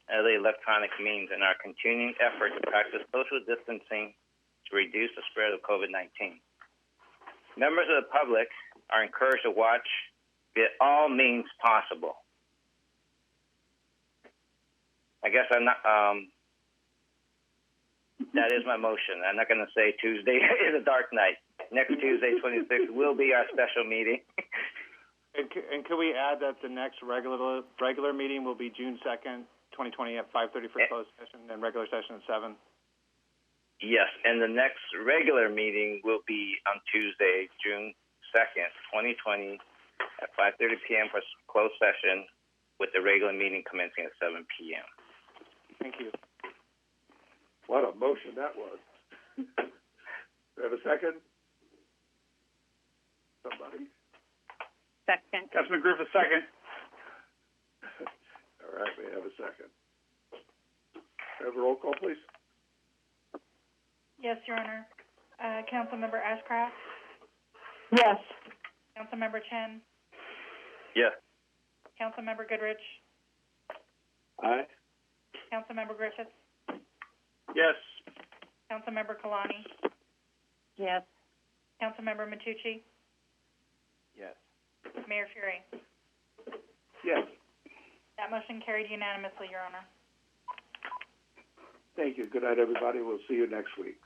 and other electronic means in our continuing effort to practice social distancing to reduce the spread of COVID-19. Members of the public are encouraged to watch via all means possible. I guess I'm not, that is my motion. I'm not going to say Tuesday is a dark night. Next Tuesday, 26th, will be our special meeting. And could we add that the next regular meeting will be June 2nd, 2020 at 5:30 for closed session and regular session at 7? Yes, and the next regular meeting will be on Tuesday, June 2nd, 2020 at 5:30 p.m. for closed session, with the regular meeting commencing at 7 p.m. Thank you. What a motion that was. Do we have a second? Somebody? Second. Councilman Griffith, second. All right, we have a second. Have a roll call, please. Yes, Your Honor. Councilmember Ashcraft? Yes. Councilmember Chen? Yes. Councilmember Goodrich? Aye. Councilmember Griffith? Yes. Councilmember Kalani? Yes. Councilmember Matucci? Yes. Mayor Fury? Yes. That motion carried unanimously, Your Honor. Thank you. Good night, everybody. We'll see you next week.